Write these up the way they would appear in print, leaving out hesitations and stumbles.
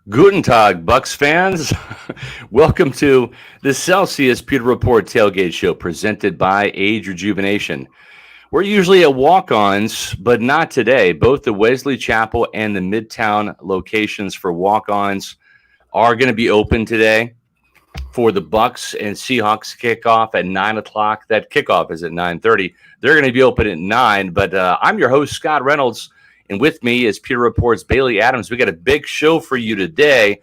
Guten Tag, Bucs fans. Welcome to the Celsius Pewter Report Tailgate Show presented by Age Rejuvenation. We're usually at walk-ons, but not today. Both the Wesley Chapel and the Midtown locations for walk-ons are going to be open today for the Bucs and Seahawks kickoff at 9 o'clock. That kickoff is at 9:30. They're going to be open at 9, but I'm your host, Scott Reynolds. And with me is Pewter Report's Bailey Adams. We got a big show for you today.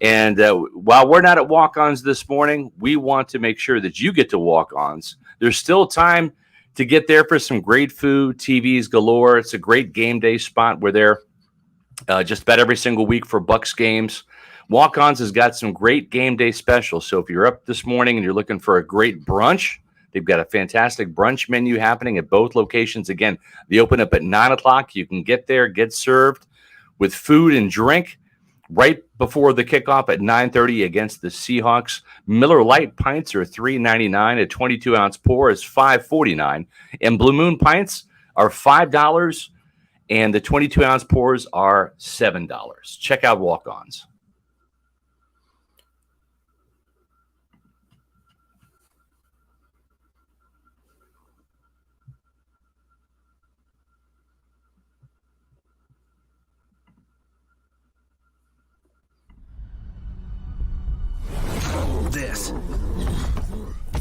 And while we're not at walk-ons this morning, we want to make sure that you get to walk-ons. There's still time to get there for some great food, TVs galore. It's a great game day spot. We're there just about every single week for Bucs games. Walk-ons has got some great game day specials. So if you're up this morning and you're looking for a great brunch, they've got a fantastic brunch menu happening at both locations. Again, they open up at 9 o'clock. You can get there, get served with food and drink right before the kickoff at 9:30 against the Seahawks. Miller Lite pints are $3.99. A 22-ounce pour is $5.49. And Blue Moon pints are $5, and the 22-ounce pours are $7. Check out walk-ons.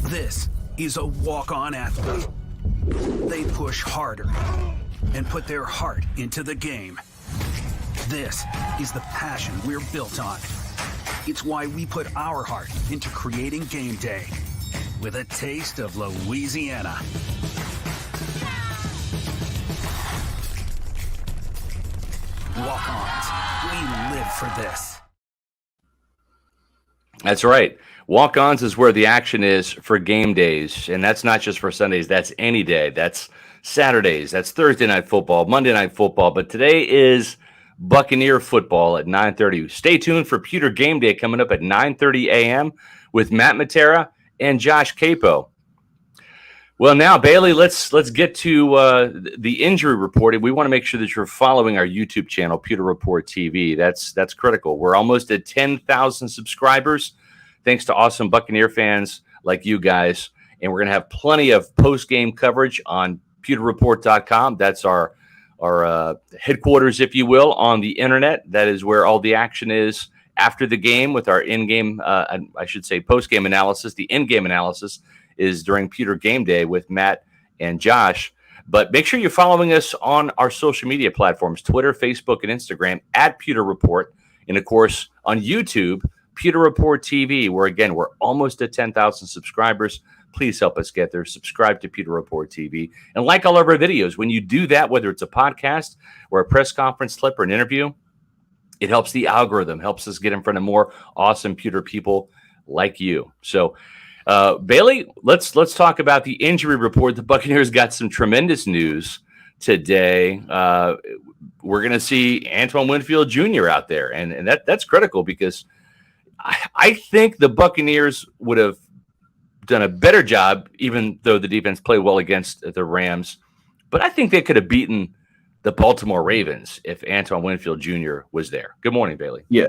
This is a walk-on athlete. They push harder and put their heart into the game. This is the passion we're built on. It's why we put our heart into creating game day with a taste of Louisiana. Walk-ons, we live for this. That's right. Walk-ons is where the action is for game days, and that's not just for Sundays. That's any day. That's Saturdays. That's Thursday night football, Monday night football. But today is Buccaneer football at 9:30. Stay tuned for Pewter GameDay coming up at 9:30 a.m. with Matt Matera and Josh Capo. Well, now, Bailey, let's get to the injury report. We want to make sure that you're following our YouTube channel, Pewter Report TV. That's critical. We're almost at 10,000 subscribers. Thanks to awesome Buccaneer fans like you guys. And we're going to have plenty of post-game coverage on pewterreport.com. That's our headquarters, if you will, on the internet. That is where all the action is after the game with our in-game, post-game analysis. The in-game analysis is during Pewter GameDay with Matt and Josh. But make sure you're following us on our social media platforms, Twitter, Facebook, and Instagram, at Pewter Report. And, of course, on YouTube, Pewter Report TV, where, again, we're almost at 10,000 subscribers. Please help us get there. Subscribe to Pewter Report TV. And like all of our videos, when you do that, whether it's a podcast or a press conference clip or an interview, it helps the algorithm, helps us get in front of more awesome Pewter people like you. So, Bailey, let's talk about the injury report. The Buccaneers got some tremendous news today. We're going to see Antoine Winfield Jr. out there, and that's critical because I think the Buccaneers would have done a better job, even though the defense played well against the Rams. But I think they could have beaten the Baltimore Ravens if Antoine Winfield Jr. was there. Good morning, Bailey. Yeah.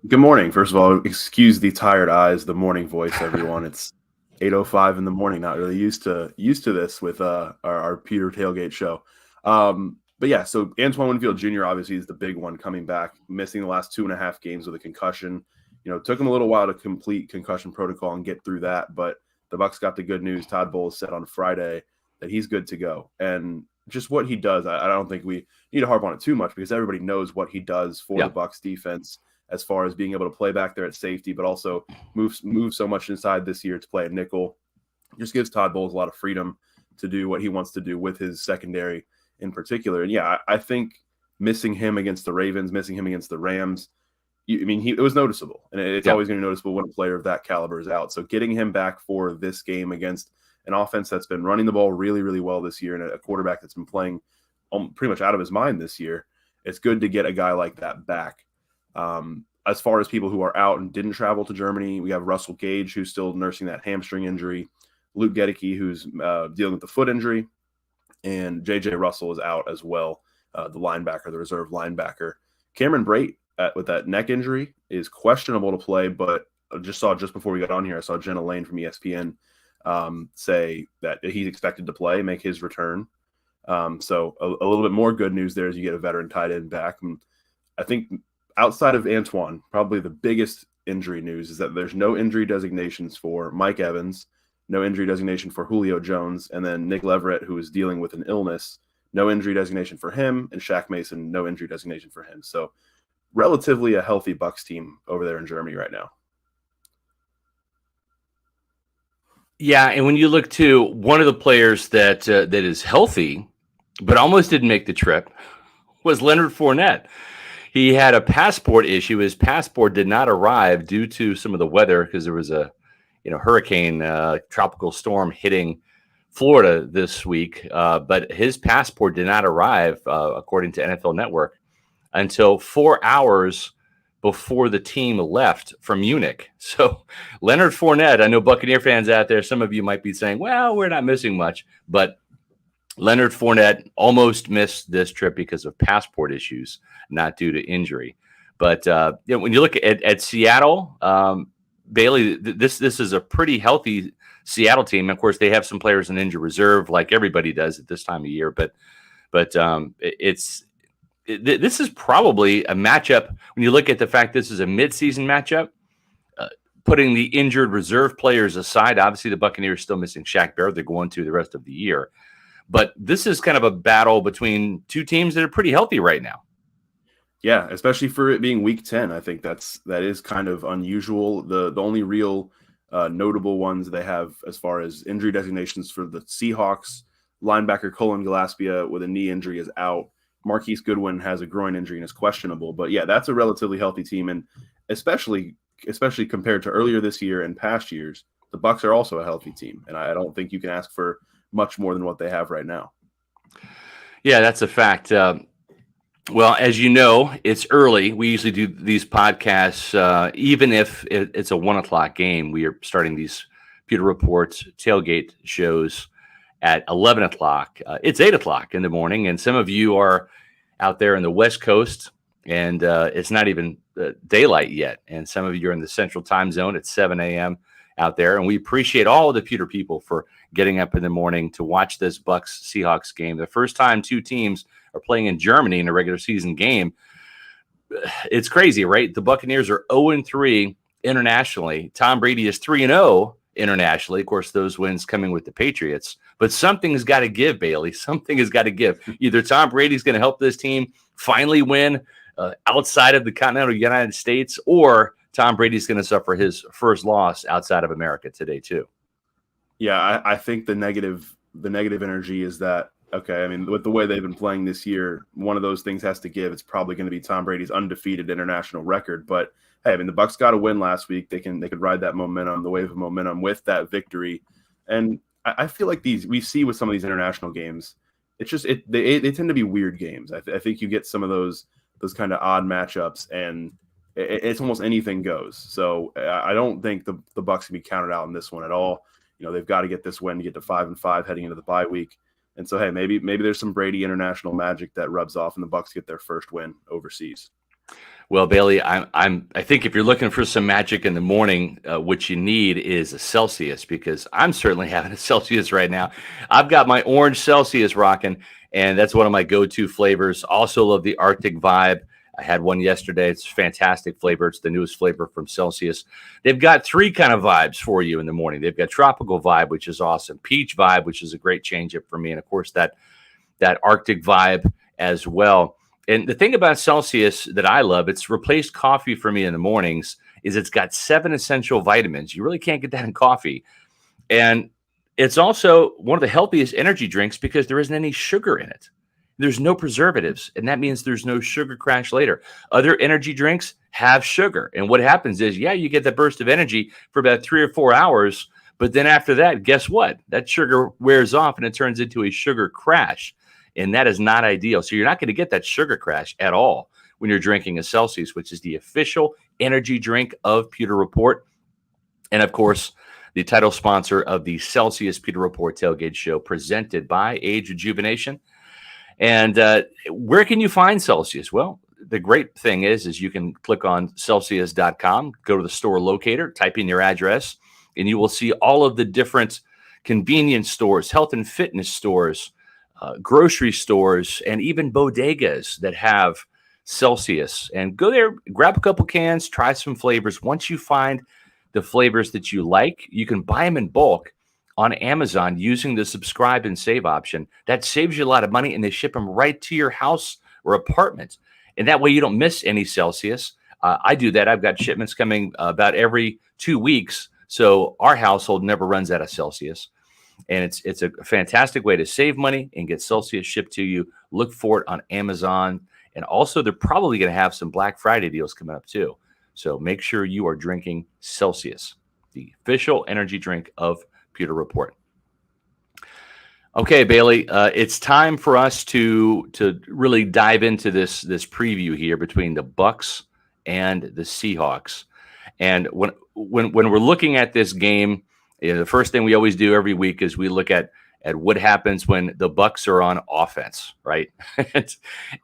Good morning. First of all, excuse the tired eyes, the morning voice, everyone. It's 8:05 in the morning. Not really used to this with our Pewter Tailgate show. But yeah, so Antoine Winfield Jr. obviously is the big one coming back, missing the last 2.5 games with a concussion. You know, it took him a little while to complete concussion protocol and get through that, but the Bucs got the good news. Todd Bowles said on Friday that he's good to go. And just what he does, I don't think we need to harp on it too much because everybody knows what he does for the Bucs defense as far as being able to play back there at safety, but also move so much inside this year to play at nickel. Just gives Todd Bowles a lot of freedom to do what he wants to do with his secondary in particular. And yeah, I think missing him against the Ravens, missing him against the Rams, it was noticeable. And it's always going to be noticeable when a player of that caliber is out. So getting him back for this game against an offense that's been running the ball really, really well this year and a quarterback that's been playing pretty much out of his mind this year, it's good to get a guy like that back. As far as people who are out and didn't travel to Germany, we have Russell Gage, who's still nursing that hamstring injury, Luke Gedeke, who's dealing with the foot injury, and J.J. Russell is out as well, the linebacker, the reserve linebacker. Cameron Brate, with that neck injury, is questionable to play, but I just before we got on here, I saw Jenna Lane from ESPN say that he's expected to play, make his return. So a little bit more good news there as you get a veteran tight end back. And I think outside of Antoine, probably the biggest injury news is that there's no injury designations for Mike Evans, no injury designation for Julio Jones, and then Nick Leverett, who is dealing with an illness, no injury designation for him, and Shaq Mason, no injury designation for him. So relatively a healthy Bucs team over there in Germany right now. Yeah, and when you look to one of the players that is healthy but almost didn't make the trip was Leonard Fournette. He had a passport issue. His passport did not arrive due to some of the weather because there was a hurricane, tropical storm hitting Florida this week. But his passport did not arrive, according to NFL Network, until 4 hours before the team left from Munich. So Leonard Fournette, I know Buccaneer fans out there, some of you might be saying, well, we're not missing much. But Leonard Fournette almost missed this trip because of passport issues, not due to injury. But when you look at Seattle, Bailey, this is a pretty healthy Seattle team. Of course, they have some players in injured reserve, like everybody does at this time of year. But this is probably a matchup. When you look at the fact this is a midseason matchup, putting the injured reserve players aside, obviously the Buccaneers still missing Shaq Barrett. They're going to the rest of the year. But this is kind of a battle between two teams that are pretty healthy right now. Yeah, especially for it being week 10. I think that is kind of unusual. The only real notable ones they have as far as injury designations for the Seahawks, linebacker Colin Gillespie with a knee injury is out. Marquise Goodwin has a groin injury and is questionable. But yeah, that's a relatively healthy team. And especially compared to earlier this year and past years, the Bucs are also a healthy team. And I don't think you can ask for much more than what they have right now. Yeah, that's a fact. Well, as you know, it's early. We usually do these podcasts, even if it's a 1 o'clock game. We are starting these Pewter Reports tailgate shows at 11 o'clock. It's 8 o'clock in the morning, and some of you are out there in the West Coast, and it's not even daylight yet. And some of you are in the Central Time Zone at 7 a.m. out there. And we appreciate all of the Pewter people for getting up in the morning to watch this Bucs Seahawks game. The first time two teams are playing in Germany in a regular season game. It's crazy, right? The Buccaneers are 0-3 internationally. Tom Brady is 3-0 internationally. Of course, those wins coming with the Patriots. But something has got to give, Bailey. Something has got to give. Either Tom Brady's going to help this team finally win outside of the continental United States, or Tom Brady's going to suffer his first loss outside of America today, too. Yeah, I think the negative energy is that, okay, I mean, with the way they've been playing this year, one of those things has to give. It's probably going to be Tom Brady's undefeated international record. But hey, I mean, the Bucs got a win last week. They could ride that momentum, the wave of momentum with that victory. And I feel like we see with some of these international games, it's just they tend to be weird games. I think you get some of those kind of odd matchups, and it's almost anything goes. So I don't think the Bucs can be counted out in this one at all. You know, they've got to get this win to get to 5-5 heading into the bye week. And so, hey, maybe there's some Brady international magic that rubs off, and the Bucs get their first win overseas. Well, Bailey, I think if you're looking for some magic in the morning, what you need is a Celsius, because I'm certainly having a Celsius right now. I've got my orange Celsius rocking, and that's one of my go-to flavors. Also love the Arctic Vibe. I had one yesterday. It's a fantastic flavor. It's the newest flavor from Celsius. They've got three kind of vibes for you in the morning. They've got tropical vibe, which is awesome. Peach vibe, which is a great change-up for me. And, of course, that Arctic vibe as well. And the thing about Celsius that I love, it's replaced coffee for me in the mornings, is it's got 7 essential vitamins. You really can't get that in coffee. And It's also one of the healthiest energy drinks because there isn't any sugar in it. There's no preservatives, and that means there's no sugar crash later. Other energy drinks have sugar, and what happens is, you get that burst of energy for about 3 or 4 hours, but then after that, guess what? That sugar wears off, and it turns into a sugar crash, and that is not ideal. So you're not going to get that sugar crash at all when you're drinking a Celsius, which is the official energy drink of Pewter Report, and of course, the title sponsor of the Celsius Pewter Report Tailgate Show, presented by Age Rejuvenation. And where can you find Celsius? Well, the great thing is you can click on Celsius.com, go to the store locator, type in your address, and you will see all of the different convenience stores, health and fitness stores, grocery stores, and even bodegas that have Celsius. And go there, grab a couple cans, try some flavors. Once you find the flavors that you like, you can buy them in bulk on Amazon using the subscribe and save option. That saves you a lot of money, and they ship them right to your house or apartment. And that way you don't miss any Celsius. I do that. I've got shipments coming about every 2 weeks. So our household never runs out of Celsius. And it's a fantastic way to save money and get Celsius shipped to you. Look for it on Amazon. And also, they're probably going to have some Black Friday deals coming up too. So make sure you are drinking Celsius, the official energy drink of Pewter Report. Okay, Bailey, it's time for us to really dive into this preview here between the Bucs and the Seahawks. And when we're looking at this game, the first thing we always do every week is we look at what happens when the Bucs are on offense, right?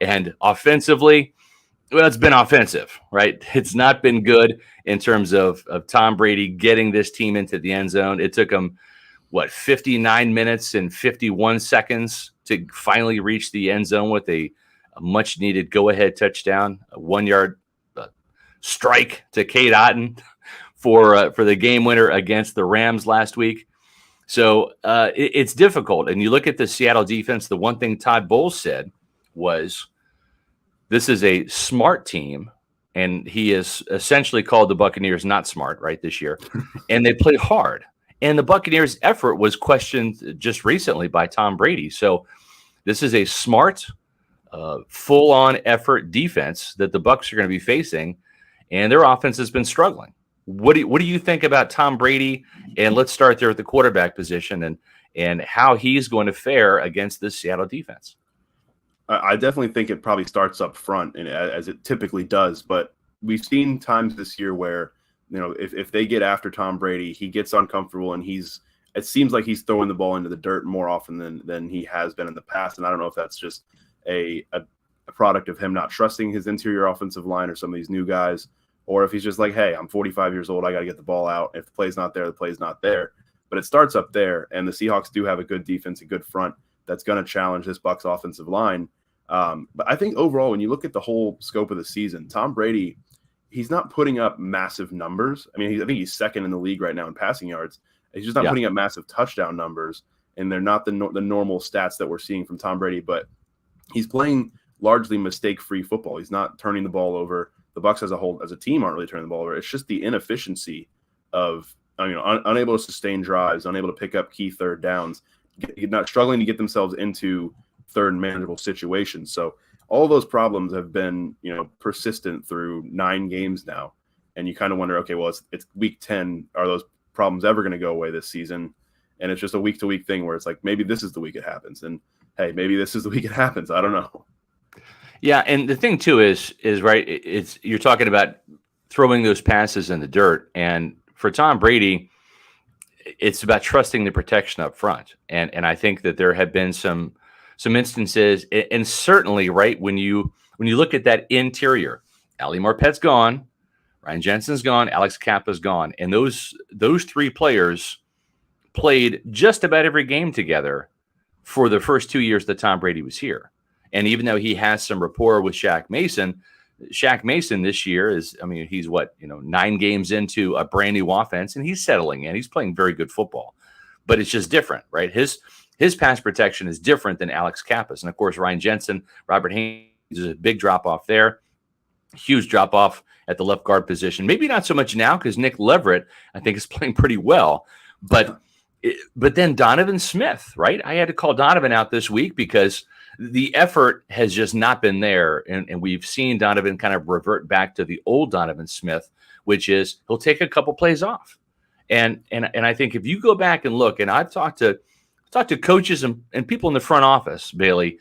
And offensively, well, it's been offensive, right? It's not been good in terms of Tom Brady getting this team into the end zone. It took him, 59 minutes and 51 seconds to finally reach the end zone with a much-needed go-ahead touchdown, a 1-yard strike to Cade Otton for the game winner against the Rams last week. So it's difficult. And you look at the Seattle defense, the one thing Todd Bowles said was, this is a smart team, and he has essentially called the Buccaneers not smart, right, this year. And they play hard. And the Buccaneers' effort was questioned just recently by Tom Brady. So this is a smart, full-on effort defense that the Bucs are going to be facing, and their offense has been struggling. What do you think about Tom Brady? And let's start there at the quarterback position and how he's going to fare against this Seattle defense. I definitely think it probably starts up front, and as it typically does. But we've seen times this year where, if they get after Tom Brady, he gets uncomfortable, and it seems like he's throwing the ball into the dirt more often than he has been in the past. And I don't know if that's just a product of him not trusting his interior offensive line or some of these new guys, or if he's just like, hey, I'm 45 years old, I got to get the ball out. If the play's not there, the play's not there. But it starts up there, and the Seahawks do have a good defense, a good front that's going to challenge this Bucs offensive line. But I think overall, when you look at the whole scope of the season, Tom Brady, he's not putting up massive numbers. I mean, I think he's second in the league right now in passing yards. He's just not putting up massive touchdown numbers, and they're not the normal stats that we're seeing from Tom Brady. But he's playing largely mistake-free football. He's not turning the ball over. The Bucs as a team aren't really turning the ball over. It's just the inefficiency of unable to sustain drives, unable to pick up key third downs, not struggling to get themselves into third and manageable situations. So all those problems have been, persistent through 9 games now. And you kind of wonder, okay, well, it's week 10. Are those problems ever going to go away this season? And it's just a week-to-week thing where it's like, maybe this is the week it happens. And hey, maybe this is the week it happens. I don't know. Yeah, and the thing too is right. You're talking about throwing those passes in the dirt, and for Tom Brady, it's about trusting the protection up front. And I think that there have been some instances, and certainly right when you look at that interior, Ali Marpet's gone, Ryan Jensen's gone, Alex Kappa's gone, and those 3 players played just about every game together for the first 2 years that Tom Brady was here. And even though he has some rapport with Shaq Mason this year he's 9 games into a brand new offense, and he's settling in. He's playing very good football, but it's just different, right? His pass protection is different than Alex Kappa's. And of course, Ryan Jensen, Robert Haynes, is a big drop off there. Huge drop off at the left guard position. Maybe not so much now because Nick Leverett, I think, is playing pretty well. But But then Donovan Smith, right? I had to call Donovan out this week because the effort has just not been there. And we've seen Donovan kind of revert back to the old Donovan Smith, which is he'll take a couple plays off. And I think if you go back and look, and I've talked to coaches and people in the front office, Bailey,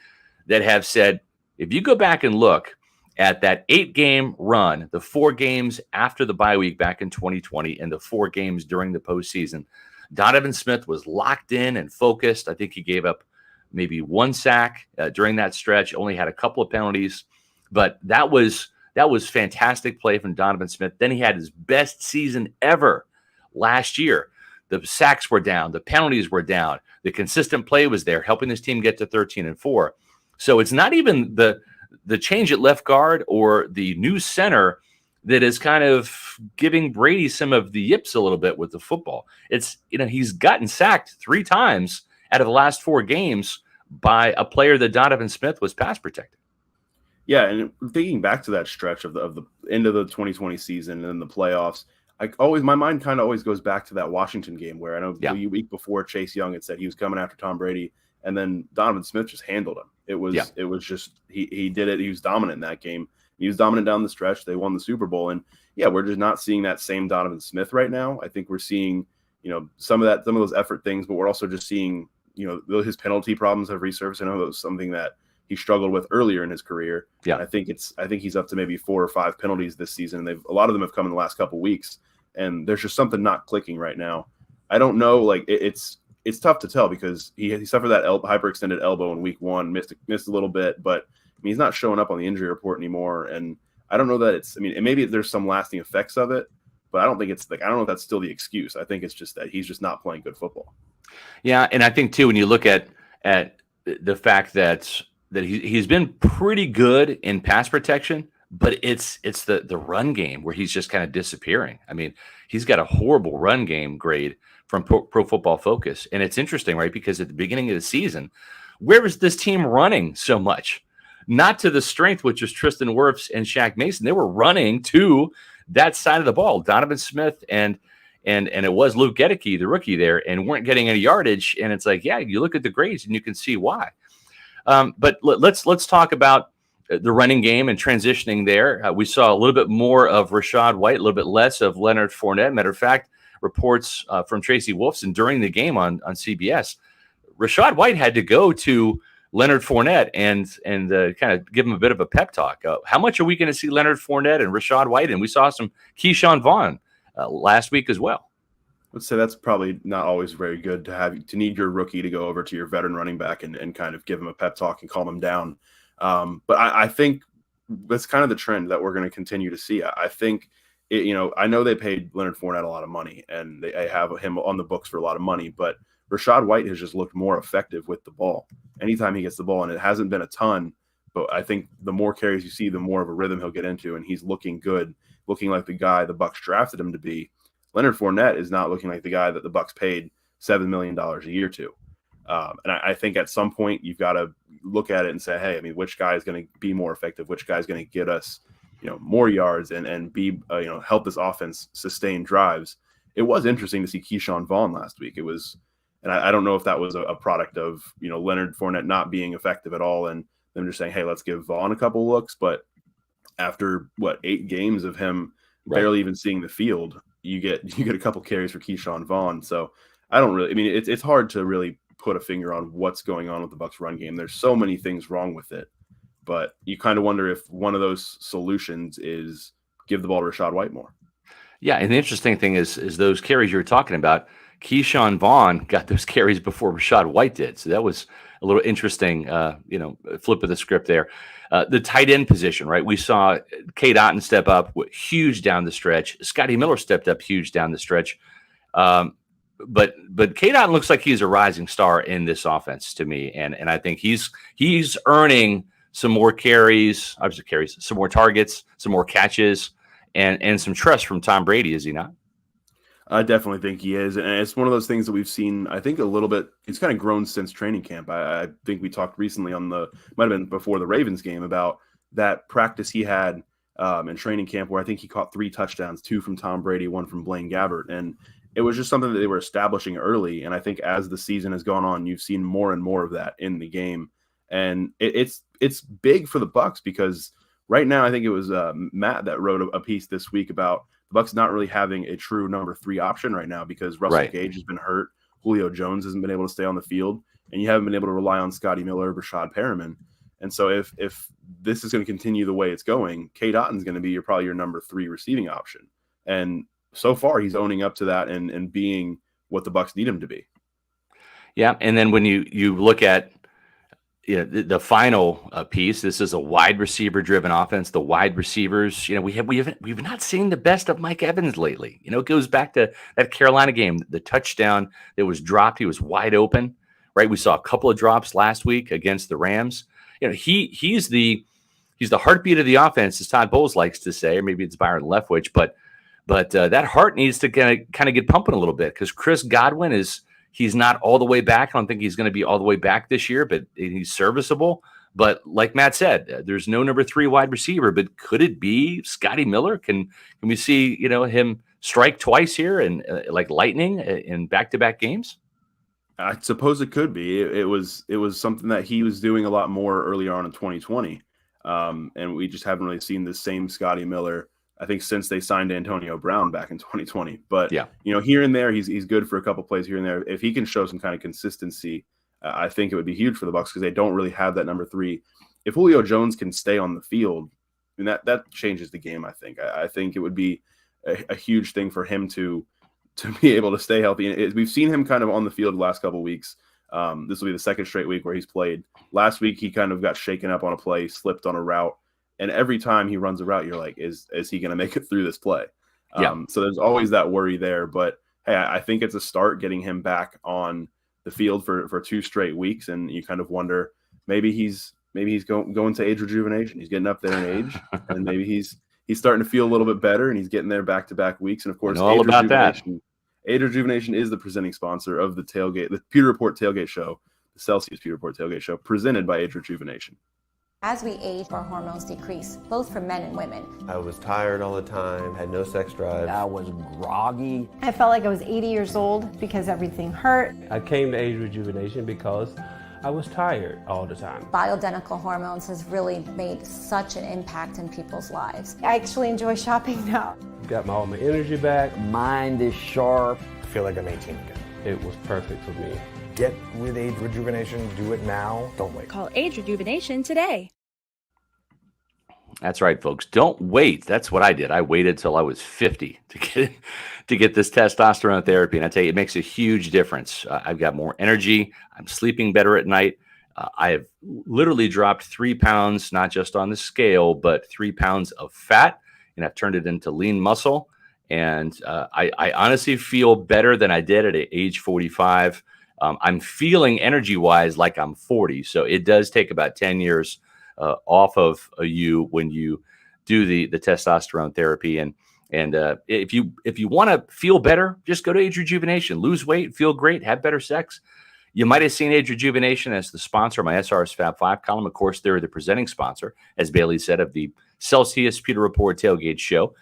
that have said, if you go back and look at that 8-game run, the 4 games after the bye week back in 2020 and the 4 games during the postseason, Donovan Smith was locked in and focused. I think he gave up maybe 1 sack during that stretch, only had a couple of penalties, but that was fantastic play from Donovan Smith. Then he had his best season ever last year. The sacks were down, the penalties were down, the consistent play was there, helping his team get to 13-4. So it's not even the change at left guard or the new center that is kind of giving Brady some of the yips a little bit with the football. It's, he's gotten sacked 3 times out of the last 4 games by a player that Donovan Smith was pass protected. Yeah, and thinking back to that stretch of the end of the 2020 season and the playoffs, my mind kind of always goes back to that Washington game where I know the week before Chase Young had said he was coming after Tom Brady, and then Donovan Smith just handled him. It was just he did it. He was dominant in that game. He was dominant down the stretch. They won the Super Bowl, and we're just not seeing that same Donovan Smith right now. I think we're seeing some of those effort things, but we're also just seeing his penalty problems have resurfaced. I know that was something that he struggled with earlier in his career. Yeah, I think he's up to maybe 4 or 5 penalties this season. And a lot of them have come in the last couple of weeks, and there's just something not clicking right now. I don't know. It's tough to tell because he suffered that hyperextended elbow in week 1, missed a little bit, but he's not showing up on the injury report anymore. And I don't know that and maybe there's some lasting effects of it, but I don't think I don't know if that's still the excuse. I think it's just that he's just not playing good football. Yeah. And I think too, when you look at the fact that he's been pretty good in pass protection, but it's the run game where he's just kind of disappearing. I mean, he's got a horrible run game grade from Pro Football Focus. And it's interesting, right? Because at the beginning of the season, where was this team running so much? Not to the strength, which was Tristan Wirfs and Shaq Mason. They were running to that side of the ball. Donovan Smith and it was Luke Gedeke, the rookie there, and weren't getting any yardage. And it's like, you look at the grades and you can see why. But let's talk about the running game and transitioning there. We saw a little bit more of Rachaad White, a little bit less of Leonard Fournette. Matter of fact, reports from Tracy Wolfson during the game on CBS, Rachaad White had to go to Leonard Fournette and kind of give him a bit of a pep talk. How much are we going to see Leonard Fournette and Rachaad White? And we saw some Keyshawn Vaughn last week as well. Let's say that's probably not always very good to need your rookie to go over to your veteran running back and kind of give him a pep talk and calm him down. But I think that's kind of the trend that we're going to continue to see. I think, I know they paid Leonard Fournette a lot of money and they have him on the books for a lot of money, but Rachaad White has just looked more effective with the ball anytime he gets the ball, and it hasn't been a ton, but I think the more carries you see, the more of a rhythm he'll get into, and he's looking good, looking like the guy the Bucs drafted him to be. Leonard Fournette is not looking like the guy that the Bucs paid $7 million a year to. And I think at some point you've got to look at it and say, hey, which guy is going to be more effective? Which guy is going to get us, more yards and be, help this offense sustain drives? It was interesting to see Keyshawn Vaughn last week. It was, and I don't know if that was a product of, Leonard Fournette not being effective at all and them just saying, hey, let's give Vaughn a couple looks. But after 8 games of him barely even seeing the field, you get a couple carries for Keyshawn Vaughn. So I don't really, it's hard to really put a finger on what's going on with the Bucs run game. There's so many things wrong with it, but you kind of wonder if one of those solutions is give the ball to Rachaad White more. Yeah. And the interesting thing is those carries you're talking about, Keyshawn Vaughn got those carries before Rachaad White did. So that was a little interesting, flip of the script there. The tight end position, right? We saw Cade Otton step up huge down the stretch. Scotty Miller stepped up huge down the stretch. But Cade Otton looks like he's a rising star in this offense to me. And I think he's earning some more carries, some more targets, some more catches, and some trust from Tom Brady, is he not? I definitely think he is. And it's one of those things that we've seen, I think, a little bit. It's kind of grown since training camp. I think we talked recently might have been before the Ravens game, about that practice he had in training camp where I think he caught 3 touchdowns, 2 from Tom Brady, 1 from Blaine Gabbert. And it was just something that they were establishing early. And I think as the season has gone on, you've seen more and more of that in the game. And it's big for the Bucs because right now, I think it was Matt that wrote a piece this week about the Bucs not really having a true number 3 option right now because Russell Gage has been hurt. Julio Jones hasn't been able to stay on the field, and you haven't been able to rely on Scotty Miller, Rashad Perriman. And so if this is going to continue the way it's going, Cade Otton's going to be probably your number 3 receiving option. And so far, he's owning up to that and being what the Bucs need him to be. Yeah, and then when you look at the final piece, this is a wide receiver driven offense. The wide receivers, we've not seen the best of Mike Evans lately. It goes back to that Carolina game, the touchdown that was dropped. He was wide open, right? We saw a couple of drops last week against the Rams. He's the heartbeat of the offense, as Todd Bowles likes to say, or maybe it's Byron Leftwich, but that heart needs to kind of get pumping a little bit because Chris Godwin he's not all the way back. I don't think he's going to be all the way back this year, but he's serviceable. But like Matt said, there's no number 3 wide receiver, but could it be Scotty Miller? Can we see, him strike twice here and like lightning in back-to-back games? I suppose it could be. It was something that he was doing a lot more earlier on in 2020. And we just haven't really seen the same Scotty Miller, I think, since they signed Antonio Brown back in 2020. But, here and there, he's good for a couple plays here and there. If he can show some kind of consistency, I think it would be huge for the Bucs because they don't really have that number 3. If Julio Jones can stay on the field, I mean, that changes the game, I think. I think it would be a huge thing for him to be able to stay healthy. And we've seen him kind of on the field the last couple of weeks. This will be the second straight week where he's played. Last week, he kind of got shaken up on a play, slipped on a route. And every time he runs a route, you're like, is he going to make it through this play? So there's always that worry there. But, hey, I think it's a start getting him back on the field for 2 straight weeks. And you kind of wonder, maybe he's going to age rejuvenation. He's getting up there in age. And maybe he's starting to feel a little bit better, and he's getting there back-to-back weeks. And, of course, all about that. Age Rejuvenation is the presenting sponsor of the Tailgate, the Pewter Report Tailgate Show, the Celsius Pewter Report Tailgate Show, presented by Age Rejuvenation. As we age, our hormones decrease, both for men and women. I was tired all the time, had no sex drive. I was groggy. I felt like I was 80 years old because everything hurt. I came to Age Rejuvenation because I was tired all the time. Bioidentical hormones has really made such an impact in people's lives. I actually enjoy shopping now. Got all my energy back. Mind is sharp. I feel like I'm 18 again. It was perfect for me. Get with Age Rejuvenation. Do it now. Don't wait. Call Age Rejuvenation today. That's right, folks. Don't wait. That's what I did. I waited till I was 50 to get this testosterone therapy. And I tell you, it makes a huge difference. I've got more energy. I'm sleeping better at night. I have literally dropped 3 pounds, not just on the scale, but 3 pounds of fat. And I've turned it into lean muscle. And I honestly feel better than I did at age 45. I'm feeling energy-wise like I'm 40. So it does take about 10 years off of you when you do the testosterone therapy. And if you want to feel better, just go to Age Rejuvenation. Lose weight, feel great, have better sex. You might have seen Age Rejuvenation as the sponsor of my SR's Fab 5 column. Of course, they're the presenting sponsor, as Bailey said, of the Celsius Pewter Report Tailgate Show.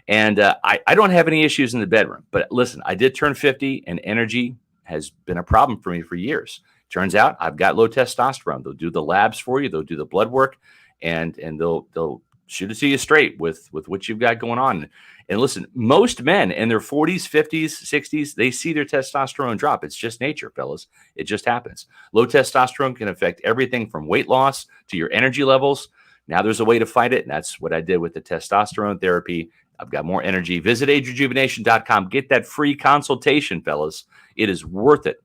And I don't have any issues in the bedroom. But listen, I did turn 50, and energy has been a problem for me for years. Turns out I've got low testosterone. They'll do the labs for you. They'll do the blood work, and they'll shoot it to you straight with what you've got going on. And listen, most men in their 40s, 50s, 60s, they see their testosterone drop. It's just nature, fellas. It just happens. Low testosterone can affect everything from weight loss to your energy levels. Now there's a way to fight it, and that's what I did with the testosterone therapy. I've got more energy. Visit agerejuvenation.com. Get that free consultation, fellas. It is worth it.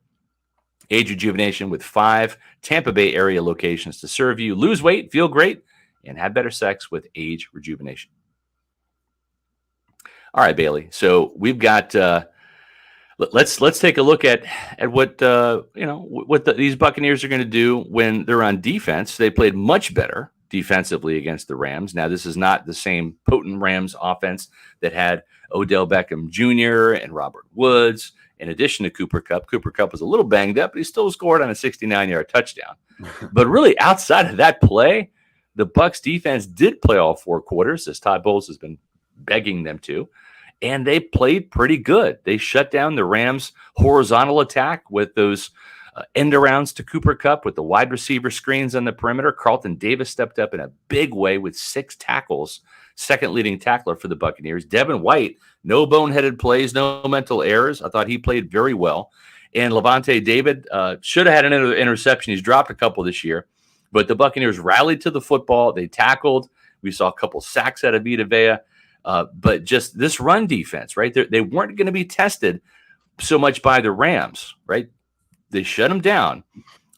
Age Rejuvenation with 5 Tampa Bay area locations to serve you. Lose weight, feel great, and have better sex with Age Rejuvenation. All right, Bailey. So we've got. Let's take a look at what these Buccaneers are going to do when they're on defense. They played much better defensively against the Rams. Now, this is not the same potent Rams offense that had Odell Beckham Jr. and Robert Woods, in addition to Cooper Kupp. Cooper Kupp was a little banged up, but he still scored on a 69-yard touchdown. But really, outside of that play, the Bucs defense did play all 4 quarters, as Todd Bowles has been begging them to. and they played pretty good. They shut down the Rams' horizontal attack with those end arounds to Cooper Kupp with the wide receiver screens on the perimeter. Carlton Davis stepped up in a big way with 6 tackles, second leading tackler for the Buccaneers. Devin White, no boneheaded plays, no mental errors. I thought he played very well. And Lavonte David should have had an interception. He's dropped a couple this year. But the Buccaneers rallied to the football. They tackled. We saw a couple sacks out of Vita. But just this run defense, right? They weren't going to be tested so much by the Rams, right? They shut them down.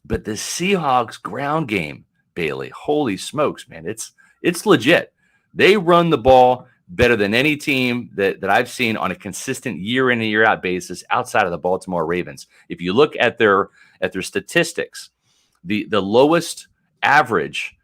But the Seahawks ground game, Bailey, holy smokes, man. It's legit. They run the ball better than any team that I've seen on a consistent year in and year out basis outside of the Baltimore Ravens. If you look at their statistics, the lowest average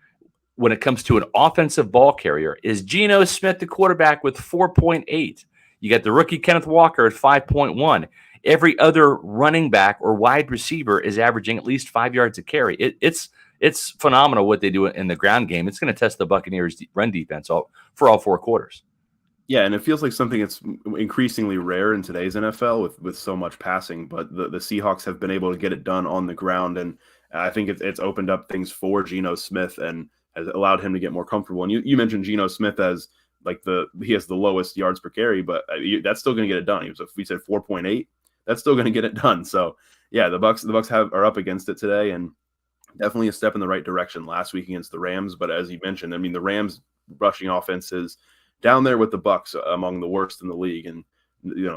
when it comes to an offensive ball carrier is Geno Smith, the quarterback, with 4.8. You got the rookie Kenneth Walker at 5.1. Every other running back or wide receiver is averaging at least 5 yards a carry. It's phenomenal what they do in the ground game. It's going to test the Buccaneers' run defense for all 4 quarters. Yeah, and it feels like something that's increasingly rare in today's NFL with so much passing. But the Seahawks have been able to get it done on the ground, and I think it's opened up things for Geno Smith and has allowed him to get more comfortable. And you mentioned Geno Smith as like he has the lowest yards per carry, but that's still going to get it done. We said 4.8, that's still going to get it done. So yeah, the Bucs are up against it today, and definitely a step in the right direction last week against the Rams. But as you mentioned, I mean, the Rams rushing offense is down there with the Bucs among the worst in the league. And,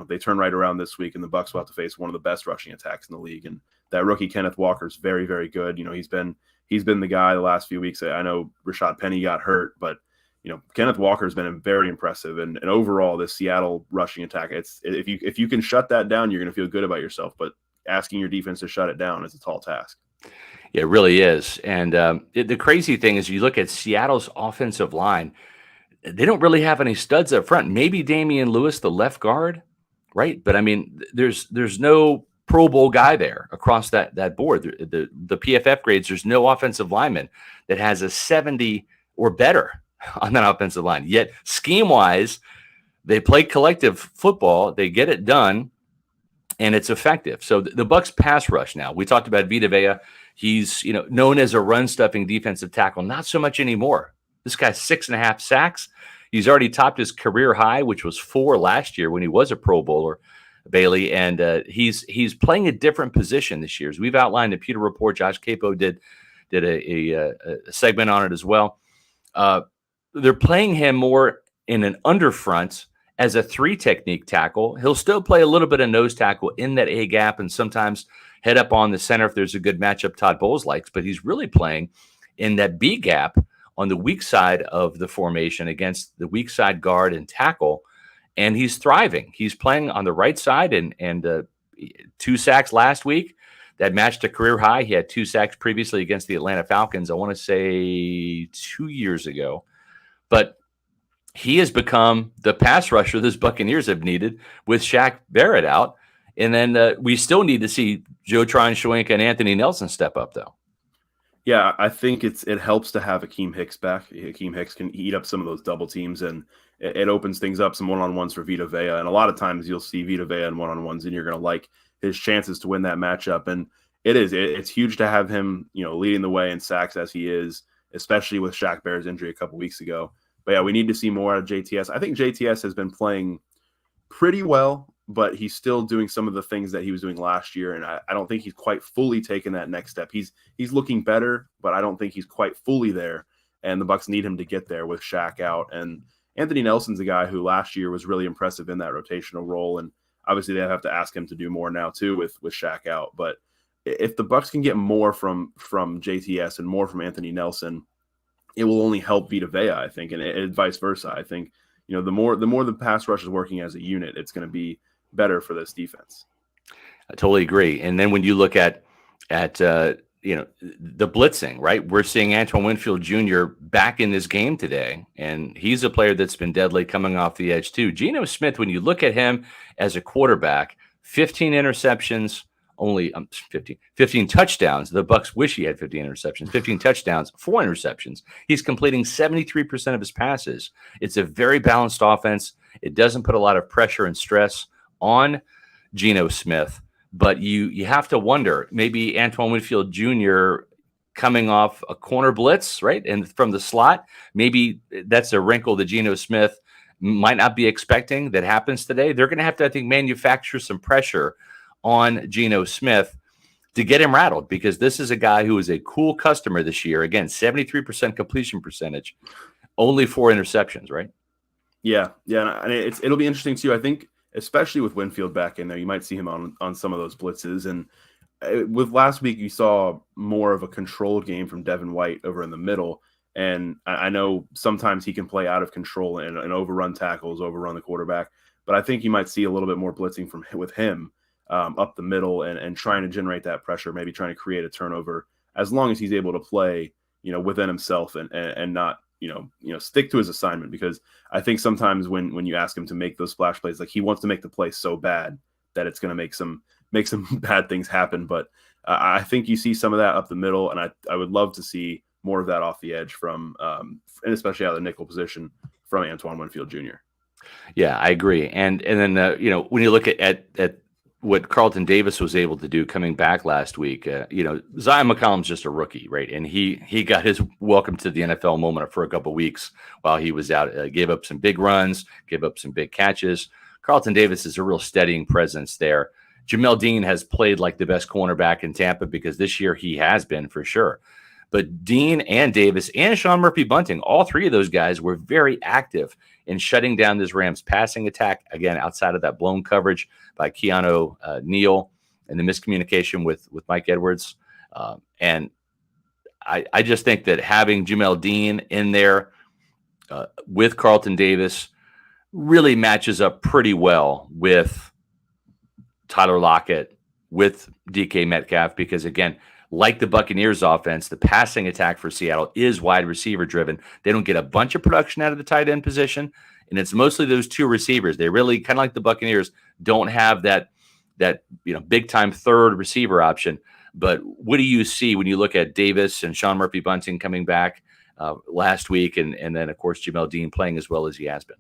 they turn right around this week, and the Bucs will have to face one of the best rushing attacks in the league. And that rookie Kenneth Walker is very, very good. He's been the guy the last few weeks. I know Rashad Penny got hurt, but Kenneth Walker has been very impressive. And overall, this Seattle rushing attack, if you can shut that down, you're going to feel good about yourself. But asking your defense to shut it down is a tall task. It really is. And the crazy thing is you look at Seattle's offensive line, they don't really have any studs up front. Maybe Damian Lewis, the left guard, right? But I mean, there's no Pro Bowl guy there across that board. The PFF grades, there's no offensive lineman that has a 70 or better on that offensive line. Yet scheme-wise, they play collective football, they get it done, and it's effective. So the Bucs pass rush now. We talked about Vita. He's known as a run-stuffing defensive tackle. Not so much anymore. This guy's 6.5 sacks. He's already topped his career high, which was 4 last year when he was a Pro Bowler, Bailey. And he's playing a different position this year. As we've outlined the Pewter Report, Josh Capo did a segment on it as well. They're playing him more in an underfront as a 3 technique tackle. He'll still play a little bit of nose tackle in that A gap and sometimes head up on the center if there's a good matchup Todd Bowles likes, but he's really playing in that B gap on the weak side of the formation against the weak side guard and tackle, and he's thriving. He's playing on the right side, and 2 sacks last week. That matched a career high. He had 2 sacks previously against the Atlanta Falcons, I want to say 2 years ago. But he has become the pass rusher this Buccaneers have needed with Shaq Barrett out. And then we still need to see Joe Tryon-Shoyinka and Anthony Nelson step up, though. Yeah, I think it helps to have Akeem Hicks back. Akeem Hicks can eat up some of those double teams, and it opens things up, some one-on-ones for Vita Vea. And a lot of times you'll see Vita Vea in one-on-ones, and you're going to like his chances to win that matchup. And it's huge to have him, leading the way in sacks as he is, especially with Shaq Barrett's injury a couple weeks ago. But yeah, we need to see more out of JTS. I think JTS has been playing pretty well, but he's still doing some of the things that he was doing last year, and I don't think he's quite fully taken that next step. He's looking better, but I don't think he's quite fully there, and the Bucs need him to get there with Shaq out. And Anthony Nelson's a guy who last year was really impressive in that rotational role, and obviously they have to ask him to do more now too with Shaq out. But if the Bucs can get more from JTS and more from Anthony Nelson, it will only help Vita Vea, I think, and vice versa. I think the more the pass rush is working as a unit, it's going to be better for this defense. I totally agree. And then when you look at the blitzing, right? We're seeing Antoine Winfield Jr. back in this game today, and he's a player that's been deadly coming off the edge too. Geno Smith, when you look at him as a quarterback, 15 interceptions, only 15 touchdowns. The Bucs wish he had 15 interceptions, 15 touchdowns, 4 interceptions. He's completing 73% of his passes. It's a very balanced offense. It doesn't put a lot of pressure and stress on Geno Smith, but you have to wonder, maybe Antoine Winfield Jr. coming off a corner blitz, right? And from the slot, maybe that's a wrinkle that Geno Smith might not be expecting that happens today. They're going to have to, I think, manufacture some pressure on Geno Smith to get him rattled, because this is a guy who is a cool customer this year. Again, 73% completion percentage, only 4 interceptions, right? Yeah. And it'll be interesting too. I think, especially with Winfield back in there, you might see him on some of those blitzes. And with last week, you saw more of a controlled game from Devin White over in the middle. And I know sometimes he can play out of control and overrun tackles, overrun the quarterback. But I think you might see a little bit more blitzing with him up the middle and trying to generate that pressure, maybe trying to create a turnover, as long as he's able to play, within himself and not, stick to his assignment. Because I think sometimes when you ask him to make those splash plays, like, he wants to make the play so bad that it's going to make some bad things happen. But I think you see some of that up the middle, and I would love to see more of that off the edge from, and especially out of the nickel position, from Antoine Winfield Jr. Yeah, I agree. And then when you look at what Carlton Davis was able to do coming back last week, Zion McCollum's just a rookie, right? And he got his welcome to the NFL moment for a couple of weeks while he was out. Gave up some big runs, gave up some big catches. Carlton Davis is a real steadying presence there. Jamel Dean has played like the best cornerback in Tampa, because this year he has been, for sure. But Dean and Davis and Sean Murphy-Bunting, all 3 of those guys were very active in shutting down this Rams passing attack, again, outside of that blown coverage by Keanu Neal and the miscommunication with Mike Edwards. And I just think that having Jamel Dean in there with Carlton Davis really matches up pretty well with Tyler Lockett, with DK Metcalf, because, again, like the Buccaneers offense, the passing attack for Seattle is wide receiver driven. They don't get a bunch of production out of the tight end position, and it's mostly those 2 receivers. They really, kind of like the Buccaneers, don't have that big time third receiver option. But what do you see when you look at Davis and Sean Murphy-Bunting coming back last week, and then, of course, Jamel Dean playing as well as he has been?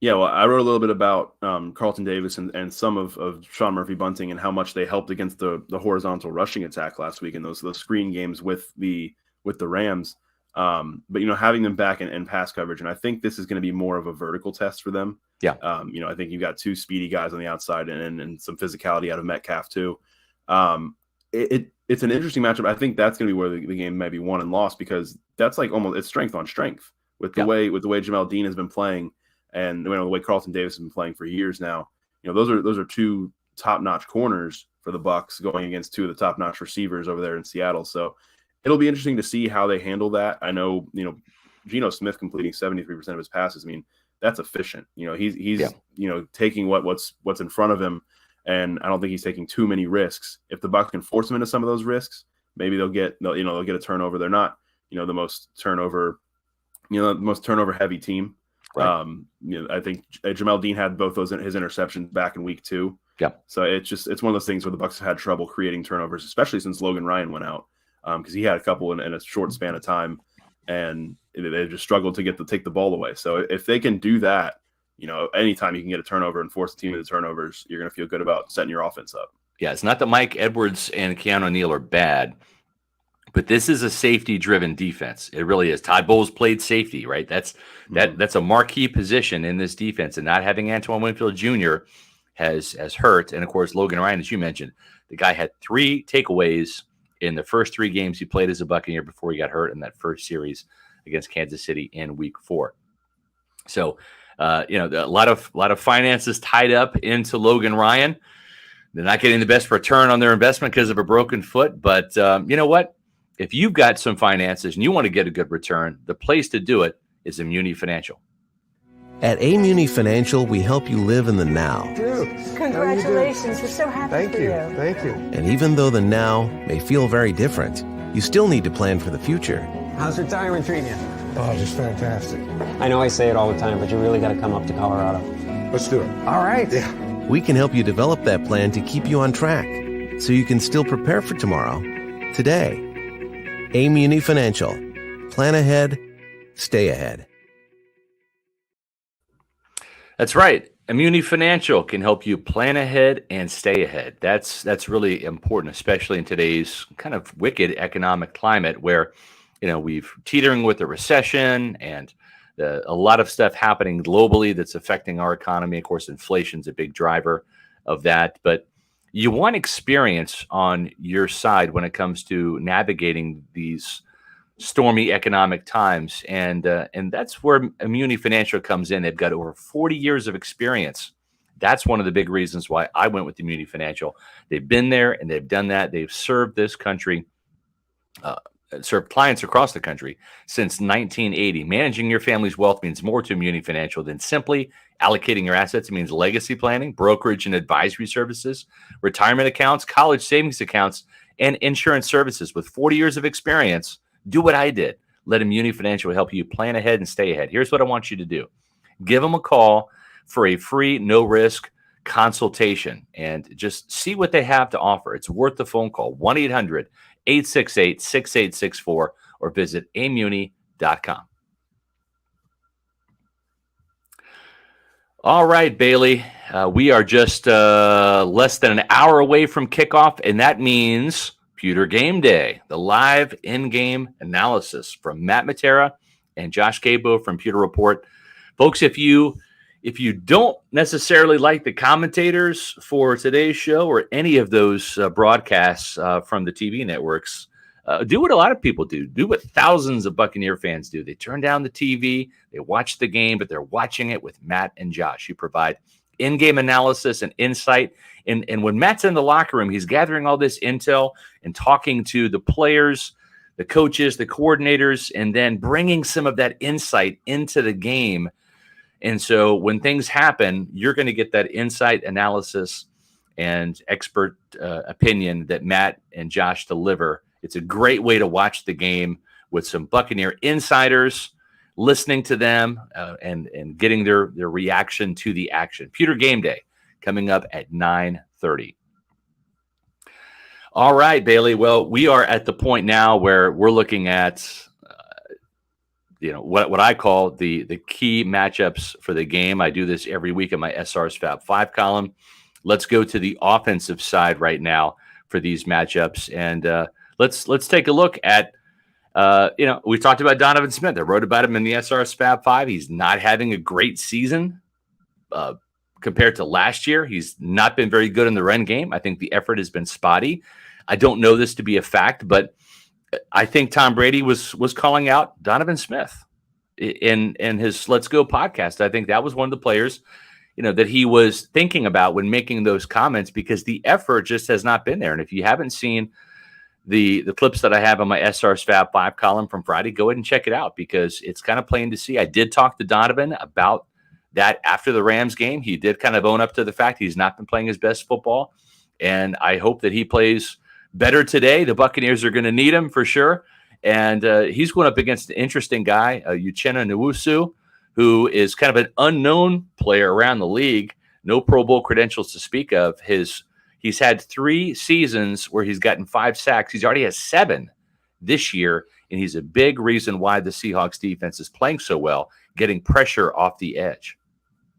Yeah, well, I wrote a little bit about Carlton Davis and some of Sean Murphy-Bunting and how much they helped against the horizontal rushing attack last week in those screen games with the Rams. But having them back in pass coverage, and I think this is going to be more of a vertical test for them. Yeah. I think you've got 2 speedy guys on the outside and some physicality out of Metcalf too. It's an interesting matchup. I think that's going to be where the game may be won and lost, because that's like almost, it's strength on strength with the way Jamel Dean has been playing. And the way Carlton Davis has been playing for years now. Those are 2 top-notch corners for the Bucs going against 2 of the top-notch receivers over there in Seattle. So it'll be interesting to see how they handle that. I know, Geno Smith completing 73% of his passes. I mean, that's efficient. He's taking what's in front of him, and I don't think he's taking too many risks. If the Bucs can force him into some of those risks, maybe they'll get a turnover. They're not, the most turnover heavy team. Right. I think Jamel Dean had both his interceptions back in week 2. Yeah. So it's one of those things where the Bucs have had trouble creating turnovers, especially since Logan Ryan went out, because he had a couple in a short span of time, and they just struggled to take the ball away. So if they can do that, anytime you can get a turnover and force the team into turnovers, you're going to feel good about setting your offense up. Yeah, it's not that Mike Edwards and Keanu Neal are bad, but this is a safety-driven defense. It really is. Todd Bowles played safety, right? That's a marquee position in this defense, and not having Antoine Winfield Jr. has hurt. And, of course, Logan Ryan, as you mentioned, the guy had 3 takeaways in the first 3 games he played as a Buccaneer before he got hurt in that first series against Kansas City in week 4. So, a lot of finances tied up into Logan Ryan. They're not getting the best return on their investment because of a broken foot. But you know what? If you've got some finances and you want to get a good return, the place to do it is Immuni Financial. At Immuni Financial, we help you live in the now. Dude, congratulations. We're so happy for you. Thank you. And even though the now may feel very different, you still need to plan for the future. How's retirement treating you? Oh, just fantastic. I know I say it all the time, but you really got to come up to Colorado. Let's do it. All right. Yeah. We can help you develop that plan to keep you on track. so you can still prepare for tomorrow, today. Muni Financial. Plan ahead, stay ahead. That's right. Muni Financial can help you plan ahead and stay ahead. That's really important, especially in today's kind of wicked economic climate where, we've teetering with the recession and a lot of stuff happening globally that's affecting our economy. Of course, inflation's a big driver of that, but you want experience on your side when it comes to navigating these stormy economic times, and that's where Muni Financial comes in. They've got over 40 years of experience. That's one of the big reasons why I went with the Muni Financial. They've been there and they've done that. They've served this country, served clients across the country since 1980. Managing your family's wealth means more to Muni Financial than simply allocating your assets. It means legacy planning, brokerage and advisory services, retirement accounts, college savings accounts, and insurance services. With 40 years of experience, do what I did. Let Muni Financial help you plan ahead and stay ahead. Here's what I want you to do. Give them a call for a free, no-risk consultation and just see what they have to offer. It's worth the phone call. 1-800-868-6864 or visit amuni.com. All right, Bailey. We are just less than an hour away from kickoff, and that means Pewter GameDay, the live in-game analysis from Matt Matera and Josh Cabo from Pewter Report. Folks, if you don't necessarily like the commentators for today's show or any of those broadcasts from the TV networks, do what a lot of people do. Do what thousands of Buccaneer fans do. They turn down the TV, they watch the game, but they're watching it with Matt and Josh. You provide in-game analysis and insight. And when Matt's in the locker room, he's gathering all this intel and talking to the players, the coaches, the coordinators, and then bringing some of that insight into the game. And so when things happen, you're going to get that insight, analysis, and expert opinion that Matt and Josh deliver. It's a great way to watch the game with some Buccaneer insiders, listening to them and getting their reaction to the action. Pewter GameDay coming up at 9:30. All right, Bailey. Well, we are at the point now where we're looking at what I call the key matchups for the game. I do this every week in my SR's Fab 5 column. Let's go to the offensive side right now for these matchups, and let's take a look at we talked about Donovan Smith. I wrote about him in the SR's Fab 5. He's not having a great season compared to last year. He's not been very good in the run game. I think the effort has been spotty. I don't know this to be a fact, but I think Tom Brady was calling out Donovan Smith in his Let's Go podcast. I think that was one of the players, that he was thinking about when making those comments, because the effort just has not been there. And if you haven't seen the clips that I have on my SR's Fab 5 column from Friday, go ahead and check it out, because it's kind of plain to see. I did talk to Donovan about that after the Rams game. He did kind of own up to the fact he's not been playing his best football, and I hope that he plays better today. The Buccaneers are going to need him for sure, and he's going up against an interesting guy, Uchenna Nwosu, who is kind of an unknown player around the league. No Pro Bowl credentials to speak of. He's had 3 seasons where he's gotten 5 sacks. He's already has 7 this year, and he's a big reason why the Seahawks defense is playing so well, getting pressure off the edge.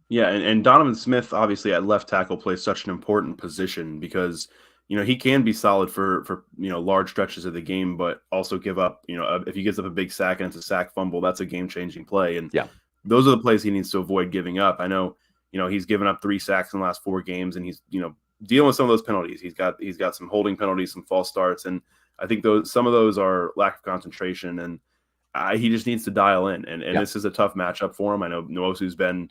Yeah, and Donovan Smith, obviously, at left tackle plays such an important position because, he can be solid for large stretches of the game, but also give up, if he gives up a big sack and it's a sack fumble, that's a game-changing play. And yeah, those are the plays he needs to avoid giving up. I know, he's given up 3 sacks in the last 4 games, and he's, dealing with some of those penalties. He's got some holding penalties, some false starts, and I think some of those are lack of concentration, and he just needs to dial in. And this is a tough matchup for him. I know Nwosu's been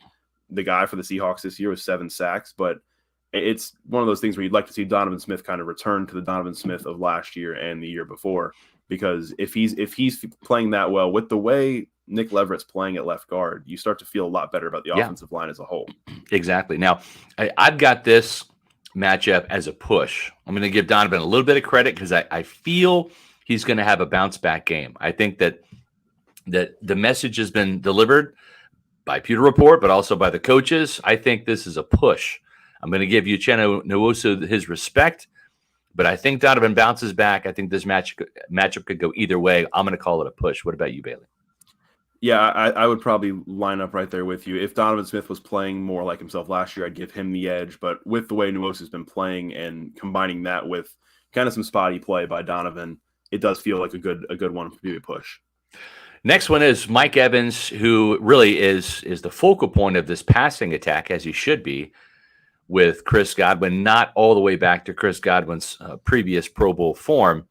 the guy for the Seahawks this year with 7 sacks, but it's one of those things where you'd like to see Donovan Smith kind of return to the Donovan Smith of last year and the year before, because if he's playing that well with the way Nick Leverett's playing at left guard, you start to feel a lot better about the offensive line as a whole. Exactly. Now, I've got this matchup as a push. I'm going to give Donovan a little bit of credit because I feel he's going to have a bounce back game. I think that the message has been delivered by Pewter Report, but also by the coaches. I think this is a push. I'm going to give Uchenna Nwosu his respect. But I think Donovan bounces back. I think this matchup could go either way. I'm going to call it a push. What about you, Bailey? Yeah, I would probably line up right there with you. If Donovan Smith was playing more like himself last year, I'd give him the edge. But with the way Nuosa's been playing and combining that with kind of some spotty play by Donovan, it does feel like a good one to be a push. Next one is Mike Evans, who really is the focal point of this passing attack, as he should be, with Chris Godwin, not all the way back to Chris Godwin's previous Pro Bowl form.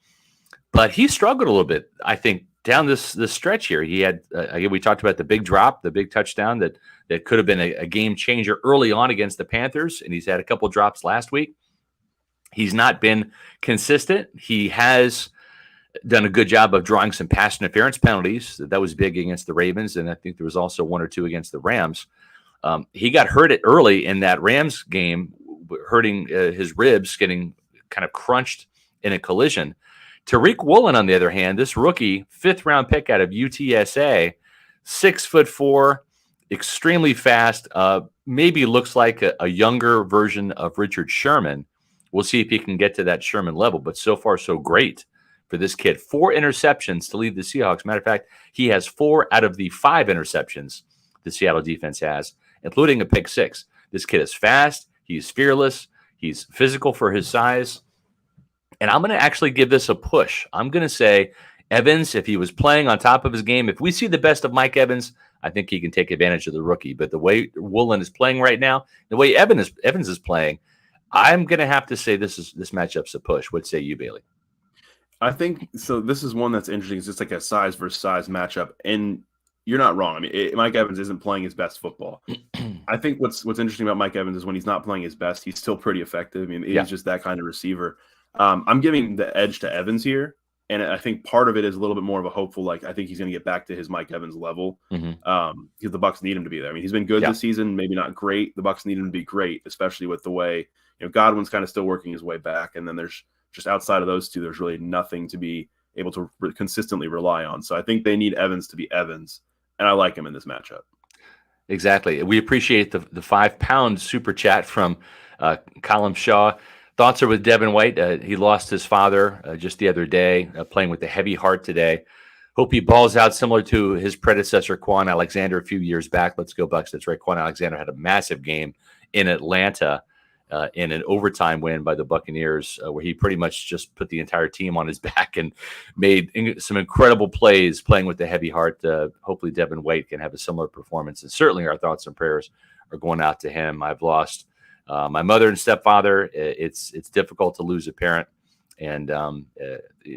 But he struggled a little bit, I think, down this stretch here. He had, again, we talked about the big drop, the big touchdown that could have been a game changer early on against the Panthers, and he's had a couple drops last week. He's not been consistent. He has done a good job of drawing some pass interference penalties. That was big against the Ravens, and I think there was also 1 or 2 against the Rams. He got hurt early in that Rams game, hurting his ribs, getting kind of crunched in a collision. Tariq Woolen, on the other hand, this rookie, 5th-round pick out of UTSA, 6'4", extremely fast, maybe looks like a younger version of Richard Sherman. We'll see if he can get to that Sherman level, but so far so great for this kid. 4 interceptions to lead the Seahawks. Matter of fact, he has 4 out of the 5 interceptions the Seattle defense has, including a pick 6. This kid is fast. He's fearless. He's physical for his size. And I'm going to actually give this a push. I'm going to say Evans, if he was playing on top of his game, if we see the best of Mike Evans, I think he can take advantage of the rookie. But the way Woolen is playing right now, the way Evans is playing, I'm going to have to say this matchup's a push. What say you, Bailey? I think so. This is one that's interesting. It's just like a size versus size matchup, and you're not wrong. I mean, Mike Evans isn't playing his best football. I think what's interesting about Mike Evans is when he's not playing his best, he's still pretty effective. I mean, he's just that kind of receiver. I'm giving the edge to Evans here, and I think part of it is a little bit more of a hopeful. Like, I think he's going to get back to his Mike Evans level because the Bucs need him to be there. I mean, he's been good this season, maybe not great. The Bucs need him to be great, especially with the way Godwin's kind of still working his way back, and then there's just outside of those two, there's really nothing to be able to consistently rely on. So I think they need Evans to be Evans, and I like him in this matchup. Exactly. We appreciate the £5 super chat from Colin Shaw. Thoughts are with Devin White. He lost his father just the other day, playing with a heavy heart today. Hope he balls out similar to his predecessor, Quan Alexander, a few years back. Let's go Bucs. That's right. Quan Alexander had a massive game in Atlanta in an overtime win by the Buccaneers, where he pretty much just put the entire team on his back and made some incredible plays playing with the heavy heart. Hopefully Devin White can have a similar performance. And certainly our thoughts and prayers are going out to him. I've lost my mother and stepfather. It's difficult to lose a parent. And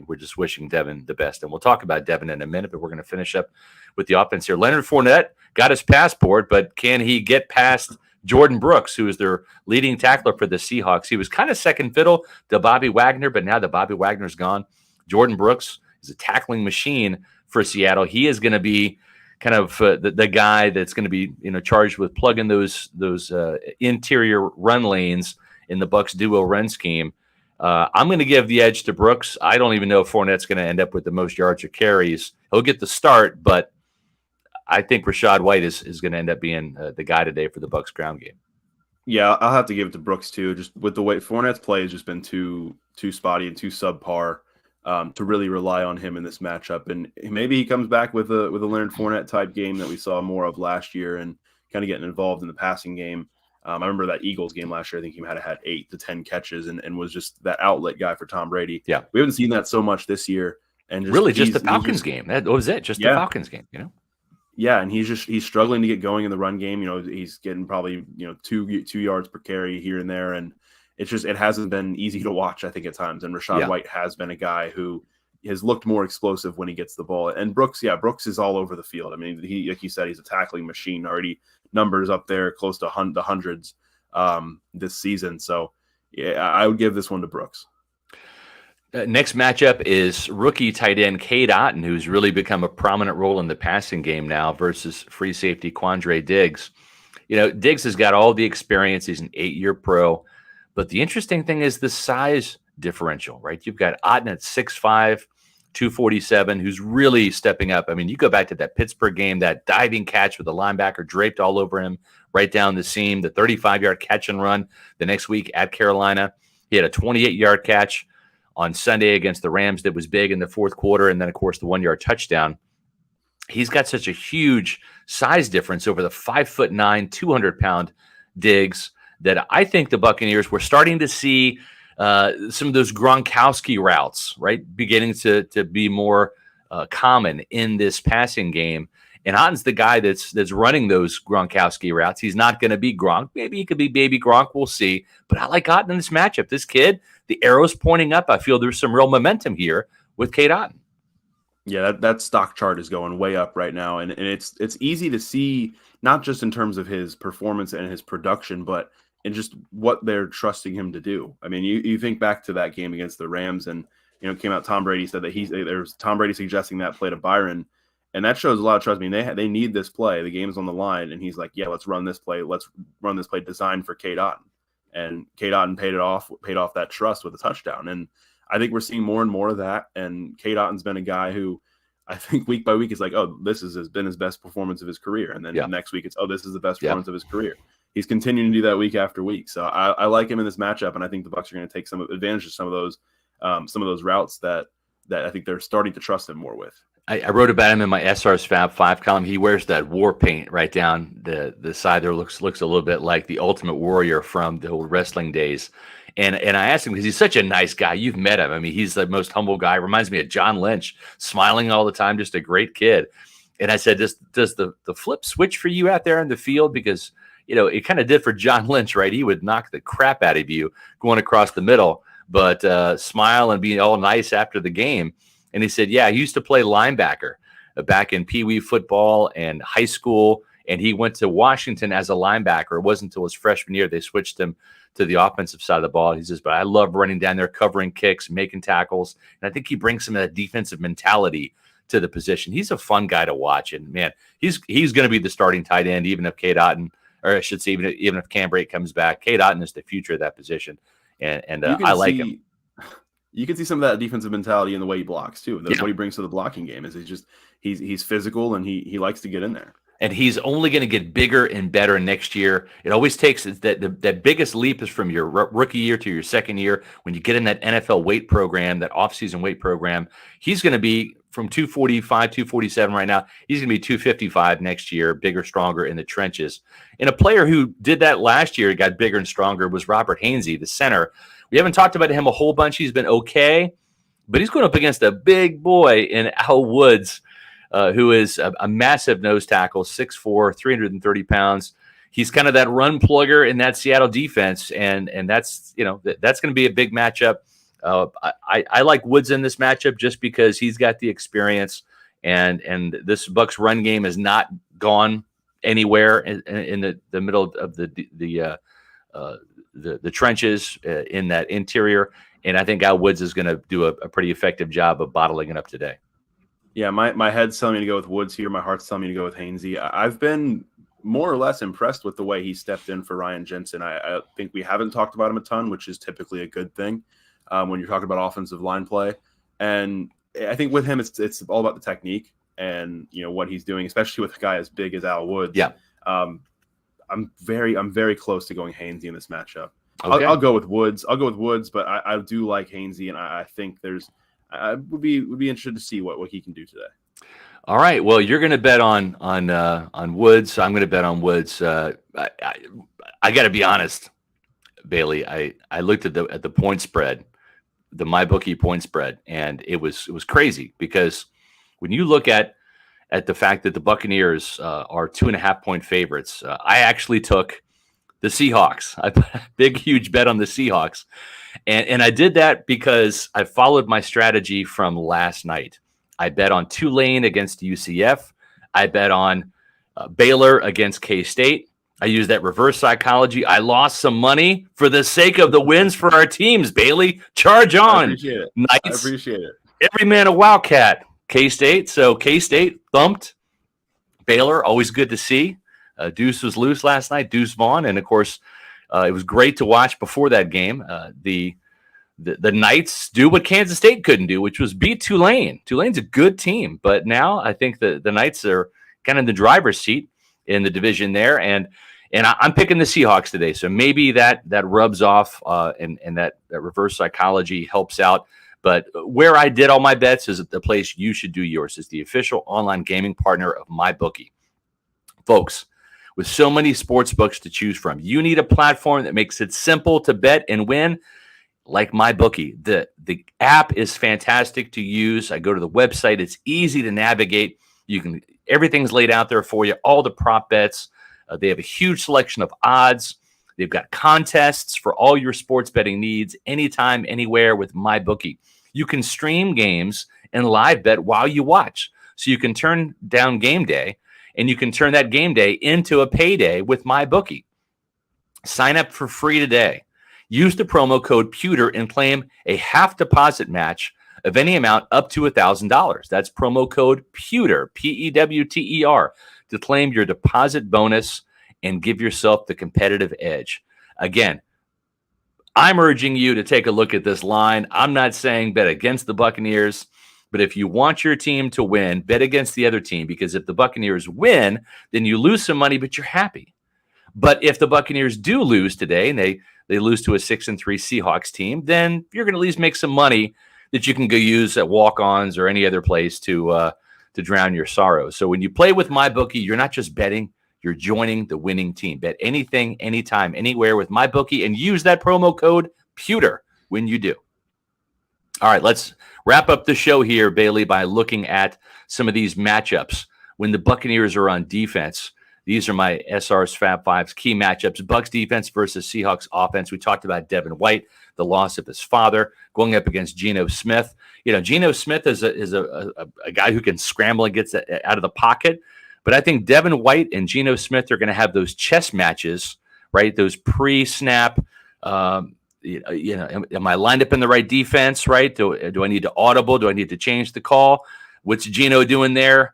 we're just wishing Devin the best. And we'll talk about Devin in a minute, but we're going to finish up with the offense here. Leonard Fournette got his passport, but can he get past Jordan Brooks, who is their leading tackler for the Seahawks? He was kind of second fiddle to Bobby Wagner, but now that Bobby Wagner's gone, Jordan Brooks is a tackling machine for Seattle. He is going to be kind of the guy that's going to be charged with plugging those interior run lanes in the Bucs duo run scheme. I'm going to give the edge to Brooks. I don't even know if Fournette's going to end up with the most yards or carries. He'll get the start, but I think Rachaad White is going to end up being the guy today for the Bucs ground game. Yeah, I'll have to give it to Brooks too. Just with the way Fournette's play has just been too spotty and too subpar to really rely on him in this matchup. And maybe he comes back with a Leonard Fournette type game that we saw more of last year and kind of getting involved in the passing game. I remember that Eagles game last year. I think he might have had 8 to 10 catches and was just that outlet guy for Tom Brady. Yeah, we haven't seen that so much this year. And just the Falcons game. That was it. Just the Falcons game. Yeah, and he's struggling to get going in the run game. He's getting probably 2 yards per carry here and there, and it hasn't been easy to watch, I think, at times. And Rachaad White has been a guy who has looked more explosive when he gets the ball. And Brooks is all over the field. I mean, he, like you said, he's a tackling machine. Already numbers up there close to the hundreds this season. So yeah, I would give this one to Brooks. Next matchup is rookie tight end Cade Otton, who's really become a prominent role in the passing game now, versus free safety Quandre Diggs. Diggs has got all the experience. He's an 8-year pro. But the interesting thing is the size differential, right? You've got Otton at 6'5", 247, who's really stepping up. I mean, you go back to that Pittsburgh game, that diving catch with the linebacker draped all over him right down the seam, the 35-yard catch and run the next week at Carolina. He had a 28-yard catch on Sunday against the Rams that was big in the fourth quarter, and then, of course, the 1-yard touchdown. He's got such a huge size difference over the 5'9", 200-pound Diggs that I think the Buccaneers were starting to see some of those Gronkowski routes, right, beginning to be more common in this passing game. And Otten's the guy that's running those Gronkowski routes. He's not going to be Gronk. Maybe he could be baby Gronk. We'll see. But I like Otten in this matchup. This kid, the arrow's pointing up. I feel there's some real momentum here with Cade Otton. Yeah, that stock chart is going way up right now. And it's easy to see, not just in terms of his performance and his production, but in just what they're trusting him to do. I mean, you think back to that game against the Rams, and came out, Tom Brady said that there's Tom Brady suggesting that play to Byron. And that shows a lot of trust. I mean, they need this play. The game's on the line, and he's like, "Yeah, let's run this play. Let's run this play designed for Cade Otton." And Cade Otton paid off that trust with a touchdown. And I think we're seeing more and more of that. And Cade Otton's been a guy who I think week by week is like, "Oh, this has been his best performance of his career." And then next week it's, "Oh, this is the best performance of his career." He's continuing to do that week after week. So I like him in this matchup, and I think the Bucs are going to take some advantage of some of those routes that I think they're starting to trust him more with. I wrote about him in my SR's Fab 5 column. He wears that war paint right down the side there. Looks a little bit like the Ultimate Warrior from the old wrestling days. And I asked him because he's such a nice guy. You've met him. I mean, he's the most humble guy. Reminds me of John Lynch, smiling all the time, just a great kid. And I said, does the flip switch for you out there in the field? Because, it kind of did for John Lynch, right? He would knock the crap out of you going across the middle, but smile and be all nice after the game. And he said, yeah, he used to play linebacker back in Pee Wee football and high school. And he went to Washington as a linebacker. It wasn't until his freshman year they switched him to the offensive side of the ball. He says, but I love running down there, covering kicks, making tackles. And I think he brings some of that defensive mentality to the position. He's a fun guy to watch. And, man, he's going to be the starting tight end, even if Cade Otton, or I should say, even if Cam Brate comes back. Cade Otton is the future of that position. And I like him. You can see some of that defensive mentality in the way he blocks too. That's what he brings to the blocking game. Is he's physical, and he likes to get in there. And he's only going to get bigger and better next year. It always takes that biggest leap is from your rookie year to your second year. When you get in that NFL weight program, that offseason weight program, he's going to be from 245, 247 right now. He's going to be 255 next year, bigger, stronger in the trenches. And a player who did that last year, got bigger and stronger, was Robert Hainsey, the center. We haven't talked about him a whole bunch. He's been okay, but he's going up against a big boy in Al Woods, who is a massive nose tackle, 6'4", 330 pounds. He's kind of that run plugger in that Seattle defense, and that's that's going to be a big matchup. I like Woods in this matchup just because he's got the experience, and this Bucs run game has not gone anywhere in the middle of the trenches in that interior. And I think Al Woods is going to do a pretty effective job of bottling it up today. Yeah, my head's telling me to go with Woods here. My heart's telling me to go with Hainsey. I've been more or less impressed with the way he stepped in for Ryan Jensen. I think we haven't talked about him a ton, which is typically a good thing when you're talking about offensive line play. And I think with him, it's all about the technique and what he's doing, especially with a guy as big as Al Woods. Yeah. I'm very close to going Hainsey in this matchup. Okay. I'll go with Woods. But I do like Hainsey, and I think I would be interested to see what he can do today. All right. Well, you're going to bet on Woods. So I'm going to bet on Woods. I got to be honest, Bailey. I looked at the point spread, the MyBookie point spread, and it was crazy because when you look at the fact that the Buccaneers are 2.5-point favorites, I actually took the Seahawks. I put a big, huge bet on the Seahawks. And I did that because I followed my strategy from last night. I bet on Tulane against UCF. I bet on Baylor against K-State. I used that reverse psychology. I lost some money for the sake of the wins for our teams, Bailey. Charge on. I appreciate it. Knights. I appreciate it. Every man a Wildcat. K-State. So K-State thumped Baylor. Always good to see. Deuce was loose last night, Deuce Vaughn. And, of course, it was great to watch before that game. The Knights do what Kansas State couldn't do, which was beat Tulane. Tulane's a good team. But now I think the Knights are kind of in the driver's seat in the division there. And And I'm picking the Seahawks today, so maybe that rubs off, and that reverse psychology helps out. But where I did all my bets is at the place you should do yours. Is the official online gaming partner of MyBookie. Folks, with so many sports books to choose from, you need a platform that makes it simple to bet and win, like MyBookie. The app is fantastic to use. I go to the website. It's easy to navigate. Everything's laid out there for you, all the prop bets. They have a huge selection of odds. They've got contests for all your sports betting needs, anytime, anywhere with MyBookie. You can stream games and live bet while you watch. So you can turn down game day, and you can turn that game day into a payday with MyBookie. Sign up for free today. Use the promo code Pewter and claim a half deposit match of any amount up to $1,000. That's promo code Pewter, Pewter, to claim your deposit bonus and give yourself the competitive edge. Again, I'm urging you to take a look at this line. I'm not saying bet against the Buccaneers, but if you want your team to win, bet against the other team, because if the Buccaneers win, then you lose some money, but you're happy. But if the Buccaneers do lose today, and they lose to a 6-3 Seahawks team, then you're going to at least make some money that you can go use at walk-ons or any other place to drown your sorrows. So when you play with MyBookie, you're not just betting, you're joining the winning team. Bet anything, anytime, anywhere with MyBookie, and use that promo code Pewter when you do. All right, let's wrap up the show here, Bailey, by looking at some of these matchups. When the Buccaneers are on defense, these are my SR's Fab Fives key matchups. Bucs defense versus Seahawks offense. We talked about Devin White, the loss of his father, going up against Geno Smith. Geno Smith is a guy who can scramble and gets out of the pocket. But I think Devin White and Geno Smith are going to have those chess matches, right? Those pre-snap. Am I lined up in the right defense, right? Do I need to audible? Do I need to change the call? What's Geno doing there?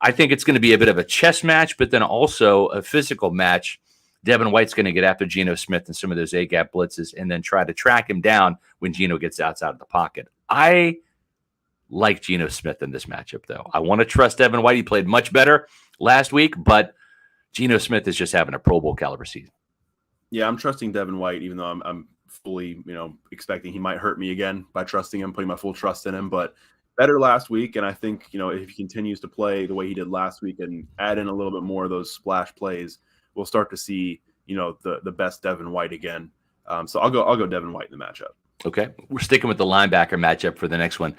I think it's going to be a bit of a chess match, but then also a physical match. Devin White's going to get after Geno Smith and some of those A-gap blitzes and then try to track him down when Geno gets outside of the pocket. I like Geno Smith in this matchup, though. I want to trust Devin White. He played much better last week, but Geno Smith is just having a Pro Bowl caliber season. Yeah, I'm trusting Devin White, even though I'm fully, expecting he might hurt me again by trusting him, putting my full trust in him. But better last week, and I think, if he continues to play the way he did last week and add in a little bit more of those splash plays, we'll start to see, the best Devin White again. So I'll go Devin White in the matchup. Okay, we're sticking with the linebacker matchup for the next one.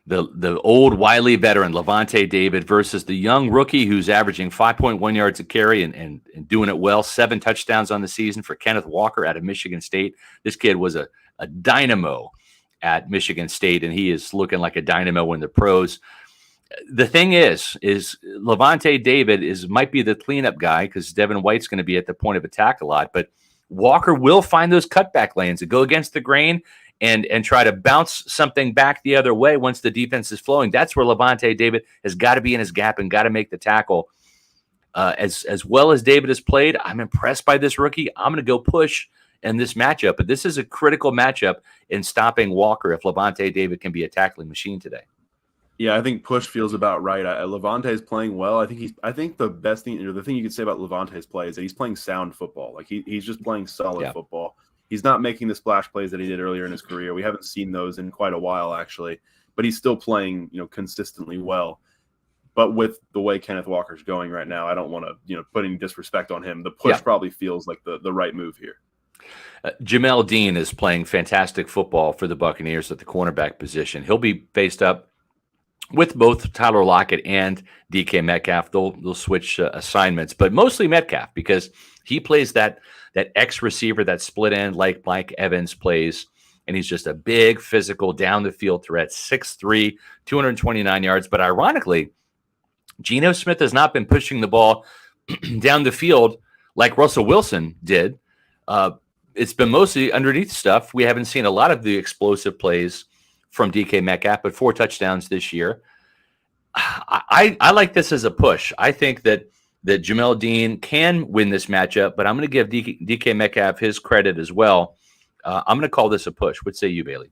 The old wily veteran Lavonte David versus the young rookie who's averaging 5.1 yards a carry and doing it well. 7 touchdowns on the season for Kenneth Walker out of Michigan State. This kid was a dynamo at Michigan State, and he is looking like a dynamo in the pros. The thing is Lavonte David might be the cleanup guy because Devin White's going to be at the point of attack a lot, but Walker will find those cutback lanes that go against the grain and try to bounce something back the other way once the defense is flowing. That's where Lavonte David has got to be in his gap and got to make the tackle. As well as David has played, I'm impressed by this rookie. I'm going to go push in this matchup, but this is a critical matchup in stopping Walker if Lavonte David can be a tackling machine today. Yeah, I think push feels about right. Lavonte is playing well. I think the best thing, the thing you could say about Lavante's play is that he's playing sound football. Like he's just playing solid football. He's not making the splash plays that he did earlier in his career. We haven't seen those in quite a while, actually. But he's still playing, consistently well. But with the way Kenneth Walker's going right now, I don't want to, put any disrespect on him. The push probably feels like the right move here. Jamel Dean is playing fantastic football for the Buccaneers at the cornerback position. He'll be faced up with both Tyler Lockett and DK Metcalf. They'll switch assignments, but mostly Metcalf because he plays that X receiver, that split end like Mike Evans plays, and he's just a big physical down the field threat, 6'3", 229 yards. But ironically, Geno Smith has not been pushing the ball down the field like Russell Wilson did. It's been mostly underneath stuff. We haven't seen a lot of the explosive plays from DK Metcalf, but 4 touchdowns this year. I like this as a push. I think that Jamel Dean can win this matchup, but I'm going to give DK Metcalf his credit as well. I'm going to call this a push. What say you, Bailey?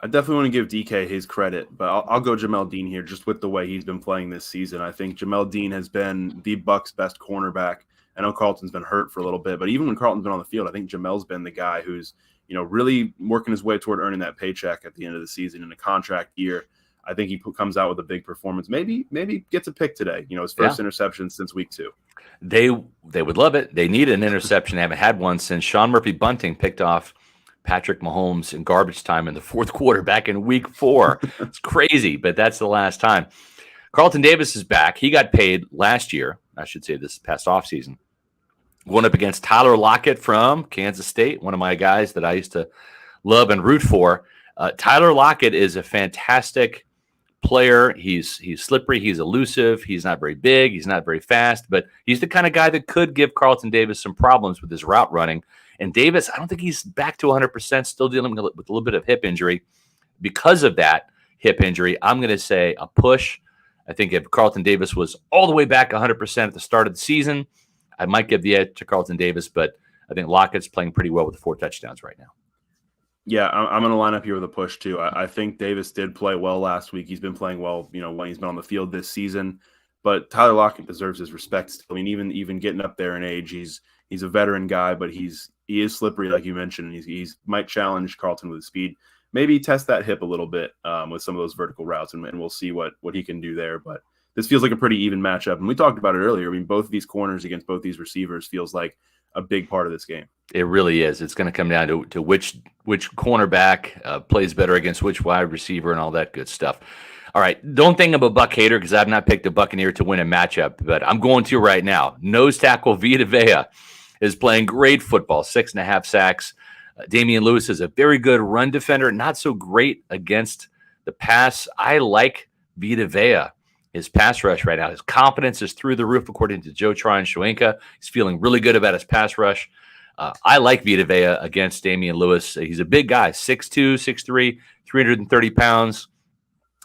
I definitely want to give DK his credit, but I'll go Jamel Dean here just with the way he's been playing this season. I think Jamel Dean has been the Bucs' best cornerback, I know Carlton's been hurt for a little bit, but even when Carlton's been on the field, I think Jamel's been the guy who's, really working his way toward earning that paycheck at the end of the season in a contract year. I think he comes out with a big performance. Maybe gets a pick today. His first interception since week 2. They would love it. They need an interception. They haven't had one since Sean Murphy-Bunting picked off Patrick Mahomes in garbage time in the fourth quarter back in week 4. It's crazy, but that's the last time. Carlton Davis is back. He got paid last year. I should say this past offseason. Going up against Tyler Lockett from Kansas State, one of my guys that I used to love and root for. Tyler Lockett is a fantastic player. He's slippery. He's elusive. He's not very big. He's not very fast, but he's the kind of guy that could give Carlton Davis some problems with his route running. And Davis, I don't think he's back to 100%, still dealing with a little bit of hip injury. Because of that hip injury, I'm going to say a push. I think if Carlton Davis was all the way back 100% at the start of the season, I might give the edge to Carlton Davis, but I think Lockett's playing pretty well with the 4 touchdowns right now. Yeah, I'm going to line up here with a push too. I think Davis did play well last week. He's been playing well, when he's been on the field this season. But Tyler Lockett deserves his respect still. I mean, even getting up there in age, he's a veteran guy, but he is slippery, like you mentioned. He's might challenge Carlton with his speed. Maybe test that hip a little bit with some of those vertical routes, and we'll see what he can do there. But this feels like a pretty even matchup. And we talked about it earlier. I mean, both of these corners against both these receivers feels like a big part of this game. It really is. It's going to come down to which cornerback plays better against which wide receiver and all that good stuff. All right, don't think I'm a Buck hater because I've not picked a Buccaneer to win a matchup, but I'm going to right now. Nose tackle Vita Vea is playing great football, 6.5 sacks. Damian Lewis is a very good run defender, not so great against the pass. I like Vita Vea. His pass rush right now, his confidence is through the roof, according to Joe Tryon-Shoyinka. He's feeling really good about his pass rush. I like Vita Vea against Damian Lewis. He's a big guy, 6'2", 6'3", 330 pounds.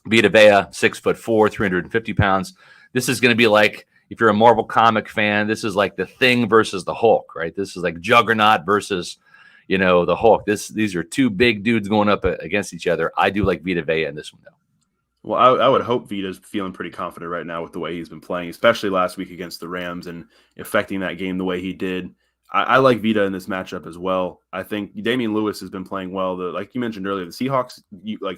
Vita Vea, 6'4", 350 pounds. This is going to be like, if you're a Marvel comic fan, this is like the Thing versus the Hulk, right? This is like Juggernaut versus, the Hulk. These are 2 big dudes going up against each other. I do like Vita Vea in this one, though. Well, I would hope Vita's feeling pretty confident right now with the way he's been playing, especially last week against the Rams and affecting that game the way he did. I like Vita in this matchup as well. I think Damian Lewis has been playing well. Like you mentioned earlier, the Seahawks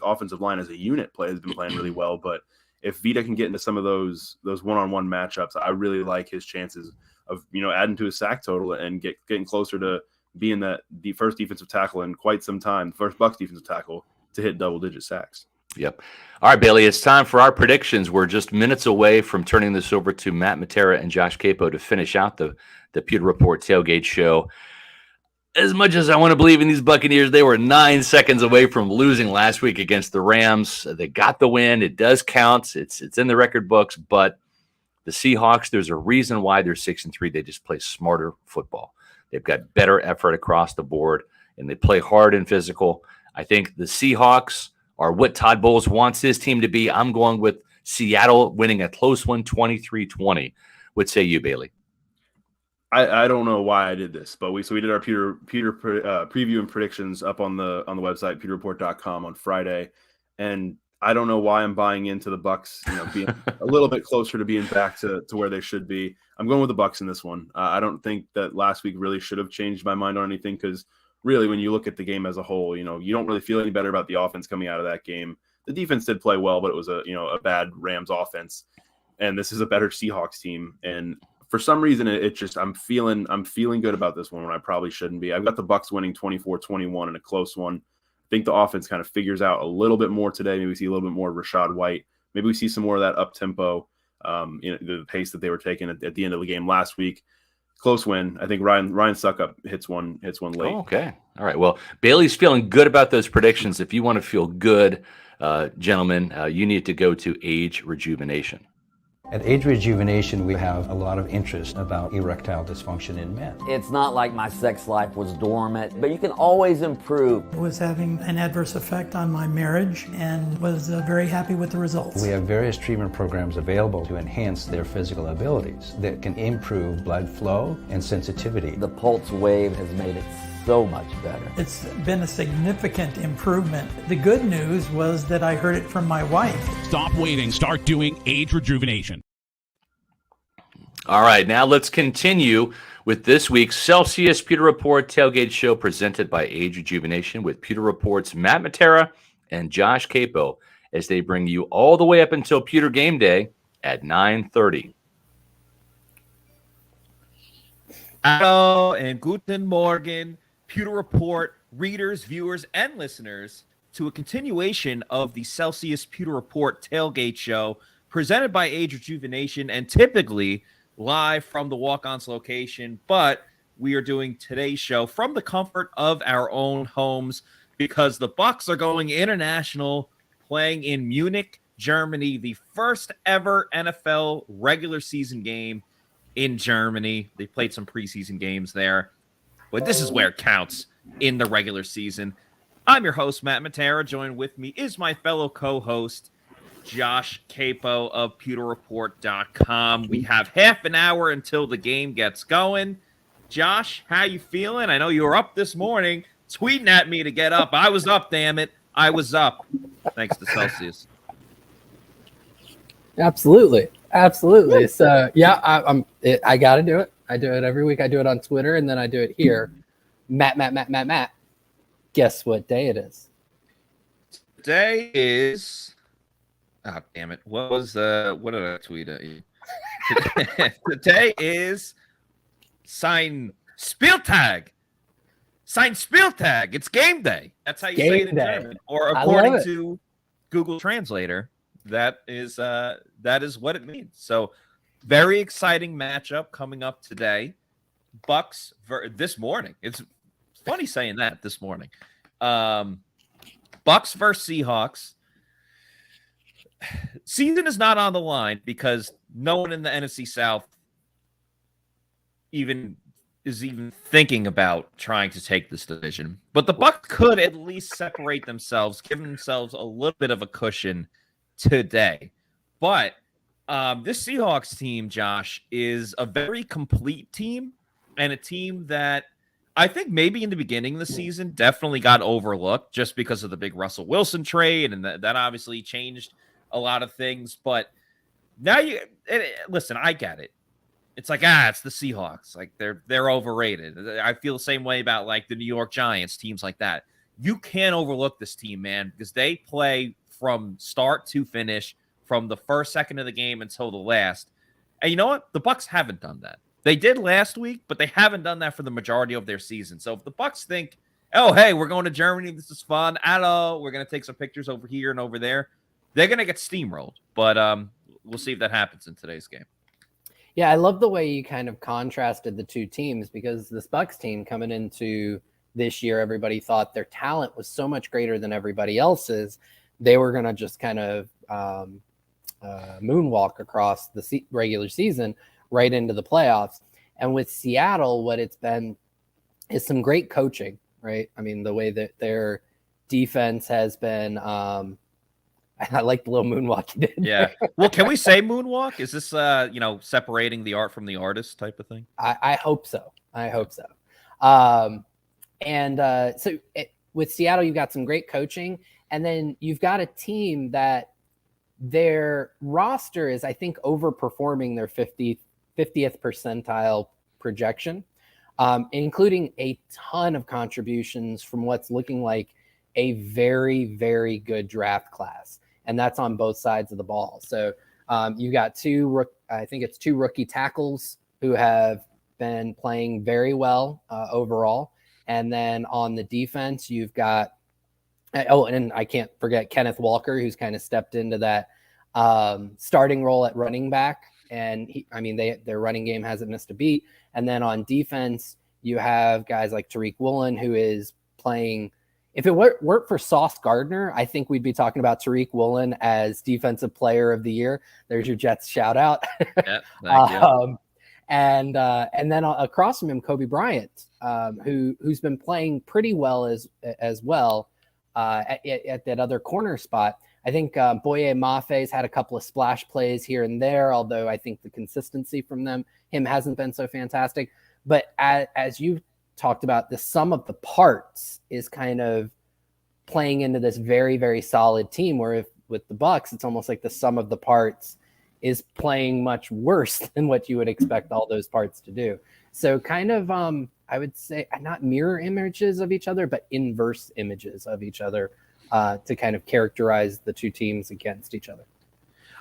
offensive line as a unit has been playing really well. But if Vita can get into some of those one-on-one matchups, I really like his chances of adding to his sack total and getting closer to being the first defensive tackle in quite some time, the first Bucs defensive tackle to hit double-digit sacks. Yep. All right, Bailey, it's time for our predictions. We're just minutes away from turning this over to Matt Matera and Josh Capo to finish out the Pewter Report Tailgate show. As much as I want to believe in these Buccaneers, they were 9 seconds away from losing last week against the Rams. They got the win. It does count. It's in the record books, but the Seahawks, there's a reason why they're 6-3. They just play smarter football. They've got better effort across the board, and they play hard and physical. I think the Seahawks are what Todd Bowles wants his team to be. I'm going with Seattle winning a close one, 23-20. What say you, Bailey? I don't know why I did this, but we did our Pewter preview and predictions up on the website pewterreport.com on Friday, and I don't know why I'm buying into the Bucs, being a little bit closer to being back to where they should be. I'm going with the Bucs in this one. I don't think that last week really should have changed my mind on anything because really, when you look at the game as a whole, you don't really feel any better about the offense coming out of that game. The defense did play well, but it was a bad Rams offense, and this is a better Seahawks team. And for some reason, I'm feeling good about this one when I probably shouldn't be. I've got the Bucs winning 24-21 in a close one. I think the offense kind of figures out a little bit more today. Maybe we see a little bit more Rashad White. Maybe we see some more of that up tempo, the pace that they were taking at the end of the game last week. Close win. I think Ryan Suckup hits one late. Oh, okay. All right. Well, Bailey's feeling good about those predictions. If you want to feel good, gentlemen, you need to go to Age Rejuvenation. At Age Rejuvenation, we have a lot of interest about erectile dysfunction in men. It's not like my sex life was dormant, but you can always improve. I was having an adverse effect on my marriage and was very happy with the results. We have various treatment programs available to enhance their physical abilities that can improve blood flow and sensitivity. The Pulse Wave has made it so much better. It's been a significant improvement. The good news was that I heard it from my wife. Stop waiting. Start doing Age Rejuvenation. All right, now let's continue with this week's Celsius Pewter Report Tailgate Show presented by Age Rejuvenation with Pewter Report's Matt Matera and Josh Capo as they bring you all the way up until Pewter Game Day at 9:30. Hello and guten Morgen, Pewter Report readers, viewers, and listeners to a continuation of the Celsius Pewter Report Tailgate Show presented by Age Rejuvenation and typically live from the Walk-On's location, but we are doing today's show from the comfort of our own homes because the Bucs are going international, playing in Munich, Germany, the first ever NFL regular season game in Germany. They played some preseason games there, but this is where it counts in the regular season. I'm your host, Matt Matera. Joined with me is my fellow co-host, Josh Capo of PewterReport.com. We have half an hour until the game gets going. Josh, how you feeling? I know you were up this morning tweeting at me to get up. I was up, damn it. I was up. Thanks to Celsius. Absolutely. So, yeah, I got to do it. I do it every week. I do it on Twitter, and then I do it here. Matt. Guess what day it is? Today is... Oh, damn it. What did I tweet at you? Today is Sein Spieltag. It's game day. That's how you say it in German. Or according to Google Translator, that is what it means. So very exciting matchup coming up today. Bucs this morning. It's funny saying that this morning. Bucs versus Seahawks. Season is not on the line because no one in the NFC South is even thinking about trying to take this division. But the Bucs could at least separate themselves, give themselves a little bit of a cushion today. But this Seahawks team, Josh, is a very complete team and a team that I think maybe in the beginning of the season definitely got overlooked just because of the big Russell Wilson trade, and that obviously changed a lot of things. But now listen, I get it. It's like, it's the Seahawks. Like they're overrated. I feel the same way about like the New York Giants, teams like that. You can't overlook this team, man, because they play from start to finish, from the first second of the game until the last. And you know what? The Bucs haven't done that. They did last week, but they haven't done that for the majority of their season. So if the Bucs think, oh, hey, we're going to Germany, this is fun, we're going to take some pictures over here and over there, they're going to get steamrolled. But we'll see if that happens in today's game. Yeah, I love the way you kind of contrasted the two teams, because this Bucs team coming into this year, everybody thought their talent was so much greater than everybody else's. They were going to just kind of moonwalk across the regular season right into the playoffs. And with Seattle, what it's been is some great coaching, right? I mean, the way that their defense has been, I like the little moonwalk you did. Yeah. Well, can we say moonwalk? Is this, separating the art from the artist type of thing? I hope so. With Seattle, you've got some great coaching, and then you've got a team that their roster is, I think, overperforming their 50th percentile projection, including a ton of contributions from what's looking like a very, very good draft class. And that's on both sides of the ball. So you got two rookie tackles who have been playing very well overall. And then on the defense, you've got, and I can't forget Kenneth Walker, who's kind of stepped into that starting role at running back. And their running game hasn't missed a beat. And then on defense, you have guys like Tariq Woolen, who is playing. If it weren't for Sauce Gardner, I think we'd be talking about Tariq Woolen as Defensive Player of the Year. There's your Jets shout out. Yeah, thank you. And then across from him, Kobe Bryant, who's been playing pretty well as well at that other corner spot. I think Boye Mafe's had a couple of splash plays here and there, although I think the consistency from him hasn't been so fantastic. But as you talked about, the sum of the parts is kind of playing into this very, very solid team, where with the Bucs, it's almost like the sum of the parts is playing much worse than what you would expect all those parts to do. So kind of, I would say not mirror images of each other, but inverse images of each other to kind of characterize the two teams against each other.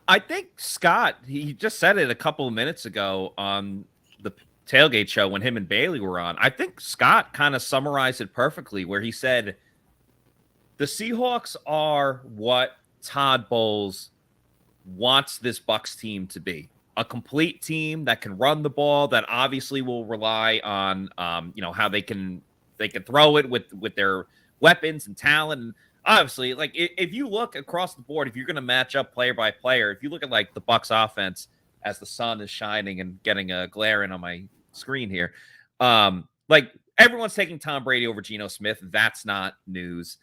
I think Scott, he just said it a couple of minutes ago on the Tailgate show when him and Bailey were on. I think Scott kind of summarized it perfectly where he said the Seahawks are what Todd Bowles wants this Bucs team to be. A complete team that can run the ball, that obviously will rely on how they can throw it with their weapons and talent. And obviously, like if you look across the board, if you're going to match up player by player, if you look at like the Bucs offense as the sun is shining and getting a glare in on my screen here, like everyone's taking Tom Brady over Geno Smith. That's not news.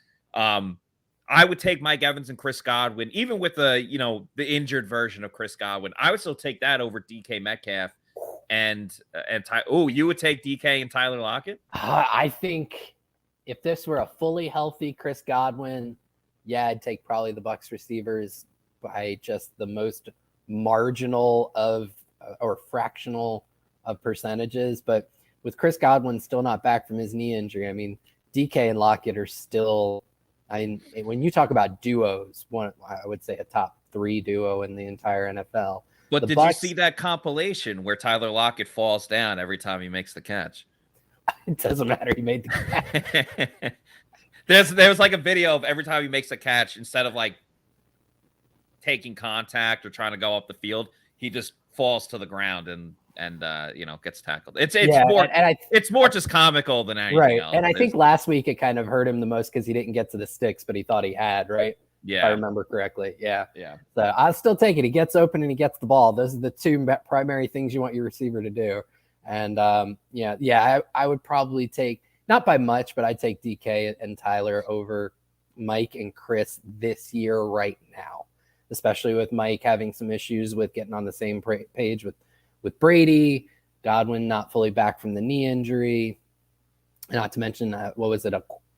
I would take Mike Evans and Chris Godwin, even with the injured version of Chris Godwin. I would still take that over DK Metcalf and you would take DK and Tyler Lockett? I think if this were a fully healthy Chris Godwin, yeah, I'd take probably the Bucs receivers by just the most marginal of or fractional of percentages. But with Chris Godwin still not back from his knee injury, I mean, DK and Lockett are still. When you talk about duos, I would say a top 3 duo in the entire NFL. But did you see that compilation where Tyler Lockett falls down every time he makes the catch? It doesn't matter. He made the catch. There's like a video of every time he makes a catch, instead of like taking contact or trying to go up the field, he just falls to the ground and gets tackled. It's more just comical than anything else. And I think last week it kind of hurt him the most because he didn't get to the sticks, but he thought he had, right? Yeah. If I remember correctly. Yeah. Yeah. So I'll still take it. He gets open and he gets the ball. Those are the two primary things you want your receiver to do. And I would probably take, not by much, but I'd take DK and Tyler over Mike and Chris this year right now, especially with Mike having some issues with getting on the same page with Brady, Godwin not fully back from the knee injury, not to mention a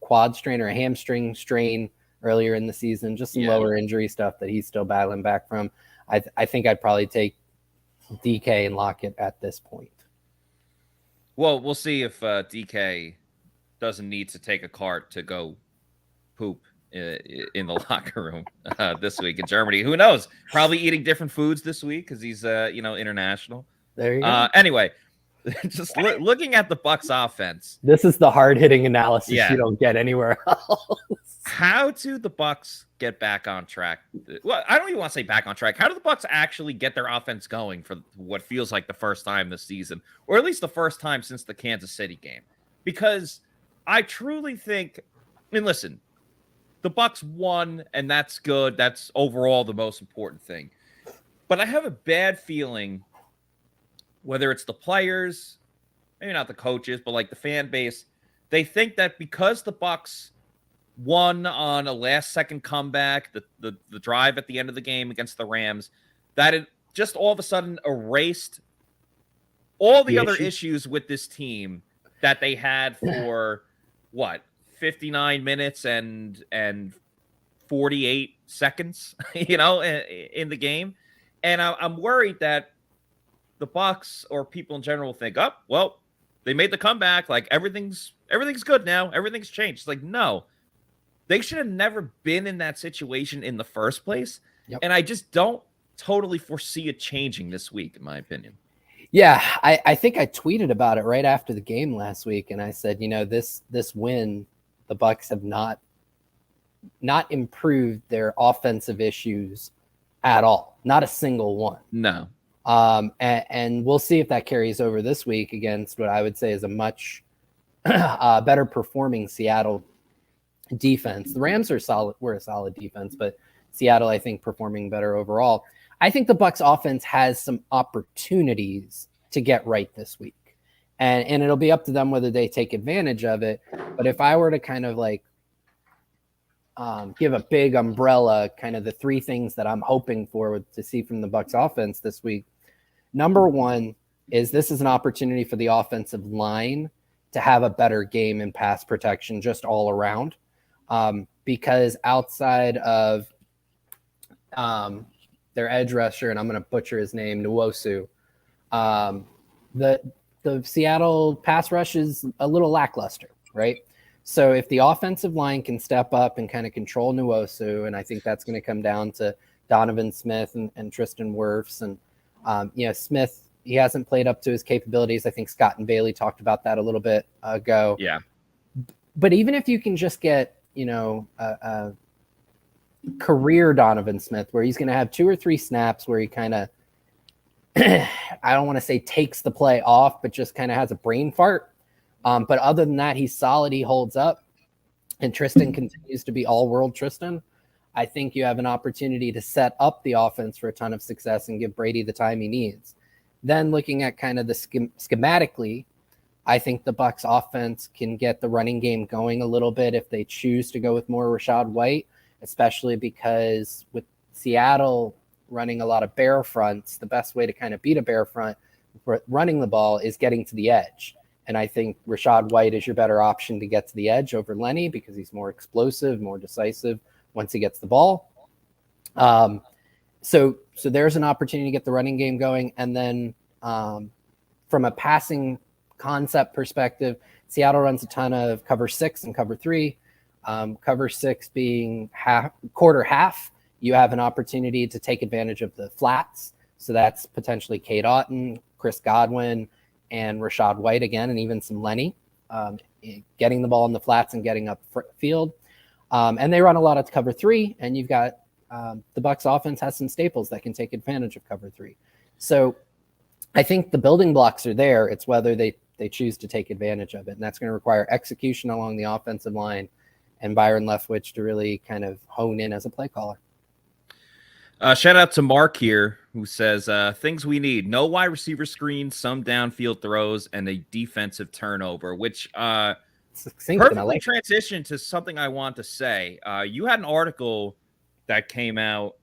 quad strain or a hamstring strain earlier in the season, just some lower injury stuff that he's still battling back from. I think I'd probably take DK and Lockett at this point. Well, we'll see if DK doesn't need to take a cart to go poop in the locker room this week in Germany. Who knows? Probably eating different foods this week because he's international. There you go. Anyway, just looking at the Bucs offense. This is the hard-hitting analysis you don't get anywhere else. How do the Bucs get back on track? Well, I don't even want to say back on track. How do the Bucs actually get their offense going for what feels like the first time this season, or at least the first time since the Kansas City game? Because I truly think, listen, the Bucs won, and that's good. That's overall the most important thing. But I have a bad feeling, whether it's the players, maybe not the coaches, but like the fan base, they think that because the Bucs won on a last-second comeback, the drive at the end of the game against the Rams, that it just all of a sudden erased all the other issues with this team that they had for, 59 minutes and 48 seconds, in the game. And I'm worried that the Bucs or people in general think, they made the comeback. Like everything's good now. Everything's changed. It's like, no, they should have never been in that situation in the first place. Yep. And I just don't totally foresee it changing this week, in my opinion. Yeah, I think I tweeted about it right after the game last week. And I said, this win, the Bucs have not improved their offensive issues at all. Not a single one. No. And we'll see if that carries over this week against what I would say is a much better performing Seattle defense. The Rams were a solid defense, but Seattle, I think, performing better overall. I think the Bucs offense has some opportunities to get right this week. And it'll be up to them whether they take advantage of it. But if I were to kind of give a big umbrella, kind of the 3 things that I'm hoping to see from the Bucs offense this week. Number 1 is this is an opportunity for the offensive line to have a better game in pass protection just all around. Because outside of their edge rusher, and I'm going to butcher his name, Nwosu. The Seattle pass rush is a little lackluster, right? So if the offensive line can step up and kind of control Nwosu, and I think that's going to come down to Donovan Smith and Tristan Wirfs. And, Smith, he hasn't played up to his capabilities. I think Scott and Bailey talked about that a little bit ago. Yeah. But even if you can just get, a career Donovan Smith where he's going to have 2 or 3 snaps where he kind of, I don't want to say takes the play off, but just kind of has a brain fart. But other than that, he's solid. He holds up. And Tristan continues to be all-world Tristan. I think you have an opportunity to set up the offense for a ton of success and give Brady the time he needs. Then looking at kind of the schematically, I think the Bucs offense can get the running game going a little bit if they choose to go with more Rachaad White, especially because with Seattle running a lot of bear fronts, the best way to kind of beat a bear front running the ball is getting to the edge. And I think Rachaad White is your better option to get to the edge over Lenny because he's more explosive, more decisive once he gets the ball. So there's an opportunity to get the running game going. And then from a passing concept perspective, Seattle runs a ton of cover 6 and cover 3. Cover 6 being quarter half, you have an opportunity to take advantage of the flats. So that's potentially Cade Otton, Chris Godwin, and Rachaad White again, and even some Lenny getting the ball in the flats and getting up field. And they run a lot of cover 3, and you've got the Bucs offense has some staples that can take advantage of cover 3. So I think the building blocks are there. It's whether they choose to take advantage of it. And that's going to require execution along the offensive line and Byron Leftwich to really kind of hone in as a play caller. Shout out to Mark here, who says, things we need: no wide receiver screens, some downfield throws, and a defensive turnover, which perfectly transitioned to something I want to say. You had an article that came out,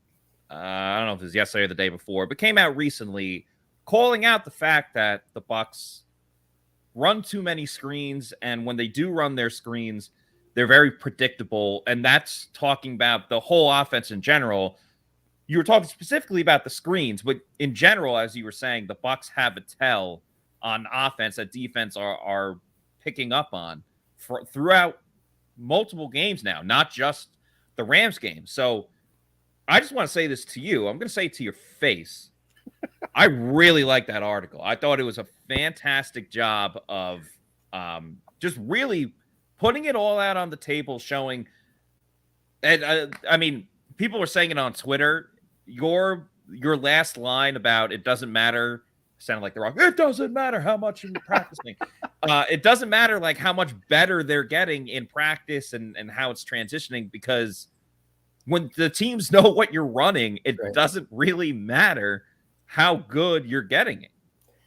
I don't know if it was yesterday or the day before, but came out recently, calling out the fact that the Bucs run too many screens, and when they do run their screens, they're very predictable, and that's talking about the whole offense in general. You were talking specifically about the screens, but in general, as you were saying, the Bucs have a tell on offense that defense are picking up on throughout multiple games now, not just the Rams game. So I just want to say this to you. I'm going to say it to your face. I really like that article. I thought it was a fantastic job of just really putting it all out on the table, showing. And I mean, people were saying it on Twitter. Your last line about it doesn't matter sounded like The Rock. It doesn't matter how much you're practicing. It doesn't matter like how much better they're getting in practice and how it's transitioning, because when the teams know what you're running, it doesn't really matter how good you're getting it.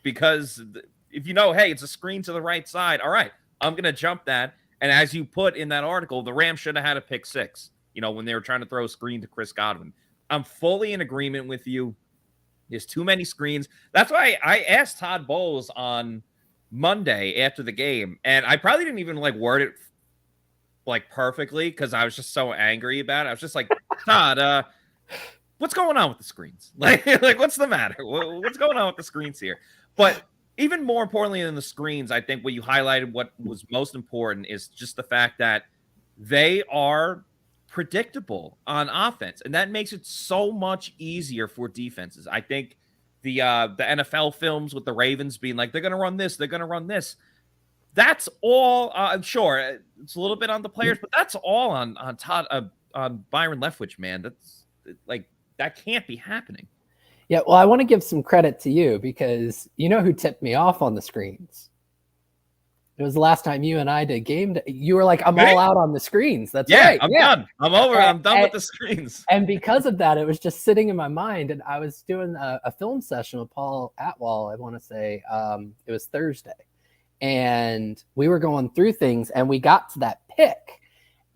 Because if you know, hey, it's a screen to the right side, all right, I'm going to jump that. And as you put in that article, the Rams should have had a pick 6, when they were trying to throw a screen to Chris Godwin. I'm fully in agreement with you. There's too many screens. That's why I asked Todd Bowles on Monday after the game, and I probably didn't even word it perfectly because I was just so angry about it. I was just like, Todd, what's going on with the screens? Like what's the matter? What's going on with the screens here? But even more importantly than the screens, I think what you highlighted, what was most important, is just the fact that they are predictable on offense, and that makes it so much easier for defenses. I think the NFL films with the Ravens being like, they're going to run this, they're going to run this. That's all. I'm sure it's a little bit on the players, but that's all on Todd, on Byron Leftwich, man. That's that can't be happening. Yeah, well, I want to give some credit to you because you know who tipped me off on the screens. It was the last time you and I did game day. You were like, I'm all out on the screens. That's right. I'm done. I'm over. I'm done with the screens. And because of that, it was just sitting in my mind. And I was doing a film session with Paul Atwell, I want to say. It was Thursday. And we were going through things, and we got to that pick.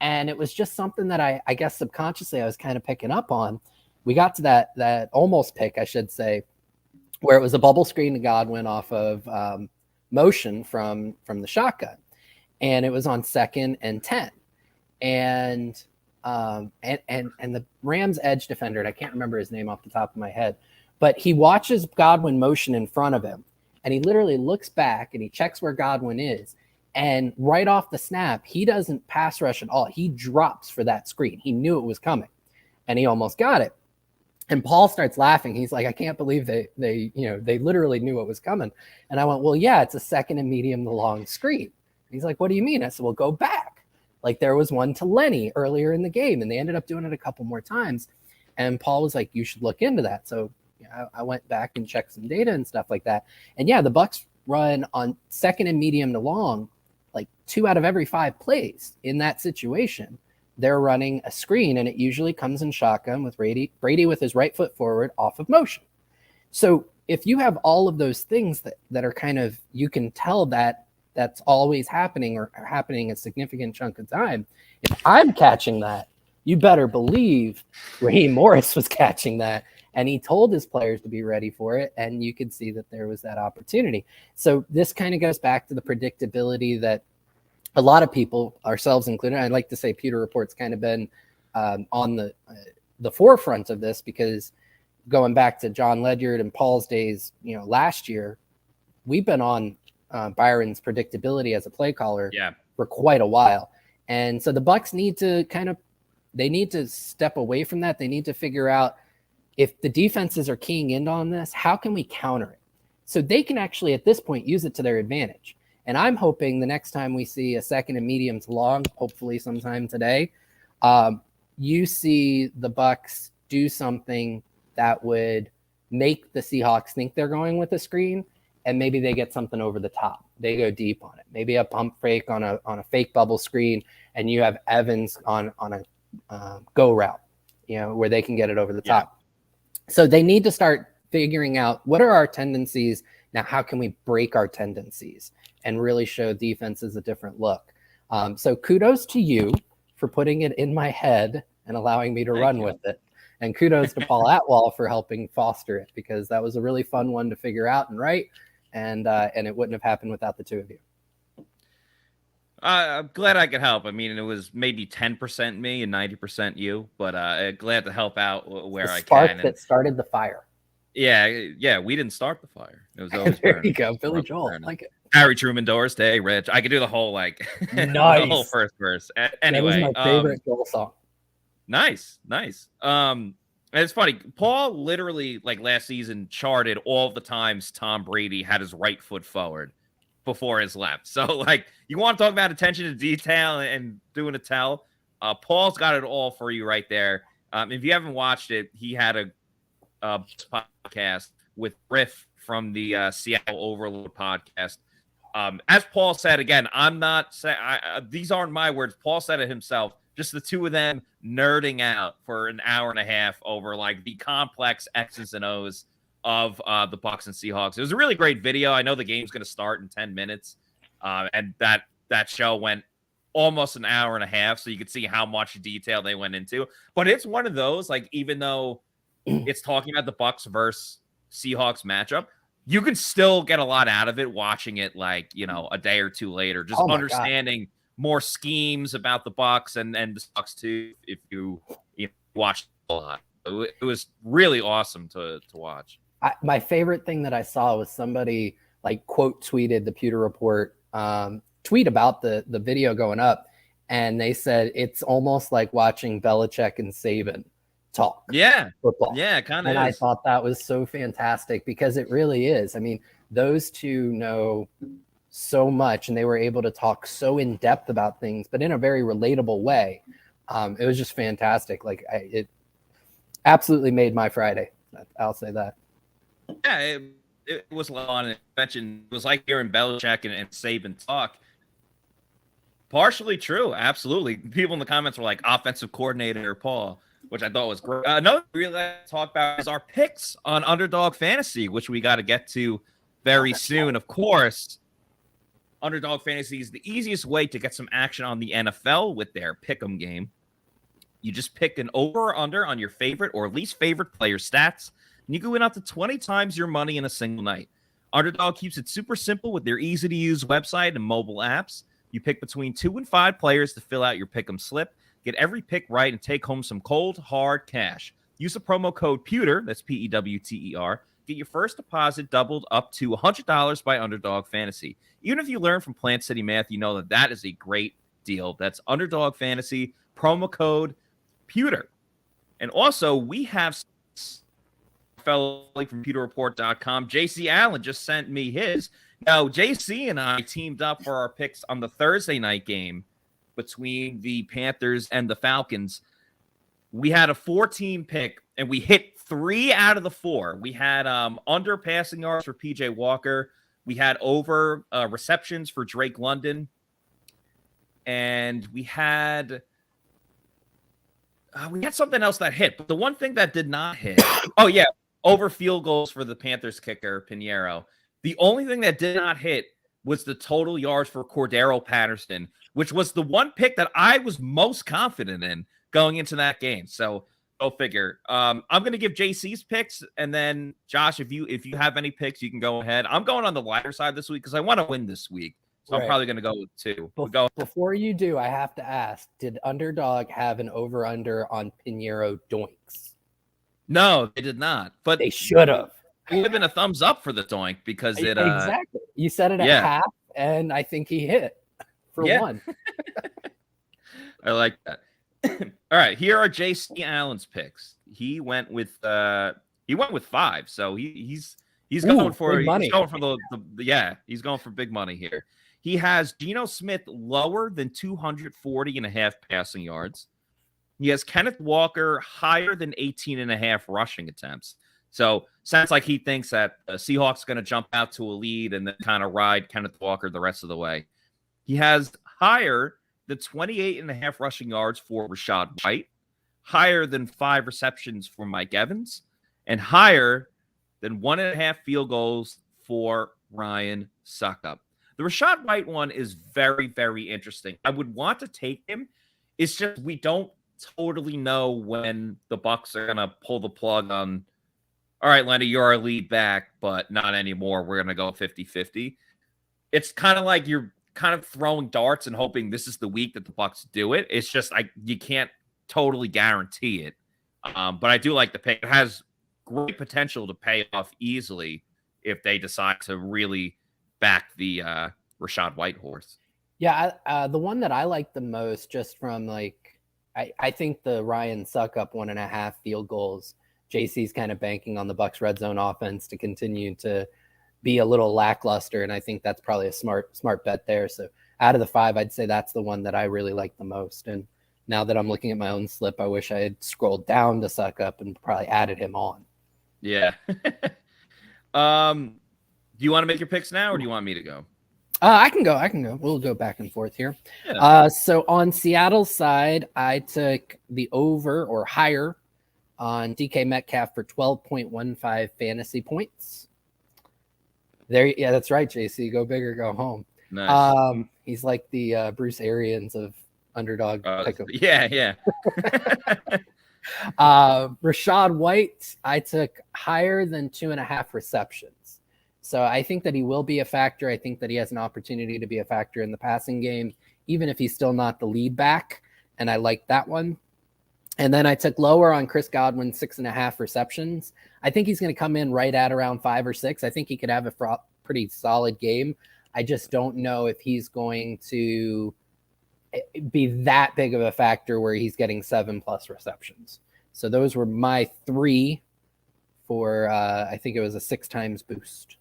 And it was just something that I guess subconsciously I was kind of picking up on. We got to that almost pick, I should say, where it was a bubble screen to Godwin off of motion from the shotgun, and it was on 2nd and 10, and and the Rams edge defender, and I can't remember his name off the top of my head, but he watches Godwin motion in front of him, and he literally looks back and he checks where Godwin is. And right off the snap, he doesn't pass rush at all. He drops for that screen. He knew it was coming, and he almost got it. And Paul starts laughing. He's like, I can't believe they literally knew it was coming. And I went, well, yeah, it's a second and medium to long screen. And he's like, what do you mean? I said, well, go back. Like there was one to Lenny earlier in the game, and they ended up doing it a couple more times. And Paul was like, you should look into that. So I went back and checked some data and stuff like that. And yeah, the Bucs run on second and medium to long, like 2 out of every 5 plays in that situation. They're running a screen, and it usually comes in shotgun with Brady with his right foot forward off of motion. So if you have all of those things that are kind of, you can tell that that's always happening or happening a significant chunk of time. If I'm catching that, you better believe Raheem Morris was catching that, and he told his players to be ready for it, and you could see that there was that opportunity. So this kind of goes back to the predictability that a lot of people, ourselves included, I'd like to say Pewter Report's kind of been on the forefront of this, because going back to John Ledyard and Paul's days, last year, we've been on Byron's predictability as a play caller for quite a while. And so the Bucs need to step away from that. They need to figure out, if the defenses are keying in on this, how can we counter it? So they can actually, at this point, use it to their advantage. And I'm hoping the next time we see a second and medium to long, hopefully sometime today, you see the Bucs do something that would make the Seahawks think they're going with a screen, and maybe they get something over the top. They go deep on it. Maybe a pump fake on a fake bubble screen, and you have Evans on a go route, where they can get it over the top. So they need to start figuring out, what are our tendencies now? How can we break our tendencies and really show defenses a different look? So kudos to you for putting it in my head and allowing me to run with it. And kudos to Paul Atwall for helping foster it, because that was a really fun one to figure out and write. And it wouldn't have happened without the two of you. I'm glad I could help. I mean, it was maybe 10% me and 90% you, but glad to help out where I can. Spark that started the fire. Yeah, we didn't start the fire. It was always there. You go, Billy Joel. I like it. Harry Truman Doors Day, Rich. I could do the whole nice. The whole first verse. Anyway, that was my favorite Joel song. Nice. And it's funny. Paul literally, last season, charted all the times Tom Brady had his right foot forward before his left. So, you want to talk about attention to detail and doing a tell? Paul's got it all for you right there. If you haven't watched it, he had a podcast with Riff from the Seattle Overload podcast. As Paul said, again, I'm not saying these aren't my words. Paul said it himself. Just the two of them nerding out for an hour and a half over the complex X's and O's of the Bucs and Seahawks. It was a really great video. I know the game's going to start in 10 minutes, and that show went almost an hour and a half, so you could see how much detail they went into. But it's one of those, even though it's talking about the Bucs versus Seahawks matchup, you can still get a lot out of it watching it a day or two later, just understanding more schemes about the Bucs and the Seahawks too, if you watch a lot. It was really awesome to watch. My favorite thing that I saw was somebody quote tweeted the Pewter Report tweet about the video going up, and they said it's almost like watching Belichick and Saban talk. Yeah. Football. Yeah, kind of. And I thought that was so fantastic, because it really is. I mean, those two know so much, and they were able to talk so in depth about things, but in a very relatable way. It was just fantastic. It absolutely made my Friday. I'll say that. Yeah, it was a lot. And mentioned it was like hearing Belichick and Saban talk. Partially true, absolutely. People in the comments were like, offensive coordinator Paul, which I thought was great. Another really to talk about is our picks on Underdog Fantasy, which we got to get to very soon. Of course, Underdog Fantasy is the easiest way to get some action on the NFL with their pick'em game. You just pick an over or under on your favorite or least favorite player stats, and you can win up to 20 times your money in a single night. Underdog keeps it super simple with their easy-to-use website and mobile apps. You pick between 2 and 5 players to fill out your pick'em slip. Get every pick right and take home some cold, hard cash. Use the promo code Pewter, that's Pewter. Get your first deposit doubled up to $100 by Underdog Fantasy. Even if you learn from Plant City Math, you know that that is a great deal. That's Underdog Fantasy, promo code Pewter. And also, we have fellow from PewterReport.com. JC Allen just sent me his. Now, JC and I teamed up for our picks on the Thursday night game between the Panthers and the Falcons. We had a 4-team pick, and we hit 3 out of the 4. We had under passing yards for PJ Walker. We had over receptions for Drake London. And we had something else that hit. But the one thing that did not hit, over field goals for the Panthers kicker, Pinheiro. The only thing that did not hit was the total yards for Cordero Patterson, which was the one pick that I was most confident in going into that game. So go figure. I'm going to give JC's picks, and then Josh, if you have any picks, you can go ahead. I'm going on the lighter side this week because I want to win this week. So I'm probably going to go with 2. Before you do, I have to ask, did Underdog have an over-under on Pinheiro doinks? No, they did not. But they should have. It would have been a thumbs up for the doink because it exactly. You said it at half, and I think he hit for 1. I like that. All right, here are JC Allen's picks. He went with 5, so he's going for money. He's going for he's going for big money here. He has Geno Smith lower than 240.5 passing yards. He has Kenneth Walker higher than 18.5 rushing attempts. So sounds like he thinks that the Seahawks going to jump out to a lead and then kind of ride Kenneth Walker the rest of the way. He has higher than 28.5 rushing yards for Rachaad White, higher than 5 receptions for Mike Evans, and higher than 1.5 field goals for Ryan Succop. The Rachaad White one is very, very interesting. I would want to take him. It's just we don't totally know when the Bucs are going to pull the plug on, all right, Lenny, you're our lead back, but not anymore. We're going to go 50-50. It's kind of like you're kind of throwing darts and hoping this is the week that the Bucs do it. It's just you can't totally guarantee it. But I do like the pick. It has great potential to pay off easily if they decide to really back the Rachaad White horse. Yeah, the one that I like the most, just from I think the Ryan Succop 1.5 field goals. JC's kind of banking on the Bucs red zone offense to continue to be a little lackluster, and I think that's probably a smart bet there. So out of the 5, I'd say that's the one that I really like the most. And now that I'm looking at my own slip, I wish I had scrolled down to Succop and probably added him on. Yeah. Do you want to make your picks now, or do you want me to go? I can go. We'll go back and forth here. Yeah. So on Seattle's side, I took the over or higher on DK Metcalf for 12.15 fantasy points. Yeah, that's right, JC. Go big or go home. Nice. He's like the Bruce Arians of Underdog. Yeah. Rachaad White, I took higher than 2.5 receptions. So I think that he will be a factor. I think that he has an opportunity to be a factor in the passing game, even if he's still not the lead back. And I like that one. And then I took lower on Chris Godwin, 6.5 receptions. I think he's going to come in right at around 5 or 6. I think he could have a pretty solid game. I just don't know if he's going to be that big of a factor where he's getting 7+ receptions. So those were my 3 for, I think it was a 6 times boost.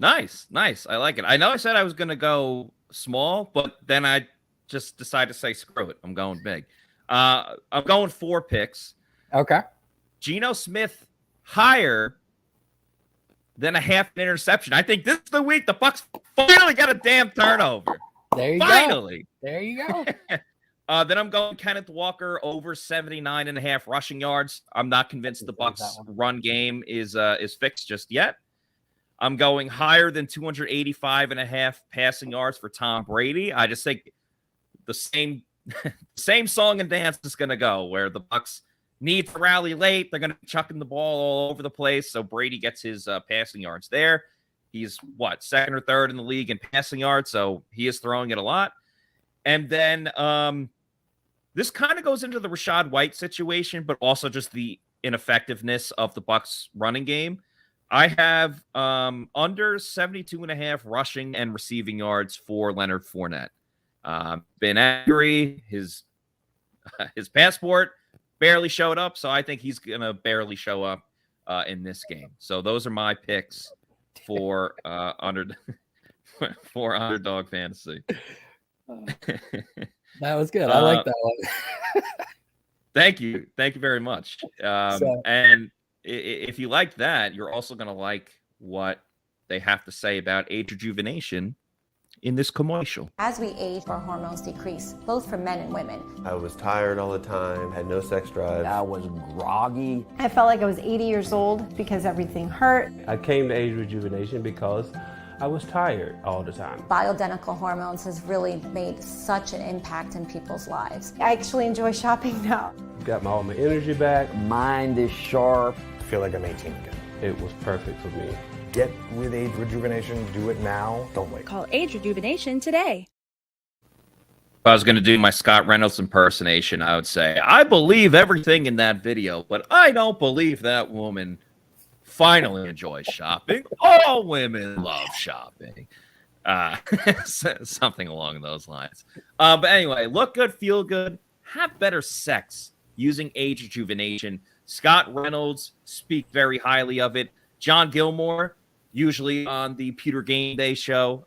Nice. I like it. I know I said I was going to go small, but then I just decided to say, screw it. I'm going big. I'm going 4 picks. Okay. Geno Smith higher than a half an interception. I think this is the week the Bucs finally got a damn turnover. There you finally. Go. There you go. Then I'm going Kenneth Walker over 79.5 rushing yards. I'm not convinced the Bucs run game is fixed just yet. I'm going higher than 285.5 passing yards for Tom Brady. I just think the same song and dance is going to go where the Bucs need to rally late. They're going to be chucking the ball all over the place. So Brady gets his passing yards there. He's second or third in the league in passing yards. So he is throwing it a lot. And then this kind of goes into the Rachaad White situation, but also just the ineffectiveness of the Bucs running game. I have under 72.5 rushing and receiving yards for Leonard Fournette. Been angry. His passport barely showed up, so I think he's going to barely show up in this game. So those are my picks for for underdog fantasy. That was good. I like that one. Thank you very much. And if you like that, you're also going to like what they have to say about age rejuvenation in this commercial. As we age, our hormones decrease, both for men and women. I was tired all the time, had no sex drive. I was groggy. I felt like I was 80 years old because everything hurt. I came to Age Rejuvenation because I was tired all the time. Bioidentical hormones has really made such an impact in people's lives. I actually enjoy shopping now. Got all my energy back. Mind is sharp. I feel like I'm 18 again. It was perfect for me. Get with Age Rejuvenation. Do it now. Don't wait. Call Age Rejuvenation today. If I was going to do my Scott Reynolds impersonation, I would say, I believe everything in that video, but I don't believe that woman finally enjoys shopping. All women love shopping. Something along those lines. But anyway, look good, feel good, have better sex using Age Rejuvenation. Scott Reynolds speak very highly of it. John Gilmore, usually on the Pewter GameDay show,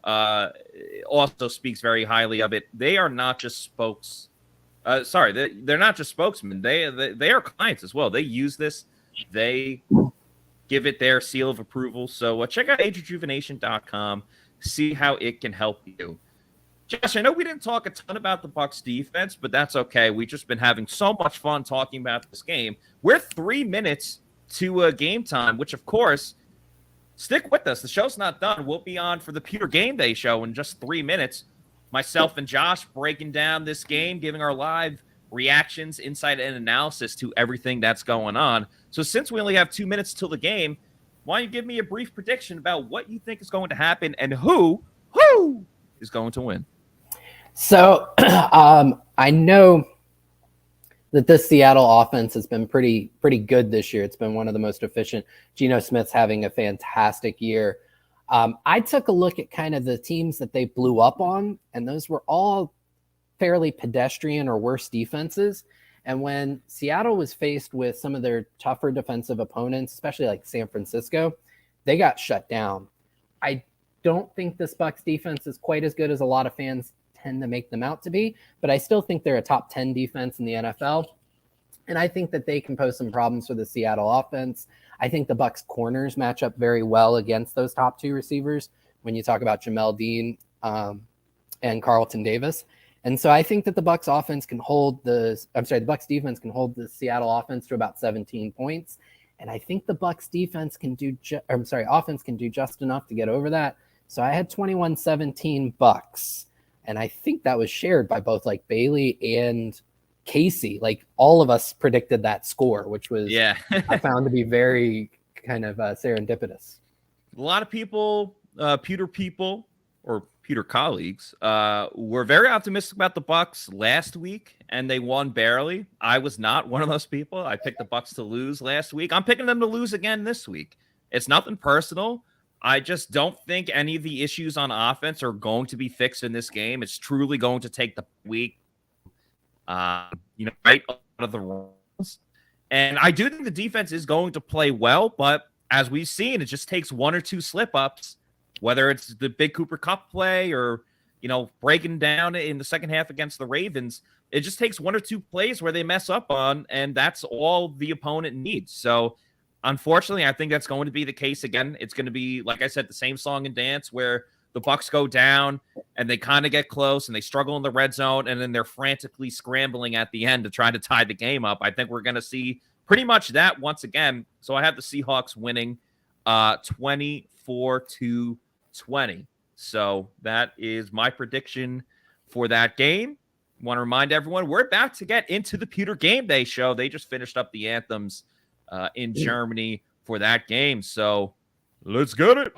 also speaks very highly of it. They are not just they're not just spokesmen. They are clients as well. They use this. They give it their seal of approval. So check out agerejuvenation.com. See how it can help you. Josh, I know we didn't talk a ton about the Bucs defense, but that's okay. We've just been having so much fun talking about this game. We're 3 minutes to game time, which, of course, stick with us. The show's not done. We'll be on for the Pewter GameDay show in just 3 minutes. Myself and Josh breaking down this game, giving our live reactions, insight, and analysis to everything that's going on. So since we only have 2 minutes till the game, why don't you give me a brief prediction about what you think is going to happen and who is going to win? So I know that this Seattle offense has been pretty good this year. It's been one of the most efficient. Geno Smith's having a fantastic year. I took a look at kind of the teams that they blew up on, and those were all fairly pedestrian or worse defenses. And when Seattle was faced with some of their tougher defensive opponents, especially like San Francisco, they got shut down. I don't think this Bucs defense is quite as good as a lot of fans tend to make them out to be, but I still think they're a top 10 defense in the NFL. And I think that they can pose some problems for the Seattle offense. I think the Bucs corners match up very well against those top two receivers when you talk about Jamel Dean and Carlton Davis. And so I think that the Bucs defense can hold the Seattle offense to about 17 points. And I think the Bucs defense offense can do just enough to get over that. So I had 21-17 Bucs. And I think that was shared by both like Bailey and Casey. Like all of us predicted that score, which was I found to be very kind of serendipitous. A lot of people, Pewter people or Pewter colleagues, were very optimistic about the Bucs last week, and they won barely. I was not one of those people. I picked the Bucs to lose last week. I'm picking them to lose again this week. It's nothing personal. I just don't think any of the issues on offense are going to be fixed in this game. It's truly going to take the week, right out of the rules. And I do think the defense is going to play well, but as we've seen, it just takes one or two slip-ups, whether it's the big Cooper Kupp play or, breaking down in the second half against the Ravens. It just takes one or two plays where they mess up on, and that's all the opponent needs. So, unfortunately, I think that's going to be the case again. It's going to be, like I said, the same song and dance where the Bucs go down and they kind of get close and they struggle in the red zone, and then they're frantically scrambling at the end to try to tie the game up. I think we're going to see pretty much that once again. So I have the Seahawks winning 24-20. So that is my prediction for that game. Want to remind everyone, we're about to get into the Pewter GameDay show. They just finished up the anthems in Germany for that game. So Let's get it.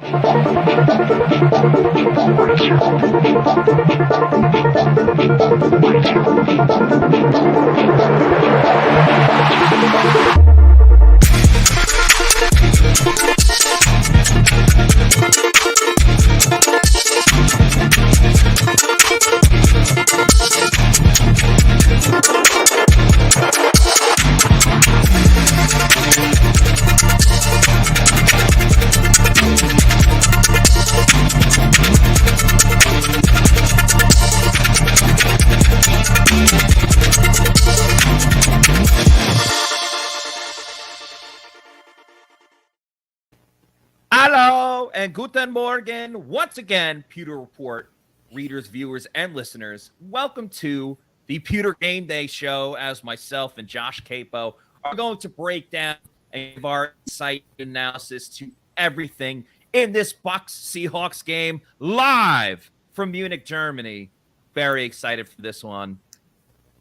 Hello and guten Morgen. Once again, Pewter Report readers, viewers, and listeners, welcome to the Pewter GameDay show as myself and Josh Capo are going to break down and give our insight analysis to everything in this Bucs Seahawks game live from Munich, Germany. Very excited for this one.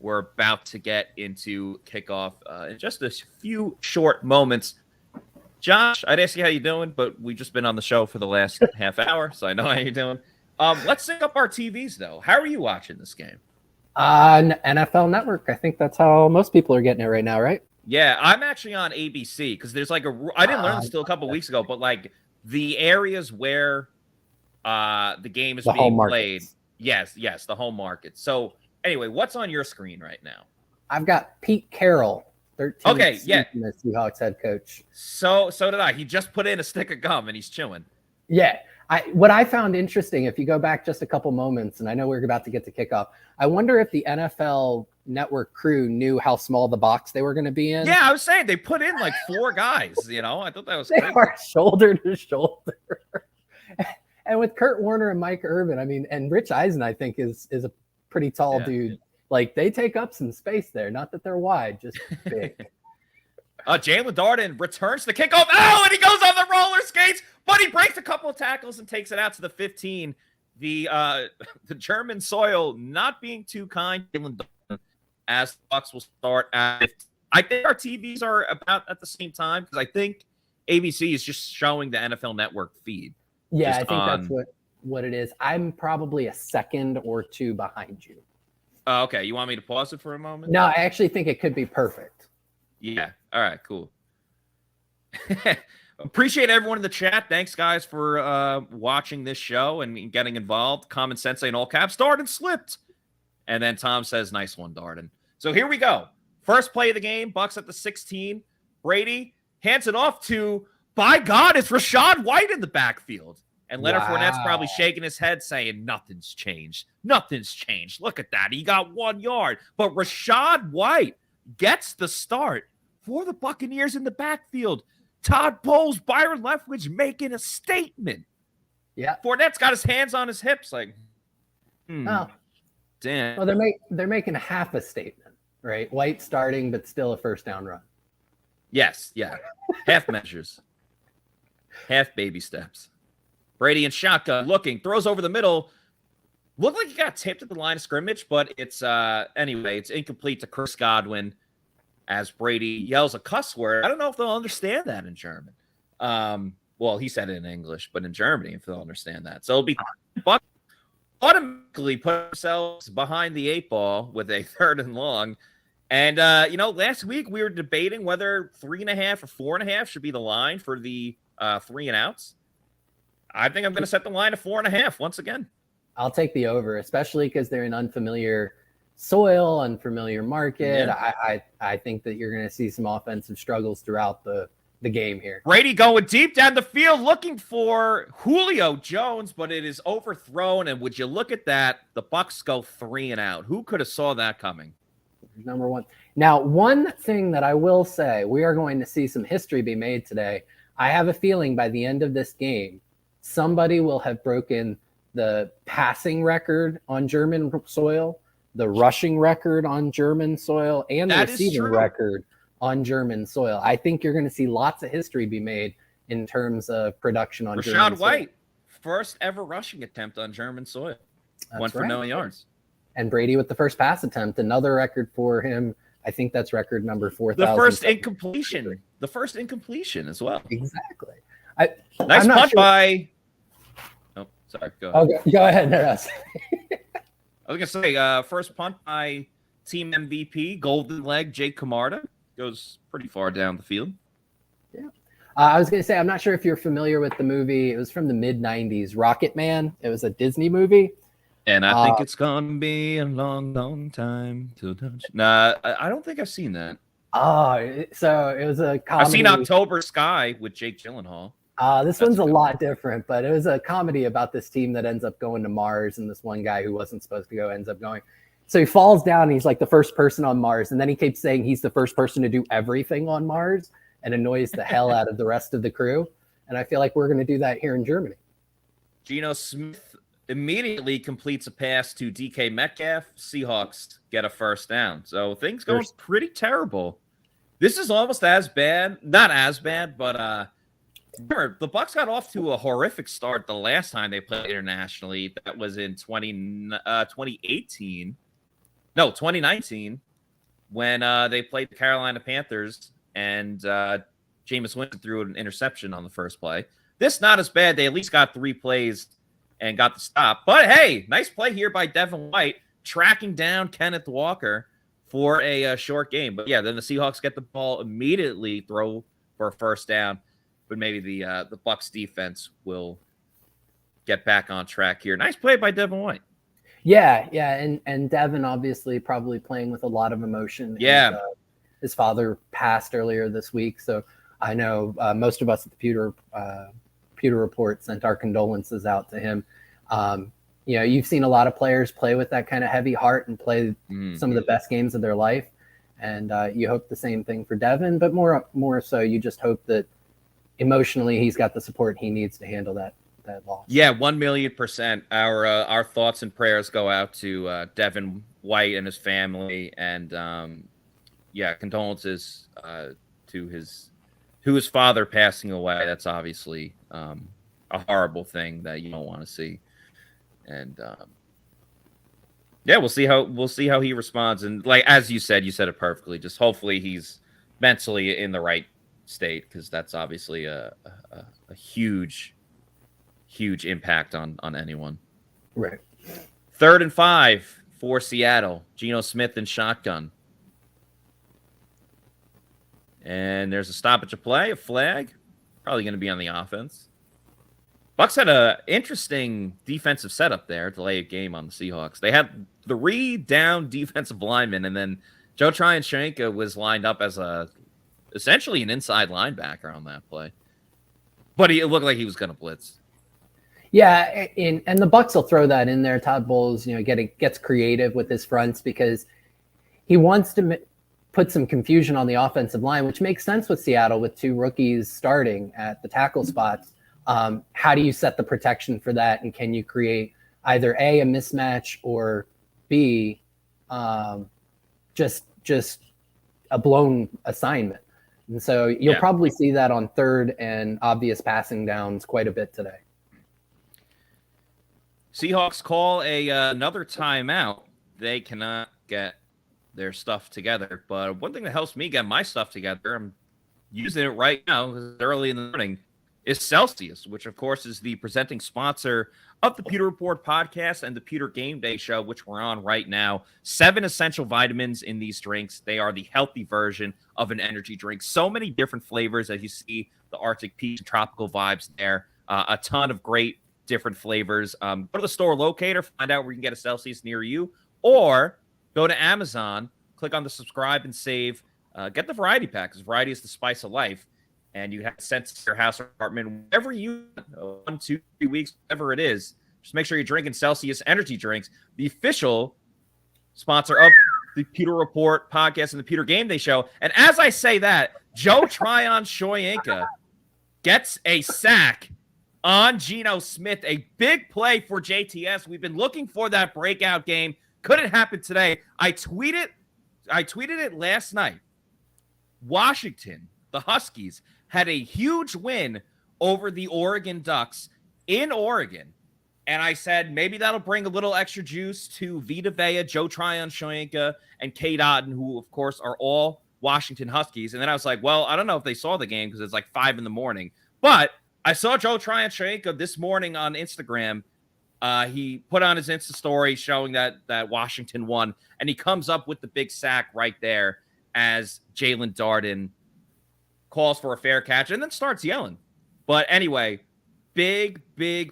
We're about to get into kickoff in just a few short moments. Josh, I'd ask you how you're doing, but we've just been on the show for the last half hour, so I know how you're doing. Let's sync up our TVs, though. How are you watching this game? NFL Network. I think that's how most people are getting it right now, right? Yeah, I'm actually on ABC because there's like I didn't learn this till a couple weeks ago, but like the areas where the game is being played. Yes, the home market. So anyway, what's on your screen right now? I've got Pete Carroll. 13th season as Seahawks head coach. So did I. He just put in a stick of gum and he's chewing. Yeah. What I found interesting, if you go back just a couple moments, and I know we're about to get to kickoff, I wonder if the NFL Network crew knew how small the box they were going to be in. Yeah, I was saying they put in like 4 guys. I thought that was they crazy. are shoulder to shoulder. And with Kurt Warner and Mike Irvin, I mean, and Rich Eisen, I think is a pretty tall dude. Like, they take up some space there. Not that they're wide, just big. Jalen Darden returns the kickoff. Oh, and he goes on the roller skates, but he breaks a couple of tackles and takes it out to the 15. The German soil not being too kind, Jalen Darden, as the Bucs will start at. I think our TVs are about at the same time because I think ABC is just showing the NFL Network feed. Yeah, I think that's what it is. I'm probably a second or two behind you. Okay, you want me to pause it for a moment? No, I actually think it could be perfect. Yeah. All right, cool. Appreciate everyone in the chat. Thanks, guys, for watching this show and getting involved. Common Sensei in all caps. Darden slipped. And then Tom says, nice one, Darden. So here we go. First play of the game. Bucs at the 16. Brady hands it off to, by God, it's Rachaad White in the backfield. And Leonard Fournette's probably shaking his head saying, nothing's changed. Nothing's changed. Look at that. He got 1 yard. But Rachaad White gets the start for the Buccaneers in the backfield. Todd Bowles, Byron Leftwich making a statement. Yeah. Fournette's got his hands on his hips like, oh. Damn. Well, they're making half a statement, right? White starting, but still a first down run. Yes, yeah. Half measures. Half baby steps. Brady in shotgun looking, throws over the middle. Looked like he got tipped at the line of scrimmage, but it's anyway, it's incomplete to Chris Godwin as Brady yells a cuss word. I don't know if they'll understand that in German. Well, he said it in English, but in Germany, if they'll understand that. So it'll be Bucs automatically put themselves behind the 8 ball with a 3rd and long. And last week we were debating whether 3.5 or 4.5 should be the line for the 3 and outs. I think I'm going to set the line at 4.5 once again. I'll take the over, especially because they're in unfamiliar soil, unfamiliar market. Yeah. I think that you're going to see some offensive struggles throughout the game here. Brady going deep down the field looking for Julio Jones, but it is overthrown. And would you look at that? The Bucs go 3 and out. Who could have saw that coming? Number one. Now, one thing that I will say, we are going to see some history be made today. I have a feeling by the end of this game, somebody will have broken the passing record on German soil, the rushing record on German soil, and the receiving record on German soil. I think you're going to see lots of history be made in terms of production on German soil. Rachaad White, first ever rushing attempt on German soil. Went for no yards. And Brady with the first pass attempt, another record for him. I think that's record number 4,000. The first incompletion. The first incompletion as well. Exactly. Nice punt by. Oh, sorry. Go ahead. Okay, go ahead. No, I was gonna say, first punt by team MVP, golden leg Jake Camarda, goes pretty far down the field. Yeah. I was gonna say, I'm not sure if you're familiar with the movie. It was from the mid '90s, Rocket Man. It was a Disney movie. And I think it's gonna be a long, long time till touch. Nah, I don't think I've seen that. Oh, so it was a comedy. I've seen October Sky with Jake Gyllenhaal. This one's a lot different, but it was a comedy about this team that ends up going to Mars, and this one guy who wasn't supposed to go ends up going. So he falls down, and he's like the first person on Mars, and then he keeps saying he's the first person to do everything on Mars and annoys the hell out of the rest of the crew. And I feel like we're going to do that here in Germany. Geno Smith immediately completes a pass to DK Metcalf. Seahawks get a first down. So things going pretty terrible. This is almost as bad. Not as bad, but remember, the Bucs got off to a horrific start the last time they played internationally. That was in 2019, when they played the Carolina Panthers, and Jameis Winston threw an interception on the first play. This not as bad. They at least got 3 plays and got the stop. But hey, nice play here by Devin White, tracking down Kenneth Walker for a short game. But yeah, then the Seahawks get the ball immediately, throw for a first down. But maybe the Bucs defense will get back on track here. Nice play by Devin White. Yeah, and Devin obviously probably playing with a lot of emotion. Yeah, his father passed earlier this week, so I know most of us at the Pewter Report sent our condolences out to him. You've seen a lot of players play with that kind of heavy heart and play some of the best games of their life, and you hope the same thing for Devin. But more so, you just hope that emotionally he's got the support he needs to handle that loss. Yeah, 1,000,000%. Our thoughts and prayers go out to Devin White and his family, and condolences to his father passing away. That's obviously a horrible thing that you don't want to see. And we'll see how he responds. And like as you said it perfectly. Just hopefully he's mentally in the right state, because that's obviously a huge impact on anyone. Right. 3rd and 5 for Seattle. Geno Smith in shotgun. And there's a stoppage of play, a flag. Probably going to be on the offense. Bucs had an interesting defensive setup there to lay a game on the Seahawks. They had 3 down defensive linemen, and then Tryon-Shoyinka was lined up as essentially an inside linebacker on that play. But it looked like he was going to blitz. Yeah, and the Bucs will throw that in there. Todd Bowles, gets creative with his fronts because he wants to put some confusion on the offensive line, which makes sense with Seattle with 2 rookies starting at the tackle spots. How do you set the protection for that, and can you create either A, a mismatch, or B, just a blown assignment? And so you'll probably see that on 3rd and obvious passing downs quite a bit today. Seahawks call another timeout. They cannot get their stuff together. But one thing that helps me get my stuff together, I'm using it right now because it's early in the morning, is Celsius, which, of course, is the presenting sponsor of the Pewter Report podcast and the Pewter GameDay show, which we're on right now. 7 essential vitamins in these drinks. They are the healthy version of an energy drink. So many different flavors, as you see the Arctic peach and tropical vibes there. A ton of great different flavors. Go to the store locator, find out where you can get a Celsius near you, or go to Amazon, click on the subscribe and save. Get the variety pack, because variety is the spice of life. And you have it sent to your house or apartment wherever you 1, 2, 3 weeks, whatever it is. Just make sure you're drinking Celsius energy drinks, the official sponsor of the Pewter Report podcast and the Pewter GameDay show. And as I say that, Tryon-Shoyinka gets a sack on Geno Smith, a big play for JTS. We've been looking for that breakout game. Couldn't happen today. I tweeted it last night. Washington, the Huskies, had a huge win over the Oregon Ducks in Oregon. And I said, maybe that'll bring a little extra juice to Vita, Joe Tryon-Shoyinka, and Cade Otton, who, of course, are all Washington Huskies. And then I was like, well, I don't know if they saw the game because it's like 5 a.m. But I saw Joe Tryon-Shoyinka this morning on Instagram. He put on his Insta story showing that Washington won, and he comes up with the big sack right there as Jalen Darden calls for a fair catch and then starts yelling. But anyway, big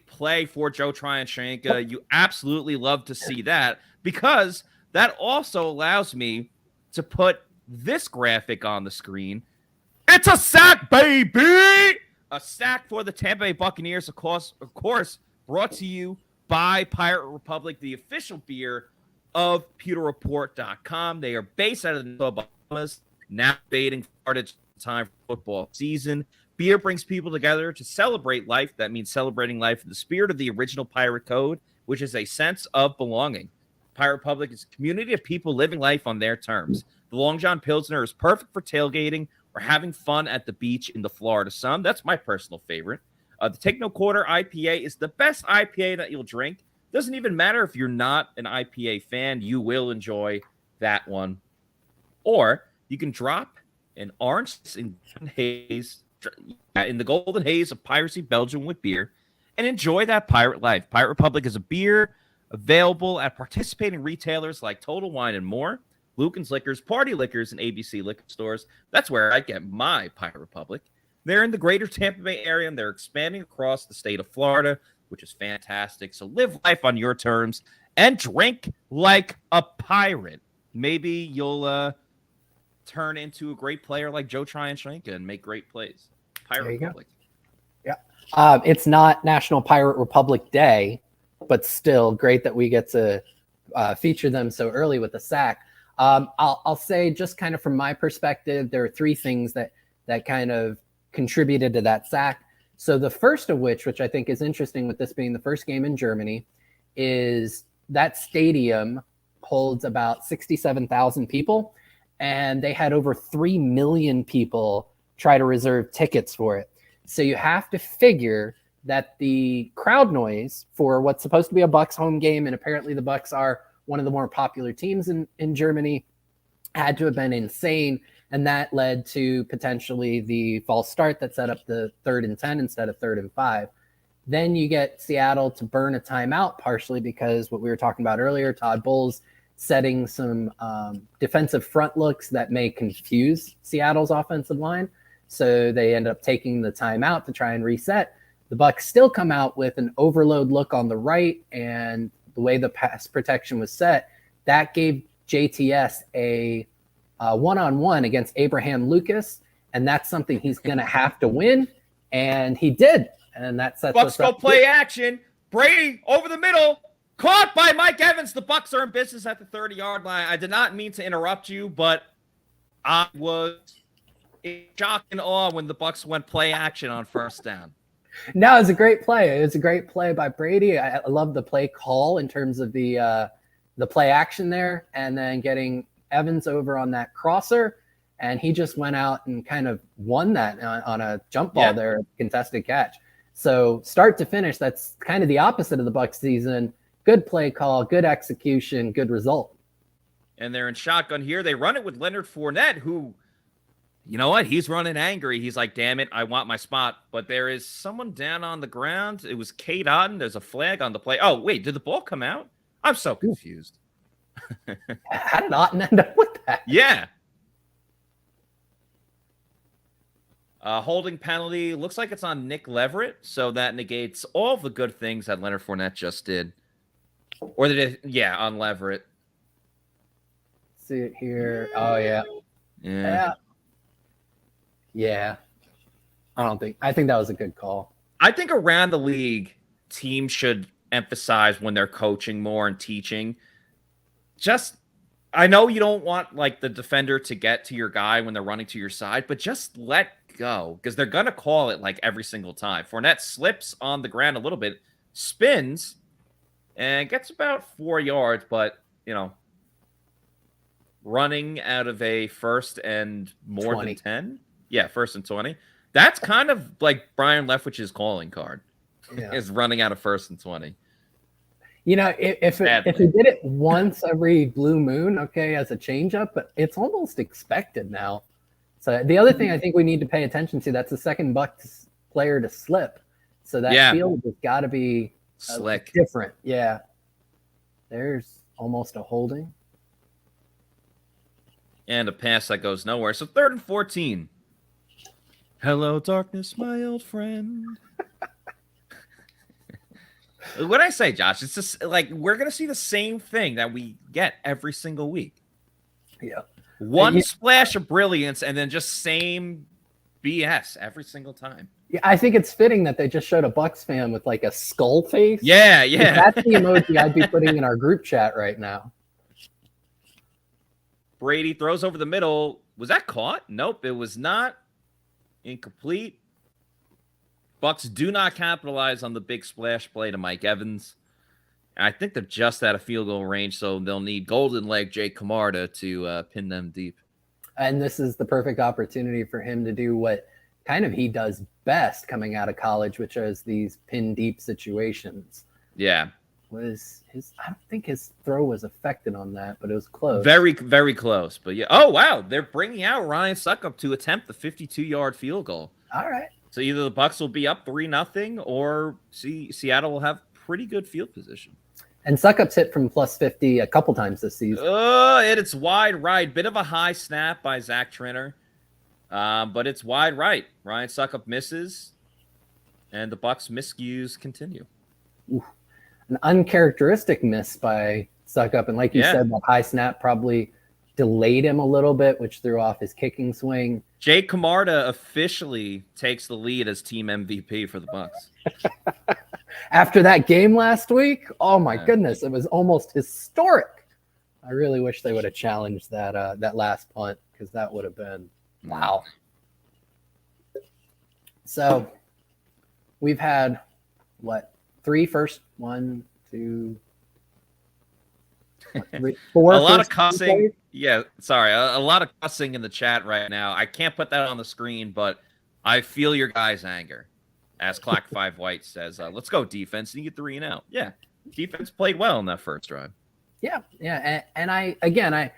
play for Joe Tryon-Shoyinka. You absolutely love to see that, because that also allows me to put this graphic on the screen. It's a sack, baby! A sack for the Tampa Bay Buccaneers, of course, brought to you by Pirate Republic, the official beer of PewterReport.com. They are based out of the Bahamas, now baiting started time for football season. Beer brings people together to celebrate life. That means celebrating life in the spirit of the original Pirate Code, which is a sense of belonging. Pirate Republic is a community of people living life on their terms. The Long John Pilsner is perfect for tailgating or having fun at the beach in the Florida sun. That's my personal favorite. The Take No Quarter IPA is the best IPA that you'll drink. Doesn't even matter if you're not an IPA fan, you will enjoy that one. Or you can drop an orange in the golden haze of piracy Belgium with beer and enjoy that pirate life. Pirate Republic is a beer available at participating retailers like Total Wine and More, Lucan's Liquors, Party Liquors, and ABC Liquor Stores. That's where I get my Pirate Republic. They're in the greater Tampa Bay area, and they're expanding across the state of Florida, which is fantastic. So live life on your terms and drink like a pirate. Maybe you'll turn into a great player like Joe Tryon-Shoyinka and make great plays. Pirate Republic. Yeah. It's not National Pirate Republic Day, but still great that we get to feature them so early with the sack. I'll say, just kind of from my perspective, there are three things that kind of contributed to that sack. So the first of which I think is interesting with this being the first game in Germany, is that stadium holds about 67,000 people, and they had over 3 million people try to reserve tickets for it. So you have to figure that the crowd noise for what's supposed to be a Bucs home game, and apparently the Bucs are one of the more popular teams in Germany, had to have been insane. And that led to potentially the false start that set up the 3rd and 10 instead of 3rd and 5. Then you get Seattle to burn a timeout, partially because what we were talking about earlier, Todd Bowles setting some defensive front looks that may confuse Seattle's offensive line. So they end up taking the timeout to try and reset. The Bucs still come out with an overload look on the right, and the way the pass protection was set, that gave JTS a one-on-one against Abraham Lucas, and that's something he's going to have to win, and he did. And that sets Bucs us go up. play action. Brady over the middle, caught by Mike Evans. The Bucs are in business at the 30-yard line. I did not mean to interrupt you, but I was in shock and awe when the Bucs went play action on first down. No, it was a great play. It was a great play by Brady. I love the play call in terms of the play action there, and then getting Evans over on that crosser, and he just went out and kind of won that on a jump ball there, contested catch. So start to finish, that's kind of the opposite of the Bucs season. Good play call, good execution, good result. And they're in shotgun here. They run it with Leonard Fournette, who, you know what? He's running angry. He's like, damn it, I want my spot. But there is someone down on the ground. It was Kate Otten. There's a flag on the play. Oh, wait, did the ball come out? I'm so confused. How did Otten end up with that? Yeah. Holding penalty. Looks like it's on Nick Leverett, so that negates all the good things that Leonard Fournette just did. Or did it? Yeah, on Leverett. See it here. Oh, yeah. Yeah. I think that was a good call. I think around the league, teams should emphasize when they're coaching more and teaching. I know you don't want like the defender to get to your guy when they're running to your side, but just let go, because they're going to call it like every single time. Fournette slips on the ground a little bit, spins, and gets about 4 yards, but, you know, running out of a first and more 20. than 10. Yeah, first and 20. That's kind of like Brian Leftwich's calling card, is running out of first and 20. You know, if he did it once every blue moon, okay, as a changeup, but it's almost expected now. So the other thing I think we need to pay attention to, that's the second Bucs player to slip. So that field has got to be slick, different. Yeah. There's almost a holding. And a pass that goes nowhere. So 3rd and 14. Hello, darkness, my old friend. What did I say, Josh? It's just like we're going to see the same thing that we get every single week. Yeah. One splash of brilliance and then just same BS every single time. Yeah, I think it's fitting that they just showed a Bucs fan with like a skull face. Yeah, yeah. That's the emoji I'd be putting in our group chat right now. Brady throws over the middle. Was that caught? Nope, it was not. Incomplete. Bucs do not capitalize on the big splash play to Mike Evans. And I think they're just out of field goal range, so they'll need golden leg Jake Camarda to pin them deep. And this is the perfect opportunity for him to do what kind of he does best coming out of college, which is these pin deep situations. Yeah. I don't think his throw was affected on that, but it was close. Very, very close. But yeah. Oh, wow. They're bringing out Ryan Suckup to attempt the 52-yard field goal. All right. So either the Bucs will be up 3-0 or Seattle will have pretty good field position. And Suckup's hit from +50 a couple times this season. It's wide right. Bit of a high snap by Zach Trinner. But it's wide right. Ryan Suckup misses. And the Bucs miscues continue. Ooh. An uncharacteristic miss by Suckup. And like you said, that high snap probably delayed him a little bit, which threw off his kicking swing. Jake Camarda officially takes the lead as team MVP for the Bucs. After that game last week, oh my goodness, it was almost historic. I really wish they would have challenged that last punt, because that would have been wow. So we've had three first, 1, 2, 3, 4. A lot of cussing. Yeah, sorry. A lot of cussing in the chat right now. I can't put that on the screen, but I feel your guys' anger. As Clock 5 White says, let's go defense. And you get 3 and out. Yeah, defense played well in that first drive. Yeah. And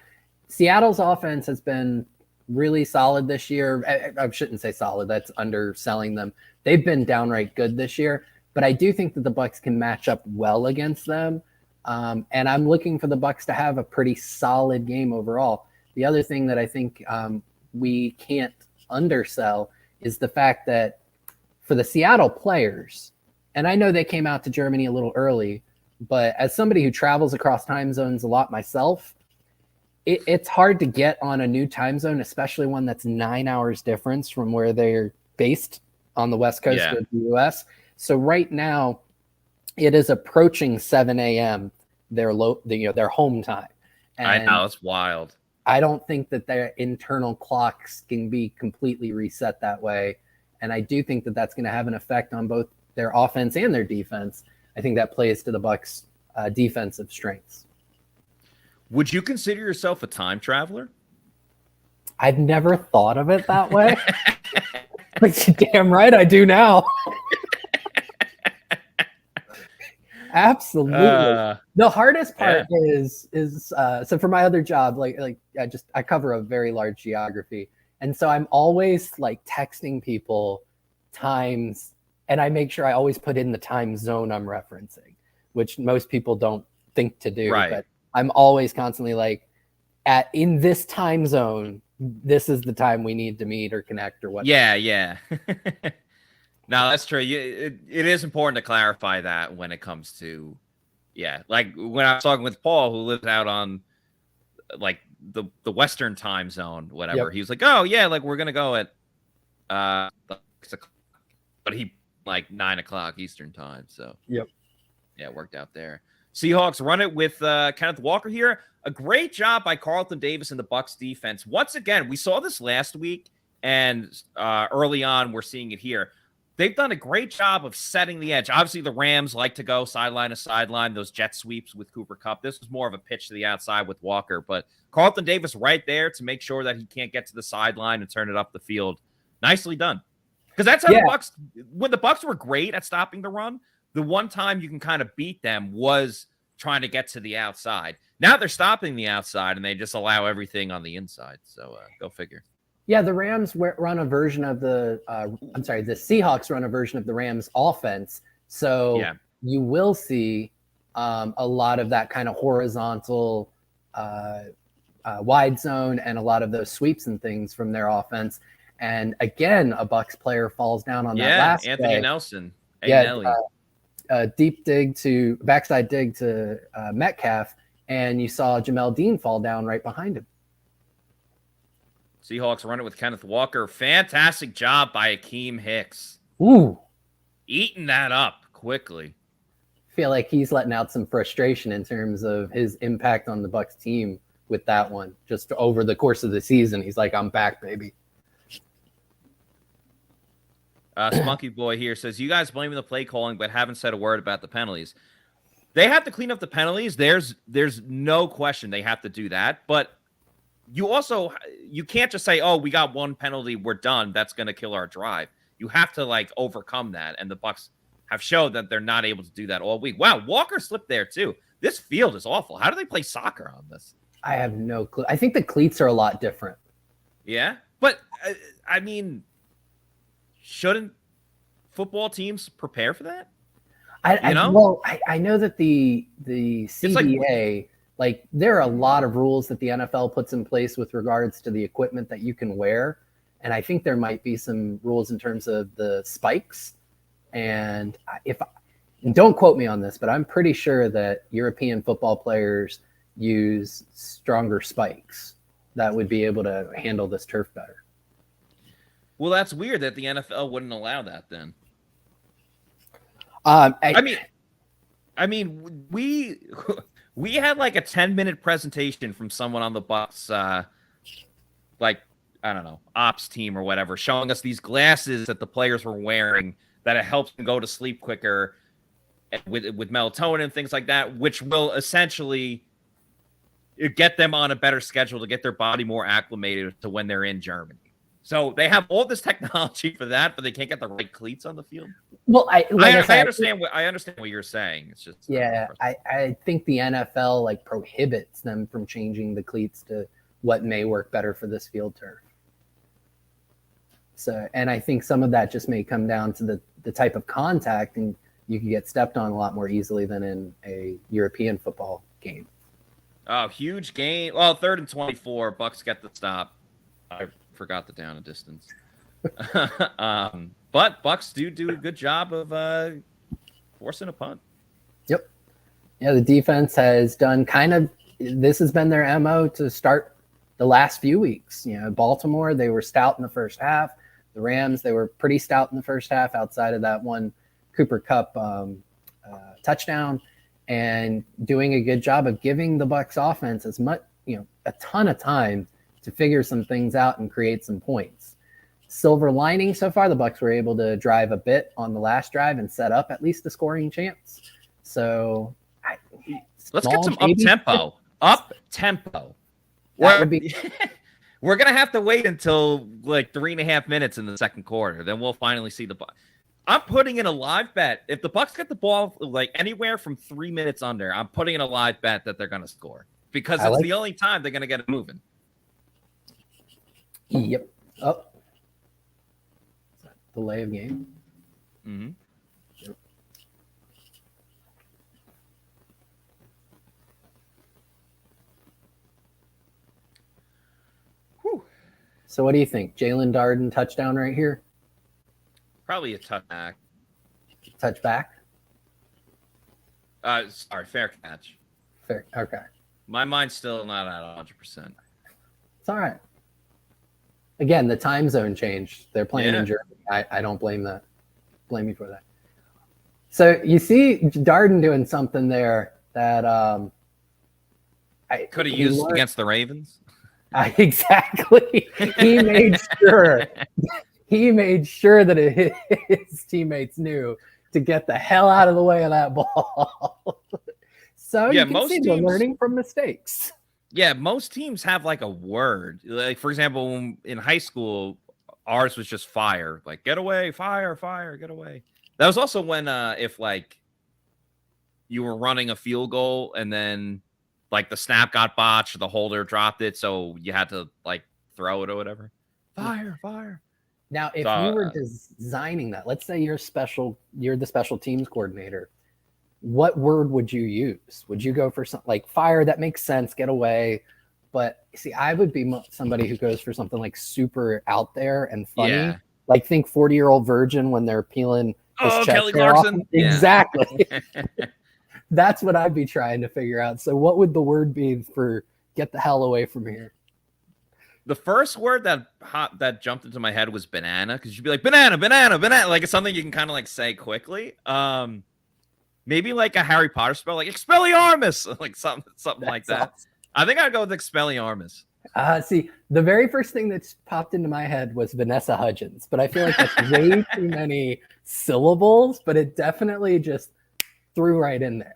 Seattle's offense has been really solid this year. I shouldn't say solid. That's underselling them. They've been downright good this year. But I do think that the Bucs can match up well against them. And I'm looking for the Bucs to have a pretty solid game overall. The other thing that I think we can't undersell is the fact that for the Seattle players, and I know they came out to Germany a little early, but as somebody who travels across time zones a lot myself, it's hard to get on a new time zone, especially one that's 9 hours difference from where they're based on the West Coast of the U.S. So right now, it is approaching 7 a.m. their home time. And I know, it's wild. I don't think that their internal clocks can be completely reset that way. And I do think that that's going to have an effect on both their offense and their defense. I think that plays to the Bucs' defensive strengths. Would you consider yourself a time traveler? I've never thought of it that way. But you're damn right I do now. Absolutely. The hardest part is so for my other job, I cover a very large geography. And so I'm always like texting people times, and I make sure I always put in the time zone I'm referencing, which most people don't think to do. Right. But I'm always constantly like, in this time zone, this is the time we need to meet or connect or whatever. Yeah. No, that's true. It is important to clarify that when it comes to, like when I was talking with Paul, who lives out on like the Western time zone, whatever. Yep. He was like, oh yeah, like we're gonna go at but he like 9 o'clock Eastern time. So yep. Yeah, it worked out there. Seahawks run it with Kenneth Walker here. A great job by Carlton Davis and the Bucs defense. Once again, we saw this last week, and early on, we're seeing it here. They've done a great job of setting the edge. Obviously, the Rams like to go sideline to sideline, those jet sweeps with Cooper Kupp. This was more of a pitch to the outside with Walker, but Carlton Davis right there to make sure that he can't get to the sideline and turn it up the field. Nicely done. Because that's how the Bucs, when the Bucs were great at stopping the run, the one time you can kind of beat them was trying to get to the outside. Now they're stopping the outside, and they just allow everything on the inside. So go figure. Yeah, the Rams run a version of the Seahawks run a version of the Rams offense. So you will see a lot of that kind of horizontal wide zone and a lot of those sweeps and things from their offense. And again, a Bucs player falls down on that last Anthony play. Nelson. Deep backside dig to Metcalf, and you saw Jamel Dean fall down right behind him. Seahawks run it with Kenneth Walker. Fantastic job by Akeem Hicks. Ooh. Eating that up quickly. Feel like he's letting out some frustration in terms of his impact on the Bucs team with that one. Just over the course of the season, he's like, I'm back, baby. Spunky Boy here says, you guys blaming the play calling, but haven't said a word about the penalties. They have to clean up the penalties. There's no question they have to do that. But you can't just say, oh, we got one penalty, we're done. That's going to kill our drive. You have to overcome that. And the Bucs have showed that they're not able to do that all week. Wow, Walker slipped there too. This field is awful. How do they play soccer on this? I have no clue. I think the cleats are a lot different. Yeah, but I mean, shouldn't football teams prepare for that? I know that the CBA, there are a lot of rules that the NFL puts in place with regards to the equipment that you can wear. And I think there might be some rules in terms of the spikes. And don't quote me on this, but I'm pretty sure that European football players use stronger spikes that would be able to handle this turf better. Well, that's weird that the NFL wouldn't allow that then. I mean, we had a 10-minute presentation from someone on the Bucs, I don't know, ops team or whatever, showing us these glasses that the players were wearing that it helps them go to sleep quicker with melatonin and things like that, which will essentially get them on a better schedule to get their body more acclimated to when they're in Germany. So they have all this technology for that, but they can't get the right cleats on the field. Well, I understand what you're saying. It's just I think the NFL prohibits them from changing the cleats to what may work better for this field turf. So, and I think some of that just may come down to the type of contact, and you can get stepped on a lot more easily than in a European football game. Oh, huge gain. Well, 3rd and 24. Bucs get the stop. I forgot the down and distance. But Bucs do a good job of forcing a punt. Yep. Yeah, the defense has done this has been their MO to start the last few weeks. Baltimore, they were stout in the first half. The Rams, they were pretty stout in the first half outside of that one Cooper Kupp touchdown, and doing a good job of giving the Bucs offense as much, a ton of time to figure some things out and create some points. Silver lining so far, the Bucs were able to drive a bit on the last drive and set up at least a scoring chance. So let's get some up tempo. We're going to have to wait until 3.5 minutes in the second quarter. Then we'll finally see the Bucs. I'm putting in a live bet. If the Bucs get the ball anywhere from 3 minutes under, I'm putting in a live bet that they're going to score, because it's the only time they're going to get it moving. Yep. Oh. Delay of game. Mm-hmm. Yep. So what do you think? Jalen Darden touchdown right here? Probably a touchback. Touchback? Sorry, fair catch. Fair. Okay. My mind's still not at 100%. It's all right. Again, the time zone changed. They're playing in Germany. I don't blame that. Blame me for that. So you see Darden doing something there that could have used against the Ravens. Exactly. He made sure that his teammates knew to get the hell out of the way of that ball. So you can see they're learning from mistakes. Yeah, most teams have a word. For example, in high school, ours was just fire. Get away, fire, get away. That was also when if you were running a field goal and then the snap got botched, the holder dropped it, so you had to throw it or whatever. Fire, fire. Now, if you were designing that, let's say you're the special teams coordinator, what word would you use? Would you go for something like fire? That makes sense. Get away. But see, I would be somebody who goes for something like super out there and funny. Yeah. Like think 40-year-old virgin when they're peeling his chest Kelly hair Clarkson. off. Exactly. That's what I'd be trying to figure out. So what would the word be for get the hell away from here? The first word that jumped into my head was banana, because you'd be like, banana, banana, banana. Like it's something you can kind of like say quickly. Maybe like a Harry Potter spell, like Expelliarmus, like something like that. Awesome. I think I'd go with Expelliarmus. See, the very first thing that's popped into my head was Vanessa Hudgens, but I feel like that's way too many syllables, but it definitely just threw right in there.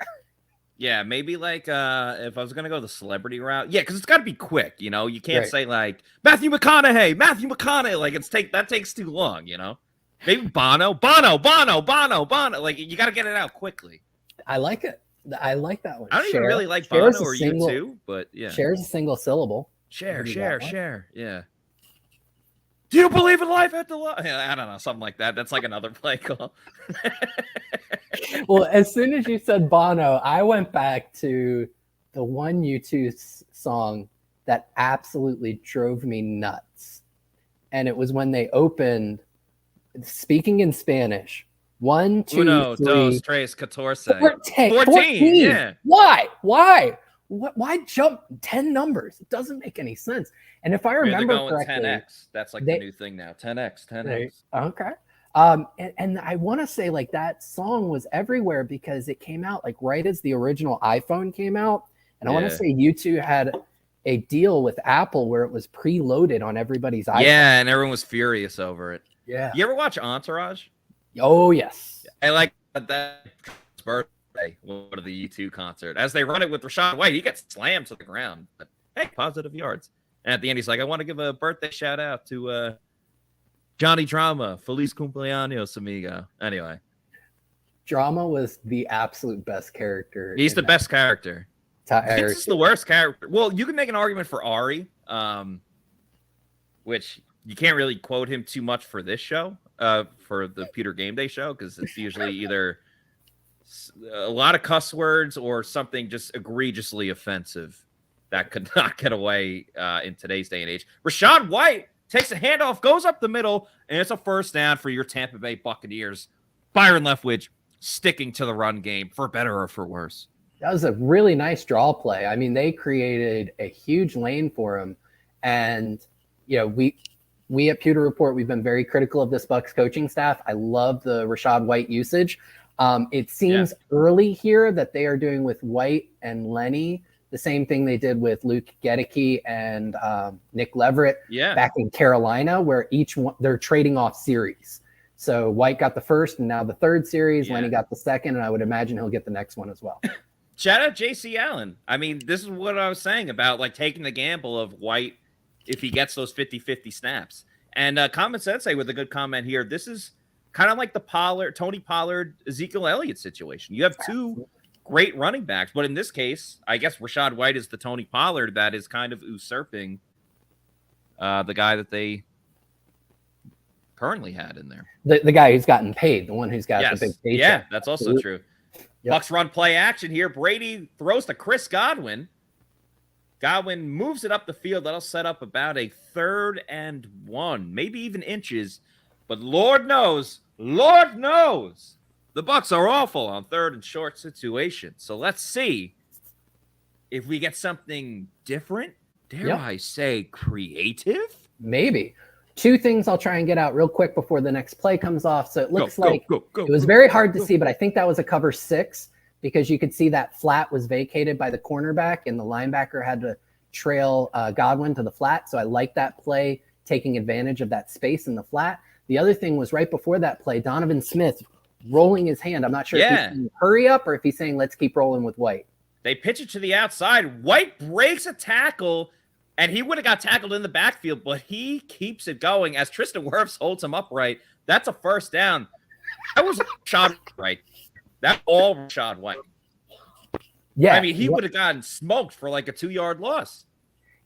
Yeah, maybe like if I was gonna go the celebrity route, yeah, because it's got to be quick. You know, you can't say like Matthew McConaughey. Like that takes too long. You know, maybe Bono. Like you got to get it out quickly. I like it. I like that one. I don't even really like Bono or U2, but yeah, shares a single syllable. Share. Yeah. Do you believe in life after life? I don't know, something like that. That's like another play call. Well, as soon as you said Bono, I went back to the one U2 song that absolutely drove me nuts. And it was when they opened, speaking in Spanish, 1, 2, 1, 3, 2, 3, 14. 14. Yeah. Why jump 10 numbers? It doesn't make any sense. And if I remember correctly, 10x. That's like the new thing now. 10x. Okay. And I want to say like that song was everywhere because it came out like right as the original iPhone came out. And I want to say U2 had a deal with Apple where it was preloaded on everybody's iPhone. Yeah, and everyone was furious over it. Yeah. You ever watch Entourage? Oh, yes. I like that birthday, one of the U2 concert. As they run it with Rashad White, he gets slammed to the ground. But hey, positive yards. And at the end, he's like, I want to give a birthday shout out to Johnny Drama. Feliz cumpleaños, amigo. Anyway. Drama was the absolute best character. He's the best character. This is the worst character. Well, you can make an argument for Ari, which you can't really quote him too much for this show, for the Pewter GameDay show, because it's usually either a lot of cuss words or something just egregiously offensive that could not get away in today's day and age. Rashad White takes a handoff, goes up the middle, and it's a first down for your Tampa Bay Buccaneers. Byron Leftwich sticking to the run game, for better or for worse. That was a really nice draw play. I mean, they created a huge lane for him. And, you know, we at Pewter Report, we've been very critical of this Bucs coaching staff. I love the Rashad White usage. It seems early here that they are doing with White and Lenny the same thing they did with Luke Gedeke and Nick Leverett back in Carolina, where each one they're trading off series. So White got the first and now the third series. Lenny got the second, and I would imagine he'll get the next one as well. Shout out J.C. Allen. I mean, this is what I was saying about like taking the gamble of White if he gets those 50-50 snaps. And Common Sensei with a good comment here. This is kind of like the Tony Pollard, Ezekiel Elliott situation. You have two great running backs, but in this case, I guess Rashad White is the Tony Pollard that is kind of usurping the guy that they currently had in there. The guy who's gotten paid, the one who's got the big paycheck. Yeah, that's also true. Bucs run play action here. Brady throws to Chris Godwin. Godwin moves it up the field. That'll set up about a 3rd and 1, maybe even inches. But Lord knows, the Bucs are awful on 3rd and short situations. So let's see if we get something different. Dare I say creative? Maybe. 2 things I'll try and get out real quick before the next play comes off. So it looks it was very hard to see, but I think that was a cover 6 because you could see that flat was vacated by the cornerback and the linebacker had to trail Godwin to the flat. So I like that play, taking advantage of that space in the flat. The other thing was right before that play, Donovan Smith rolling his hand. I'm not sure if he's saying hurry up or if he's saying let's keep rolling with White. They pitch it to the outside. White breaks a tackle. And he would have got tackled in the backfield, but he keeps it going as Tristan Wirfs holds him upright. That's a first down. That was Rashad White. That's all Rashad White. Yeah. I mean, he would have gotten smoked for like a 2-yard loss.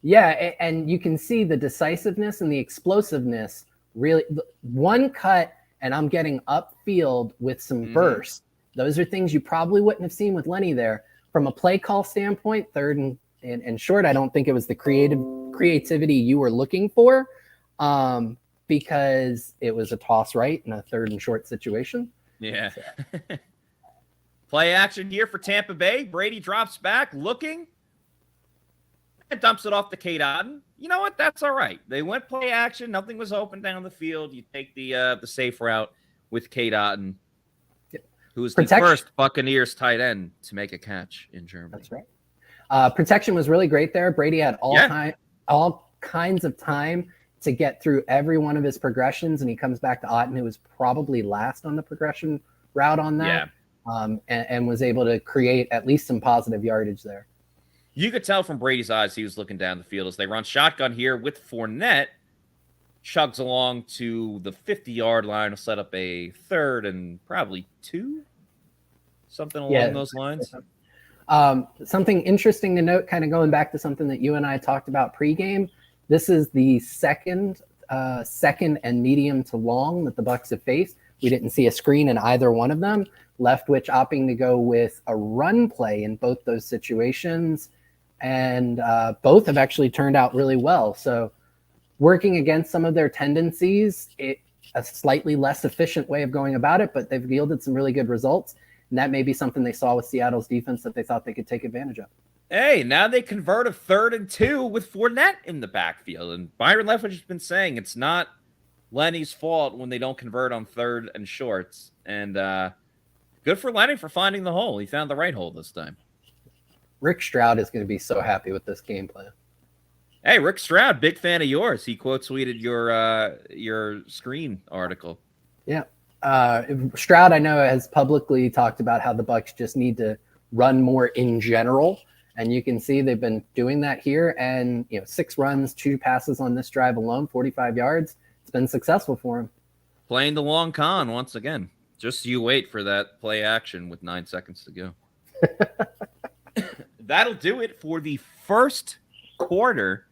Yeah, and you can see the decisiveness and the explosiveness. Really, one cut, and I'm getting upfield with some burst. Those are things you probably wouldn't have seen with Lenny there. From a play call standpoint, third and short, I don't think it was the creativity you were looking for, because it was a toss right in a third and short situation. Yeah. Play action here for Tampa Bay. Brady drops back, looking, and dumps it off to Cade Otton. You know what? That's all right. They went play action. Nothing was open down the field. You take the safe route with Cade Otton, who was the first Buccaneers tight end to make a catch in Germany. That's right. Protection was really great there. Brady had all kinds of time to get through every one of his progressions, and he comes back to Otton, who was probably last on the progression route on that. And was able to create at least some positive yardage there. You could tell from Brady's eyes he was looking down the field as they run shotgun here with Fournette. Chugs along to the 50-yard line to set up a 3rd and probably 2, something along those lines. Something interesting to note, kind of going back to something that you and I talked about pregame. This is the second and medium to long that the Bucs have faced. We didn't see a screen in either one of them. Leftwich opting to go with a run play in both those situations, and both have actually turned out really well. So working against some of their tendencies, a slightly less efficient way of going about it, but they've yielded some really good results. And that may be something they saw with Seattle's defense that they thought they could take advantage of. Hey, now they convert a 3rd and 2 with Fournette in the backfield. And Byron Leftwich has been saying it's not Lenny's fault when they don't convert on 3rd and shorts. And good for Lenny for finding the hole. He found the right hole this time. Rick Stroud is going to be so happy with this game plan. Hey, Rick Stroud, big fan of yours. He quote tweeted your screen article. Yeah. Stroud, I know, has publicly talked about how the Bucs just need to run more in general. And you can see they've been doing that here. And, 6 runs, 2 passes on this drive alone, 45 yards. It's been successful for him. Playing the long con once again. Just you wait for that play action with 9 seconds to go. That'll do it for the first quarter,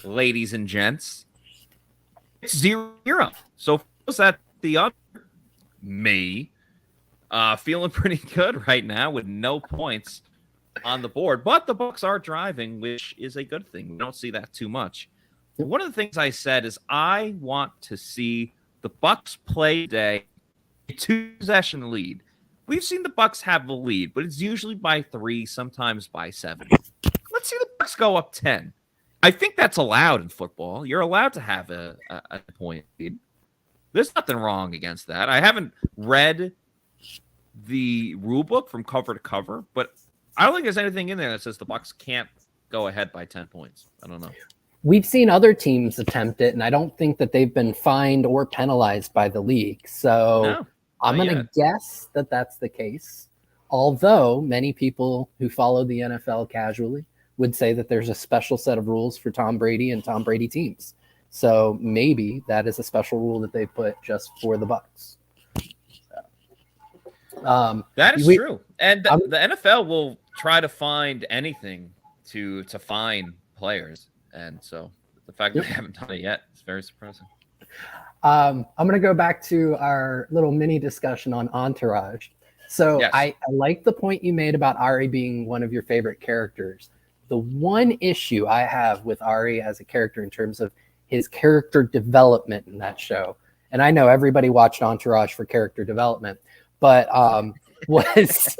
ladies and gents. It's 0-0. So was that the other? Me. Feeling pretty good right now with no points on the board. But the Bucs are driving, which is a good thing. We don't see that too much. One of the things I said is I want to see the Bucs play today a 2-possession lead. We've seen the Bucs have the lead, but it's usually by 3, sometimes by 7. Let's see the Bucs go up 10. I think that's allowed in football. You're allowed to have a point lead. There's nothing wrong against that. I haven't read the rule book from cover to cover, but I don't think there's anything in there that says the Bucs can't go ahead by 10 points. I don't know. We've seen other teams attempt it, and I don't think that they've been fined or penalized by the league. So I'm going to guess that that's the case. Although many people who follow the NFL casually would say that there's a special set of rules for Tom Brady and Tom Brady teams. So maybe that is a special rule that they put just for the Bucs. That is true. And the NFL will try to find anything to fine players. And so the fact that they haven't done it yet is very surprising. I'm going to go back to our little mini discussion on Entourage. So yes. I like the point you made about Ari being one of your favorite characters. The one issue I have with Ari as a character in terms of his character development in that show, and I know everybody watched Entourage for character development, but was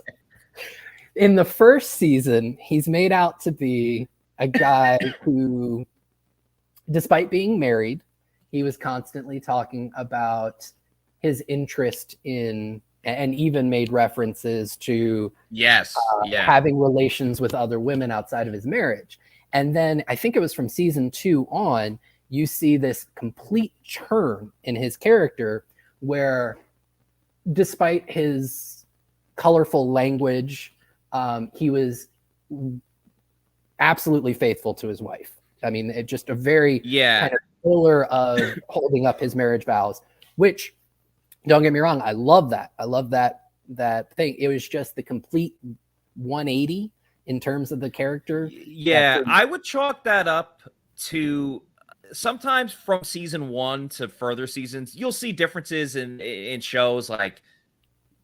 in the first season, he's made out to be a guy who, despite being married, he was constantly talking about his interest in, and even made references to having relations with other women outside of his marriage. And then I think it was from season 2 on, you see this complete turn in his character where, despite his colorful language, he was absolutely faithful to his wife. I mean, it just a very kind of pillar of holding up his marriage vows, which, don't get me wrong, I love that. I love that thing. It was just the complete 180 in terms of the character. Yeah, I would chalk that up to sometimes from season 1 to further seasons, you'll see differences in shows. Like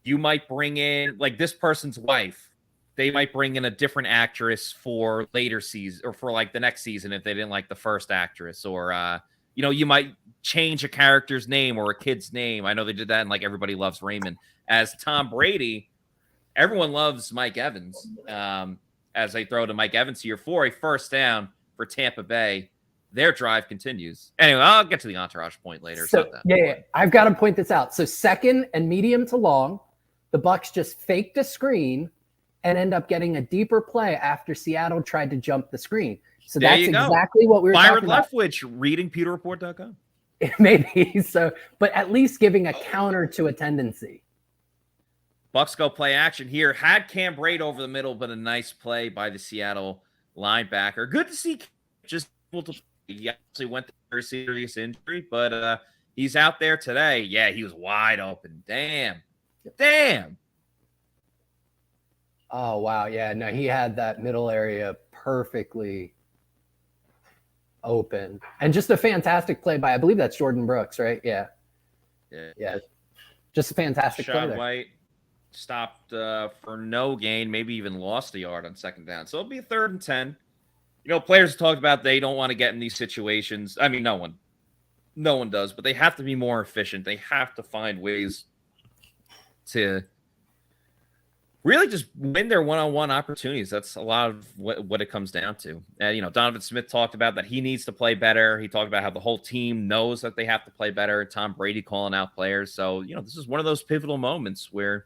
you might bring in like this person's wife. They might bring in a different actress for later season or for like the next season if they didn't like the first actress, or you might change a character's name or a kid's name. I know they did that in like Everybody Loves Raymond. As Tom Brady, everyone loves Mike Evans. As they throw to Mike Evans here for a first down for Tampa Bay. Their drive continues. Anyway, I'll get to the entourage point later. So, yeah, I've got to point this out. So second and medium to long, the Bucs just faked a screen and end up getting a deeper play after Seattle tried to jump the screen. So that's exactly what we were talking about. Byron Leftwich, reading PewterReport.com. Maybe so, but at least giving a counter to a tendency. Bucs go play action here. Had Cam Brate over the middle, but a nice play by the Seattle linebacker. Good to see just able to. He actually went through a serious injury, but he's out there today. Yeah, he was wide open. Damn. Oh, wow. Yeah, no, he had that middle area perfectly open. And just a fantastic play by, I believe that's Jordan Brooks, right? Yeah. Just a fantastic play there. White stopped for no gain, maybe even lost a yard on second down. So it'll be a 3rd and 10. Players talked about they don't want to get in these situations. I mean, no one does, but they have to be more efficient. They have to find ways to really just win their one-on-one opportunities. That's a lot of what it comes down to. And, Donovan Smith talked about that he needs to play better. He talked about how the whole team knows that they have to play better. Tom Brady calling out players. So, this is one of those pivotal moments where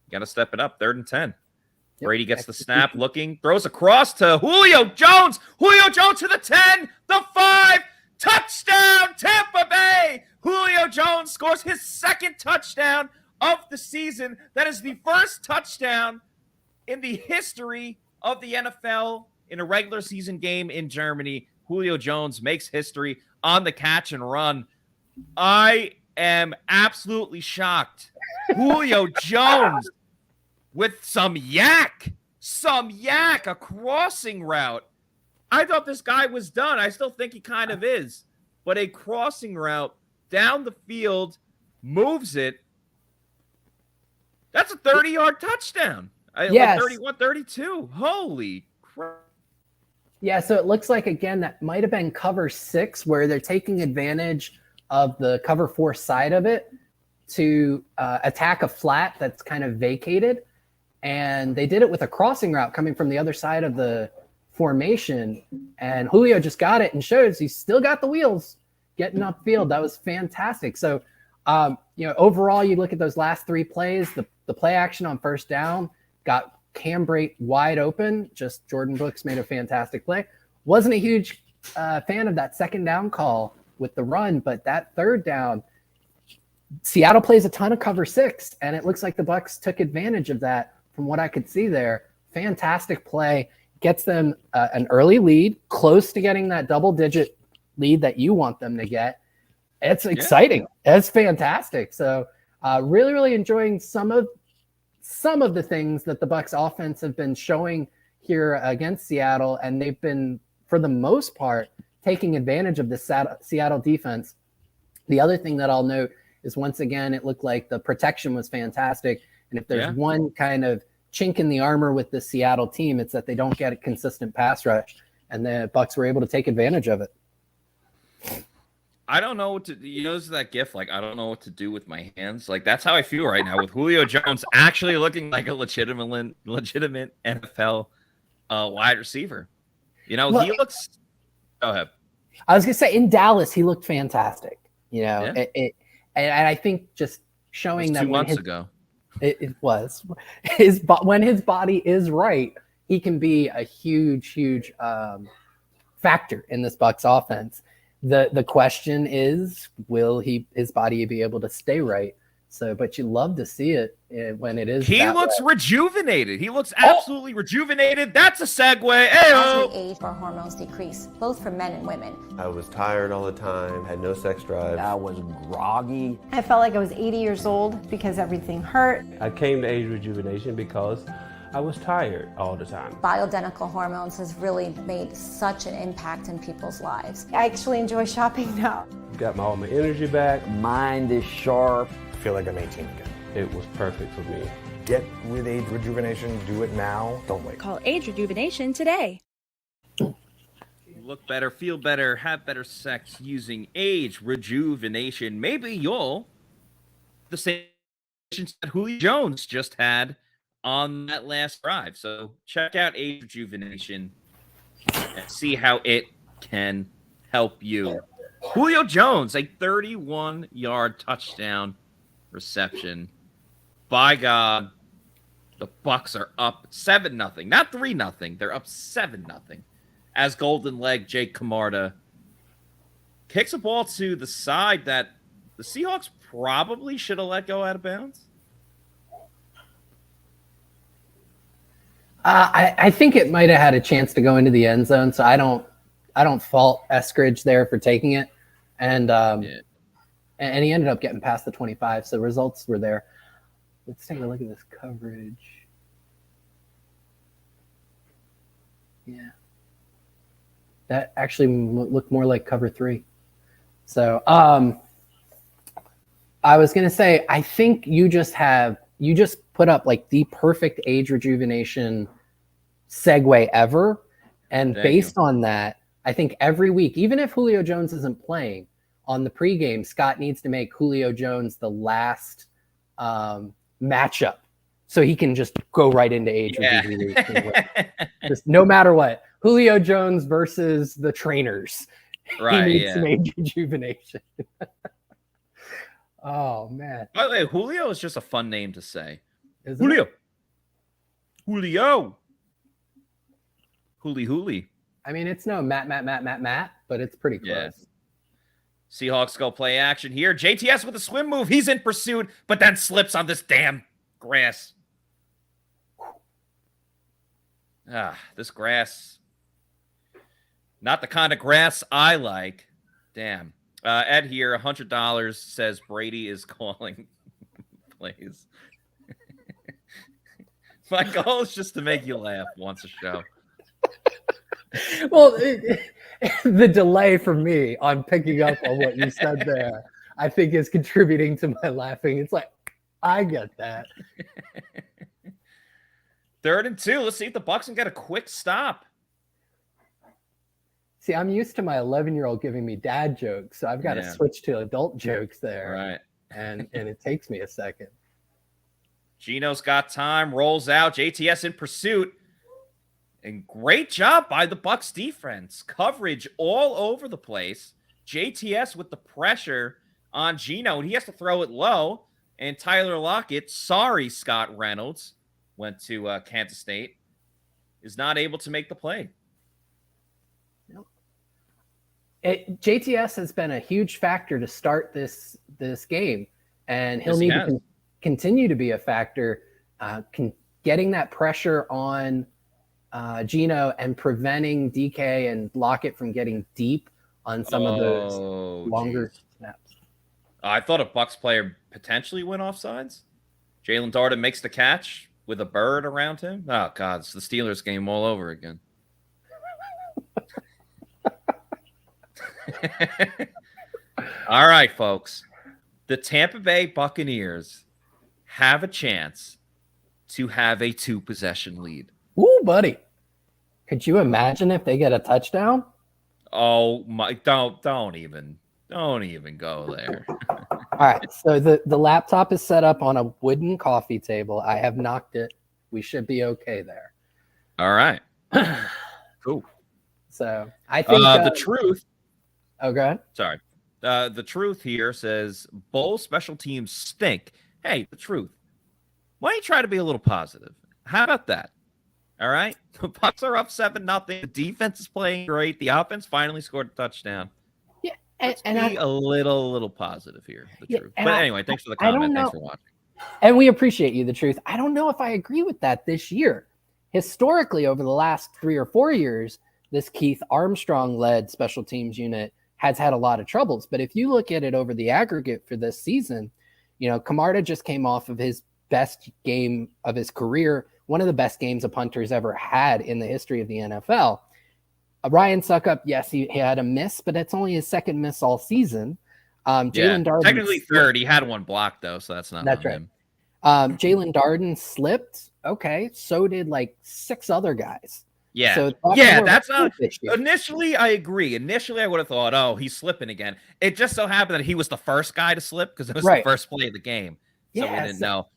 you got to step it up. 3rd and 10. Brady gets the snap, looking, throws across to Julio Jones. Julio Jones to the 10, the 5, touchdown, Tampa Bay. Julio Jones scores his 2nd touchdown of the season. That is the first touchdown in the history of the NFL in a regular season game in Germany. Julio Jones makes history on the catch and run. I am absolutely shocked. Julio Jones with some yak, a crossing route. I thought this guy was done. I still think he kind of is. But a crossing route down the field, moves it. That's a 30-yard touchdown. Yes. 31, 32. Holy crap. Yeah, so it looks like, again, that might have been cover 6 where they're taking advantage of the cover 4 side of it to attack a flat that's kind of vacated. And they did it with a crossing route coming from the other side of the formation. And Julio just got it and shows he's still got the wheels getting upfield. That was fantastic. So, overall, you look at those last 3 plays, the play action on first down got Cam Brate wide open. Just Jordan Brooks made a fantastic play. Wasn't a huge fan of that second down call with the run, but that third down, Seattle plays a ton of cover 6, and it looks like the Bucs took advantage of that from what I could see there. Fantastic play. Gets them an early lead, close to getting that double-digit lead that you want them to get. It's exciting. It's fantastic. So really, really enjoying some of the things that the Bucs offense have been showing here against Seattle, and they've been, for the most part, taking advantage of the Seattle defense. The other thing that I'll note is, once again, it looked like the protection was fantastic. And if there's one kind of chink in the armor with the Seattle team, it's that they don't get a consistent pass rush, and the Bucs were able to take advantage of it. I don't know what to do. It's that gif, like, I don't know what to do with my hands. Like, that's how I feel right now with Julio Jones actually looking like a legitimate NFL wide receiver. He looks – go ahead. I was going to say, in Dallas, he looked fantastic. And I think just showing that 2 months ago. It was when his body is right, he can be a huge factor in this Bucs offense. The question is, will his body be able to stay right? So, but you love to see it when it is. He looks rejuvenated. He looks absolutely rejuvenated. That's a segue. As we age, our hormones decrease, both for men and women. I was tired all the time, had no sex drive. I was groggy. I felt like I was 80 years old because everything hurt. I came to Age Rejuvenation because I was tired all the time. Bioidentical hormones has really made such an impact in people's lives. I actually enjoy shopping now. Got all my energy back. Mind is sharp. I feel like I'm 18 again. It was perfect for me. Get with Age Rejuvenation. Do it now. Don't wait. Call Age Rejuvenation today. Look better, feel better, have better sex using Age Rejuvenation. Maybe you'll the same that Julio Jones just had on that last drive. So check out Age Rejuvenation and see how it can help you. Julio Jones, a 31-yard touchdown reception. By God, the Bucs are up 7-0. Not 3-0. They're up 7-0. As golden leg Jake Camarda kicks a ball to the side that the Seahawks probably should have let go out of bounds. I think it might have had a chance to go into the end zone, so I don't fault Eskridge there for taking it, and he ended up getting past the 25, so results were there. Let's take a look at this coverage. Yeah. That actually looked more like cover 3. So I was going to say, I think you just put up like the perfect Age Rejuvenation segue ever. And based on that, I think every week, even if Julio Jones isn't playing on the pregame, Scott needs to make Julio Jones the last matchup so he can just go right into Age Rejuvenation. Just no matter what. Julio Jones versus the trainers. Right. He needs some Age Rejuvenation. Oh, man. By the way, Julio is just a fun name to say. Isn't Julio. it? Julio. Huli. I mean, it's no Matt, but it's pretty close. Yeah. Seahawks go play action here. JTS with a swim move. He's in pursuit, but then slips on this damn grass. This grass. Not the kind of grass I like. Damn. Ed here, $100 says Brady is calling plays. My goal is just to make you laugh once a show. Well, the delay for me on picking up on what you said there, I think is contributing to my laughing. It's like, I get that. 3rd and 2. Let's see if the Bucs can get a quick stop. See, I'm used to my 11-year-old giving me dad jokes, so I've got to switch to adult jokes there. Right. And it takes me a second. Geno's got time, rolls out, JTS in pursuit. And great job by the Bucs defense. Coverage all over the place. JTS with the pressure on Geno, and he has to throw it low. And Tyler Lockett, sorry, Scott Reynolds, went to Kansas State, is not able to make the play. JTS has been a huge factor to start this game, and he'll need to continue to be a factor, getting that pressure on Geno and preventing DK and Lockett from getting deep on some of those longer snaps. I thought a Bucs player potentially went offsides. Jalen Darden makes the catch with a bird around him. Oh, God, it's the Steelers game all over again. All right, folks. The Tampa Bay Buccaneers have a chance to have a 2-possession lead. Ooh, buddy. Could you imagine if they get a touchdown? Oh my, don't even go there. All right. So the laptop is set up on a wooden coffee table. I have knocked it. We should be okay there. All right. Cool. So I think the truth. Oh, go ahead. Sorry. The truth here says bowl special teams stink. Hey, the truth. Why don't you try to be a little positive? How about that? All right. The Bucs are up 7-0. The defense is playing great. The offense finally scored a touchdown. Yeah, Let's be a little positive here. The truth. But anyway, thanks for the I comment. Thanks for watching. And we appreciate you, the truth. I don't know if I agree with that this year. Historically, over the last 3 or 4 years, this Keith Armstrong-led special teams unit has had a lot of troubles. But if you look at it over the aggregate for this season, Camarda just came off of his best game of his career one of the best games a punter's ever had in the history of the NFL. Ryan Suckup, yes, he had a miss, but it's only his second miss all season. Jalen Darden technically third. He had one blocked though, so that's not. That's right. Jalen Darden slipped. Okay, so did like 6 other guys. Yeah, so that's not. Initially, I agree. Initially, I would have thought, oh, he's slipping again. It just so happened that he was the first guy to slip because it was the first play of the game. So we didn't know.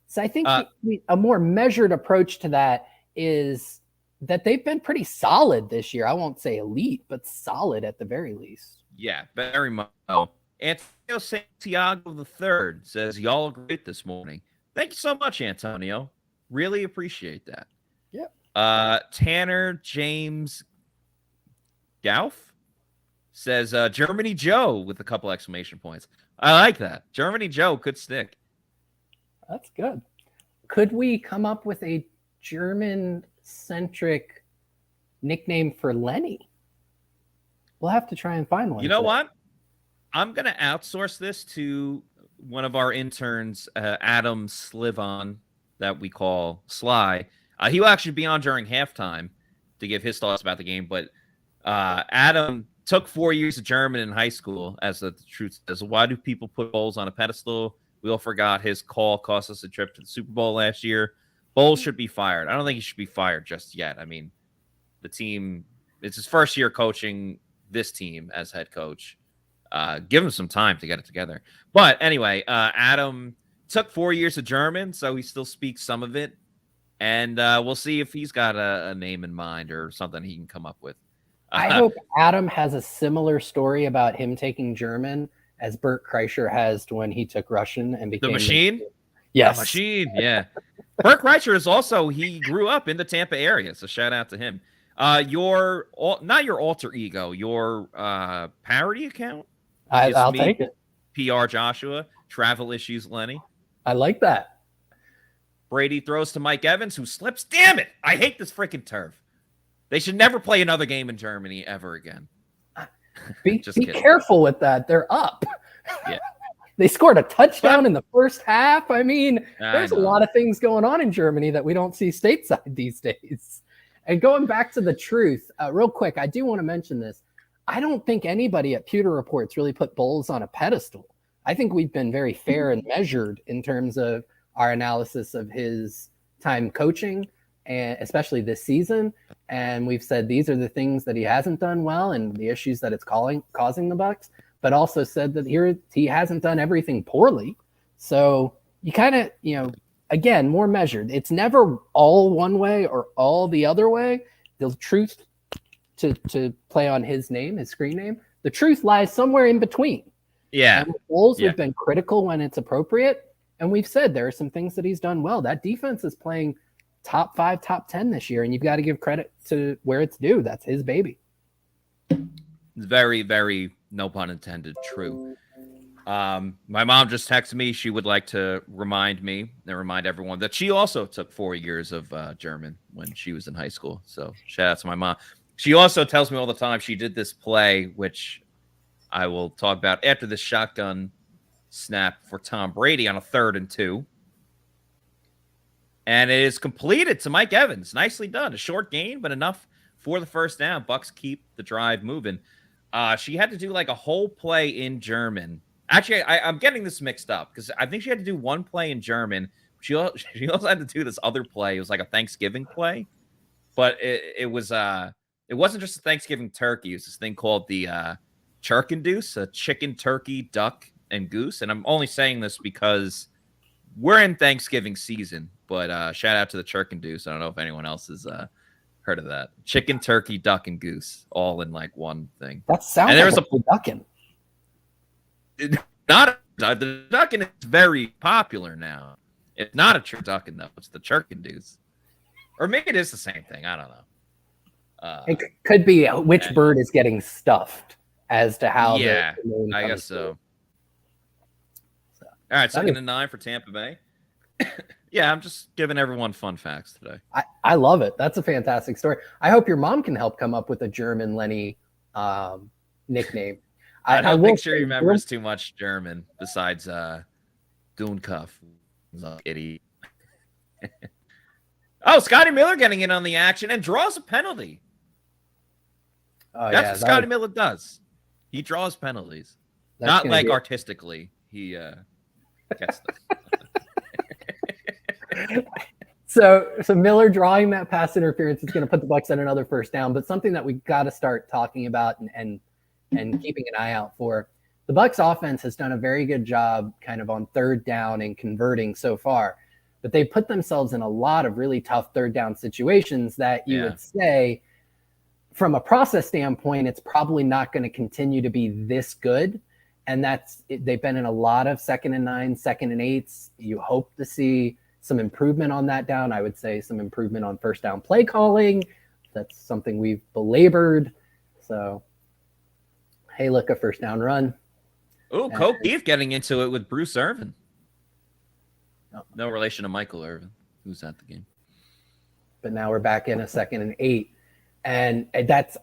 So I think a more measured approach to that is that they've been pretty solid this year. I won't say elite, but solid at the very least. Yeah, very much so. Antonio Santiago III says, y'all are great this morning. Thank you so much, Antonio. Really appreciate that. Yep. Tanner James Gauff says, Germany Joe with a couple exclamation points. I like that. Germany Joe could stick. That's good. Could we come up with a German-centric nickname for Lenny? We'll have to try and find one. You know what? I'm going to outsource this to one of our interns, Adam Slivon, that we call Sly. He will actually be on during halftime to give his thoughts about the game. But Adam took 4 years of German in high school, as the truth says. Why do people put Bowles on a pedestal? We all forgot his call cost us a trip to the Super Bowl last year. Bowles should be fired. I don't think he should be fired just yet. I mean, the team, it's his first year coaching this team as head coach. Give him some time to get it together. But anyway, Adam took 4 years of German, so he still speaks some of it. And we'll see if he's got a name in mind or something he can come up with. I hope Adam has a similar story about him taking German as Bert Kreischer has when he took Russian and became the machine. Yes, the machine. Yeah, Bert Kreischer is also, he grew up in the Tampa area, so shout out to him. Not your alter ego, your parody account. I'll take it. PR Joshua, travel issues Lenny. I like that. Brady throws to Mike Evans, who slips. Damn it! I hate this freaking turf. They should never play another game in Germany ever again. Be careful with that. They're up. Yeah. They scored a touchdown in the first half. I mean, there's a lot of things going on in Germany that we don't see stateside these days. And going back to the truth, real quick, I do want to mention this. I don't think anybody at Pewter Reports really put Bowles on a pedestal. I think we've been very fair and measured in terms of our analysis of his time coaching, and especially this season. And we've said these are the things that he hasn't done well and the issues that it's causing the Bucs, but also said that here he hasn't done everything poorly. So you kind of, again, more measured. It's never all one way or all the other way. The truth, to play on his name, his screen name, the truth lies somewhere in between. Yeah. And with Bowles, we've been critical when it's appropriate. And we've said there are some things that he's done well. That defense is playing top 5, top 10 this year, and you've got to give credit to where it's due. That's his baby. Very, very, no pun intended, true. My mom just texted me. She would like to remind me and remind everyone that she also took 4 years of German when she was in high school. So shout out to my mom. She also tells me all the time she did this play, which I will talk about after the shotgun snap for Tom Brady on a 3rd and 2. And it is completed to Mike Evans. Nicely done. A short gain, but enough for the first down. Bucs keep the drive moving. She had to do like a whole play in German. Actually, I'm getting this mixed up because I think she had to do one play in German. She also had to do this other play. It was like a Thanksgiving play, but it wasn't just a Thanksgiving turkey. It was this thing called the Chirkendoos, a chicken, turkey, duck, and goose. And I'm only saying this because we're in Thanksgiving season. But shout out to the Chirkendoos. I don't know if anyone else has heard of that. Chicken, turkey, duck, and goose, all in like one thing. That sounds and like a ducking. The ducking is very popular now. It's not a turducken though. It's the Chirkendoos, or maybe it is the same thing. I don't know. It could be which bird is getting stuffed as to how. Yeah, I guess so. All right, 2nd and 9 for Tampa Bay. Yeah, I'm just giving everyone fun facts today. I love it. That's a fantastic story. I hope your mom can help come up with a German Lenny nickname. I don't think she remembers too much German besides Goonkuff. Idiot. Oh, Scotty Miller getting in on the action and draws a penalty. Oh, That's what Scotty Miller does. He draws penalties. Not like artistically. He gets them. So Miller drawing that pass interference is going to put the Bucs at another first down, but something that we got to start talking about and keeping an eye out for. The Bucs offense has done a very good job kind of on third down and converting so far, but they put themselves in a lot of really tough third down situations that you would say from a process standpoint, it's probably not going to continue to be this good. And they've been in a lot of 2nd and 9, 2nd and 8s. You hope to see some improvement on that down. I would say some improvement on first down play calling. That's something we've belabored. So, hey, look, a first down run. Oh, Coke Keith getting into it with Bruce Irvin. No relation to Michael Irvin, who's at the game. But now we're back in a 2nd and 8. And it's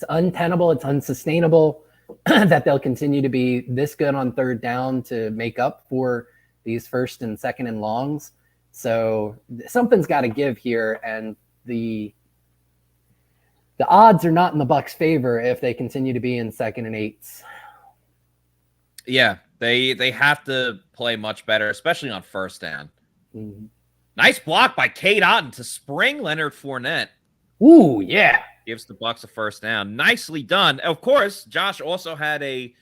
untenable. It's unsustainable that they'll continue to be this good on third down to make up for these 1st and 2nd and longs. So something's got to give here. And the odds are not in the Bucs' favor if they continue to be in 2nd and 8s. Yeah, they have to play much better, especially on first down. Mm-hmm. Nice block by Cade Otton to spring Leonard Fournette. Ooh, yeah. Gives the Bucs a first down. Nicely done. Of course, Josh also had a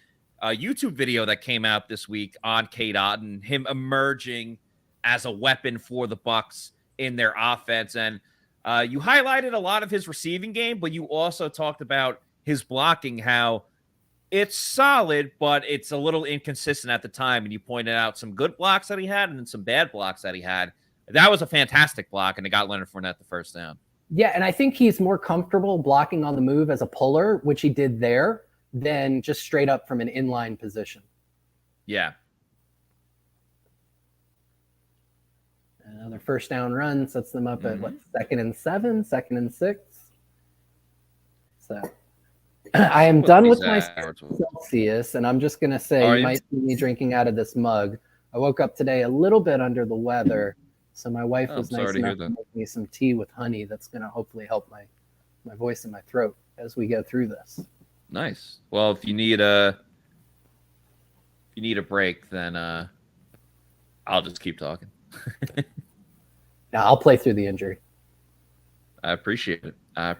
YouTube video that came out this week on Cade Otton, him emerging as a weapon for the Bucs in their offense. And you highlighted a lot of his receiving game, but you also talked about his blocking, how it's solid, but it's a little inconsistent at the time. And you pointed out some good blocks that he had and some bad blocks that he had. That was a fantastic block, and it got Leonard Fournette the first down. Yeah, and I think he's more comfortable blocking on the move as a puller, which he did there, than just straight up from an inline position. Yeah. Another first down run sets them up at, 2nd and 7, 2nd and 6. So I am done with my Celsius, and I'm just going to say you might see me drinking out of this mug. I woke up today a little bit under the weather, so my wife was nice enough to make me some tea with honey that's going to hopefully help my voice and my throat as we go through this. Nice. Well, if you need a break, then I'll just keep talking. Now I'll play through the injury. I appreciate it. All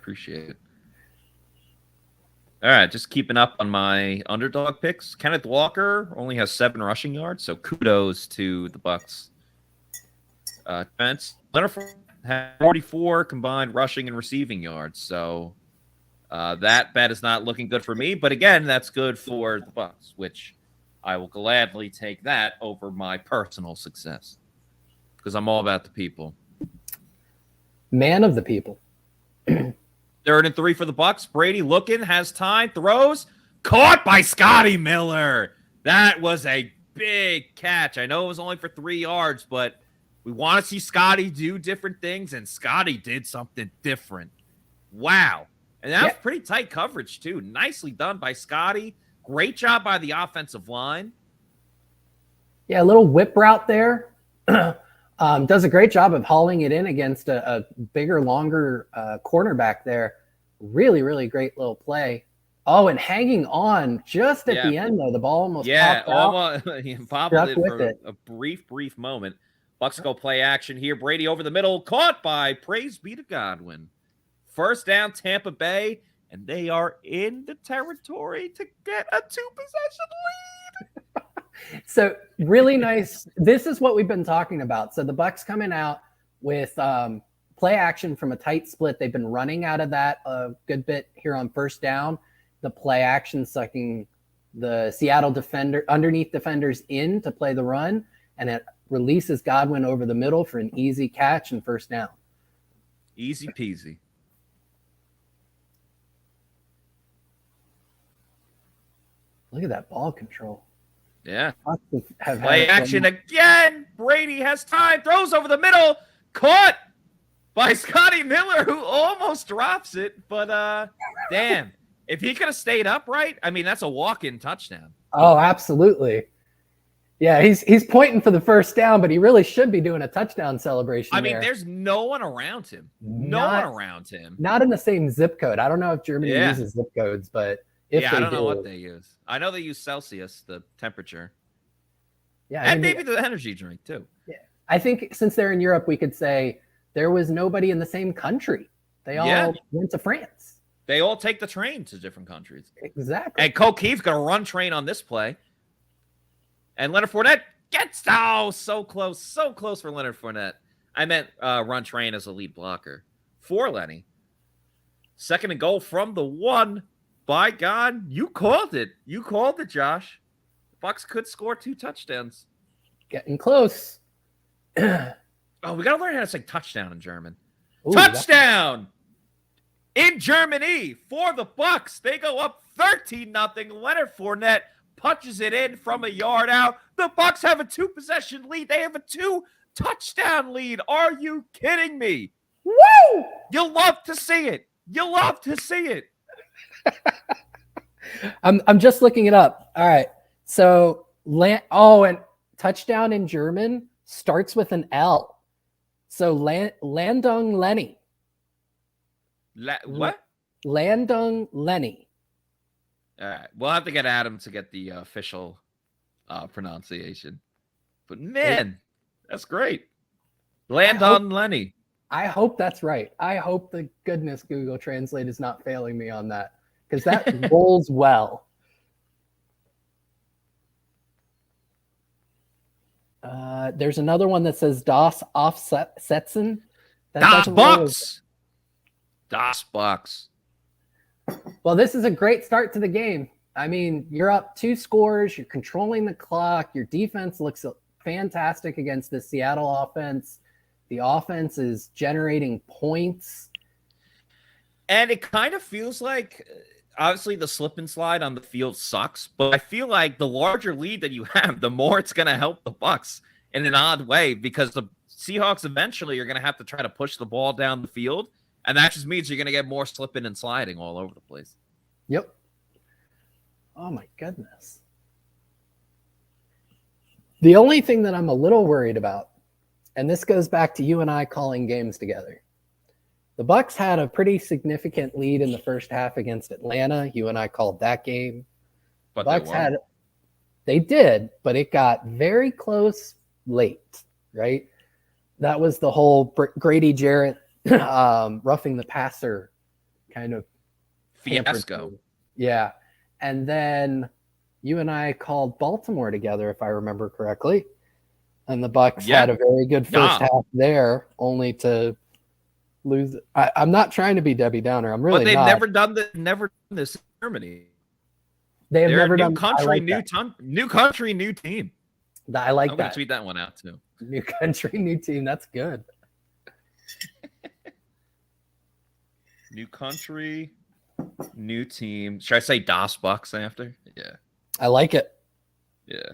right, just keeping up on my underdog picks. Kenneth Walker only has 7 rushing yards, so kudos to the Bucs. Defense. Leonard had 44 combined rushing and receiving yards, so that bet is not looking good for me. But again, that's good for the Bucs, which I will gladly take that over my personal success because I'm all about the people. Man of the people. 3rd and 3 for the Bucs. Brady looking, has time, throws, caught by Scotty Miller. That was a big catch. I know it was only for 3 yards, but we want to see Scotty do different things, and Scotty did something different. Wow. And that was pretty tight coverage, too. Nicely done by Scotty. Great job by the offensive line. Yeah, a little whip route there. Does a great job of hauling it in against a bigger, longer cornerback there. Really, really great little play. Oh, and hanging on just at the end, though. The ball almost popped out. He popped it for a brief moment. Bucs go play action here. Brady over the middle, caught by Praise be to Godwin. First down, Tampa Bay, and they are in the territory to get a 2-possession lead. So really nice. This is what we've been talking about. So the Bucs coming out with play action from a tight split. They've been running out of that a good bit here on first down. The play action sucking the Seattle underneath defenders in to play the run, and it releases Godwin over the middle for an easy catch and first down. Easy peasy. Look at that ball control. Yeah. Play action again. Brady has time. Throws over the middle. Caught by Scotty Miller, who almost drops it. But, damn. If he could have stayed upright, I mean, that's a walk-in touchdown. Oh, absolutely. Yeah, he's pointing for the first down, but he really should be doing a touchdown celebration. I mean, there's no one around him. Not in the same zip code. I don't know if Germany uses zip codes, but if they I don't do, know what they use. I know they use Celsius, the temperature. Yeah, and maybe the energy drink too. Yeah, I think since they're in Europe, we could say there was nobody in the same country. They all went to France. They all take the train to different countries. Exactly. And Keefe's going to run train on this play. And Leonard Fournette gets so close for Leonard Fournette. I meant run train as a lead blocker for Lenny. 2nd and goal from the 1. By God, you called it. You called it, Josh. The Bucs could score 2 touchdowns. Getting close. Oh, we got to learn how to say touchdown in German. Ooh, Touchdown in Germany for the Bucs. They go up 13-0. Leonard Fournette punches it in from a yard out. The Bucs have a 2-possession lead. They have a 2-touchdown lead. Are you kidding me? Woo! You'll love to see it. You'll love to see it. I'm just looking it up. All right. So and touchdown in German starts with an L. So Landung Lenny. What? Landung Lenny. All right. We'll have to get Adam to get the official pronunciation. But man, that's great. Landung Lenny. I hope that's right. I hope the goodness Google Translate is not failing me on that, because that rolls well. There's another one that says Das Aufsetzen. Das Bucs. Das Bucs. Well, this is a great start to the game. I mean, you're up 2 scores. You're controlling the clock. Your defense looks fantastic against the Seattle offense. The offense is generating points. And it kind of feels like, obviously, the slip and slide on the field sucks, but I feel like the larger lead that you have, the more it's going to help the Bucs in an odd way, because the Seahawks eventually are going to have to try to push the ball down the field, and that just means you're going to get more slipping and sliding all over the place. Yep. Oh, my goodness. The only thing that I'm a little worried about, and this goes back to you and I calling games together. The Bucs had a pretty significant lead in the first half against Atlanta. You and I called that game. But Bucs they did, but it got very close late, right? That was the whole Grady Jarrett roughing the passer kind of fiasco. Yeah. And then you and I called Baltimore together, if I remember correctly. And the Bucs had a very good first half there, only to lose. I'm not trying to be Debbie Downer. I'm really. But they've not. never done this in Germany. They have never done country, new country, new team. I like I'm that. gonna tweet that one out too. New country, new team. That's good. New country, new team. Should I say Das Bucs after? Yeah. I like it. Yeah.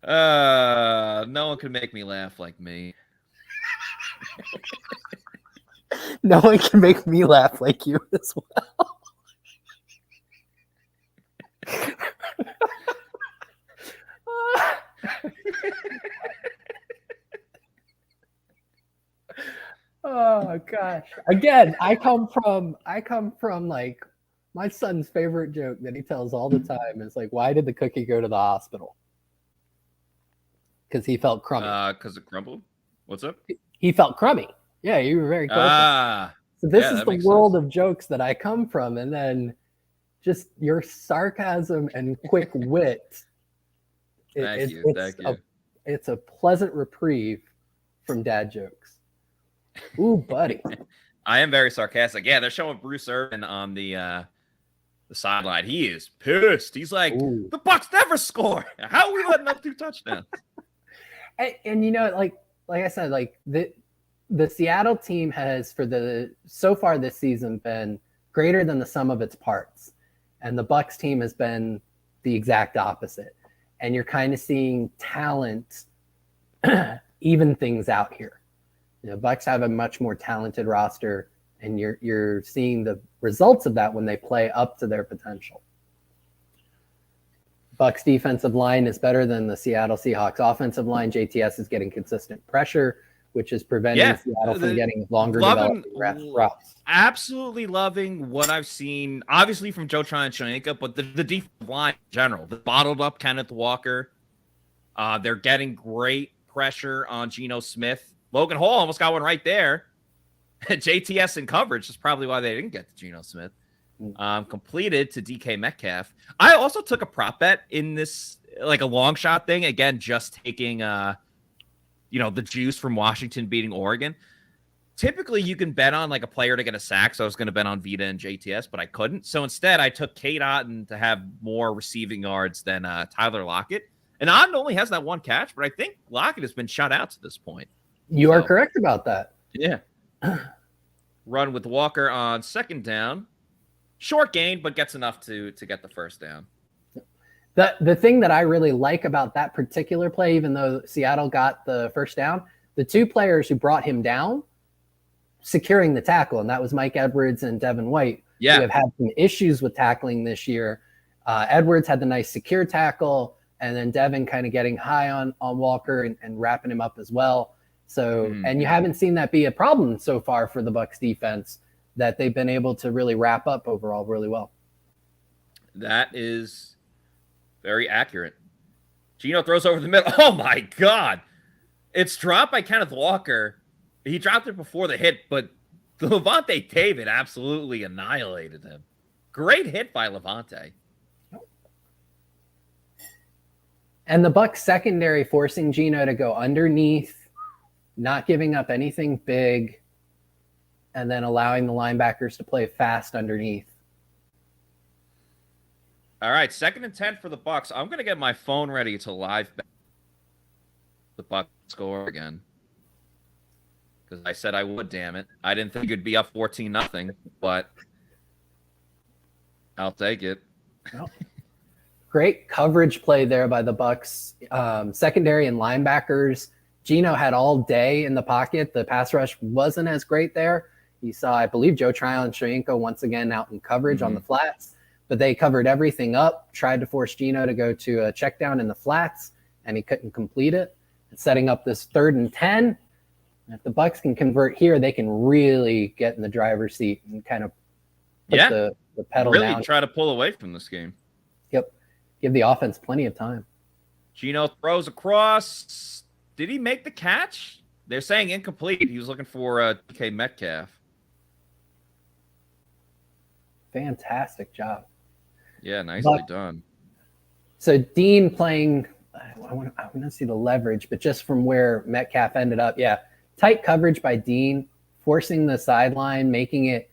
No one can make me laugh like me. No one can make me laugh like you as well. Oh gosh. Again, I come from like my son's favorite joke that he tells all the time is like, why did the cookie go to the hospital? Because he felt crummy. Because it crumbled? What's up? He felt crummy. Yeah, you were very close. So this is the world of jokes that I come from, and then just your sarcasm and quick wit. Thank you. It's a pleasant reprieve from dad jokes. Ooh, buddy. I am very sarcastic. Yeah, they're showing Bruce Irvin on the sideline. He is pissed. He's like, the Bucs never score. How are we letting up 2 touchdowns? And you know, like I said, like the Seattle team has so far this season been greater than the sum of its parts, and the Bucs team has been the exact opposite. And you're kind of seeing talent even things out here. You know, Bucs have a much more talented roster, and you're seeing the results of that when they play up to their potential. Bucs defensive line is better than the Seattle Seahawks offensive line. JTS is getting consistent pressure, which is preventing Seattle from getting longer developing routes. Absolutely loving what I've seen, obviously from Joe Tryon-Shoyinka, but the defensive line in general, the bottled up Kenneth Walker. They're getting great pressure on Geno Smith. Logan Hall almost got one right there. JTS in coverage is probably why they didn't get to Geno Smith. Completed to DK Metcalf. I also took a prop bet in this, like a long shot thing. Again, just taking, the juice from Washington beating Oregon. Typically, you can bet on like a player to get a sack. So I was going to bet on Vita and JTS, but I couldn't. So instead, I took Kate Otten to have more receiving yards than Tyler Lockett. And Otten only has that one catch, but I think Lockett has been shut out to this point. You are correct about that. Yeah. Run with Walker on second down. Short gain, but gets enough to get the first down. The thing that I really like about that particular play, even though Seattle got the first down, the two players who brought him down securing the tackle, and that was Mike Edwards and Devin White, who have had some issues with tackling this year. Edwards had the nice secure tackle, and then Devin kind of getting high on Walker and wrapping him up as well. So, and you haven't seen that be a problem so far for the Bucs defense, that they've been able to really wrap up overall really well. That is very accurate. Geno throws over the middle. Oh, my God. It's dropped by Kenneth Walker. He dropped it before the hit, but Lavonte David absolutely annihilated him. Great hit by Lavonte. And the Bucs secondary forcing Geno to go underneath, not giving up anything big, and then allowing the linebackers to play fast underneath. All right, 2nd and 10 for the Bucs. I'm going to get my phone ready to live bet the Bucs score again. Because I said I would, damn it. I didn't think it'd be up 14-0, but I'll take it. Well, great coverage play there by the Bucs. Secondary and linebackers. Geno had all day in the pocket. The pass rush wasn't as great there. You saw, I believe, Joe Tryon-Shoyinka once again out in coverage on the flats, but they covered everything up, tried to force Geno to go to a check down in the flats, and he couldn't complete it. And setting up this 3rd and 10. If the Bucs can convert here, they can really get in the driver's seat and kind of put the pedal down. Really try to pull away from this game. Yep. Give the offense plenty of time. Geno throws across. Did he make the catch? They're saying incomplete. He was looking for DK Metcalf. Fantastic job. Yeah, nicely done. So Dean playing, I want to see the leverage, but just from where Metcalf ended up, tight coverage by Dean, forcing the sideline, making it.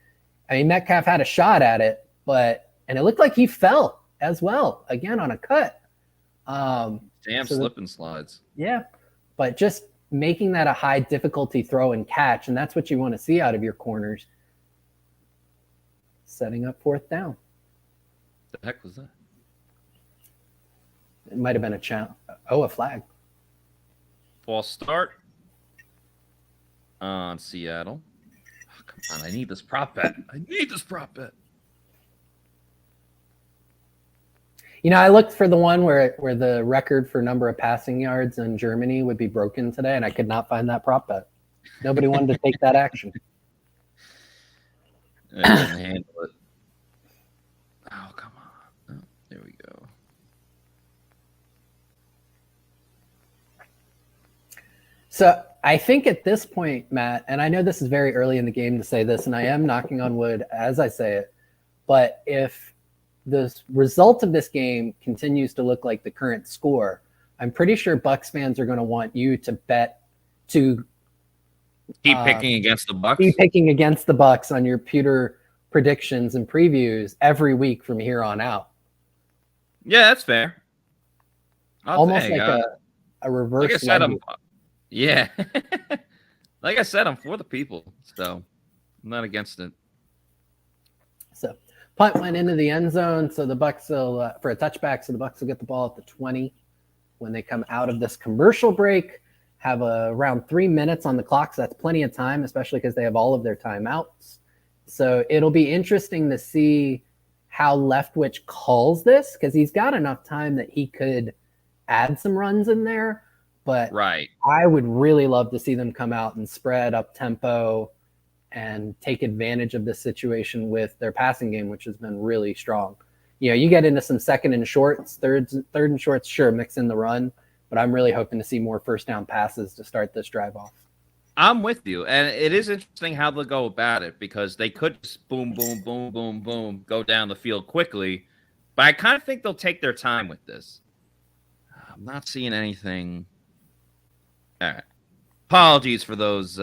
I mean, Metcalf had a shot at it, and it looked like he fell as well, again on a cut. Slip and slides. Yeah, but just making that a high difficulty throw and catch, and that's what you want to see out of your corners. Setting up 4th down. The heck was that? It might have been a challenge. Oh, a flag. False start on Seattle. Oh, come on, I need this prop bet. You know, I looked for the one where the record for number of passing yards in Germany would be broken today, and I could not find that prop bet. Nobody wanted to take that action. I didn't handle it. Oh, come on. Oh, there we go. So I think at this point, Matt, and I know this is very early in the game to say this, and I am knocking on wood as I say it, but if the result of this game continues to look like the current score, I'm pretty sure Bucs fans are going to want you to bet to keep picking against the Bucs. Keep picking against the Bucs on your Pewter predictions and previews every week from here on out. Yeah, that's fair. Almost like a reverse. Like I said, like I said, I'm for the people, so I'm not against it. So punt went into the end zone, so the Bucs will for a touchback. So the Bucs will get the ball at the 20 when they come out of this commercial break. Have around 3 minutes on the clock, so that's plenty of time, especially because they have all of their timeouts. So it'll be interesting to see how Leftwich calls this, because he's got enough time that he could add some runs in there. But right, I would really love to see them come out and spread up tempo and take advantage of this situation with their passing game, which has been really strong. You know, you get into some second and shorts, third and shorts, sure, mix in the run, but I'm really hoping to see more first down passes to start this drive off. I'm with you. And it is interesting how they'll go about it, because they could just boom, boom, boom, boom, boom, go down the field quickly. But I kind of think they'll take their time with this. I'm not seeing anything. All right. Apologies for those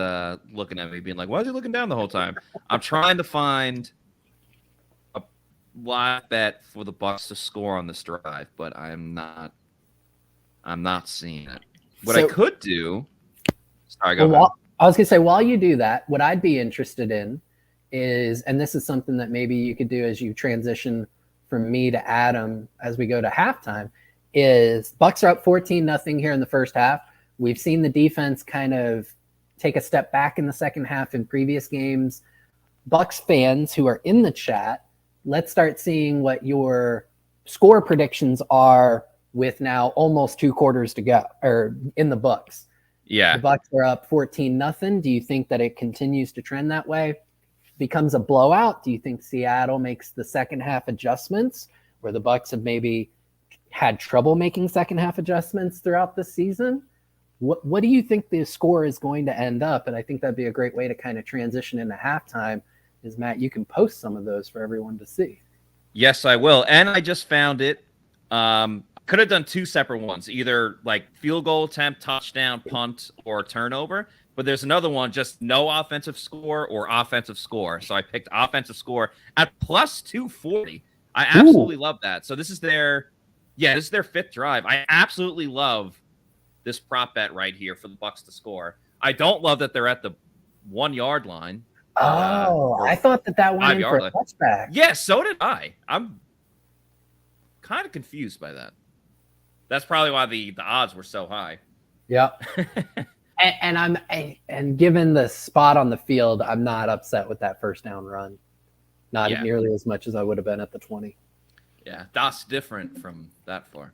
looking at me being like, why is he looking down the whole time? I'm trying to find a live bet for the Bucs to score on this drive, but I'm not seeing it. What I could do. Sorry, go ahead. I was going to say, while you do that, what I'd be interested in is, and this is something that maybe you could do as you transition from me to Adam as we go to halftime, is Bucs are up 14-0 here in the first half. We've seen the defense kind of take a step back in the second half in previous games. Bucs fans who are in the chat, let's start seeing what your score predictions are with now almost 2 quarters to go, or in the books. Yeah. The Bucs are up 14-0. Do you think that it continues to trend that way? Becomes a blowout? Do you think Seattle makes the second half adjustments, where the Bucs have maybe had trouble making second half adjustments throughout the season? What do you think the score is going to end up? And I think that'd be a great way to kind of transition into halftime is, Matt, you can post some of those for everyone to see. Yes, I will. And I just found it. Could have done 2 separate ones, either like field goal attempt, touchdown, punt, or turnover. But there's another one, just no offensive score or offensive score. So I picked offensive score at plus 240. I absolutely love that. So this is their 5th drive. I absolutely love this prop bet right here for the Bucs to score. I don't love that they're at the 1 yard line. I thought that went in for a touchback. Yeah, so did I. I'm kind of confused by that. That's probably why the odds were so high. Yeah. and given the spot on the field, I'm not upset with that first down run. Not nearly as much as I would have been at the 20. Yeah, that's different from that far.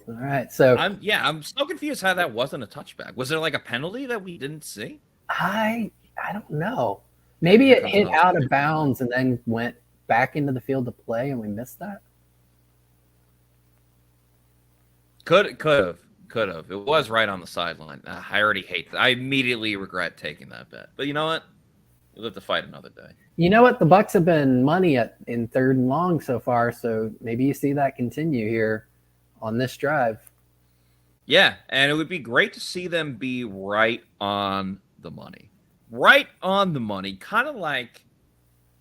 All right, so I'm so confused how that wasn't a touchback. Was there like a penalty that we didn't see? I don't know. Maybe it hit out of bounds and then went back into the field to play, and we missed that. Could have. It was right on the sideline. I already hate that. I immediately regret taking that bet. But you know what? We'll have to fight another day. You know what? The Bucs have been money in 3rd and long so far, so maybe you see that continue here on this drive. Yeah, and it would be great to see them be right on the money. Right on the money, kind of like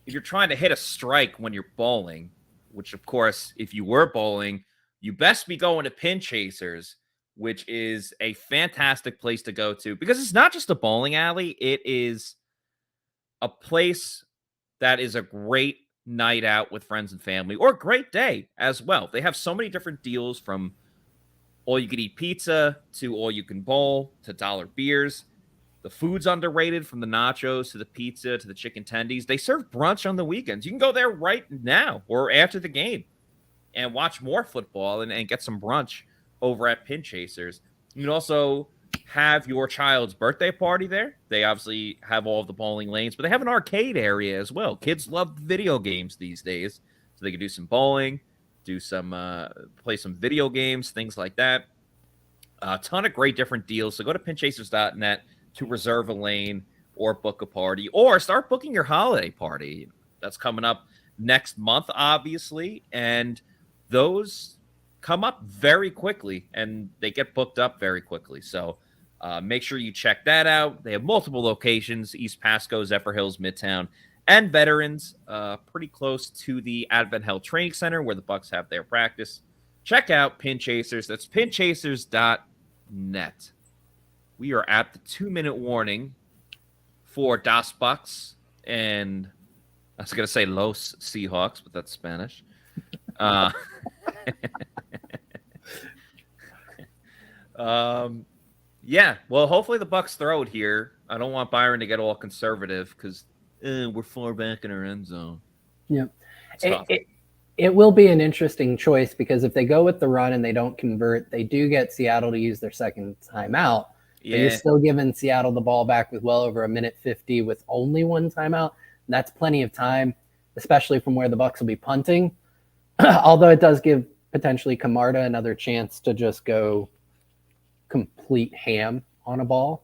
if you're trying to hit a strike when you're bowling, which, of course, if you were bowling, you best be going to Pin Chasers, which is a fantastic place to go to, because it's not just a bowling alley. It is a place that is a great night out with friends and family, or a great day as well. They have so many different deals, from all-you-can-eat pizza to all-you-can-bowl to dollar beers. The food's underrated, from the nachos to the pizza to the chicken tendies. They serve brunch on the weekends. You can go there right now or after the game and watch more football and get some brunch over at Pin Chasers. You can also have your child's birthday party there. They obviously have all of the bowling lanes, but they have an arcade area as well. Kids love video games these days, so they can do some bowling, do some play some video games, things like that. A ton of great different deals. So go to pinchasers.net to reserve a lane or book a party, or start booking your holiday party. That's coming up next month, obviously, and those come up very quickly, and they get booked up very quickly. So make sure you check that out. They have multiple locations: East Pasco, Zephyr Hills, Midtown, and Veterans, pretty close to the Advent Health Training Center where the Bucs have their practice. Check out Pin Chasers. That's pinchasers.net. We are at the 2-minute warning for Das Bucs, and I was going to say Los Seahawks, but that's Spanish. Yeah, well, hopefully the Bucs throw it here. I don't want Byron to get all conservative because we're far back in our end zone. Yeah. It will be an interesting choice because if they go with the run and they don't convert, they do get Seattle to use their second timeout. Yeah. But you're still giving Seattle the ball back with well over 1:50 with only one timeout. And that's plenty of time, especially from where the Bucs will be punting. Although it does give potentially Camarda another chance to just go complete ham on a ball,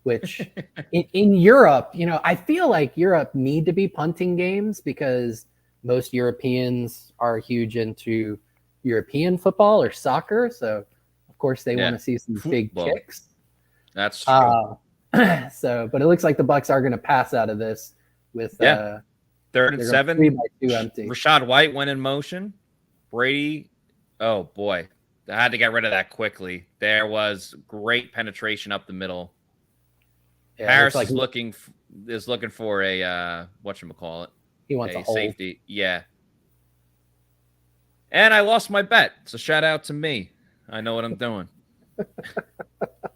which in Europe, I feel like Europe need to be punting games because most Europeans are huge into European football or soccer. So, of course, they want to see some big kicks. That's true. But it looks like the Bucs are going to pass out of this with 3rd and 7. 3-2 empty. Rashad White went in motion. Brady, oh, boy. I had to get rid of that quickly. There was great penetration up the middle. Yeah, Harris is looking for a whatchamacallit. He wants a safety. Yeah. And I lost my bet. So shout out to me. I know what I'm doing.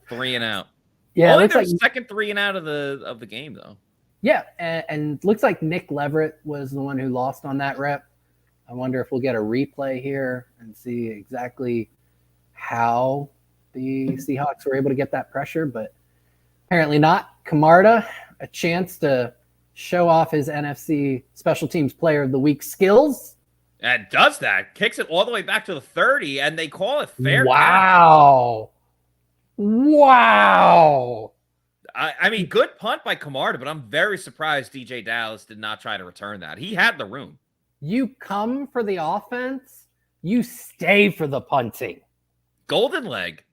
3 and out. Yeah, only their second 3 and out of the game though. Yeah, and looks like Nick Leverett was the one who lost on that rep. I wonder if we'll get a replay here and see exactly how the Seahawks were able to get that pressure, but apparently not. Camarda, a chance to show off his NFC Special Teams Player of the Week skills. And does that. Kicks it all the way back to the 30, and they call it fair. Wow. I mean, good punt by Camarda, but I'm very surprised DJ Dallas did not try to return that. He had the room. You come for the offense, you stay for the punting. Golden leg.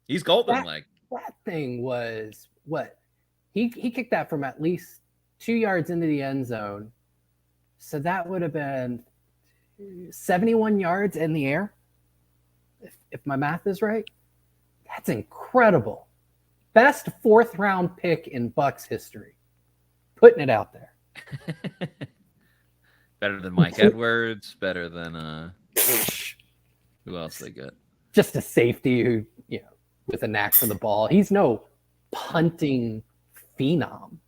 He's golden leg. That thing was what? He kicked that from at least 2 yards into the end zone. So that would have been 71 yards in the air. If my math is right. That's incredible. Best 4th round pick in Bucs history. Putting it out there. Better than Mike Edwards, better than who else they got? Just a safety who, with a knack for the ball. He's no punting phenom.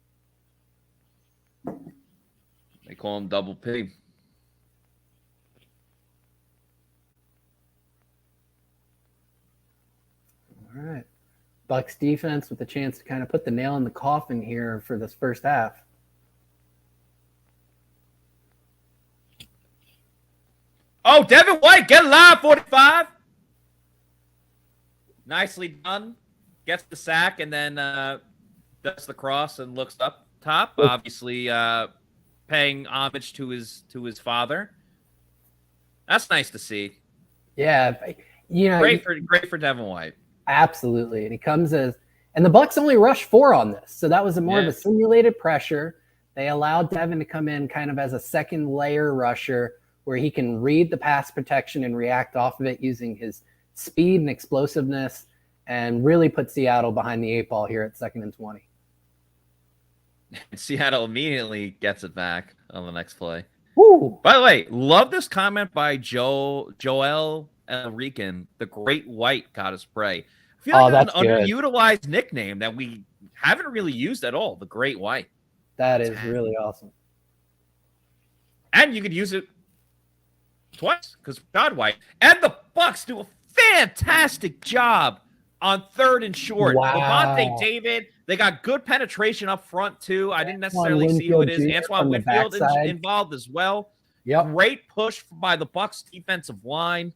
They call him Double P. All right. Bucs defense with a chance to kind of put the nail in the coffin here for this first half. Oh, Devin White, get alive, 45. Nicely done. Gets the sack and then does the cross and looks up top. Obviously, paying homage to his father. That's nice to see. Yeah, great for Devin White. Absolutely, and he comes and the Bucs only rushed 4 on this, so that was more of a simulated pressure. They allowed Devin to come in kind of as a second layer rusher, where he can read the pass protection and react off of it using his speed and explosiveness, and really put Seattle behind the 8 ball here at 2nd and 20. Seattle immediately gets it back on the next play. Woo. By the way, love this comment by Joel Enrican. The Great White got a spray. I feel like that's an underutilized nickname that we haven't really used at all. The Great White. That is really awesome. And you could use it twice because God White. And the Bucs do a fantastic job on 3rd and short. Wow. Lavonte David, they got good penetration up front too. I didn't necessarily see who it is. Antoine Winfield is involved as well. Yep. Great push by the Bucs defensive line.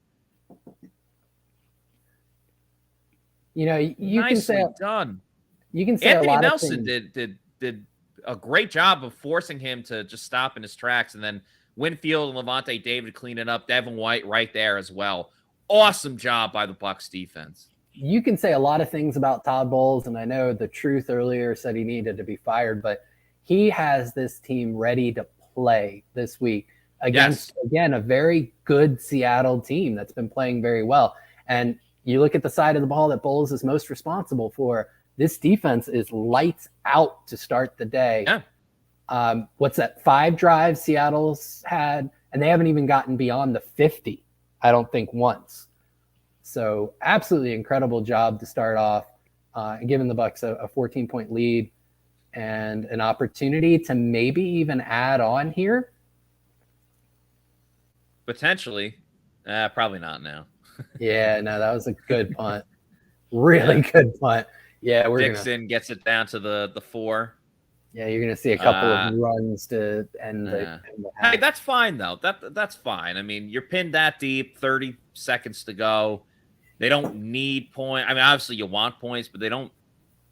You Nicely can say done. You can say Anthony a lot Nelson of things. did a great job of forcing him to just stop in his tracks, and then Winfield and Lavonte David clean it up. Devin White right there as well. Awesome job by the Bucs defense. You can say a lot of things about Todd Bowles, and I know the truth earlier said he needed to be fired, but he has this team ready to play this week against, again, a very good Seattle team that's been playing very well. And you look at the side of the ball that Bowles is most responsible for. This defense is lights out to start the day. Yeah. What's that? 5 drives Seattle's had, and they haven't even gotten beyond the 50, I don't think, once. So absolutely incredible job to start off. and giving the Bucs a 14-point lead and an opportunity to maybe even add on here. Potentially. Probably not now. Yeah, no, that was a good punt. Really good punt. Yeah, Dixon gets it down to the 4. Yeah, you're gonna see a couple of runs to end the half. Hey, that's fine though. That's fine. I mean, you're pinned that deep, 30 seconds to go. They don't need points. I mean, obviously you want points, but they don't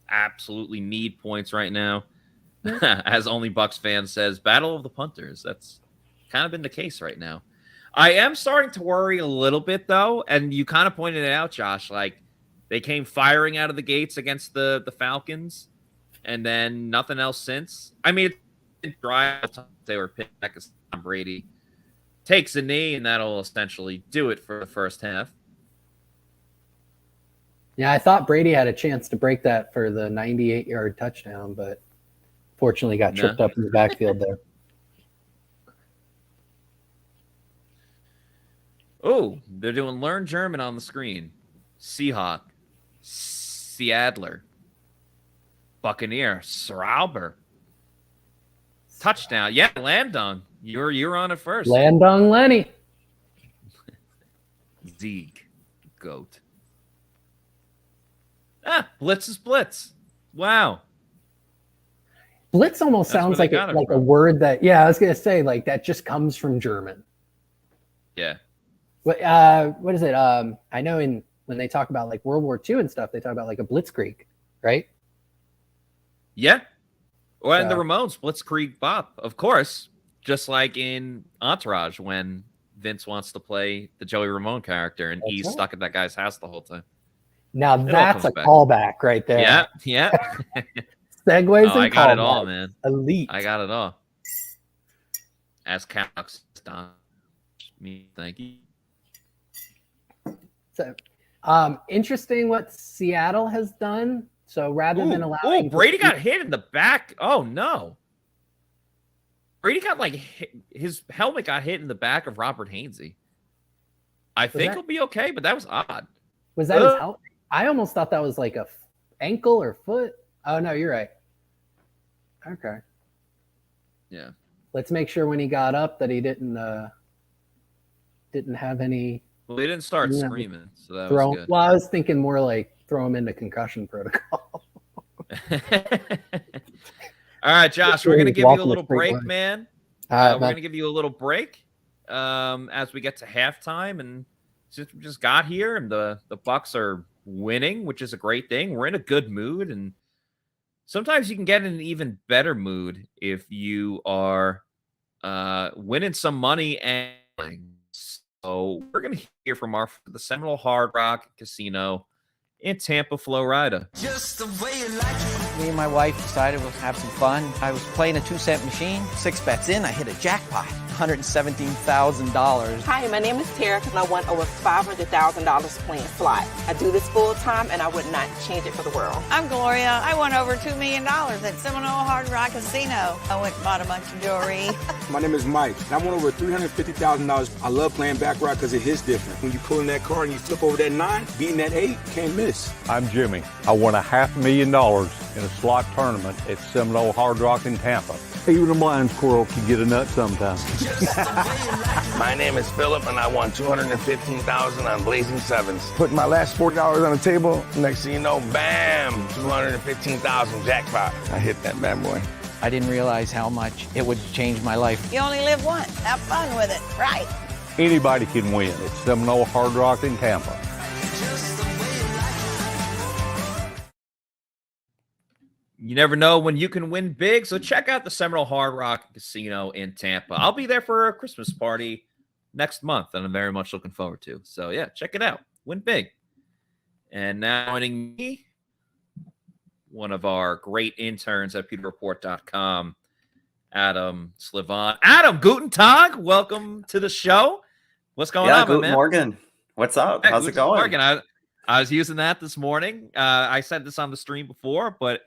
absolutely need points right now. As Only Bucs fan says, battle of the punters. That's kind of been the case right now. I am starting to worry a little bit though, and you kind of pointed it out, Josh. Like they came firing out of the gates against the Falcons. And then nothing else since. I mean, they were picked back as Brady takes a knee, and that'll essentially do it for the first half. Yeah, I thought Brady had a chance to break that for the 98-yard touchdown, but fortunately got tripped up in the backfield there. Oh, they're doing Learn German on the screen. Seahawk, Seadler. Buccaneer, Srauber. Touchdown. Yeah, Landon. You're on it first. Landon Lenny. Zeke. Goat. Blitz is blitz. Wow. Blitz almost sounds like a word that, I was going to say, like, that just comes from German. Yeah. What is it? I know when they talk about, like, World War II and stuff, they talk about, like, a blitzkrieg, right? Yeah. Well, and the Ramones, Blitzkrieg Bop, of course. Just like in Entourage when Vince wants to play the Joey Ramone character and he's stuck at that guy's house the whole time. Now that's a callback right there. Yeah, yeah. Segues and I got it all, man. Elite. I got it all. As Canucks, me, thank you. So, interesting what Seattle has done. So rather than allowing... Brady got hit in the back. Oh, no. Brady got, his helmet got hit in the back of Robert Hainsey. I think he'll be okay, but that was odd. Was that his helmet? I almost thought that was like a ankle or foot. Oh, no, you're right. Okay. Yeah. Let's make sure when he got up that he didn't have any... Well, he didn't start screaming, so that was good. Well, I was thinking more like throw him into concussion protocol. All right, Josh, we're going to give you a little break, man. We're going to give you a little break as we get to halftime. And since we just got here and the Bucs are winning, which is a great thing, we're in a good mood. And sometimes you can get in an even better mood if you are winning some money. And so we're going to hear from the Seminole Hard Rock Casino in Tampa, Florida. Just the way you like it. Me and my wife decided we'll have some fun. I was playing a 2-cent machine. 6 bets in, I hit a jackpot. $117,000. Hi, my name is Tara, and I won over $500,000 playing slot. I do this full time, and I would not change it for the world. I'm Gloria. I won over $2 million at Seminole Hard Rock Casino. I went and bought a bunch of jewelry. My name is Mike, and I won over $350,000. I love playing baccarat because it hits different. When you pull in that card and you flip over that 9, beating that 8, can't miss. I'm Jimmy. I won $500,000 in a slot tournament at Seminole Hard Rock in Tampa. Even a blind squirrel can get a nut sometimes. My name is Philip, and I won $215,000 on Blazing Sevens. Put my last $40 on the table. Next thing you know, bam, $215,000 jackpot. I hit that bad boy. I didn't realize how much it would change my life. You only live once. Have fun with it. Right. Anybody can win at Seminole Hard Rock in Tampa. You never know when you can win big, so check out the Seminole Hard Rock Casino in Tampa. I'll be there for a Christmas party next month, and I'm very much looking forward to. So, yeah, check it out. Win big. And now joining me, one of our great interns at PewterReport.com, Adam Slivan. Adam, guten Tag. Welcome to the show. What's going on, guten man? Morgen. What's up? How's it going? Morgen. I was using that this morning. I said this on the stream before, but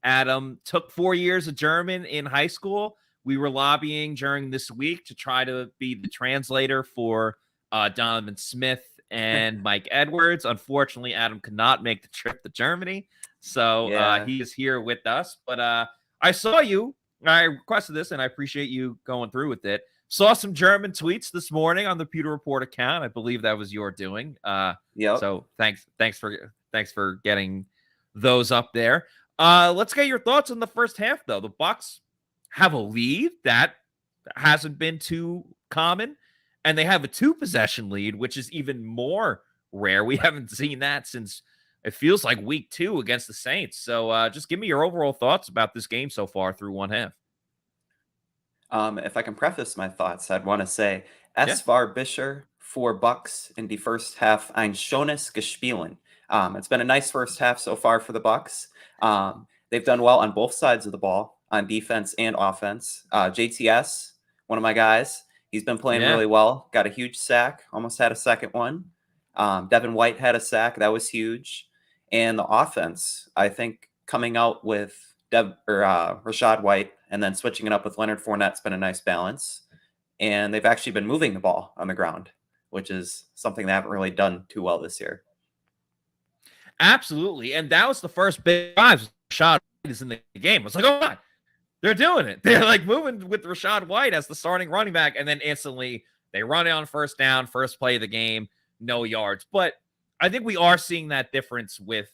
Adam took 4 years of German in high school. We were lobbying during this week to try to be the translator for Donovan Smith and Mike Edwards. Unfortunately, Adam could not make the trip to Germany. So he is here with us. But I saw you. I requested this, and I appreciate you going through with it. Saw some German tweets this morning on the Pewter Report account. I believe that was your doing. So thanks for getting those up there. Let's get your thoughts on the first half, though. The Bucs have a lead that hasn't been too common, and they have a 2-possession lead, which is even more rare. We haven't seen that since it feels like week 2 against the Saints. So just give me your overall thoughts about this game so far through one half. If I can preface my thoughts, I'd want to say, Es war bisher für Bucs in die first half ein schönes Gespielen. It's been a nice first half so far for the Bucs. They've done well on both sides of the ball, on defense and offense. JTS, one of my guys, he's been playing really well. Got a huge sack, almost had a second one. Devin White had a sack. That was huge. And the offense, I think, coming out with Rachaad White and then switching it up with Leonard Fournette's been a nice balance. And they've actually been moving the ball on the ground, which is something they haven't really done too well this year. Absolutely. And that was the first big drive. Rachaad White is in the game. I was like, oh, my, they're doing it. They're like moving with Rachaad White as the starting running back. And then instantly they run it on first down, first play of the game, no yards. But I think we are seeing that difference with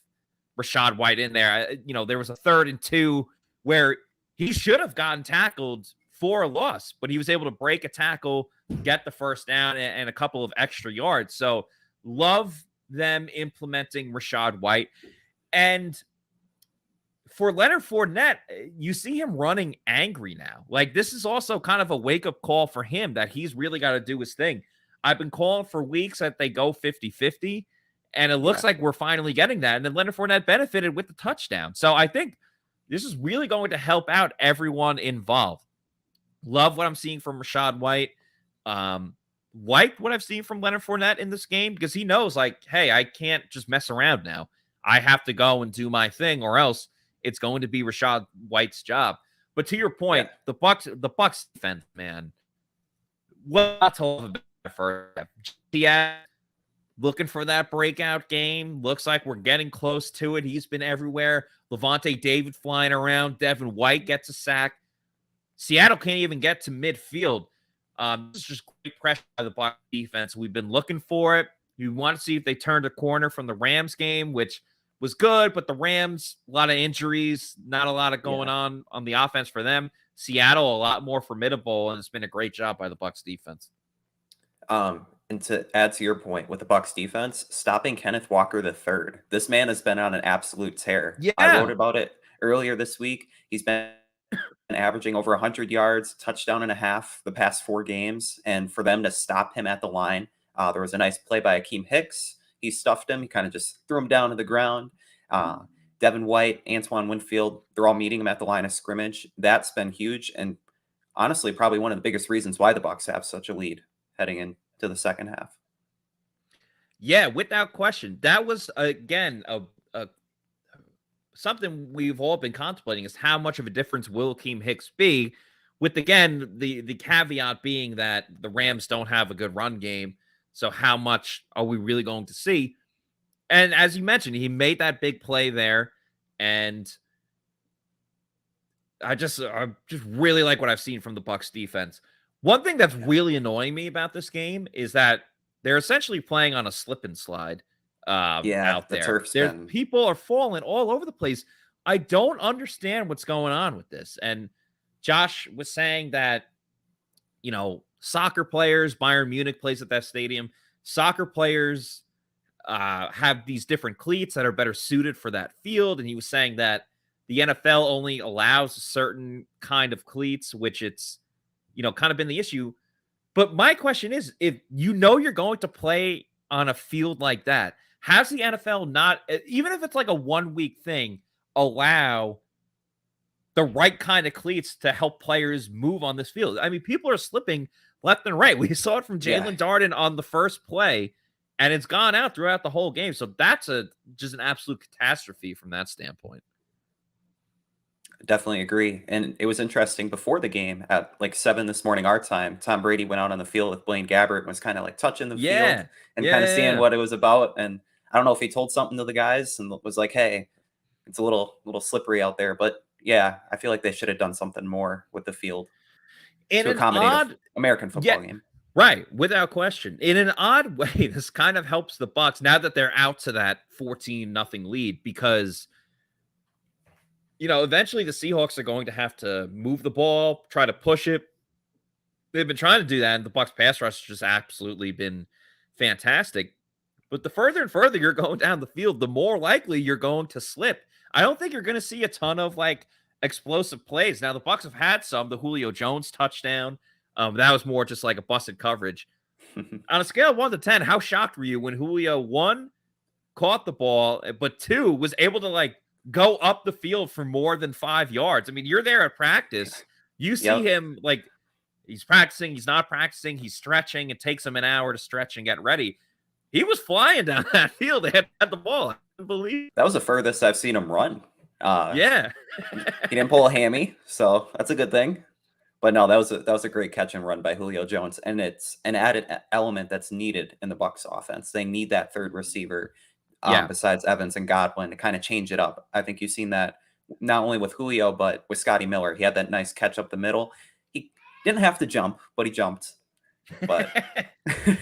Rachaad White in there. There was a 3rd and 2 where he should have gotten tackled for a loss, but he was able to break a tackle, get the first down, and a couple of extra yards. So love them implementing Rachaad White. And for Leonard Fournette, you see him running angry now. Like, this is also kind of a wake-up call for him that he's really got to do his thing. I've been calling for weeks that they go 50-50, and it looks like we're finally getting that. And then Leonard Fournette benefited with the touchdown. So I think this is really going to help out everyone involved. Love what I'm seeing from Rachaad White. Like what I've seen from Leonard Fournette in this game, because he knows, like, hey, I can't just mess around now. I have to go and do my thing, or else it's going to be Rachaad White's job. But to your point, the Bucs defense, man, what told for looking for that breakout game. Looks like we're getting close to it. He's been everywhere. Lavonte David flying around. Devin White gets a sack. Seattle can't even get to midfield. This is just great pressure by the Bucs defense. We've been looking for it. You want to see if they turned a corner from the Rams game, which was good, but the Rams, a lot of injuries, not a lot of going on the offense for them. Seattle, a lot more formidable, and it's been a great job by the Bucs defense. And to add to your point with the Bucs defense, stopping Kenneth Walker III. This man has been on an absolute tear. Yeah. I wrote about it earlier this week. He's been averaging over 100 yards, touchdown and a half the past 4 games. And for them to stop him at the line, there was a nice play by Akeem Hicks. He stuffed him. He kind of just threw him down to the ground. Devin White, Antoine Winfield, they're all meeting him at the line of scrimmage. That's been huge. And honestly, probably one of the biggest reasons why the Bucs have such a lead heading into the second half. Yeah, without question. That was, again, something we've all been contemplating, is how much of a difference will Akeem Hicks be, with, again, the caveat being that the Rams don't have a good run game. So how much are we really going to see? And as you mentioned, he made that big play there. And I just really like what I've seen from the Bucs defense. One thing that's really annoying me about this game is that they're essentially playing on a slip and slide out there. Turf spin. People are falling all over the place. I don't understand what's going on with this. And Josh was saying that, soccer players, Bayern Munich plays at that stadium, soccer players have these different cleats that are better suited for that field. And he was saying that the NFL only allows a certain kind of cleats, which it's, kind of been the issue. But my question is, if you're going to play on a field like that, has the NFL not, even if it's like a 1-week thing, allow the right kind of cleats to help players move on this field? I mean, people are slipping left and right. We saw it from Jalen Darden on the first play, and it's gone out throughout the whole game. So that's just an absolute catastrophe from that standpoint. Definitely agree. And it was interesting before the game at like 7 this morning, our time, Tom Brady went out on the field with Blaine Gabbert and was kind of like touching the field and kind of seeing what it was about. And I don't know if he told something to the guys and was like, hey, it's a little slippery out there. But yeah, I feel like they should have done something more with the field to accommodate an American football game. Right, without question. In an odd way, this kind of helps the Bucs now that they're out to that 14-0 lead, because eventually the Seahawks are going to have to move the ball, try to push it. They've been trying to do that, and the Bucs pass rush has just absolutely been fantastic. But the further and further you're going down the field, the more likely you're going to slip. I don't think you're going to see a ton of explosive plays. Now, the Bucs have had some. The Julio Jones touchdown, that was more just like a busted coverage. On a scale of 1 to 10, how shocked were you when Julio, 1, caught the ball, but 2, was able to go up the field for more than 5 yards? I mean, you're there at practice. You see him he's practicing, he's not practicing, he's stretching. It takes him an hour to stretch and get ready. He was flying down that field. They had the ball. I couldn't believe that was the furthest I've seen him run. Yeah. He didn't pull a hammy, so that's a good thing. But no, that was a great catch and run by Julio Jones, and it's an added element that's needed in the Bucs offense. They need that third receiver besides Evans and Godwin to kind of change it up. I think you've seen that not only with Julio, but with Scotty Miller. He had that nice catch up the middle. He didn't have to jump, but he jumped. But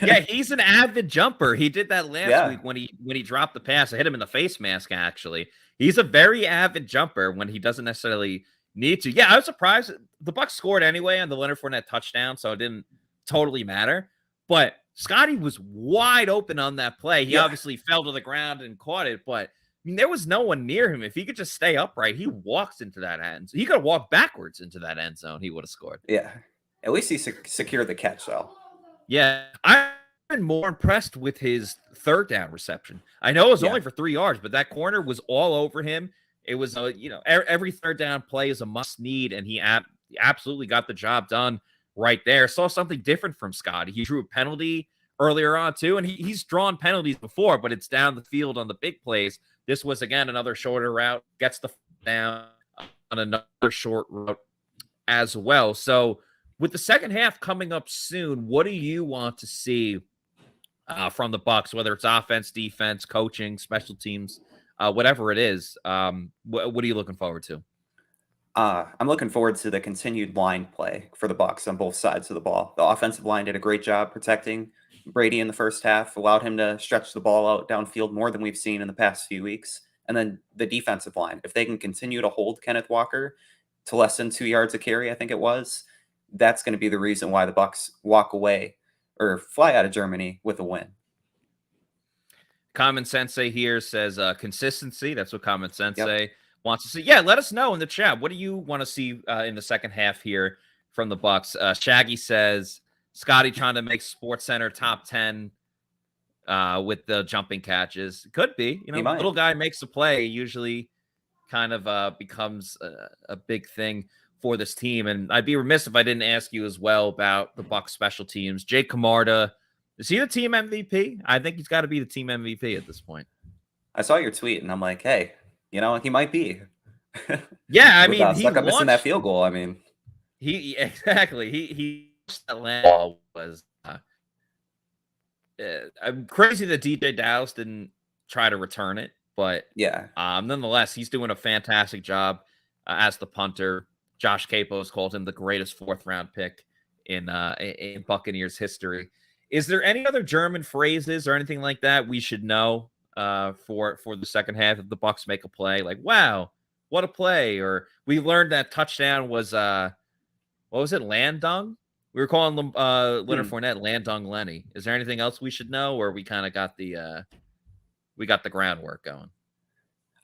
yeah, he's an avid jumper. He did that last week when he dropped the pass. I hit him in the face mask, actually. He's a very avid jumper when he doesn't necessarily need to. Yeah, I was surprised. The Bucs scored anyway on the Leonard Fournette touchdown, so it didn't totally matter. But Scotty was wide open on that play. He obviously fell to the ground and caught it, but I mean, there was no one near him. If he could just stay upright, he walks into that end. He could have walked backwards into that end zone. He would have scored. Yeah. At least he secured the catch, though. Yeah. I've been more impressed with his third down reception. I know it was only for 3 yards, but that corner was all over him. It was, every third down play is a must need, and he absolutely got the job done right there. Saw something different from Scotty. He drew a penalty earlier on, too, and he's drawn penalties before, but it's down the field on the big plays. This was, again, another shorter route, gets the down on another short route as well. So with the second half coming up soon, what do you want to see from the Bucs, whether it's offense, defense, coaching, special teams, whatever it is? What are you looking forward to? I'm looking forward to the continued line play for the Bucs on both sides of the ball. The offensive line did a great job protecting Brady in the first half, allowed him to stretch the ball out downfield more than we've seen in the past few weeks. And then the defensive line, if they can continue to hold Kenneth Walker to less than 2 yards a carry, I think it was, that's going to be the reason why the Bucs walk away or fly out of Germany with a win. Common Sensei here says consistency. That's what Common Sensei wants to see. Yeah, let us know in the chat. What do you want to see in the second half here from the Bucs? Shaggy says Scotty trying to make SportsCenter top 10 with the jumping catches. Could be. Little guy makes a play, usually kind of becomes a big thing for this team. And I'd be remiss if I didn't ask you as well about the Bucs special teams. Jake Camarda, is he the team MVP? I think he's got to be the team MVP at this point. I saw your tweet, and I'm like, hey, he might be. Yeah, I mean, he stuck up missing that field goal. I mean, he that land ball was I'm crazy that DJ Dallas didn't try to return it, but nonetheless, he's doing a fantastic job as the punter. Josh Capos called him the greatest fourth-round pick in Buccaneers history. Is there any other German phrases or anything like that we should know for the second half if the Bucs make a play? Like, wow, what a play! Or we learned that touchdown was what was it, Landung? We were calling them Leonard Fournette Landung Lenny. Is there anything else we should know, or we kind of got the groundwork going?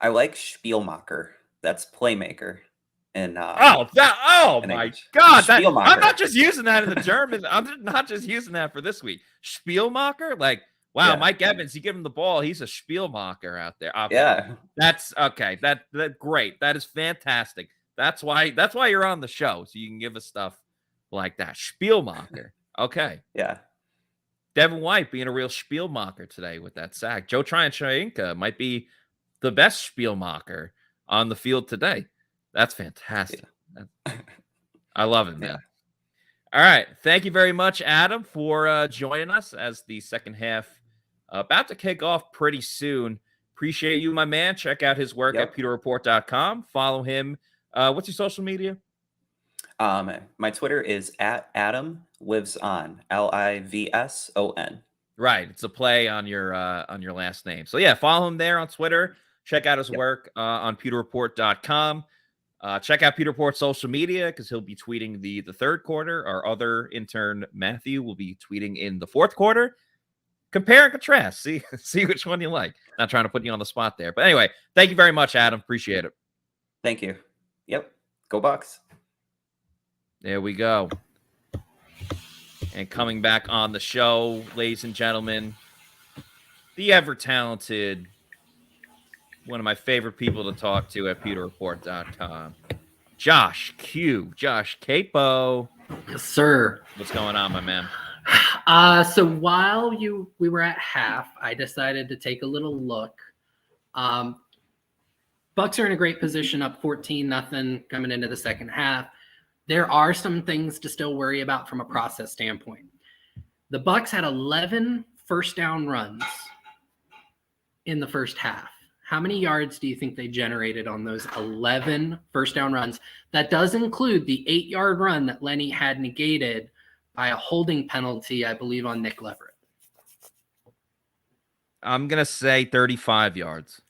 I like Spielmacher. That's playmaker. And my God! I'm not just using that in the German. I'm not just using that for this week. Spielmacher, like, wow, Mike Evans, you give him the ball, he's a Spielmacher out there. That's okay. That great. That is fantastic. That's why you're on the show, so you can give us stuff like that. Spielmacher. Okay. Yeah. Devin White being a real Spielmacher today with that sack. Joe Tryon-Shoyinka might be the best Spielmacher on the field today. That's fantastic. Yeah. I love it, man. All right. Thank you very much, Adam, for joining us as the second half about to kick off pretty soon. appreciate you, my man. Check out his work at pewterreport.com. Follow him. What's your social media? My Twitter is at Adam Lives On, Livson. Right, it's a play on your last name. So yeah, follow him there on Twitter. Check out his work on pewterreport.com. Check out Pewter Report's social media because he'll be tweeting the third quarter. Our other intern Matthew will be tweeting in the fourth quarter. Compare and contrast. See which one you like. Not trying to put you on the spot there, but anyway, thank you very much, Adam. Appreciate it. Thank you. Yep. Go Bucs. There we go. And coming back on the show, ladies and gentlemen, the ever-talented, one of my favorite people to talk to at pewterreport.com, Josh Q. Josh Capo. Yes, sir. What's going on, my man? So while we were at half, I decided to take a little look. Bucs are in a great position, up 14-0 coming into the second half. There are some things to still worry about from a process standpoint. The Bucs had 11 first down runs in the first half. How many yards do you think they generated on those 11 first down runs? That does include the 8-yard run that Lenny had negated by a holding penalty, I believe, on Nick Leverett. I'm going to say 35 yards.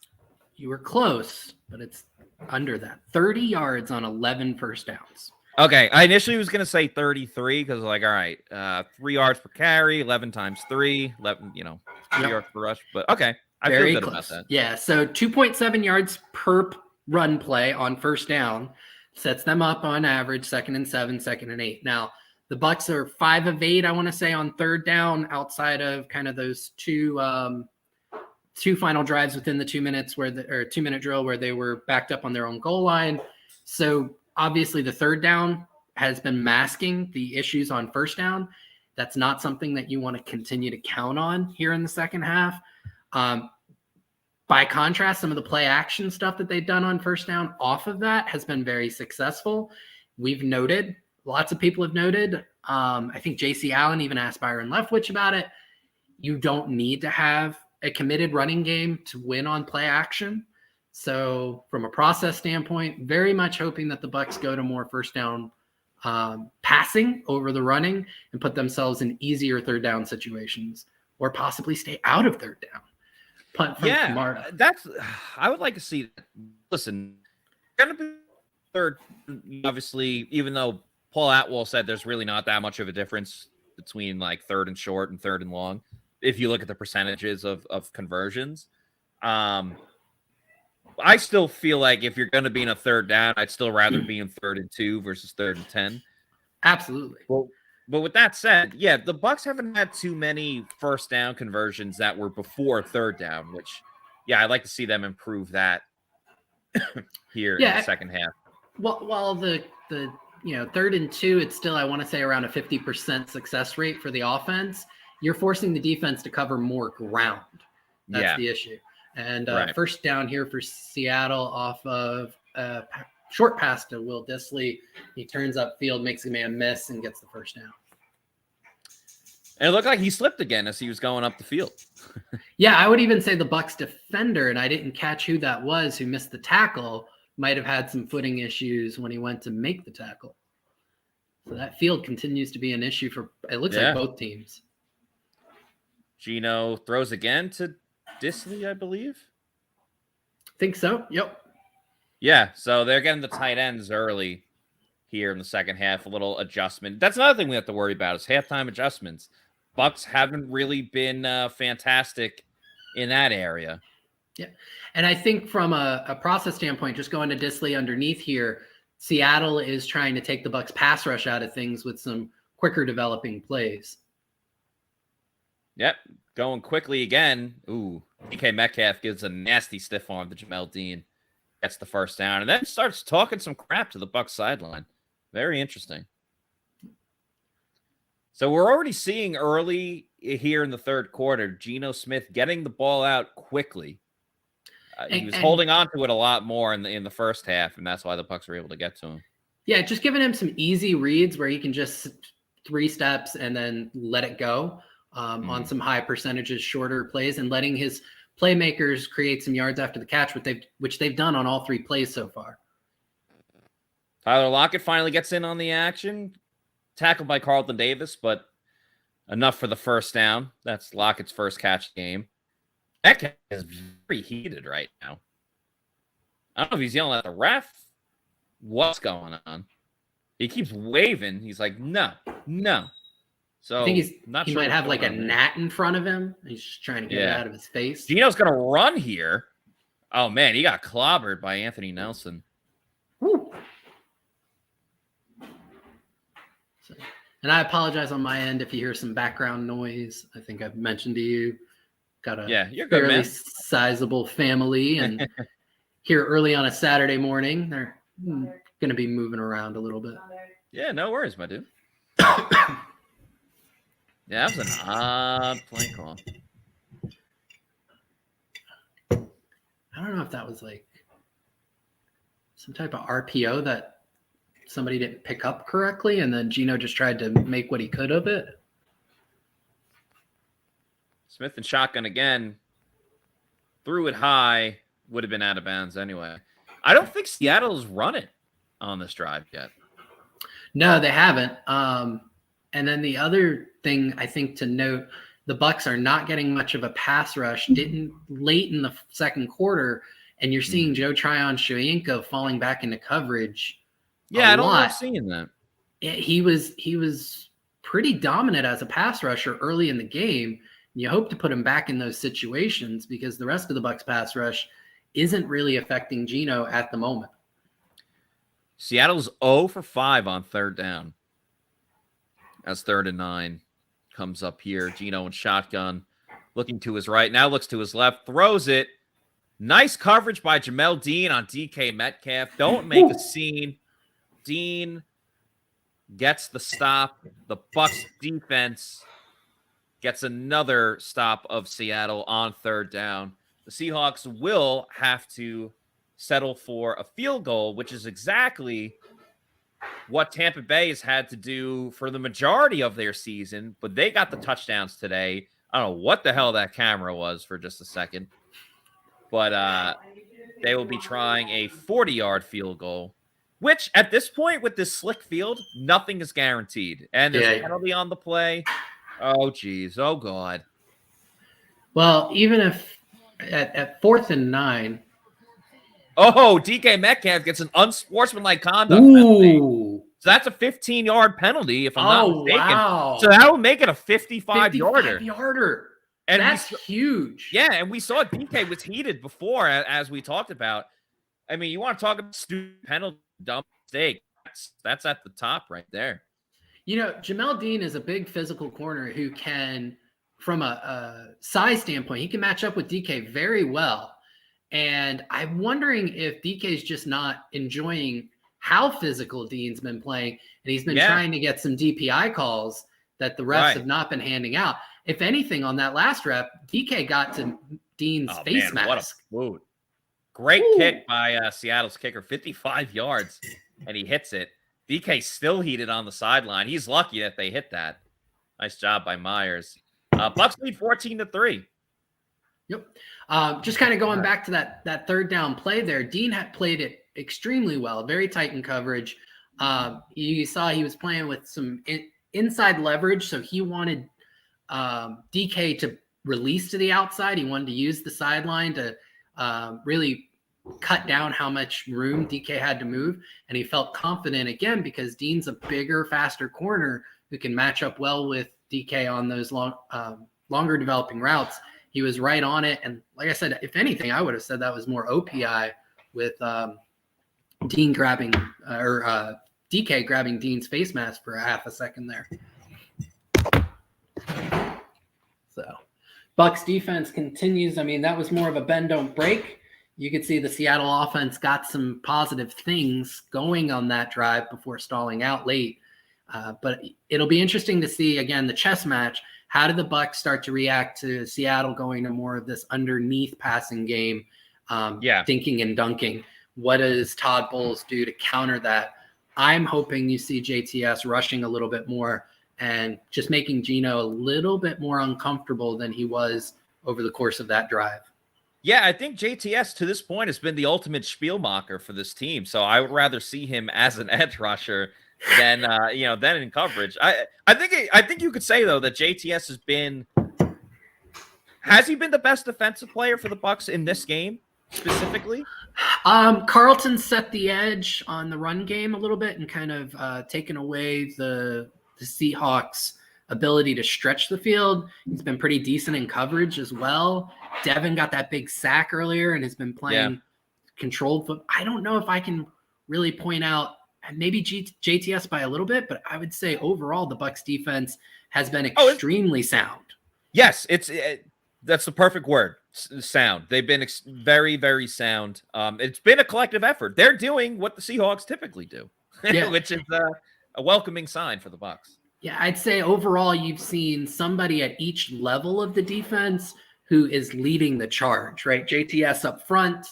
You were close, but it's under that. 30 yards on 11 first downs. Okay, I initially was going to say 33 because all right, 3 yards per carry, 11 times 3, 11, 3 yards per rush. But okay, I feel good about that. Yeah, so 2.7 yards per run play on first down sets them up on average 2nd and 7, 2nd and 8. Now, the Bucs are 5 of 8, I want to say, on third down outside of kind of those two final drives within the 2 minutes or 2-minute drill where they were backed up on their own goal line. So obviously the third down has been masking the issues on first down. That's not something that you want to continue to count on here in the second half. By contrast, some of the play action stuff that they've done on first down off of that has been very successful. We've noted, lots of people have noted, I think JC Allen even asked Byron Leftwich about it. You don't need to have a committed running game to win on play action. So from a process standpoint, very much hoping that the Bucs go to more first down passing over the running and put themselves in easier third down situations or possibly stay out of third down. Punt from Camarda. I would like to see. Listen, going to be third, obviously, even though Paul Atwell said there's really not that much of a difference between like third and short and third and long. If you look at the percentages of conversions, I still feel like if you're going to be in a third down, I'd still rather be in 3rd and 2 versus 3rd and 10. Absolutely. Well, but with that said, yeah, the Bucs haven't had too many first down conversions that were before third down, which, yeah, I'd like to see them improve that here in the second half. Well, while the 3rd and 2, it's still, I want to say, around a 50% success rate for the offense. You're forcing the defense to cover more ground. That's the issue. And first down here for Seattle off of short pass to Will Dissly. He turns upfield, makes a man miss, and gets the first down. And it looked like he slipped again as he was going up the field. Yeah, I would even say the Bucs defender, and I didn't catch who that was who missed the tackle, might have had some footing issues when he went to make the tackle. So that field continues to be an issue for, it looks like, both teams. Geno throws again to Dissly, I believe. Think so. Yep. Yeah, so they're getting the tight ends early here in the second half, a little adjustment. That's another thing we have to worry about is halftime adjustments. Bucs haven't really been fantastic in that area. Yeah, and I think from a process standpoint, just going to Dissly underneath here, Seattle is trying to take the Bucs pass rush out of things with some quicker developing plays. Yep, going quickly again. Ooh, DK Metcalf gives a nasty stiff arm to Jamel Dean. Gets the first down, and then starts talking some crap to the Bucs sideline. Very interesting. So we're already seeing early here in the third quarter, Geno Smith getting the ball out quickly. He was holding on to it a lot more in the first half, and that's why the Bucs were able to get to him. Yeah, just giving him some easy reads where he can just 3 steps and then let it go on some high percentages, shorter plays, and letting his playmakers create some yards after the catch, which they've done on all 3 plays so far. Tyler Lockett finally gets in on the action. Tackled by Carlton Davis, but enough for the first down. That's Lockett's first catch game. That guy is very heated right now. I don't know if he's yelling at the ref. What's going on? He keeps waving. He's like, no. So I think he sure might have like a gnat in front of him. He's just trying to get it out of his face. Geno's going to run here. Oh, man, he got clobbered by Anthony Nelson. Woo. And I apologize on my end if you hear some background noise. I think I've mentioned to you, got a you're good, fairly man. Sizable family, and here early on a Saturday morning, they're going to be moving around a little bit. Yeah, no worries, my dude. Yeah, that was an odd play call. I don't know if that was like some type of RPO that somebody didn't pick up correctly, and then Geno just tried to make what he could of it. Smith and shotgun again. Threw it high. Would have been out of bounds anyway. I don't think Seattle's run it on this drive yet. No, they haven't. And then the other thing I think to note, the Bucs are not getting much of a pass rush. Didn't late in the second quarter, and you're seeing Joe Tryon-Shoyinka falling back into coverage. Yeah, I don't love seeing that. He was pretty dominant as a pass rusher early in the game. You hope to put him back in those situations because the rest of the Bucs pass rush isn't really affecting Geno at the moment. Seattle's 0 for 5 on third down. As 3rd and 9 comes up here. Geno and shotgun looking to his right. Now looks to his left. Throws it. Nice coverage by Jamel Dean on DK Metcalf. Don't make a scene. Dean gets the stop. The Bucs defense gets another stop of Seattle on third down. The Seahawks will have to settle for a field goal, which is exactly what Tampa Bay has had to do for the majority of their season, but they got the touchdowns today. I don't know what the hell that camera was for just a second, but they will be trying a 40-yard field goal, which at this point with this slick field, nothing is guaranteed. And there's a penalty on the play. Oh, geez. Oh, God. Well, even if at 4th and 9. Oh, DK Metcalf gets an unsportsmanlike conduct penalty. So that's a 15-yard penalty, if I'm not mistaken. Wow. So that would make it a 55-yarder. 55-yarder. And that's huge. Yeah, and we saw DK was heated before, as we talked about. I mean, you want to talk about stupid penalty, dumb mistake. That's at the top right there. You know, Jamel Dean is a big physical corner who can, from a size standpoint, he can match up with DK very well. And I'm wondering if DK is just not enjoying how physical Dean's been playing, and he's been trying to get some DPI calls that the refs have not been handing out. If anything, on that last rep, DK got to Dean's face mask. What a boot. Great kick by Seattle's kicker, 55 yards, and he hits it. DK still heated on the sideline. He's lucky that they hit that. Nice job by Myers. Bucs lead 14-3. Yep. Just kind of going back to that third down play there, Dean had played it extremely well, very tight in coverage. You saw he was playing with some inside leverage, so he wanted DK to release to the outside. He wanted to use the sideline to really cut down how much room DK had to move, and he felt confident again because Dean's a bigger, faster corner who can match up well with DK on those longer developing routes. He was right on it, and like I said, if anything, I would have said that was more OPI with Dean grabbing or DK grabbing Dean's face mask for a half a second there. So, Bucs defense continues. I mean, that was more of a bend don't break. You could see the Seattle offense got some positive things going on that drive before stalling out late. But it'll be interesting to see, again, the chess match. How did the Bucs start to react to Seattle going to more of this underneath passing game, dinking and dunking? What does Todd Bowles do to counter that? I'm hoping you see JTS rushing a little bit more and just making Geno a little bit more uncomfortable than he was over the course of that drive. Yeah, I think JTS to this point has been the ultimate Spielmacher for this team. So I would rather see him as an edge rusher than than in coverage. I think you could say though that JTS has he been the best defensive player for the Bucs in this game specifically? Carlton set the edge on the run game a little bit and kind of taken away the Seahawks' ability to stretch the field. He's been pretty decent in coverage as well. Devin got that big sack earlier and has been playing controlled foot. I don't know if I can really point out maybe JTS by a little bit, but I would say overall the Bucs defense has been extremely sound. Yes, that's the perfect word. Sound. They've been very, very sound. It's been a collective effort. They're doing what the Seahawks typically do, which is a welcoming sign for the Bucs. Yeah, I'd say overall you've seen somebody at each level of the defense who is leading the charge, right? JTS up front,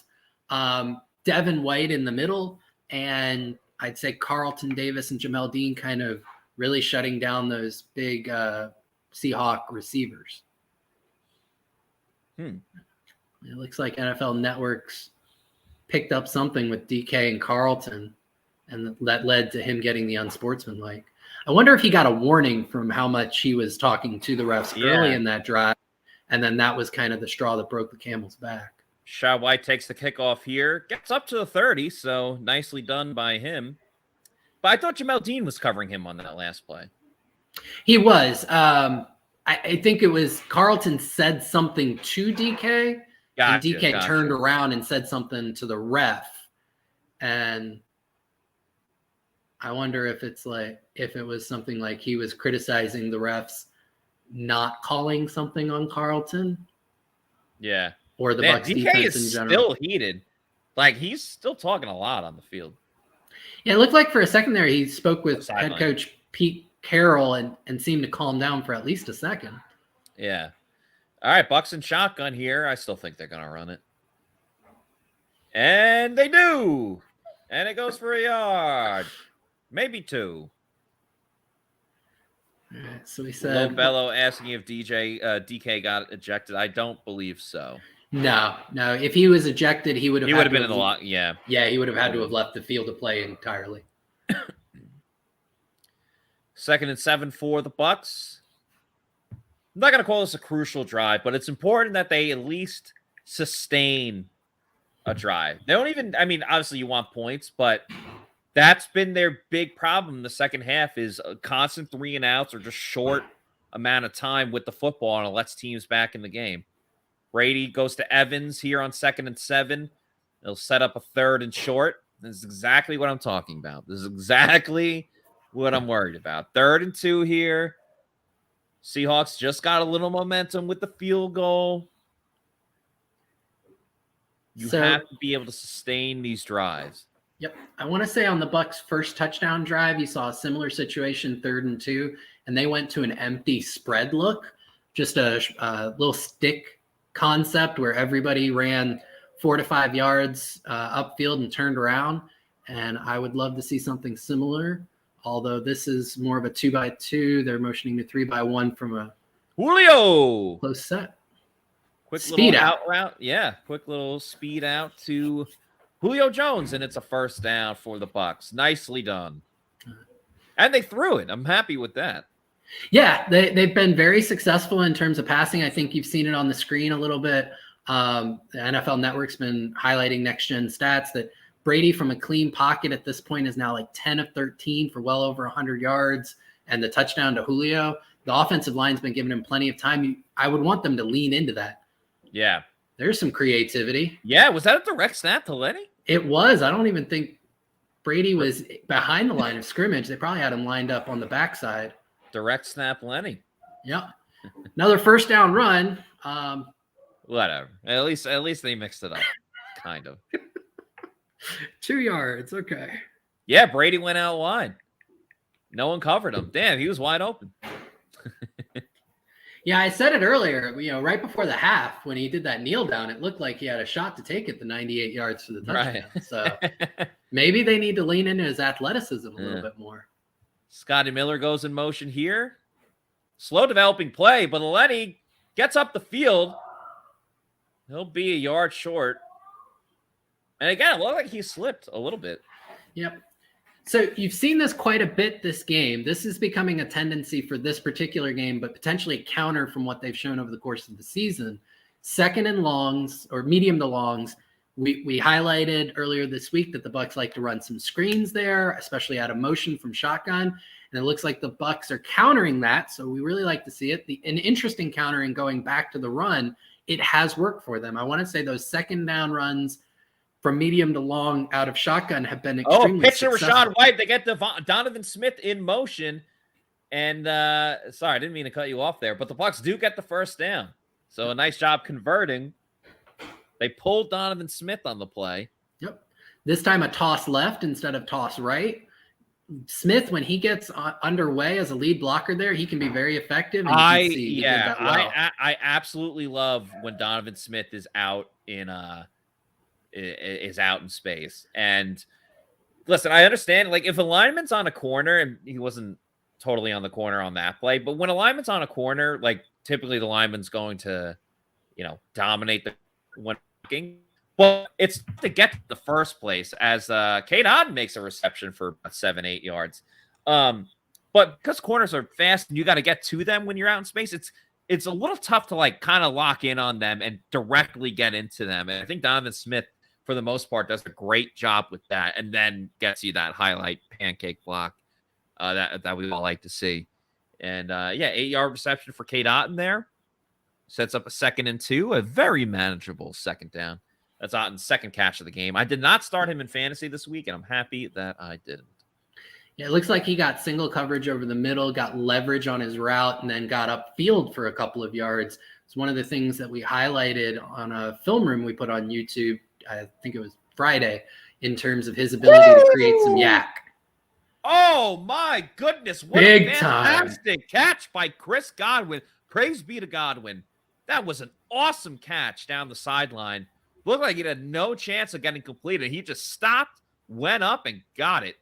Devin White in the middle, and I'd say Carlton Davis and Jamel Dean kind of really shutting down those big Seahawk receivers. It looks like NFL Network's picked up something with DK and Carlton, and that led to him getting the unsportsmanlike. I wonder if he got a warning from how much he was talking to the refs early in that drive, and then that was kind of the straw that broke the camel's back. Sha White takes the kickoff here, gets up to the 30, so nicely done by him. But I thought Jamel Dean was covering him on that last play. He was. I think it was Carlton said something to DK, and DK turned around and said something to the ref. And I wonder if it was something like he was criticizing the refs not calling something on Carlton. Yeah. Or the Bucs DK defense is in general. still heated. Like, he's still talking a lot on the field. Yeah, it looked like for a second there he spoke with head coach Pete Carroll and seemed to calm down for at least a second. Yeah. All right, Bucs and shotgun here. I still think they're going to run it. And they do. And it goes for a yard. Maybe 2. All right, so we said Lobello asking if DK got ejected. I don't believe so. No. If he was ejected, he would have been in the lock. Yeah. Yeah, he would have had to have left the field to play entirely. 2nd and 7 for the Bucs. I'm not going to call this a crucial drive, but it's important that they at least sustain a drive. They don't even, obviously you want points, but that's been their big problem in the second half is a constant 3 and outs or just short amount of time with the football, and it lets teams back in the game. Brady goes to Evans here on 2nd and 7. They'll set up a 3rd and short. This is exactly what I'm talking about. This is exactly what I'm worried about. 3rd and 2 here. Seahawks just got a little momentum with the field goal. You have to be able to sustain these drives. Yep. I want to say on the Bucs' first touchdown drive, you saw a similar situation, 3rd and 2, and they went to an empty spread look, just a little stick concept where everybody ran 4 to 5 yards upfield and turned around. And I would love to see something similar. Although this is more of a 2x2, they're motioning to 3x1 from a Julio close set. Quick speed out route. Yeah, quick little speed out to Julio Jones, and it's a 1st down for the Bucs. Nicely done. And they threw it. I'm happy with that. Yeah, they've been very successful in terms of passing. I think you've seen it on the screen a little bit. The NFL Network's been highlighting next-gen stats that Brady from a clean pocket at this point is now like 10 of 13 for well over 100 yards and the touchdown to Julio. The offensive line's been giving him plenty of time. I would want them to lean into that. Yeah. There's some creativity. Yeah, was that a direct snap to Lenny? It was. I don't even think Brady was behind the line of scrimmage. They probably had him lined up on the backside. Direct snap Lenny. Yeah. Another 1st down run. Whatever. At least they mixed it up. Kind of. 2 yards. Okay. Yeah, Brady went out wide. No one covered him. Damn, he was wide open. Yeah, I said it earlier. Right before the half when he did that kneel down, it looked like he had a shot to take it the 98 yards for the touchdown. Right. So maybe they need to lean into his athleticism a little bit more. Scotty Miller goes in motion here. Slow developing play, but Lenny gets up the field. He'll be a yard short. And again, it looked like he slipped a little bit. Yep. So you've seen this quite a bit this game. This is becoming a tendency for this particular game, but potentially a counter from what they've shown over the course of the season. Second and longs or medium to longs. We highlighted earlier this week that the Bucs like to run some screens there, especially out of motion from shotgun. And it looks like the Bucs are countering that. So we really like to see it. An interesting countering going back to the run. It has worked for them. I want to say those second down runs from medium to long out of shotgun have been extremely pitch to successful. Rashad White. They get Donovan Smith in motion. And sorry, I didn't mean to cut you off there, but the Bucs do get the first down. So a nice job converting. They pulled Donovan Smith on the play. Yep. This time a toss left instead of toss right. Smith, when he gets underway as a lead blocker there, he can be very effective. And I absolutely love when Donovan Smith is out in space. And listen, I understand, like, if a lineman's on a corner, and he wasn't totally on the corner on that play, but when a lineman's on a corner, like, typically the lineman's going to, dominate the when blocking. Well, it's to get to the first place as Cade Otton makes a reception for about 7-8 yards. But because corners are fast and you got to get to them when you're out in space, it's a little tough to like kind of lock in on them and directly get into them. And I think Donovan Smith, for the most part, does a great job with that, and then gets you that highlight pancake block that we all like to see. And 8-yard reception for Cade Otton there. Sets up a 2nd and 2, a very manageable second down. That's Otton's second catch of the game. I did not start him in fantasy this week, and I'm happy that I didn't. Yeah, it looks like he got single coverage over the middle, got leverage on his route, and then got upfield for a couple of yards. It's one of the things that we highlighted on a film room we put on YouTube, I think it was Friday, in terms of his ability to create some yak. Oh, my goodness. What Big a fantastic catch by Chris Godwin. Praise be to Godwin. That was an awesome catch down the sideline. Looked like he had no chance of getting completed. He just stopped, went up, and got it.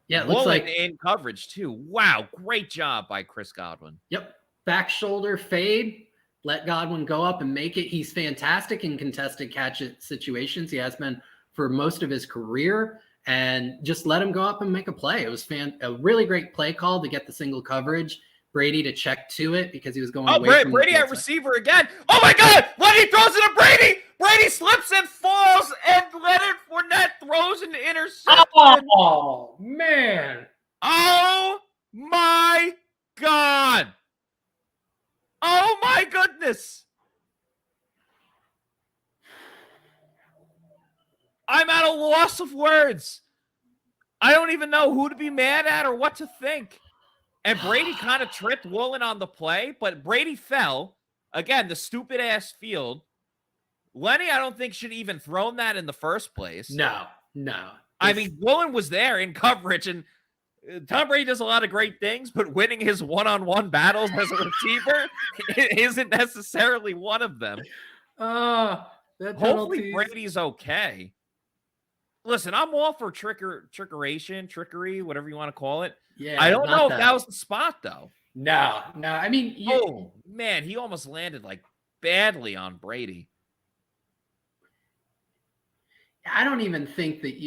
Yeah, it looks like in coverage, too. Wow, great job by Chris Godwin. Yep. Back shoulder fade. Let Godwin go up and make it. He's fantastic in contested catch situations. He has been for most of his career. And just let him go up and make a play. It was a really great play call to get the single coverage. Brady to check to it because he was going away from Brady at receiver again. Oh, my God. Lenny throws it to Brady. Brady slips and falls, and Leonard Fournette throws an interception. Oh, man. Oh, my God. Oh, my goodness. I'm at a loss of words. I don't even know who to be mad at or what to think. And Brady kind of tripped Woolen on the play, but Brady fell. Again, the stupid-ass field. Lenny, I don't think should even thrown that in the first place. No. I mean, Woolen was there in coverage, and Tom Brady does a lot of great things, but winning his one-on-one battles as a receiver isn't necessarily one of them. Hopefully Brady's okay. Listen, I'm all for trickery, whatever you want to call it. Yeah, I don't know if that was the spot, though. No. I mean, oh, man, he almost landed, like, badly on Brady. I don't even think that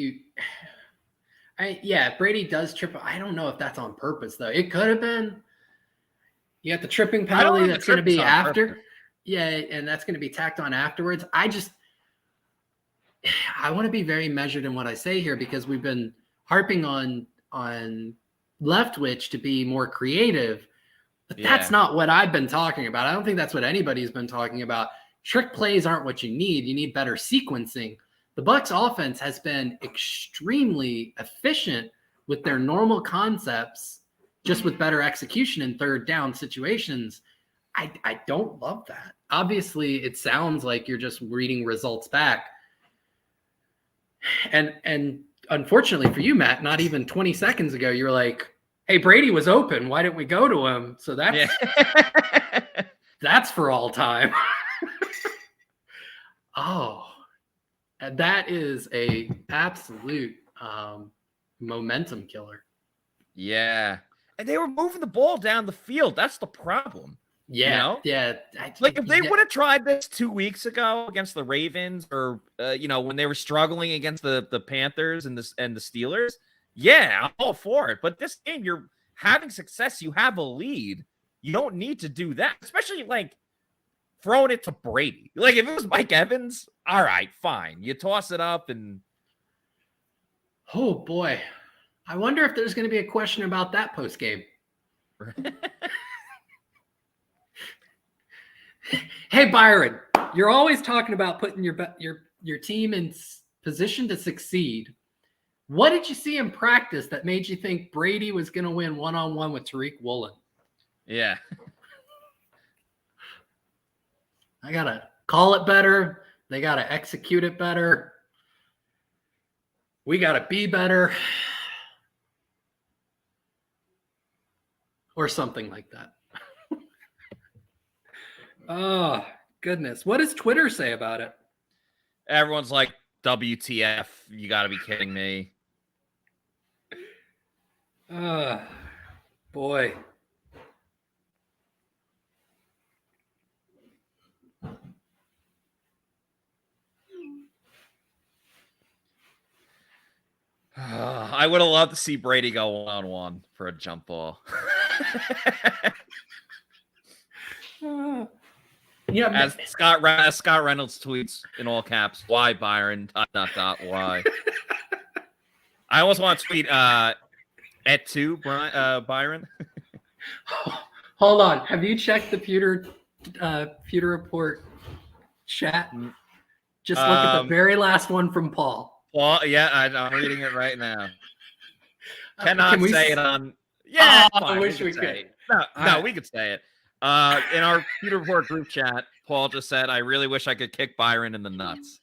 Brady does trip. I don't know if that's on purpose, though. It could have been. You got the tripping penalty that's going to be after. Purpose. Yeah, and that's going to be tacked on afterwards. I want to be very measured in what I say here because we've been harping on Leftwich to be more creative, but that's not what I've been talking about. I don't think that's what anybody's been talking about. Trick plays aren't what you need. You need better sequencing. The Bucs offense has been extremely efficient with their normal concepts, just with better execution in third down situations. I don't love that. Obviously, it sounds like you're just reading results back. And unfortunately for you, Matt, not even 20 seconds ago, you were like, hey, Brady was open. Why didn't we go to him? So that's for all time. Oh, that is a absolute momentum killer. Yeah. And they were moving the ball down the field. That's the problem. Yeah, you know? yeah. Like if they would have tried this 2 weeks ago against the Ravens, or when they were struggling against the Panthers and the Steelers, yeah, I'm all for it. But this game, you're having success. You have a lead. You don't need to do that, especially like throwing it to Brady. Like if it was Mike Evans, all right, fine. You toss it up and. Oh boy, I wonder if there's going to be a question about that post game. Hey Byron, you're always talking about putting your team in position to succeed. What did you see in practice that made you think Brady was going to win one-on-one with Tariq Woolen? Yeah. I got to call it better. They got to execute it better. We got to be better. Or something like that. Oh, goodness. What does Twitter say about it? Everyone's like, WTF, you got to be kidding me. Boy. I would have loved to see Brady go one-on-one for a jump ball. Yeah, as Scott Reynolds tweets in all caps, "Why Byron? ... Why?" I almost want to tweet at 2 Byron. Hold on. Have you checked the Pewter Report chat? Just look at the very last one from Paul. Well, yeah, I'm reading it right now. Cannot say it on. Yeah, I wish we could. No, we could say it. In our Pewter Report group chat, Paul just said, "I really wish I could kick Byron in the nuts."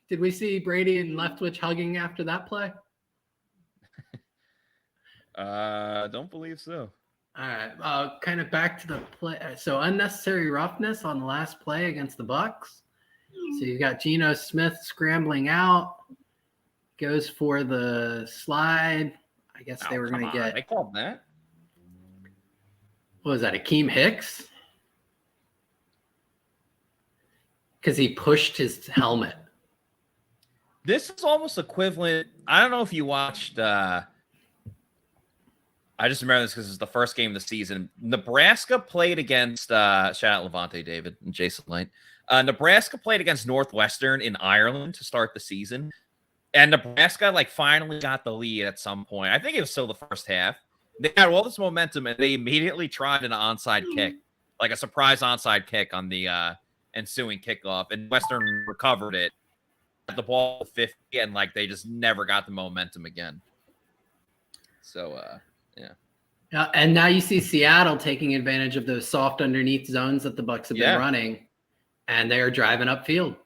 Did we see Brady and Leftwich hugging after that play? Don't believe so. All right, kind of back to the play. So unnecessary roughness on the last play against the Bucs. So you got Geno Smith scrambling out, goes for the slide. I guess they were going to get. They called that. What was that? Akeem Hicks? Because he pushed his helmet. This is almost equivalent. I don't know if you watched. I just remember this because it's the first game of the season. Nebraska played against. Shout out Lavonte, David, and Jason Light. Nebraska played against Northwestern in Ireland to start the season, and Nebraska finally got the lead at some point. I think it was still the first half. They had all this momentum, and they immediately tried an onside kick, like a surprise onside kick on the ensuing kickoff, and Western recovered it. The ball 50, and they just never got the momentum again. So, yeah. And now you see Seattle taking advantage of those soft underneath zones that the Bucs have been running, and they are driving upfield.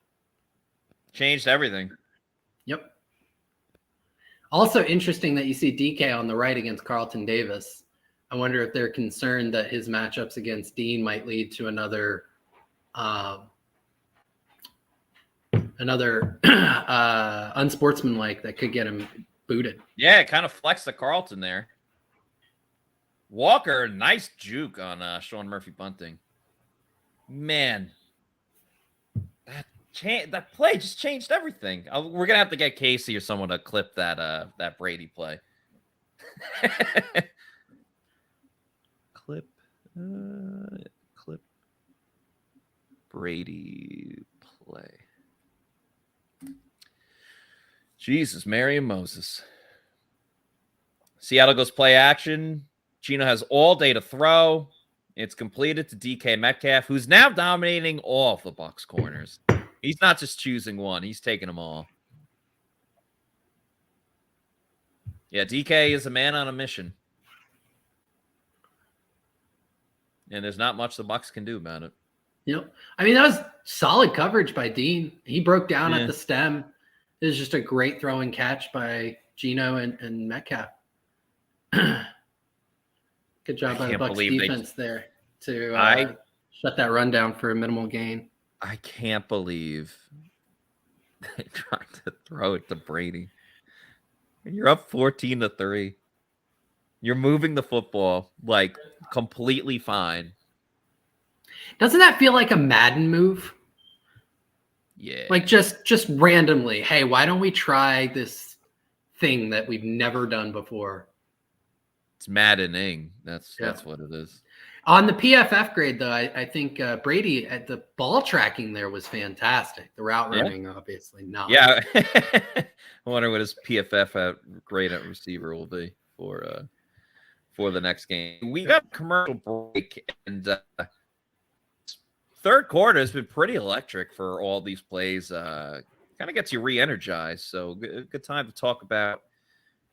Changed everything. Yep. Also interesting that you see DK on the right against Carlton Davis. I wonder if they're concerned that his matchups against Dean might lead to another unsportsmanlike that could get him booted. Yeah, it kind of flexed the Carlton there. Walker, nice juke on Sean Murphy bunting. Man, that play just changed everything. We're gonna have to get Casey or someone to clip that Brady play. Clip Brady play. Jesus, Mary and Moses. Seattle goes play action. Geno has all day to throw. It's completed to DK Metcalf, who's now dominating all of the Bucs corners. He's not just choosing one. He's taking them all. Yeah, DK is a man on a mission. And there's not much the Bucs can do about it. Yep. I mean, that was solid coverage by Dean. He broke down at the stem. It was just a great throw and catch by Geno and Metcalf. Good job by the Bucs defense there to shut that run down for a minimal gain. I can't believe they tried to throw it to Brady. You're up 14-3. You're moving the football like completely fine. Doesn't that feel like a Madden move? Yeah. Like just randomly, hey, why don't we try this thing that we've never done before? It's maddening. That's what it is. On the PFF grade, though, I think Brady at the ball tracking there was fantastic. The route running, obviously not. Yeah. I wonder what his PFF grade at receiver will be for the next game. We got a commercial break, and third quarter has been pretty electric for all these plays. Kind of gets you re-energized. So good time to talk about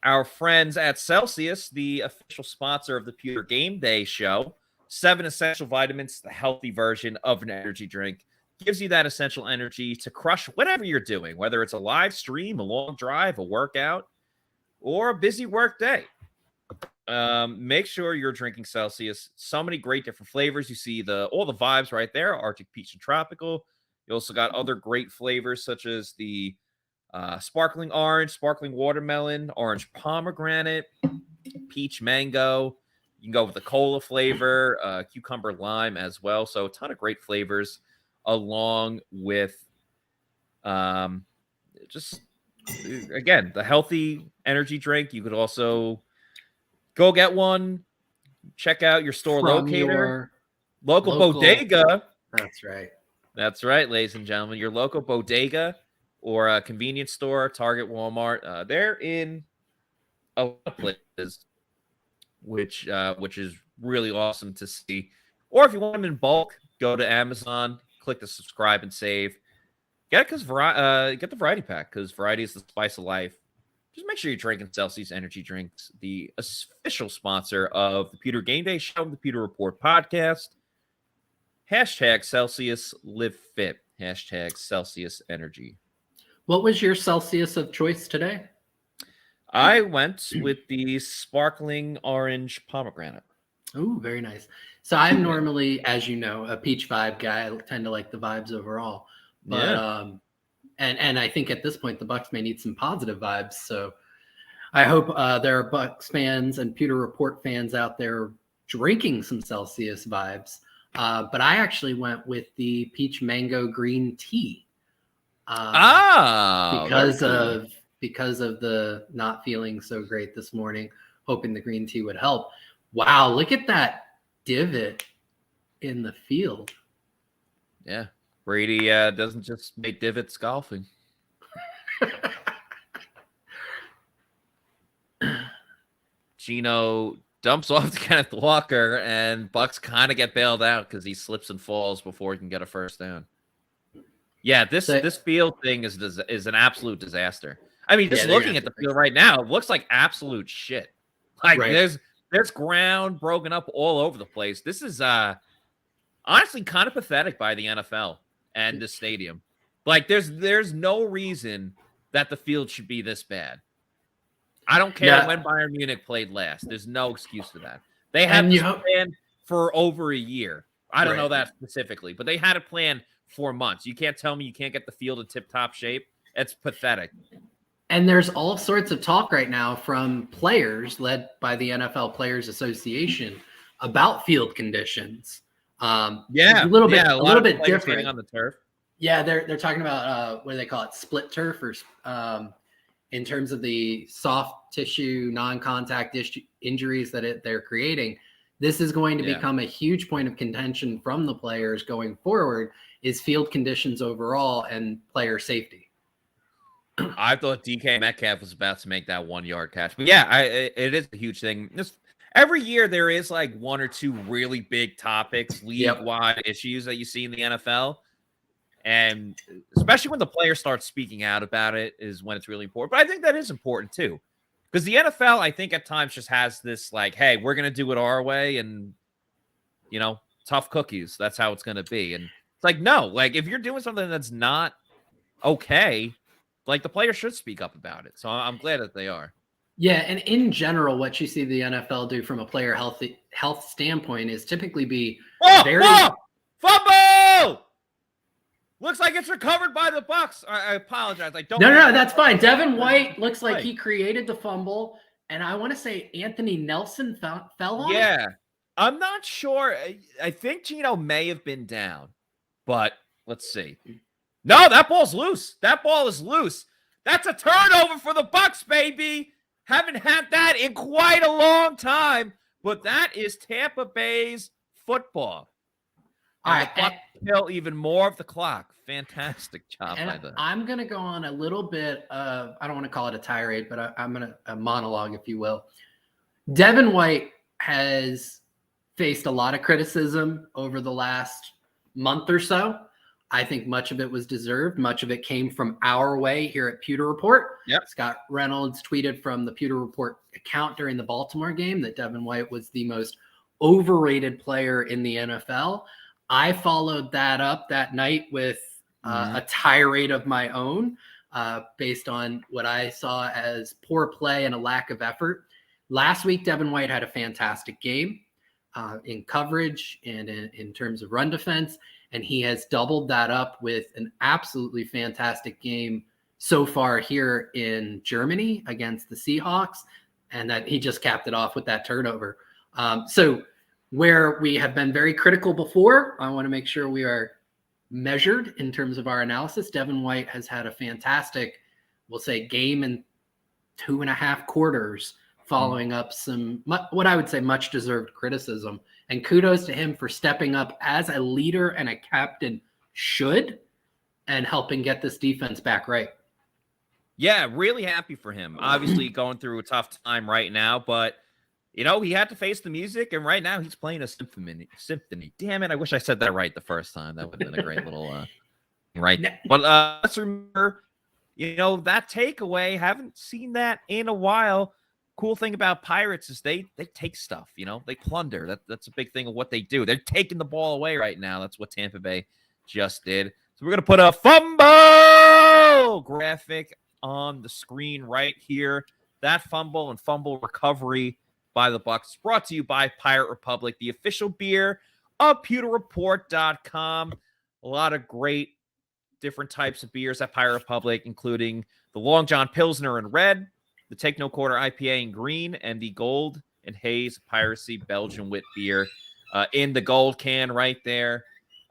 our friends at Celsius, the official sponsor of the Pewter GameDay show. 7 essential vitamins, the healthy version of an energy drink. Gives you that essential energy to crush whatever you're doing, whether it's a live stream, a long drive, a workout, or a busy work day. Make sure you're drinking Celsius. So many great different flavors. You see all the vibes right there, Arctic Peach and Tropical. You also got other great flavors such as the sparkling orange, sparkling watermelon, orange pomegranate, peach mango. You can go with the cola flavor, cucumber lime as well. So a ton of great flavors along with just, again, the healthy energy drink. You could also go get one. Check out your store locator. Local bodega. That's right. That's right, ladies and gentlemen. Your local bodega or a convenience store, Target, Walmart. They're in a lot of places, which is really awesome to see. Or if you want them in bulk, go to Amazon, click the subscribe and save. Get the variety pack, because variety is the spice of life. Just make sure you're drinking Celsius energy drinks, the official sponsor of the Pewter GameDay show, the Pewter Report podcast. Hashtag Celsius Live Fit. Hashtag Celsius Energy. What was your Celsius of choice today? I went with the sparkling orange pomegranate. Oh, very nice. So I'm normally, as you know, a peach vibe guy. I tend to like the vibes overall. But and I think at this point the Bucs may need some positive vibes. So I hope there are Bucs fans and Pewter Report fans out there drinking some Celsius vibes. But I actually went with the peach mango green tea. Because of the not feeling so great this morning, hoping the green tea would help. Wow, look at that divot in the field. Yeah. Brady doesn't just make divots golfing. Geno dumps off to Kenneth Walker, and Bucs kind of get bailed out because he slips and falls before he can get a first down. Yeah, this field thing is an absolute disaster. I mean, just looking at the field right now, it looks like absolute shit. Like there's ground broken up all over the place. This is honestly kind of pathetic by the NFL and the stadium. Like there's no reason that the field should be this bad. I don't care when Bayern Munich played last. There's no excuse to that. They had this plan for over a year. I don't know that specifically, but they had a plan for months. You can't tell me you can't get the field in tip-top shape. It's pathetic. And there's all sorts of talk right now from players led by the NFL Players Association about field conditions. A little bit different on the turf. Yeah, they're talking about what do they call it, split turf, or in terms of the soft tissue non-contact injuries that they're creating. This is going to become a huge point of contention from the players going forward, is field conditions overall and player safety. I thought DK Metcalf was about to make that 1-yard catch. But yeah, it is a huge thing. Every year there is like one or two really big topics, league-wide issues that you see in the NFL. And especially when the player starts speaking out about it is when it's really important. But I think that is important too. Because the NFL, I think at times just has this like, hey, we're going to do it our way and, tough cookies. That's how it's going to be. And it's like, no, like if you're doing something that's not okay, like the players should speak up about it. So I'm glad that they are. Yeah, and in general, what you see the NFL do from a player health standpoint is typically be fumble! Looks like it's recovered by the Bucs. I apologize. I don't. No, that's fine. Devin White looks like he created the fumble, and I want to say Anthony Nelson fell on it. Yeah, I'm not sure. I think Geno may have been down, but let's see. No, that ball's loose. That ball is loose. That's a turnover for the Bucs, baby. Haven't had that in quite a long time, but that is Tampa Bay's football. All right, the Bucs kill even more of the clock. Fantastic job by them. I'm going to go on a little bit of, I don't want to call it a tirade, but I'm going to, a monologue, if you will. Devin White has faced a lot of criticism over the last month or so. I think much of it was deserved. Much of it came from our way here at Pewter Report. Yep. Scott Reynolds tweeted from the Pewter Report account during the Baltimore game that Devin White was the most overrated player in the NFL. I followed that up that night with a tirade of my own based on what I saw as poor play and a lack of effort. Last week, Devin White had a fantastic game in coverage and in terms of run defense. And he has doubled that up with an absolutely fantastic game so far here in Germany against the Seahawks. And that he just capped it off with that turnover. So where we have been very critical before, I want to make sure we are measured in terms of our analysis. Devin White has had a fantastic, we'll say, game in 2.5 quarters following up some, what I would say, much deserved criticism. And kudos to him for stepping up as a leader and a captain should and helping get this defense back right. Yeah, really happy for him. Obviously going through a tough time right now, but, you know, he had to face the music, and right now he's playing a symphony. Damn it, I wish I said that right the first time. That would have been a great little right. But let's remember, you know, that takeaway, haven't seen that in a while. Cool thing about Pirates is they take stuff, you know, they plunder. That's a big thing of what they do. They're taking the ball away right now. That's what Tampa Bay just did. So we're going to put a fumble graphic on the screen right here. That fumble and fumble recovery by the Bucs brought to you by Pirate Republic, the official beer of PewterReport.com. A lot of great different types of beers at Pirate Republic, including the Long John Pilsner in red, the Take No Quarter IPA in green, and the Gold and Haze Piracy Belgian wit beer in the gold can right there.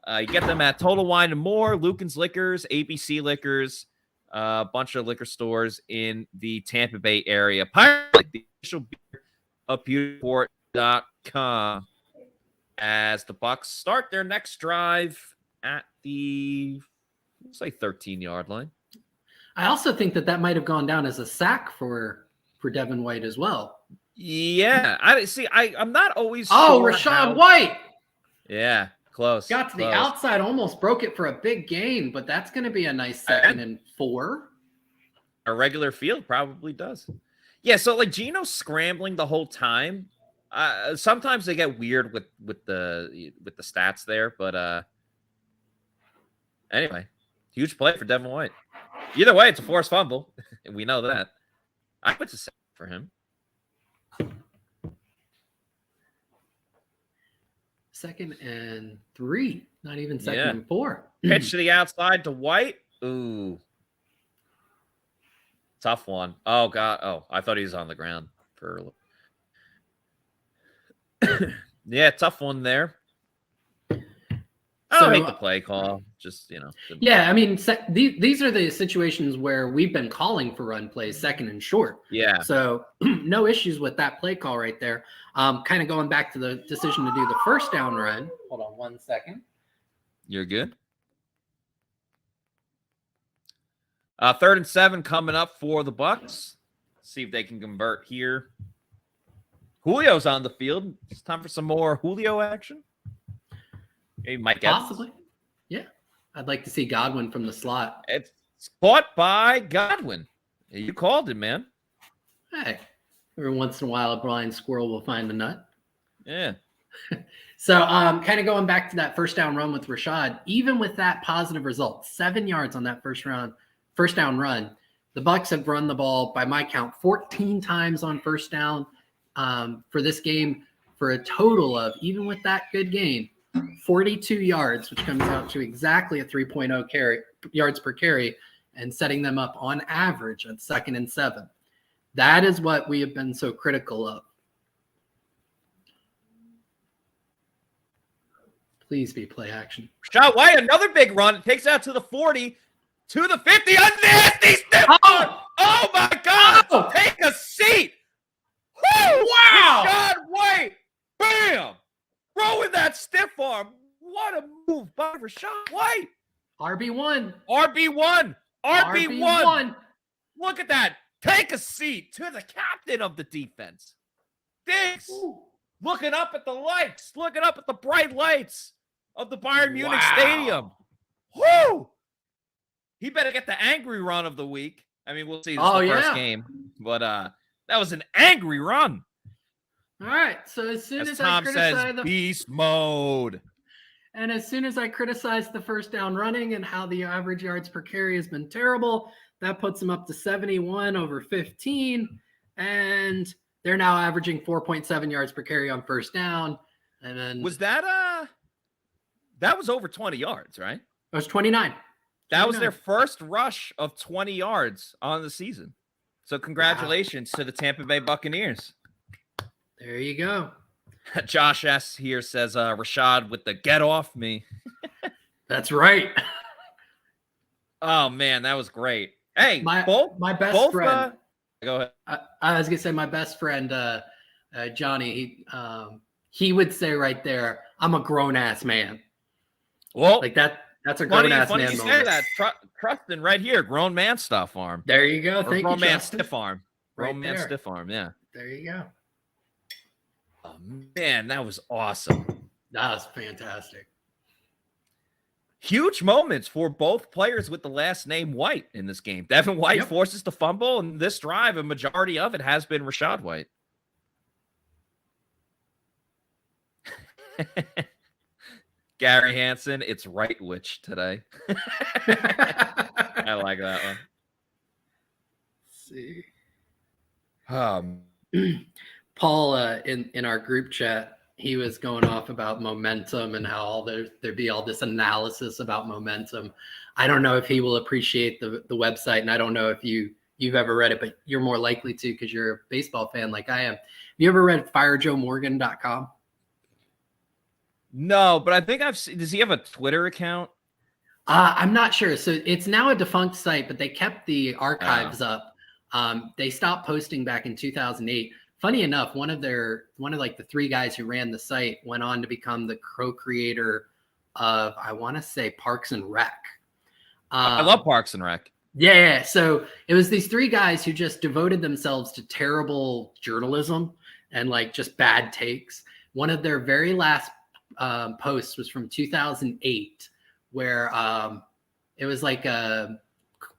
You get them at Total Wine and More, Lucan's Liquors, ABC Liquors, a bunch of liquor stores in the Tampa Bay area. Pirate, the official beer of PewterReport.com, as the Bucs start their next drive at the, let's say, 13-yard line. I also think that might have gone down as a sack for Devin White as well. Yeah, I'm not always. Oh, sure Rachaad White. Yeah, close. Got to the outside, almost broke it for a big gain, but that's going to be a nice 2nd and 4. A regular field probably does. Yeah, so like Geno's scrambling the whole time. Sometimes they get weird with the stats there, but anyway, huge play for Devin White. Either way, it's a forced fumble. We know that. I put a sack for him. 2nd and 3. Not even 2nd and 4. Pitch to the outside to White. Ooh. Tough one. Oh, God. Oh, I thought he was on the ground for yeah, tough one there. I don't hate the play call. Just, you know. Yeah, I mean, these are the situations where we've been calling for run plays 2nd and short. Yeah. So no issues with that play call right there. Kind of going back to the decision to do the first down run. Hold on 1 second. You're good. 3rd and 7 coming up for the Bucs. See if they can convert here. Julio's on the field. It's time for some more Julio action. Maybe Mike Possibly. Evans. Yeah. I'd like to see Godwin from the slot. It's caught by Godwin. You called it, man. Hey, every once in a while, a blind squirrel will find a nut. Yeah. So kind of going back to that first down run with Rachaad, even with that positive result, 7 yards on that first down run, the Bucs have run the ball, by my count, 14 times on first down for this game, for a total of, even with that good game, 42 yards, which comes out to exactly a 3.0 yards per carry, and setting them up on average at 2nd and 7. That is what we have been so critical of. Please be play action. Rashad White, another big run. It takes out to the 40, to the 50. A nasty stiff arm. Oh my God. Oh. Take a seat. Woo! Wow. Rashad White. Bam. Throwing that stiff arm. What a move by Rashad White. RB1. RB1. Look at that. Take a seat to the captain of the defense. Diggs. Looking up at the lights. Looking up at the bright lights of the Bayern Munich Stadium. Woo! He better get the angry run of the week. I mean, we'll see. This is the first game. But that was an angry run. All right. So as soon as Tom I says, criticize beast mode. And as soon as I criticize the first down running and how the average yards per carry has been terrible, that puts them up to 71 over 15. And they're now averaging 4.7 yards per carry on first down. And then was that was over 20 yards, right? It was 29. That was their first rush of 20 yards on the season. So congratulations to the Tampa Bay Buccaneers. There you go. Josh S. here says, Rashad with the get off me. That's right. Oh, man, that was great. Hey, my best friend. Go ahead. I was going to say my best friend, Johnny, he would say right there, I'm a grown-ass man. Well, like that's a grown-ass man moment. You say that. Trusting right here, grown man stuff arm. There you go. Thank you, grown man Justin. stiff arm. Grown man stiff arm, yeah. There you go. Oh, man, that was awesome. That was fantastic. Huge moments for both players with the last name White in this game. Devin White forces the fumble, and this drive, a majority of it has been Rashad White. Gary Hansen, it's right witch today. I like that one. Let's see. Paul, in our group chat, he was going off about momentum and how there'd be all this analysis about momentum. I don't know if he will appreciate the website, and I don't know if you've ever read it, but you're more likely to because you're a baseball fan like I am. Have you ever read FireJoeMorgan.com? No, but I think I've seen. Does he have a Twitter account? I'm not sure. So it's now a defunct site, but they kept the archives up. They stopped posting back in 2008. Funny enough, one of like the three guys who ran the site went on to become the co-creator of, I want to say, Parks and Rec. I love Parks and Rec. Yeah. So it was these three guys who just devoted themselves to terrible journalism and like just bad takes. One of their very last posts was from 2008, where it was like a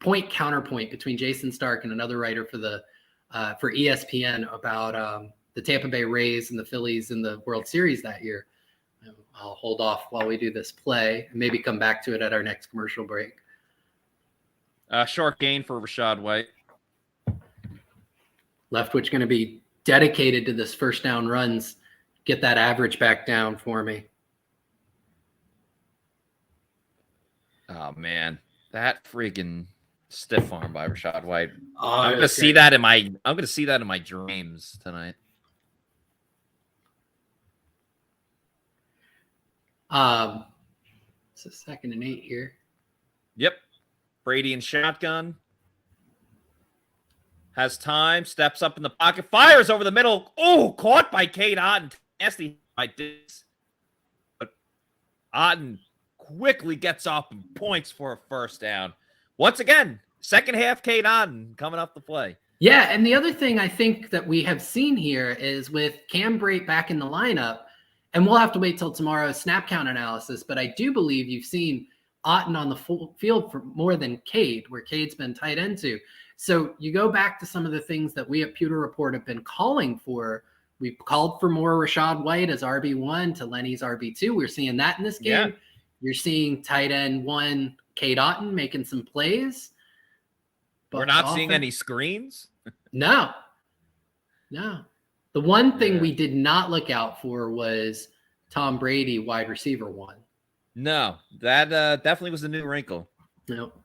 point counterpoint between Jason Stark and another writer for ESPN about the Tampa Bay Rays and the Phillies in the World Series that year. I'll hold off while we do this play and maybe come back to it at our next commercial break. Short gain for Rashad White. Leftwich going to be dedicated to this first down runs. Get that average back down for me. Oh man, that freaking stiff arm by Rashad White. Oh, I'm gonna see that in my dreams tonight. It's a 2nd and 8 here. Yep. Brady in shotgun. Has time, steps up in the pocket, fires over the middle. Oh, caught by Cade Otton. Nasty by this. But Otton quickly gets up and points for a first down. Once again, second half Cade Otton coming up the play. Yeah, and the other thing I think that we have seen here is with Cam Brate back in the lineup, and we'll have to wait till tomorrow's snap count analysis, but I do believe you've seen Otton on the full field for more than Cade, where Cade's been tight end to. So you go back to some of the things that we at Pewter Report have been calling for. We've called for more Rashad White as RB1 to Lenny's RB2. We're seeing that in this game. Yeah. You're seeing tight end 1, Cade Otton, making some plays. We're not seeing any screens? No. The one thing we did not look out for was Tom Brady wide receiver one. No, that definitely was a new wrinkle. Nope.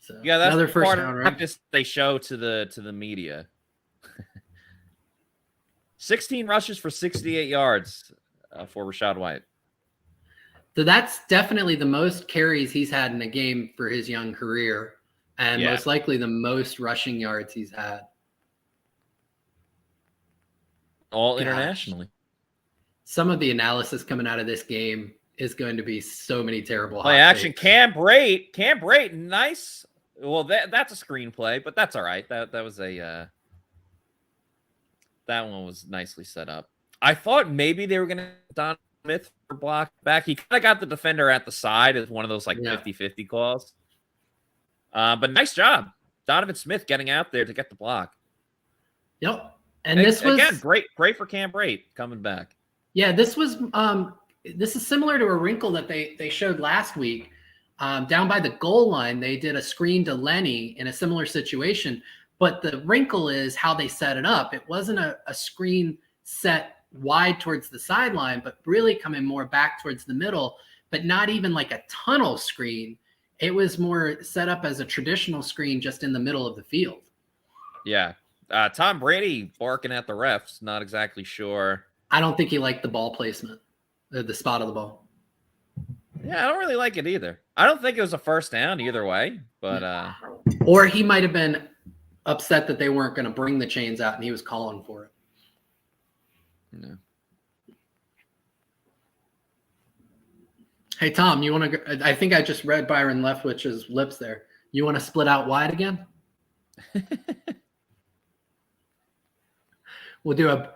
So Yeah, that's another first part down, of right? practice they show to the media. 16 rushes for 68 yards for Rachaad White. So that's definitely the most carries he's had in a game for his young career, and most likely the most rushing yards he's had. All Gosh. internationally. Some of the analysis coming out of this game is going to be so many terrible Play hot action. takes. Cam Brayton, nice. Well, that's a screenplay, but that's all right. That was a that one was nicely set up. I thought maybe they were going to Don Smith for block back. He kind of got the defender at the side as one of those 50-50 calls. But nice job, Donovan Smith getting out there to get the block. Yep. And this was again great for Cam Brayton coming back. Yeah, this was this is similar to a wrinkle that they showed last week. Down by the goal line, they did a screen to Lenny in a similar situation, but the wrinkle is how they set it up. It wasn't a screen set wide towards the sideline, but really coming more back towards the middle, but not even like a tunnel screen. It was more set up as a traditional screen just in the middle of the field. Yeah. Tom Brady barking at the refs, not exactly sure. I don't think he liked the ball placement, the spot of the ball. Yeah, I don't really like it either. I don't think it was a first down either way, but or he might have been upset that they weren't going to bring the chains out and he was calling for it. No. Hey, Tom, you want to? I think I just read Byron Leftwich's lips there. You want to split out wide again? We'll do a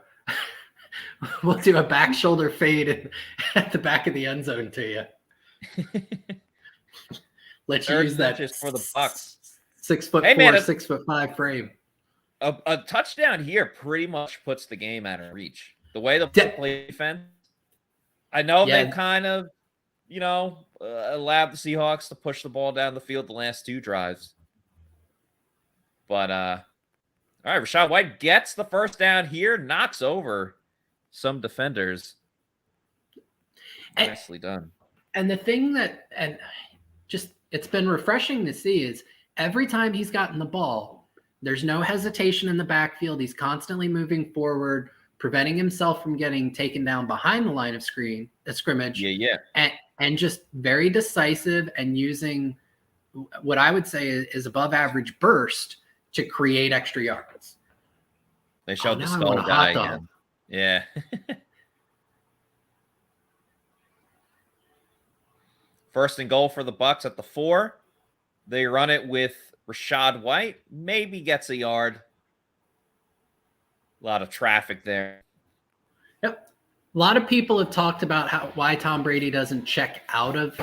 back shoulder fade at the back of the end zone to you. Let you use that just for the Bucs. 6'4", Hey, man, 6'5" frame. A touchdown here pretty much puts the game out of reach. The way the play defense. I know they've kind of, allowed the Seahawks to push the ball down the field the last two drives. But all right, Rachaad White gets the first down here, knocks over some defenders. Nicely done. And the thing that, it's been refreshing to see is every time he's gotten the ball, there's no hesitation in the backfield. He's constantly moving forward, preventing himself from getting taken down behind the line of scrimmage. Yeah. And just very decisive and using what I would say is above average burst to create extra yards. They showed the skull guy again. Yeah. First and goal for the Bucs at the 4. They run it with Rachaad White. Maybe gets a yard. A lot of traffic there. Yep. A lot of people have talked about why Tom Brady doesn't check out of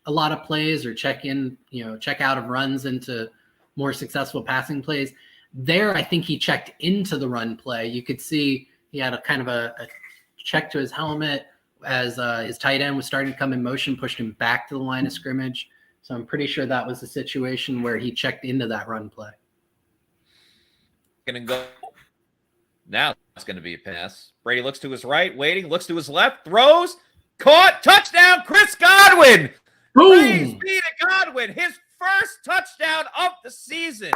a lot of plays or check out of runs into more successful passing plays. There, I think he checked into the run play. You could see he had a kind of a check to his helmet as his tight end was starting to come in motion, pushed him back to the line of scrimmage. So I'm pretty sure that was the situation where he checked into that run play. Going to go. Now it's going to be a pass. Brady looks to his right, waiting, looks to his left, throws, caught, touchdown, Chris Godwin. Boom! Praise be to Godwin, his first touchdown of the season.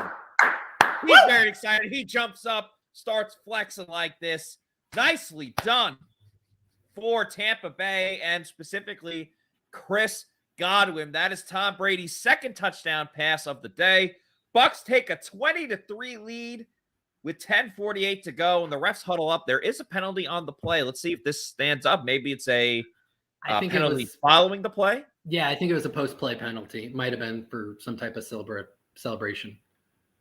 He's very excited. He jumps up, starts flexing like this. Nicely done for Tampa Bay and specifically Chris Godwin. That is Tom Brady's second touchdown pass of the day. Bucs take a 20-3 lead with 10:48 to go, and the refs huddle up. There is a penalty on the play. Let's see if this stands up. Maybe it's a penalty following the play. Yeah, I think it was a post-play penalty. It might have been for some type of celebration.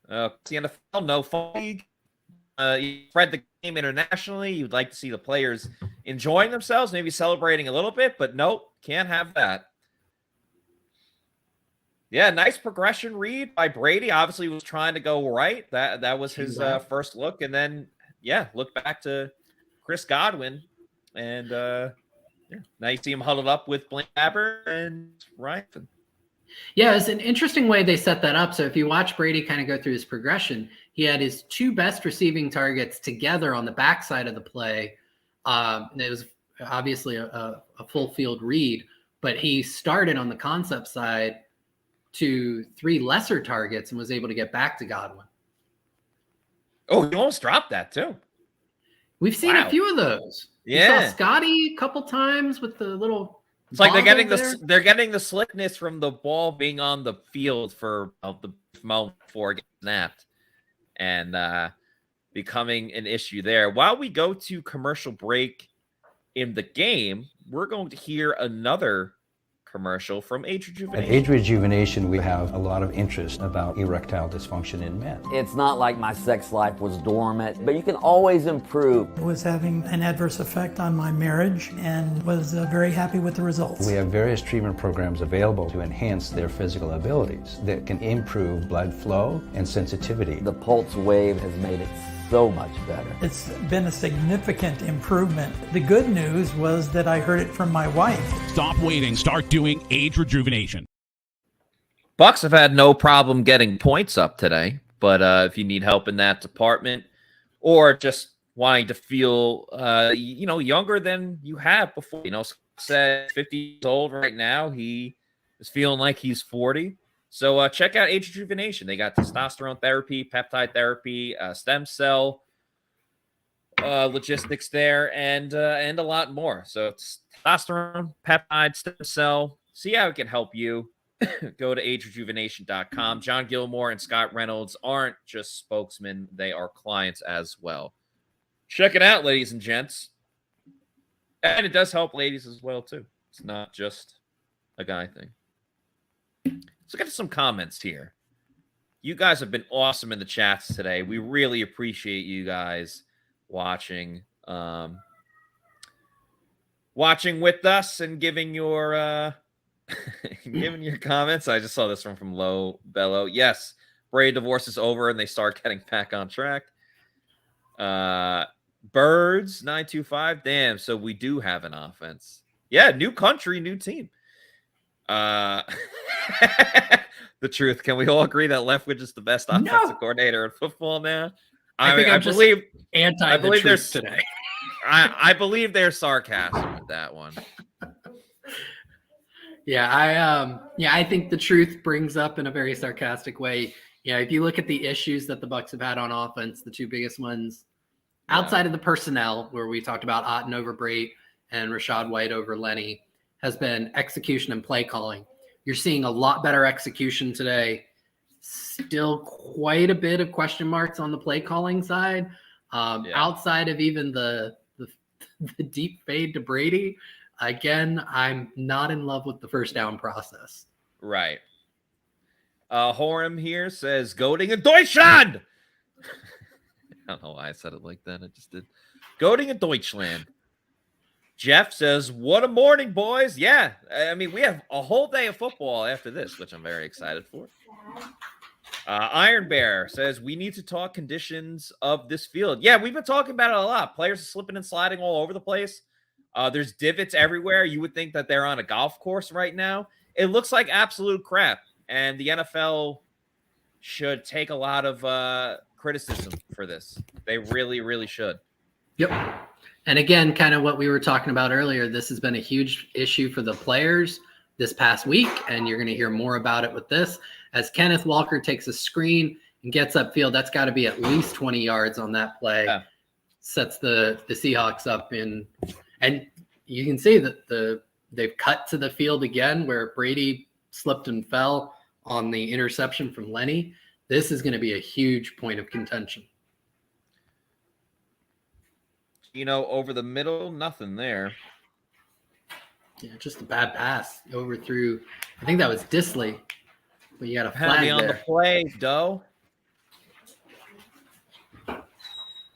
The NFL, no flag. You spread the game internationally. You'd like to see the players enjoying themselves, maybe celebrating a little bit, but nope, can't have that. Yeah, nice progression read by Brady. Obviously, was trying to go right. That was his first look, and then look back to Chris Godwin, and now you see him huddled up with Blaine Gabbert and Ryan. Yeah, it's an interesting way they set that up. So if you watch Brady kind of go through his progression, he had his two best receiving targets together on the backside of the play. It was obviously a full field read, but he started on the concept side to 3 lesser targets and was able to get back to Godwin. Oh, he almost dropped that too. We've seen a few of those. Yeah, we saw Scotty a couple times with the little. It's like they're getting the slickness from the ball being on the field for the moment before it gets snapped, and becoming an issue there. While we go to commercial break in the game, we're going to hear another commercial from Age Rejuvenation. At Age Rejuvenation, we have a lot of interest about erectile dysfunction in men. It's not like my sex life was dormant, but you can always improve. I was having an adverse effect on my marriage and was very happy with the results. We have various treatment programs available to enhance their physical abilities that can improve blood flow and sensitivity. The pulse wave has made it so much better. It's been a significant improvement. The good news was that I heard it from my wife. Stop waiting. Start doing Age Rejuvenation. Bucs have had no problem getting points up today, but if you need help in that department or just wanting to feel, younger than you have before, said 50 years old right now, he is feeling like he's 40. So check out Age Rejuvenation. They got testosterone therapy, peptide therapy, stem cell logistics there, and a lot more. So it's testosterone, peptide, stem cell. See how it can help you. Go to agerejuvenation.com. John Gilmore and Scott Reynolds aren't just spokesmen. They are clients as well. Check it out, ladies and gents. And it does help ladies as well, too. It's not just a guy thing. Let's get to some comments here. You guys have been awesome in the chats today. We really appreciate you guys watching with us and giving your giving your comments. I just saw this one from Low Bellow. Yes, Brady divorce is over and they start getting back on track. Birds 925. Damn, so we do have an offense. Yeah, new country, new team. The truth. Can we all agree that Leftwich is the best offensive coordinator in football now? I believe there's today. I believe there's sarcasm with that one. I think the truth brings up in a very sarcastic way. Yeah, if you look at the issues that the Bucs have had on offense, the two biggest ones outside of the personnel, where we talked about Otten over Brate and Rashad White over Lenny, has been execution and play calling. You're seeing a lot better execution today. Still quite a bit of question marks on the play calling side. Outside of even the deep fade to Brady, again, I'm not in love with the first down process. Right. Horam here says, Goating in Deutschland! I don't know why I said it like that. I just did. Goating in Deutschland. Jeff says, what a morning, boys. Yeah, I mean, we have a whole day of football after this, which I'm very excited for. Iron Bear says, we need to talk conditions of this field. Yeah, we've been talking about it a lot. Players are slipping and sliding all over the place. There's divots everywhere. You would think that they're on a golf course right now. It looks like absolute crap. And the NFL should take a lot of criticism for this. They really, really should. Yep. And again, kind of what we were talking about earlier, this has been a huge issue for the players this past week, and you're going to hear more about it with this. As Kenneth Walker takes a screen and gets upfield, that's got to be at least 20 yards on that play. Yeah. Sets the Seahawks up in, and you can see that they've cut to the field again where Brady slipped and fell on the interception from Lenny. This is going to be a huge point of contention. Over the middle, nothing there. Yeah, just a bad pass over through. I think that was Disley, but you got a flag there. On the play, Doe.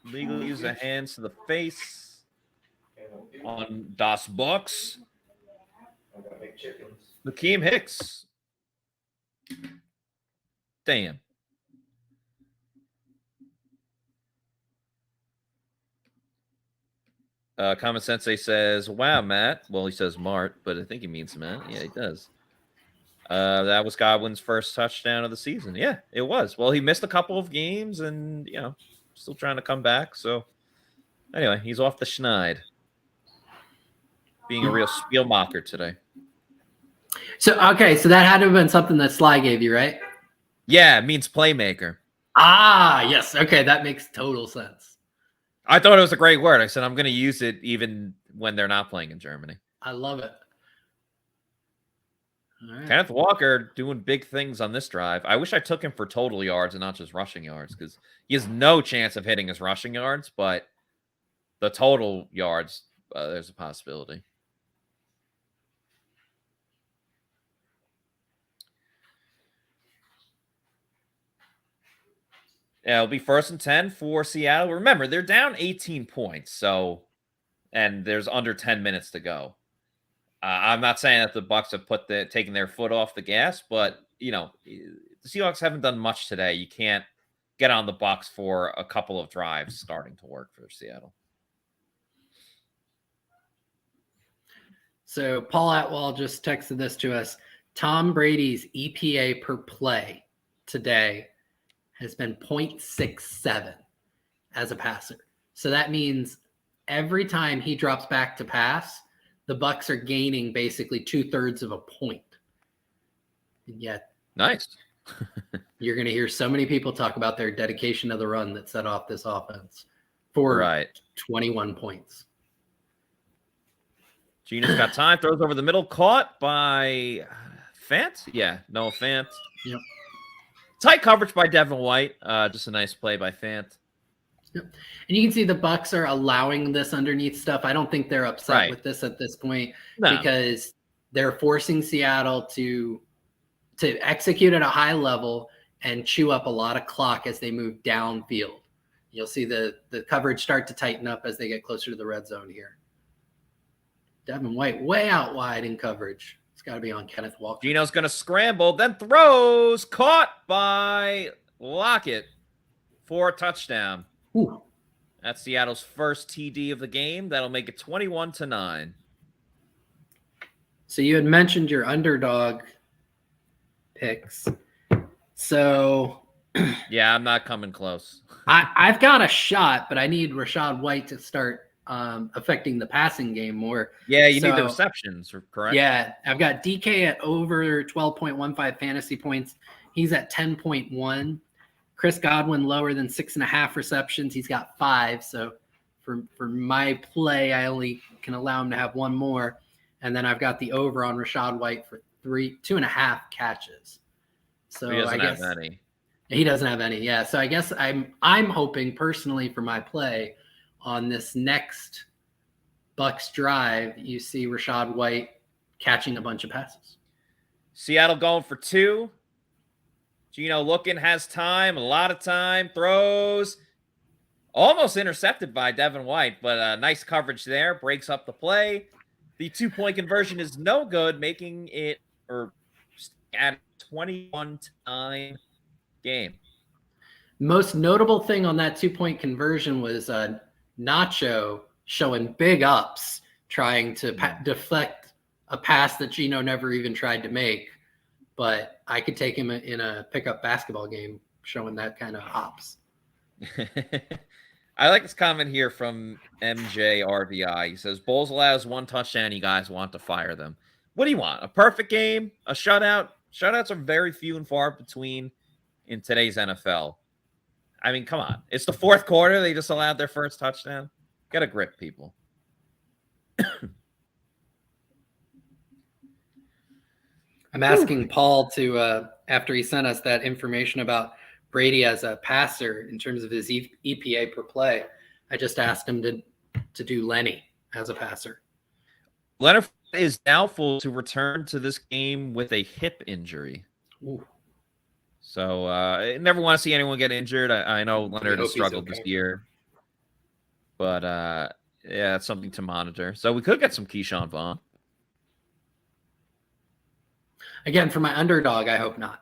Legal use of hands to the face on Das Bucs. Lakeem Hicks. Damn. Common Sensei says, wow, Matt. Well, he says Mart, but I think he means Matt. Yeah, he does. That was Godwin's first touchdown of the season. Yeah, it was. Well, he missed a couple of games and, still trying to come back. So, anyway, he's off the schneid. being a real Spielmacher today. So that had to have been something that Sly gave you, right? Yeah, it means playmaker. Ah, yes. Okay, that makes total sense. I thought it was a great word. I said I'm going to use it even when they're not playing in Germany. I love it. All right. Kenneth Walker doing big things on this drive. I wish I took him for total yards and not just rushing yards, because he has no chance of hitting his rushing yards, but the total yards, there's a possibility. Yeah, it'll be 1st and 10 for Seattle. Remember, they're down 18 points, and there's under 10 minutes to go. I'm not saying that the Bucs have taken their foot off the gas, but the Seahawks haven't done much today. You can't get on the Bucs for a couple of drives starting to work for Seattle. So Paul Atwell just texted this to us. Tom Brady's EPA per play today has been 0.67 as a passer. So that means every time he drops back to pass, the Bucs are gaining basically 2/3 of a point. And yet, nice. You're going to hear so many people talk about their dedication to the run that set off this offense for 21 points. Geno's got time, throws over the middle, caught by Fant. Yeah, Noah Fant. Yep. Tight coverage by Devin White. Just a nice play by Fant. Yep. And you can see the Bucs are allowing this underneath stuff. I don't think they're upset with this at this point because they're forcing Seattle to execute at a high level and chew up a lot of clock as they move downfield. You'll see the coverage start to tighten up as they get closer to the red zone here. Devin White way out wide in coverage. It's got to be on Kenneth Walker. Geno's going to scramble, then throws. Caught by Lockett for a touchdown. Ooh. That's Seattle's first TD of the game. That'll make it 21-9. So you had mentioned your underdog picks. So yeah, I'm not coming close. I've got a shot, but I need Rachaad White to start affecting the passing game more. Yeah, you need the receptions, correct? Yeah, I've got DK at over 12.15 fantasy points. He's at 10.1. Chris Godwin lower than 6.5 receptions. He's got 5. So for my play, I only can allow him to have 1 more. And then I've got the over on Rachaad White for 2.5 catches. So he doesn't I guess have any. He doesn't have any. Yeah. So I guess I'm hoping personally for my play on this next Bucs drive, you see Rachaad White catching a bunch of passes. Seattle going for 2. Geno looking, has time, a lot of time, throws. Almost intercepted by Devin White, but nice coverage there. Breaks up the play. The 2-point conversion is no good, making it at 21-9 game. Most notable thing on that 2-point conversion was Nacho showing big ups, trying to deflect a pass that Geno never even tried to make. But I could take him in a pickup basketball game showing that kind of hops. I like this comment here from MJRVI. He says, Bowles allows 1 touchdown. You guys want to fire them. What do you want? A perfect game? A shutout? Shutouts are very few and far between in today's NFL. I mean, come on. It's the 4th quarter. They just allowed their first touchdown. Get a grip, people. I'm asking Paul to, after he sent us that information about Brady as a passer in terms of his EPA per play, I just asked him to do Lenny as a passer. Leonard is doubtful to return to this game with a hip injury. Ooh. So I never want to see anyone get injured. I know Leonard has struggled this year. But, yeah, it's something to monitor. So we could get some Keyshawn Vaughn. Again, for my underdog, I hope not.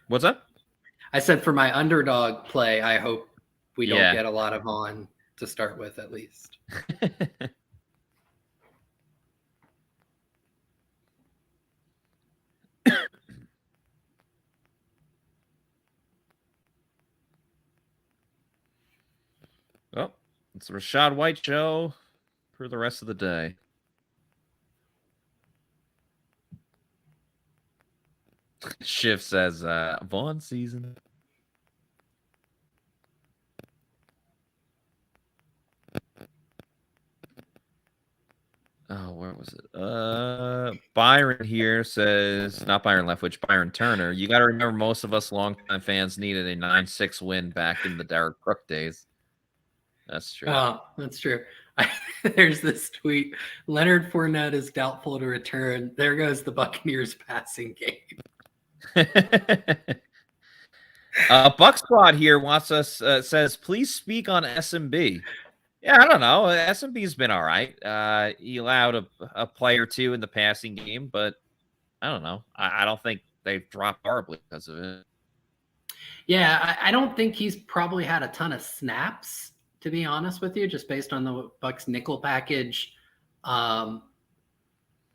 What's that? I said for my underdog play, I hope we don't get a lot of Vaughn to start with, at least. Well, It's a Rachaad White show for the rest of the day. Shift says Vaughn season. Oh, where was it? Byron here says, not Byron Leftwich, Byron Turner. You got to remember, most of us longtime fans needed a 9-6 win back in the Derek Crook days. That's true. Oh, that's true. There's this tweet. Leonard Fournette is doubtful to return. There goes the Buccaneers passing game. Buck Squad here wants us, says, please speak on SMB. Yeah, I don't know. SMB's been all right. He allowed a play or two in the passing game, but I don't know. I don't think they've dropped horribly because of it. Yeah, I don't think he's probably had a ton of snaps, to be honest with you, just based on the Bucs nickel package. Now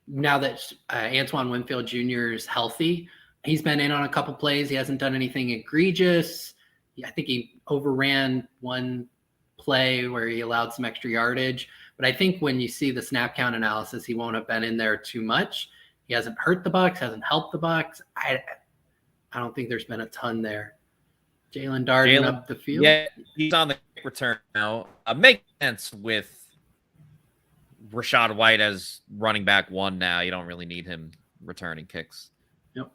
that Antoine Winfield Jr. is healthy, he's been in on a couple plays. He hasn't done anything egregious. I think he overran one play where he allowed some extra yardage. But I think when you see the snap count analysis, he won't have been in there too much. He hasn't hurt the Bucs, hasn't helped the Bucs. I don't think there's been a ton there. Jalen Darden up the field. Yeah, he's on the return now. Makes sense with Rachaad White as running back one now. You don't really need him returning kicks. Yep.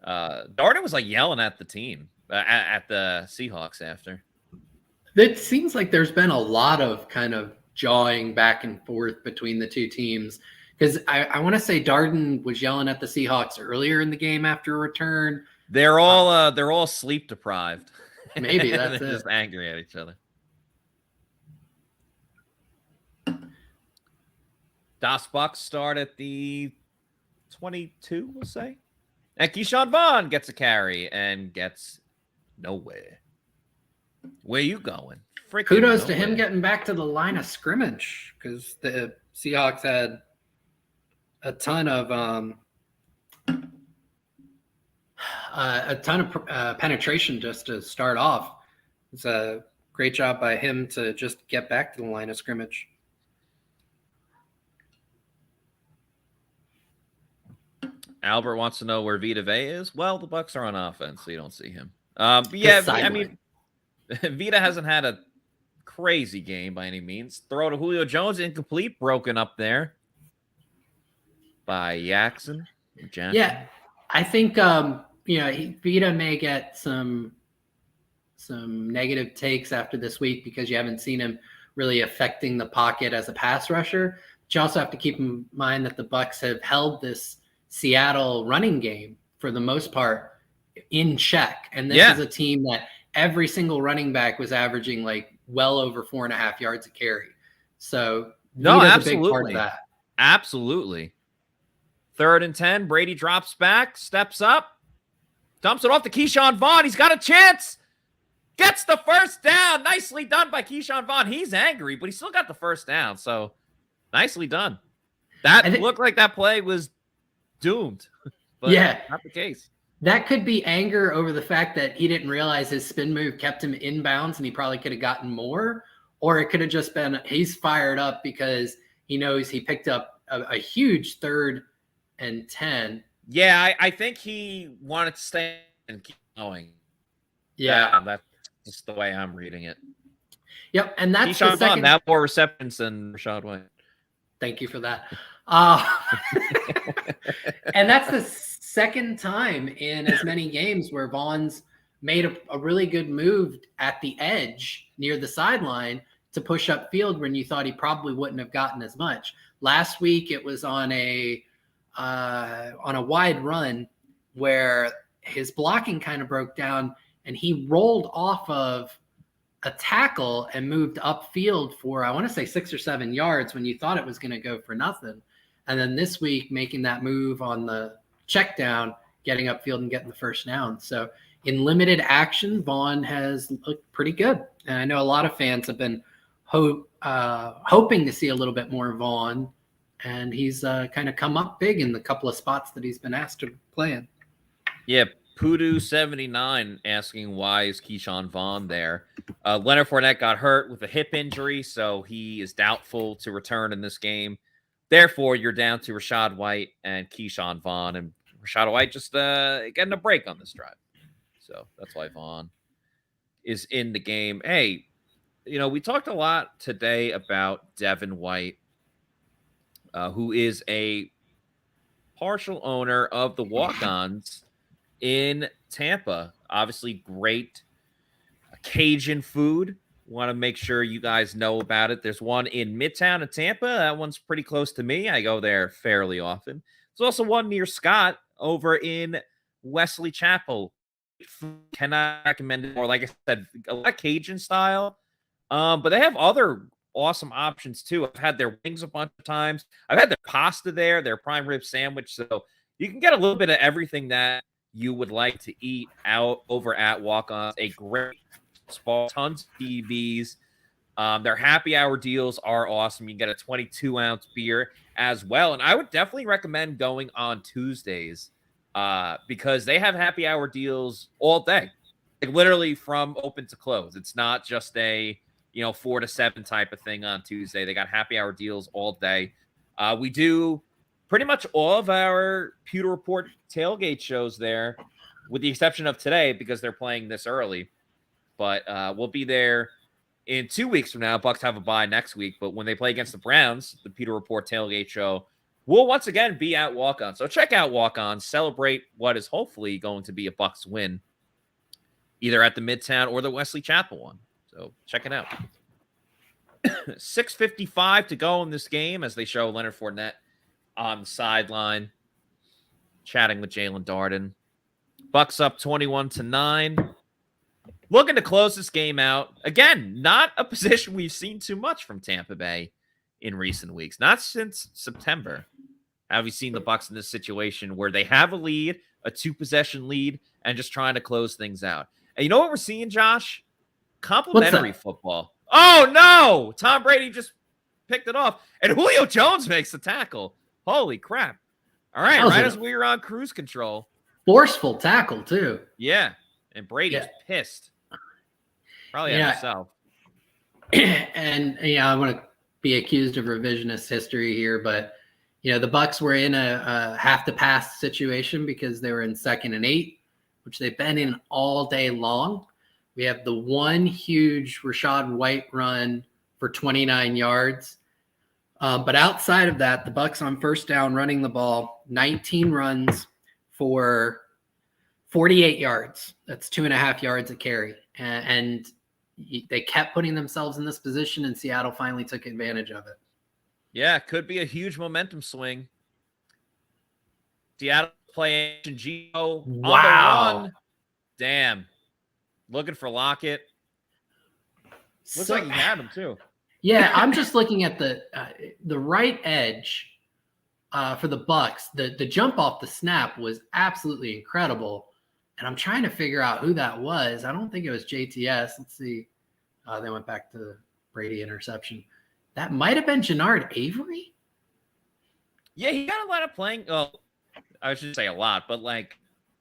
Darden was like yelling at the team, at the Seahawks after. It seems like there's been a lot of kind of jawing back and forth between the two teams, because I want to say Darden was yelling at the Seahawks earlier in the game after a return. They're all sleep deprived. Maybe that's They're it. just angry at each other. Das Bucs start at the 22, we'll say. And Keyshawn Vaughn gets a carry and gets nowhere. Where you going? Freaking Kudos to nowhere. him getting back to the line of scrimmage, because the Seahawks had a ton of penetration just to start off. It's a great job by him to just get back to the line of scrimmage. Albert wants to know where Vita is. Well, the Bucs are on offense, so you don't see him. But yeah, I mean, Vita hasn't had a crazy game by any means. Throw to Julio Jones, incomplete, broken up there by Jackson. Yeah, I think Vita may get some negative takes after this week because you haven't seen him really affecting the pocket as a pass rusher. But you also have to keep in mind that the Bucs have held this Seattle running game for the most part in check, and this is a team that every single running back was averaging like well over 4.5 yards a carry. So no, Vita's absolutely, a big part of that. Absolutely. 3rd and 10. Brady drops back, steps up, dumps it off to Keyshawn Vaughn. He's got a chance. Gets the first down. Nicely done by Keyshawn Vaughn. He's angry, but he still got the first down. So nicely done. That looked like that play was doomed. But not the case. That could be anger over the fact that he didn't realize his spin move kept him inbounds and he probably could have gotten more. Or it could have just been he's fired up because he knows he picked up a huge 3rd and 10. Yeah, I think he wanted to stay and keep going. Yeah. That's just the way I'm reading it. Yep, and that's Keyshawn the second. Vaughn, now more receptions than Rachaad White. Thank you for that. And that's the second time in as many games where Vaughn's made a really good move at the edge near the sideline to push up field when you thought he probably wouldn't have gotten as much. Last week it was on a wide run where his blocking kind of broke down and he rolled off of a tackle and moved upfield for, I want to say 6 or 7 yards when you thought it was going to go for nothing. And then this week making that move on the check down, getting upfield and getting the first down. So in limited action, Vaughn has looked pretty good. And I know a lot of fans have been hoping to see a little bit more Vaughn, and he's kind of come up big in the couple of spots that he's been asked to play in. Yeah, Poodoo79 asking why is Keyshawn Vaughn there? Leonard Fournette got hurt with a hip injury, so he is doubtful to return in this game. Therefore, you're down to Rachaad White and Keyshawn Vaughn, and Rachaad White just getting a break on this drive. So that's why Vaughn is in the game. Hey, we talked a lot today about Devin White, who is a partial owner of the Walk-Ons in Tampa. Obviously, great Cajun food. Want to make sure you guys know about it. There's one in Midtown of Tampa. That one's pretty close to me. I go there fairly often. There's also one near Scott over in Wesley Chapel. Cannot recommend it more. Like I said, a lot of Cajun style. But they have other awesome options too. I've had their wings a bunch of times. I've had their pasta there, their prime rib sandwich. So you can get a little bit of everything that you would like to eat out over at Walk-On. A great spot, tons of TVs. Their happy hour deals are awesome. You can get a 22-ounce beer as well. And I would definitely recommend going on Tuesdays because they have happy hour deals all day. Like literally from open to close. It's not just a 4 to 7 type of thing on Tuesday. They got happy hour deals all day. We do pretty much all of our Pewter Report tailgate shows there, with the exception of today because they're playing this early. But we'll be there in 2 weeks from now. Bucs have a bye next week. But when they play against the Browns, the Pewter Report tailgate show will once again be at Walk-On. So check out Walk-On. Celebrate what is hopefully going to be a Bucs win, either at the Midtown or the Wesley Chapel one. So check it out. 6:55 to go in this game as they show Leonard Fournette on the sideline, chatting with Jalen Darden. Bucs up 21-9. Looking to close this game out. Again, not a position we've seen too much from Tampa Bay in recent weeks. Not since September have we seen the Bucs in this situation where they have a lead, a 2-possession lead, and just trying to close things out. And you know what we're seeing, Josh? Complimentary football. Oh, no! Tom Brady just picked it off. And Julio Jones makes the tackle. Holy crap. All right, right as we were on cruise control. Forceful tackle, too. Yeah, and Brady's pissed. Probably at himself. And, I want to be accused of revisionist history here, but, the Bucs were in a have-to-pass situation because they were in 2nd and 8, which they've been in all day long. We have the one huge Rachaad White run for 29 yards. But outside of that, the Bucs on first down running the ball, 19 runs for 48 yards. That's 2.5 yards a carry. And they kept putting themselves in this position, and Seattle finally took advantage of it. Yeah, could be a huge momentum swing. Seattle playing Geno. Wow. On the run. Damn. Looking for Lockett. Looks like he had him too. Yeah, I'm just looking at the right edge for the Bucs. The jump off the snap was absolutely incredible, and I'm trying to figure out who that was. I don't think it was JTS. Let's see. They went back to the Brady interception. That might have been Jannard Avery. Yeah, he got a lot of playing. Well, I should say a lot, but like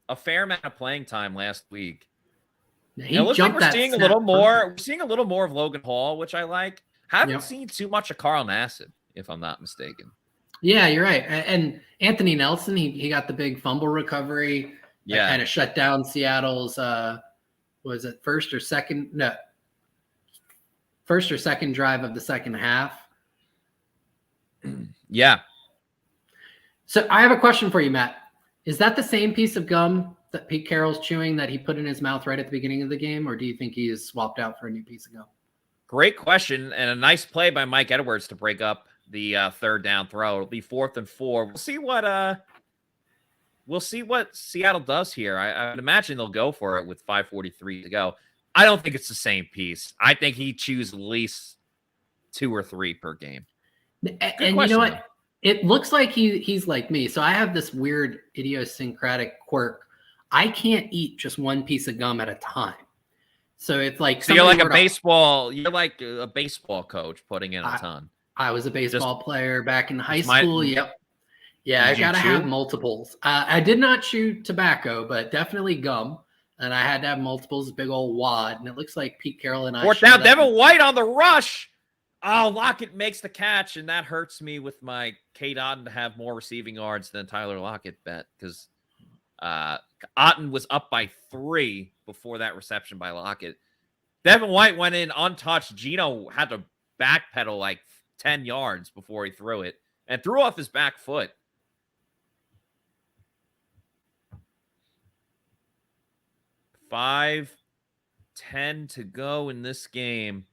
a fair amount of playing time last week. It looks like we're seeing a little more. We're seeing a little more of Logan Hall, which I like. Haven't seen too much of Carl Nassib, if I'm not mistaken. Yeah, you're right. And Anthony Nelson, he got the big fumble recovery. Yeah, kind of shut down Seattle's. Was it first or second? No, first or second drive of the second half. Yeah. So I have a question for you, Matt. Is that the same piece of gum that Pete Carroll's chewing that he put in his mouth right at the beginning of the game, or do you think he is swapped out for a new piece of gum? Great question, and a nice play by Mike Edwards to break up the third down throw. It'll be 4th and 4. We'll see what Seattle does here. I would imagine they'll go for it with 5:43 to go. I don't think it's the same piece. I think he chews at least 2 or 3 per game. And you know what? It looks like he's like me. So I have this weird idiosyncratic quirk. I can't eat just one piece of gum at a time. So it's like you're like a baseball. You're like a baseball coach putting in a ton. I was a baseball player back in high school. Yep. Yeah, I Did you gotta chew? have multiples. I did not chew tobacco, but definitely gum. And I had to have multiples, big old wad. And it looks like Pete Carroll and I. Fourth share down, that. Devin White on the rush. Oh, Lockett makes the catch, and that hurts me with my Kate Otten to have more receiving yards than Tyler Lockett bet, because Otten was up by 3 before that reception by Lockett. Devin White went in untouched. Geno had to backpedal like 10 yards before he threw it and threw off his back foot. $5:10 to go in this game.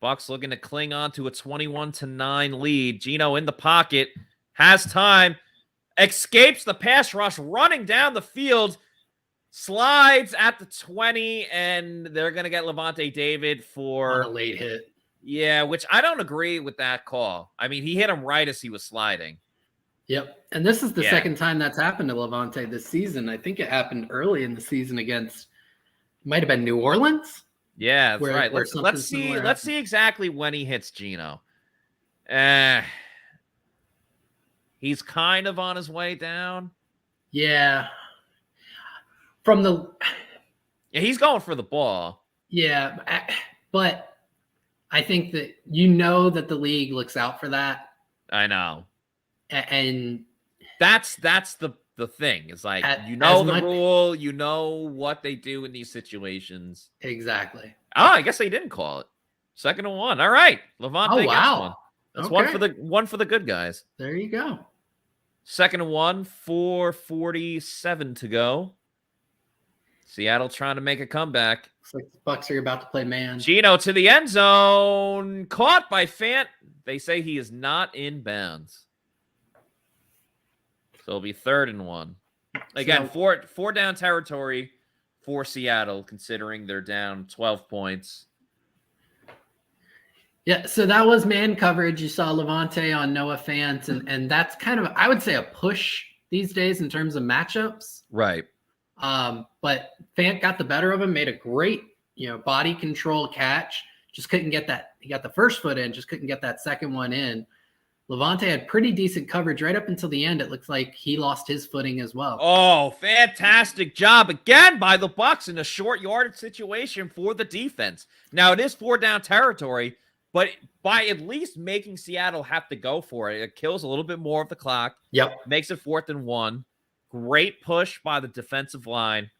Bucs looking to cling on to a 21-9 lead. Geno in the pocket, has time, escapes the pass rush, running down the field, slides at the 20, and they're going to get Lavonte David for a late hit. Yeah, which I don't agree with that call. I mean, he hit him right as he was sliding. Yep. And this is the second time that's happened to Lavonte this season. I think it happened early in the season against, might have been New Orleans. Yeah, that's right. where Let's see. Let's see exactly when he hits Geno. He's kind of on his way down. Yeah. Yeah, he's going for the ball. Yeah, but I think that that the league looks out for that. I know. And that's the thing. It's like, the rule, you know what they do in these situations. Exactly. Oh, I guess they didn't call it. 2nd and 1. All right. Lavonte gets one. That's Okay. one for the good guys. There you go. 2nd and 1, 4:47 to go. Seattle trying to make a comeback. Looks like the Bucs are about to play man. Geno to the end zone. Caught by Fant. They say he is not in bounds. So it'll be 3rd and 1. Again, four down territory for Seattle, considering they're down 12 points. Yeah, so that was man coverage. You saw Lavonte on Noah Fant, and that's kind of, I would say, a push these days in terms of matchups. Right. But Fant got the better of him, made a great, body control catch. Just couldn't get that. He got the first foot in, just couldn't get that second one in. Lavonte had pretty decent coverage right up until the end. It looks like he lost his footing as well. Oh, fantastic job again by the Bucs in a short yardage situation for the defense. Now, it is 4 down territory, but by at least making Seattle have to go for it, it kills a little bit more of the clock. Yep. Makes it 4th and 1. Great push by the defensive line,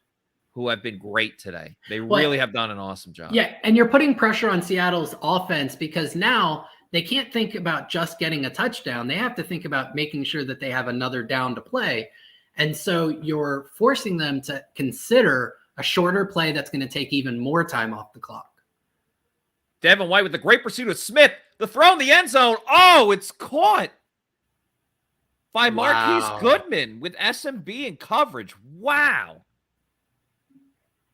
who have been great today. They really have done an awesome job. Yeah, and you're putting pressure on Seattle's offense because now they can't think about just getting a touchdown. They have to think about making sure that they have another down to play. And so you're forcing them to consider a shorter play that's going to take even more time off the clock. Devin White with the great pursuit of Smith. The throw in the end zone. Oh, it's caught by Marquise Goodman with SMB and coverage. Wow.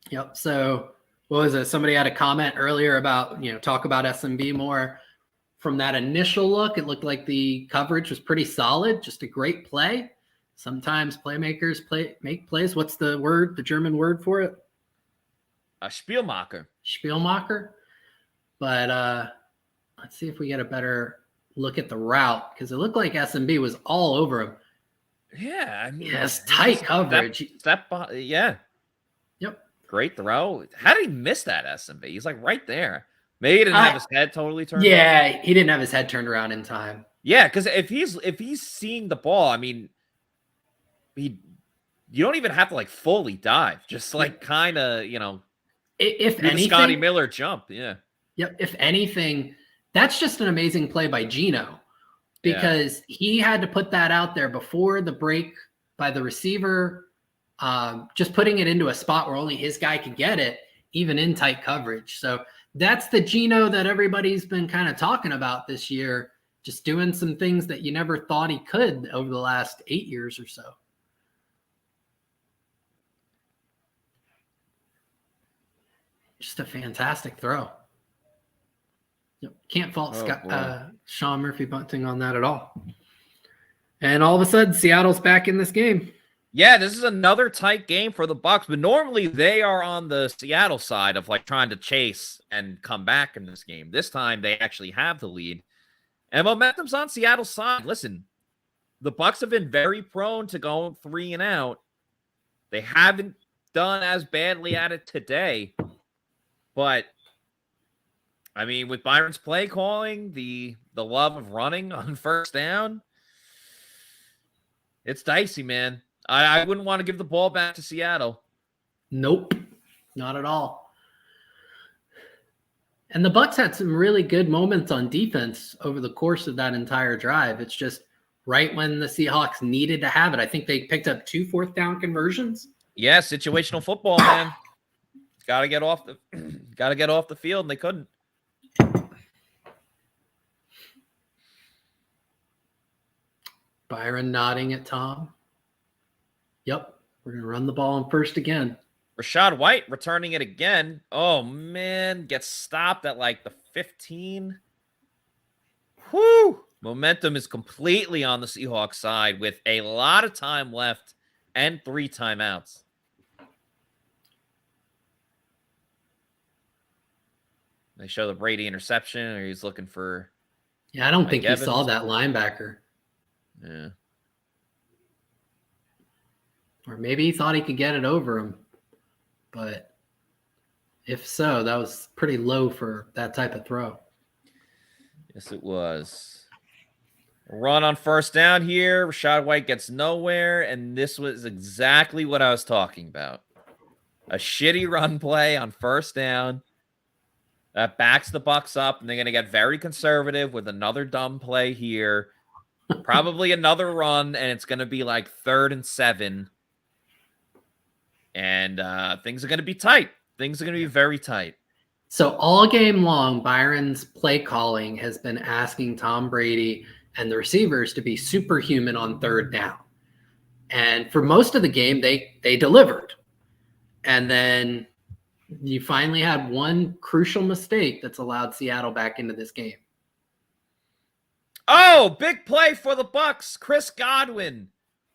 Yep. So what was it? Somebody had a comment earlier about, talk about SMB more. From that initial look, it looked like the coverage was pretty solid. Just a great play. Sometimes playmakers make plays. What's the word, the German word for it? A Spielmacher. Spielmacher. But let's see if we get a better look at the route, because it looked like SMB was all over him. Yeah, I mean, it's tight coverage. Yeah. Yep. Great throw. How did he miss that SMB? He's like right there. Maybe he didn't have his head totally turned around. Yeah, he didn't have his head turned around in time. Yeah, because if he's seeing the ball, I mean, you don't even have to like fully dive. Just like kind of, if do the anything, Scotty Miller jump. Yeah. Yep. If anything, that's just an amazing play by Geno, because he had to put that out there before the break by the receiver, just putting it into a spot where only his guy could get it, even in tight coverage. So that's the Geno that everybody's been kind of talking about this year, just doing some things that you never thought he could over the last 8 years or so. Just a fantastic throw. Yep. Can't fault Sean Murphy Bunting on that at all. And all of a sudden, Seattle's back in this game. Yeah, this is another tight game for the Bucs, but normally they are on the Seattle side of like trying to chase and come back in this game. This time they actually have the lead. And momentum's on Seattle's side. Listen, the Bucs have been very prone to going 3 and out. They haven't done as badly at it today. But, I mean, with Byron's play calling, the love of running on first down, it's dicey, man. I wouldn't want to give the ball back to Seattle. Nope, not at all. And the Bucs had some really good moments on defense over the course of that entire drive. It's just right when the Seahawks needed to have it. I think they picked up 2 fourth-down conversions. Yeah, situational football, man. Got to get off the field, and they couldn't. Byron nodding at Tom. Yep, we're going to run the ball on first again. Rachaad White returning it again. Oh, man. Gets stopped at like the 15. Whew. Momentum is completely on the Seahawks side with a lot of time left and 3 timeouts. They show the Brady interception, or he's looking for... Yeah, I don't think he saw that linebacker. Yeah. Or maybe he thought he could get it over him. But if so, that was pretty low for that type of throw. Yes, it was. Run on first down here. Rachaad White gets nowhere, and this was exactly what I was talking about. A shitty run play on first down. That backs the Bucs up, and they're going to get very conservative with another dumb play here. Probably another run, and it's going to be like 3rd and 7. And things are going to be tight. Things are going to be very tight. So all game long, Byron's play calling has been asking Tom Brady and the receivers to be superhuman on 3rd down. And for most of the game, they delivered. And then you finally had one crucial mistake that's allowed Seattle back into this game. Oh, big play for the Bucs. Chris Godwin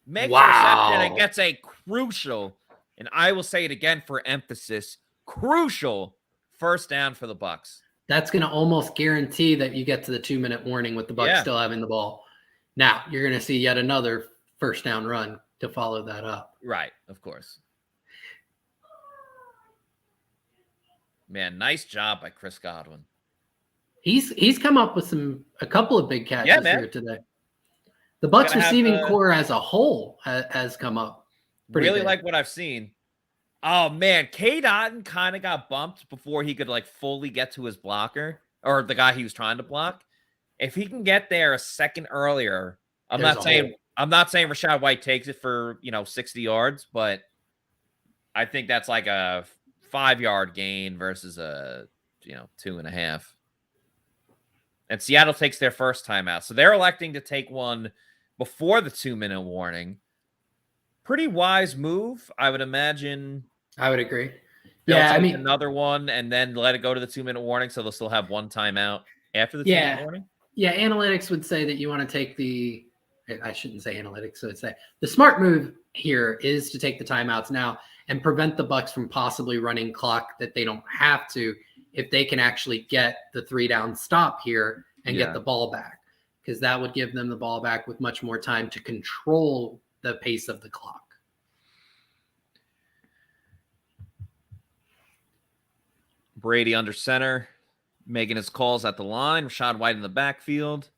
makes reception and gets a crucial, and I will say it again for emphasis, crucial first down for the Bucs. That's going to almost guarantee that you get to the 2-minute warning with the Bucs still having the ball. Now, you're going to see yet another first down run to follow that up. Right, of course. Man, nice job by Chris Godwin. He's come up with a couple of big catches here today. The Bucs receiving core as a whole has come up. Really big. Like what I've seen. Oh man, Cade Otton kind of got bumped before he could like fully get to his blocker or the guy he was trying to block. If he can get there a second earlier, I'm not saying Rachaad White takes it for 60 yards, but I think that's like a 5-yard gain versus a 2.5. And Seattle takes their first timeout. So they're electing to take one before the 2-minute warning. Pretty wise move, I would imagine. I would agree. Yeah, I mean another one and then let it go to the 2-minute warning, so they'll still have one timeout after the 2-minute warning. Yeah, analytics would say that you want to take the. I shouldn't say analytics. So it's say the smart move here is to take the timeouts now and prevent the Bucs from possibly running clock that they don't have to if they can actually get the 3-down stop here and get the ball back, because that would give them the ball back with much more time to control the pace of the clock. Brady under center, making his calls at the line. Rachaad White in the backfield.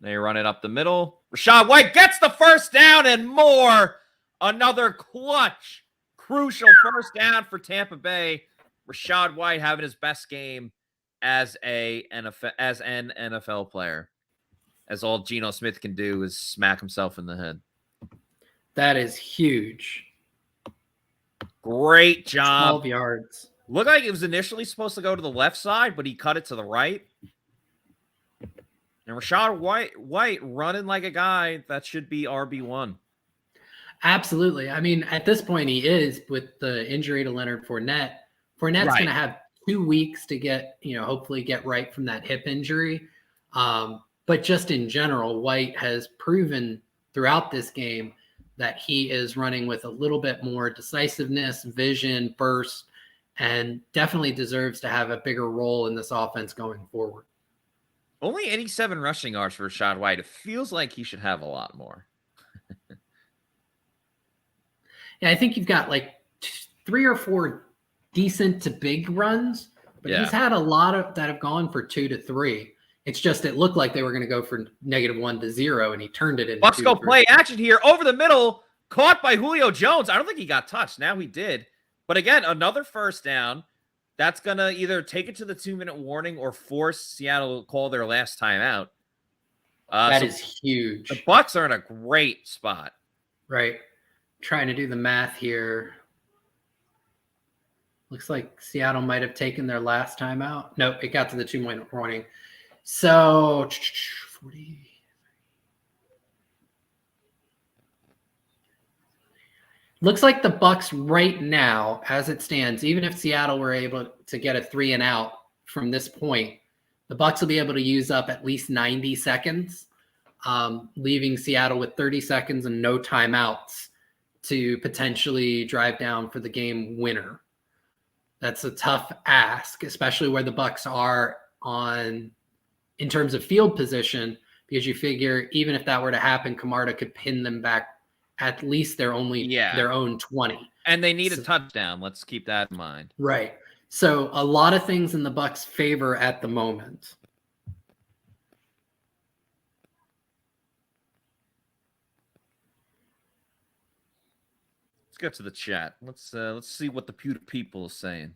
They run it up the middle. Rachaad White gets the first down and more. Another clutch, crucial first down for Tampa Bay. Rachaad White having his best game as an NFL player. As all Geno Smith can do is smack himself in the head. That is huge. Great job. 12 yards. Looked like it was initially supposed to go to the left side, but he cut it to the right. And Rachaad White running like a guy that should be RB1. Absolutely. I mean, at this point, he is with the injury to Leonard Fournette. Fournette's going to have 2 weeks to get, hopefully get right from that hip injury. But just in general, White has proven throughout this game that he is running with a little bit more decisiveness, vision, burst, and definitely deserves to have a bigger role in this offense going forward. Only 87 rushing yards for Rashad White. It feels like he should have a lot more. Yeah, I think you've got like 3 or 4 decent to big runs, but he's had a lot of that have gone for 2 to 3. It's just it looked like they were going to go for -1 to 0, and he turned it into Bucs 2 go to 3. play action here over the middle, caught by Julio Jones. I don't think he got touched. Now he did. But again, another first down. That's going to either take it to the 2-minute warning or force Seattle to call their last timeout. That is huge. The Bucs are in a great spot. Right. Trying to do the math here. Looks like Seattle might have taken their last timeout. Nope, it got to the 2-minute warning. So 40. Looks like the Bucs right now, as it stands, even if Seattle were able to get a 3 and out from this point, the Bucs will be able to use up at least 90 seconds, leaving Seattle with 30 seconds and no timeouts to potentially drive down for the game winner. That's a tough ask, especially where the Bucs are in terms of field position, because you figure even if that were to happen, Camarda could pin them back at least their own 20. And they need a touchdown. Let's keep that in mind. Right. So a lot of things in the Bucs' favor at the moment. Let's get to the chat. Let's see what the Pewter people is saying.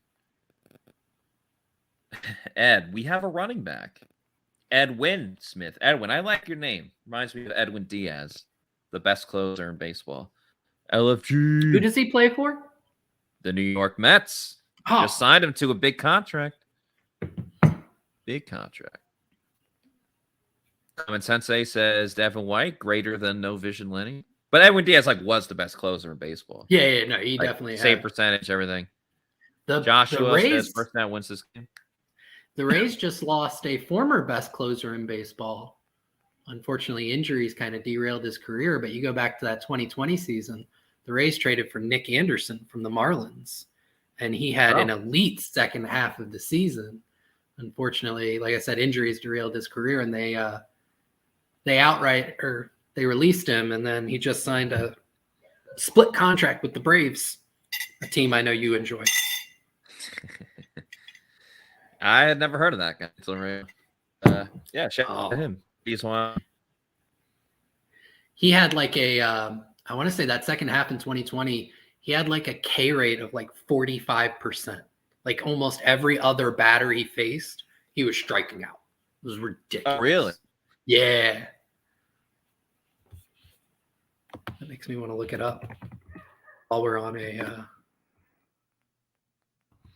Ed, we have a running back. Edwin Smith. Edwin, I like your name. Reminds me of Edwin Diaz, the best closer in baseball. LFG. Who does he play for? The New York Mets. Just signed him to a big contract. Big contract. Common Sensei says Devin White greater than No Vision Lenny. But Edwin Diaz was the best closer in baseball. Yeah, no, he definitely save had. percentage, everything. Joshua The Rays, says first down wins this game. The Rays just lost a former best closer in baseball. Unfortunately, injuries kind of derailed his career, but you go back to that 2020 season, the Rays traded for Nick Anderson from the Marlins, and he had an elite second half of the season. Unfortunately, like I said, injuries derailed his career, and they released him, and then he just signed a split contract with the Braves, a team I know you enjoy. I had never heard of that guy. Yeah, shout out to him. He's one. He had I want to say that second half in 2020, he had a K rate of 45%. Like almost every other batter he faced, he was striking out. It was ridiculous. Oh, really? Yeah. That makes me want to look it up while we're on a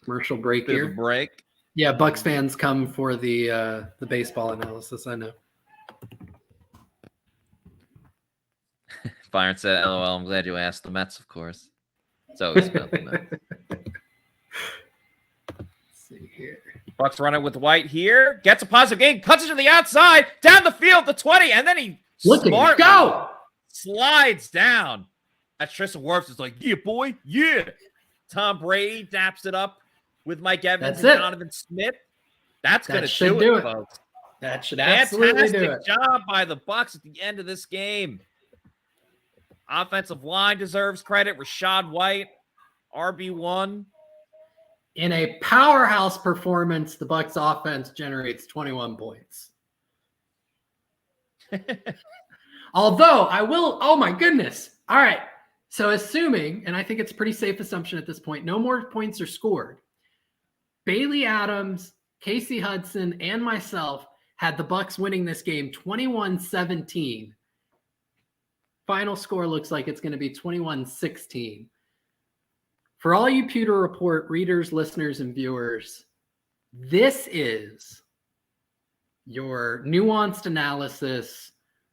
commercial break here. Break. Yeah, Bucs fans come for the baseball analysis. I know. Byron said, "LOL, I'm glad you asked." The Mets, of course. It's always about the Mets. Let's see here. Bucs running with White here. Gets a positive gain. Cuts it to the outside. Down the field, the 20. And then he smartly slides down. That's Tristan Wirfs is like, yeah, boy. Yeah. Tom Brady daps it up with Mike Evans and Donovan Smith. That's going to do it, folks. That should absolutely do it. Fantastic job by the Bucs at the end of this game. Offensive line deserves credit. Rashad White, RB1. In a powerhouse performance, the Bucs offense generates 21 points. Although I will, oh my goodness. All right. So assuming, and I think it's a pretty safe assumption at this point, no more points are scored. Bailey Adams, Casey Hudson, and myself had the Bucs winning this game 21-17. Final score looks like it's going to be 21-16. For all you Pewter Report readers, listeners, and viewers, this is your nuanced analysis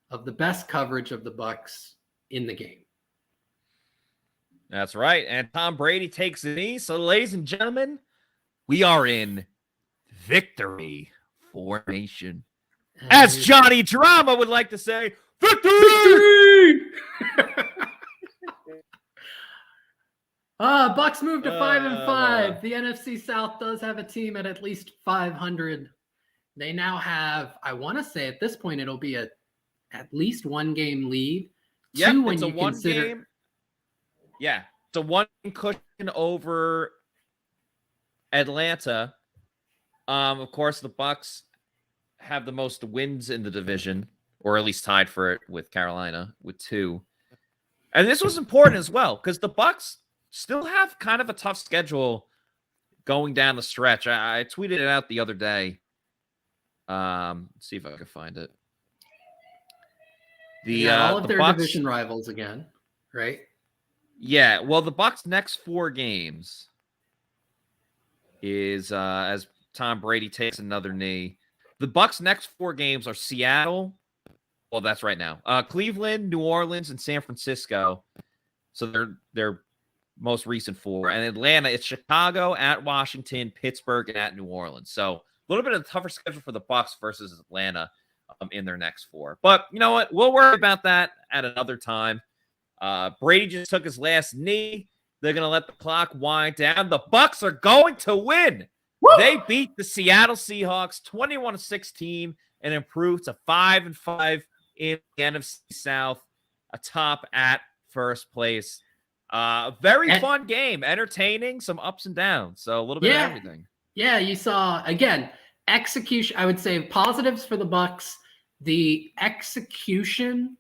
of the best coverage of the Bucs in the game. That's right. And Tom Brady takes the knee. So, ladies and gentlemen, we are in victory formation. As Johnny Drama would like to say, victory! Bucs moved to 5-5. The NFC South does have a team at least 500. They now have, I want to say at this point, it'll be at least 1 game lead. Yeah, Two, when it's a you one consider, game. Yeah, it's a 1 cushion over Atlanta. Of course, the Bucs have the most wins in the division, or at least tied for it with Carolina with 2. And this was important as well because the Bucs still have kind of a tough schedule going down the stretch. I tweeted it out the other day. Let's see if I can find it. all of the their Bucs, division rivals again, right? Yeah, well, the Bucs' next 4 games is as Tom Brady takes another knee. The Bucs' next 4 games are Seattle. Well, that's right now. Cleveland, New Orleans, and San Francisco. So they're most recent 4. And Atlanta, it's Chicago, at Washington, Pittsburgh, and at New Orleans. So a little bit of a tougher schedule for the Bucs versus Atlanta in their next 4. But you know what? We'll worry about that at another time. Brady just took his last knee. They're going to let the clock wind down. The Bucs are going to win. Woo! They beat the Seattle Seahawks 21-16 and improved to 5-5 in the NFC South, atop at first place. Very fun game, entertaining, some ups and downs. So a little bit of everything. Yeah, you saw, again, execution. I would say positives for the Bucs. The execution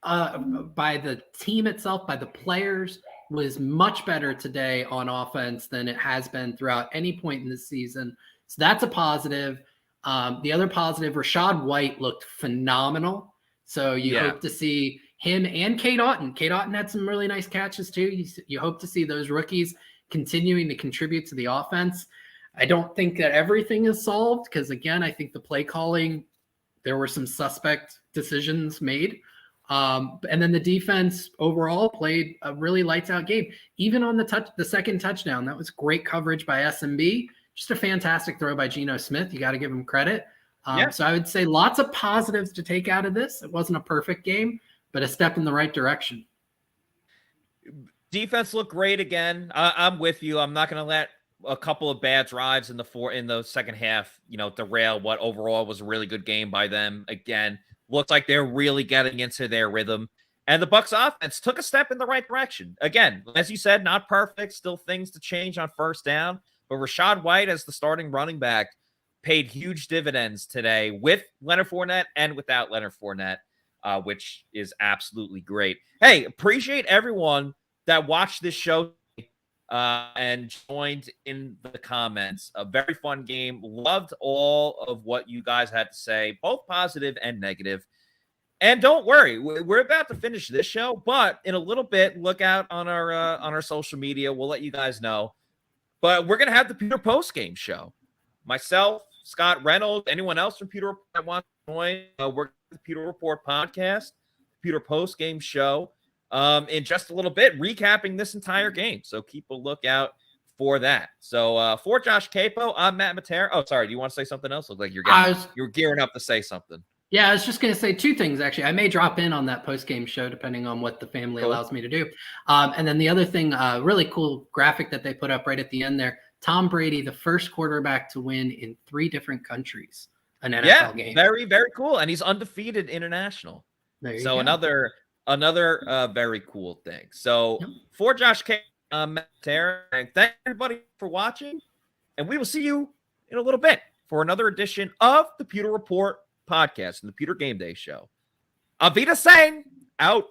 by the team itself, by the players, was much better today on offense than it has been throughout any point in the season. So that's a positive. The other positive, Rachaad White looked phenomenal. So you hope to see him and Cade Otton. Cade Otton had some really nice catches too. You hope to see those rookies continuing to contribute to the offense. I don't think that everything is solved because, again, I think the play calling, there were some suspect decisions made. And then the defense overall played a really lights out game. Even on the second touchdown, that was great coverage by SMB. Just a fantastic throw by Geno Smith. You got to give him credit. So I would say lots of positives to take out of this. It wasn't a perfect game, but a step in the right direction. Defense looked great again. I'm with you. I'm not going to let a couple of bad drives in the second half, derail what overall was a really good game by them. Again, looks like they're really getting into their rhythm. And the Bucs offense took a step in the right direction. Again, as you said, not perfect, still things to change on first down. But Rachaad White as the starting running back paid huge dividends today with Leonard Fournette and without Leonard Fournette, which is absolutely great. Hey, appreciate everyone that watched this show and joined in the comments. A very fun game. Loved all of what you guys had to say, both positive and negative. And don't worry, we're about to finish this show, but in a little bit, look out on our social media. We'll let you guys know. But we're going to have the Pewter post-game show. Myself, Scott Reynolds, anyone else from Pewter that wants to join, we're the Pewter Report podcast, Pewter post-game show. In just a little bit, recapping this entire game. So keep a lookout for that. So for Josh Capo, I'm Matt Matera. Oh, sorry. Do you want to say something else? Look like you're gearing up to say something. Yeah, I was just going to say 2 things, actually. I may drop in on that post-game show, depending on what the family allows me to do. And then the other thing, really cool graphic that they put up right at the end there. Tom Brady, the first quarterback to win in 3 different countries an NFL game. Very, very cool. And he's undefeated international. So another very cool thing. So for Josh K, Matera, and thank everybody for watching. And we will see you in a little bit for another edition of the Pewter Report podcast and the Pewter GameDay show. Vita saying out.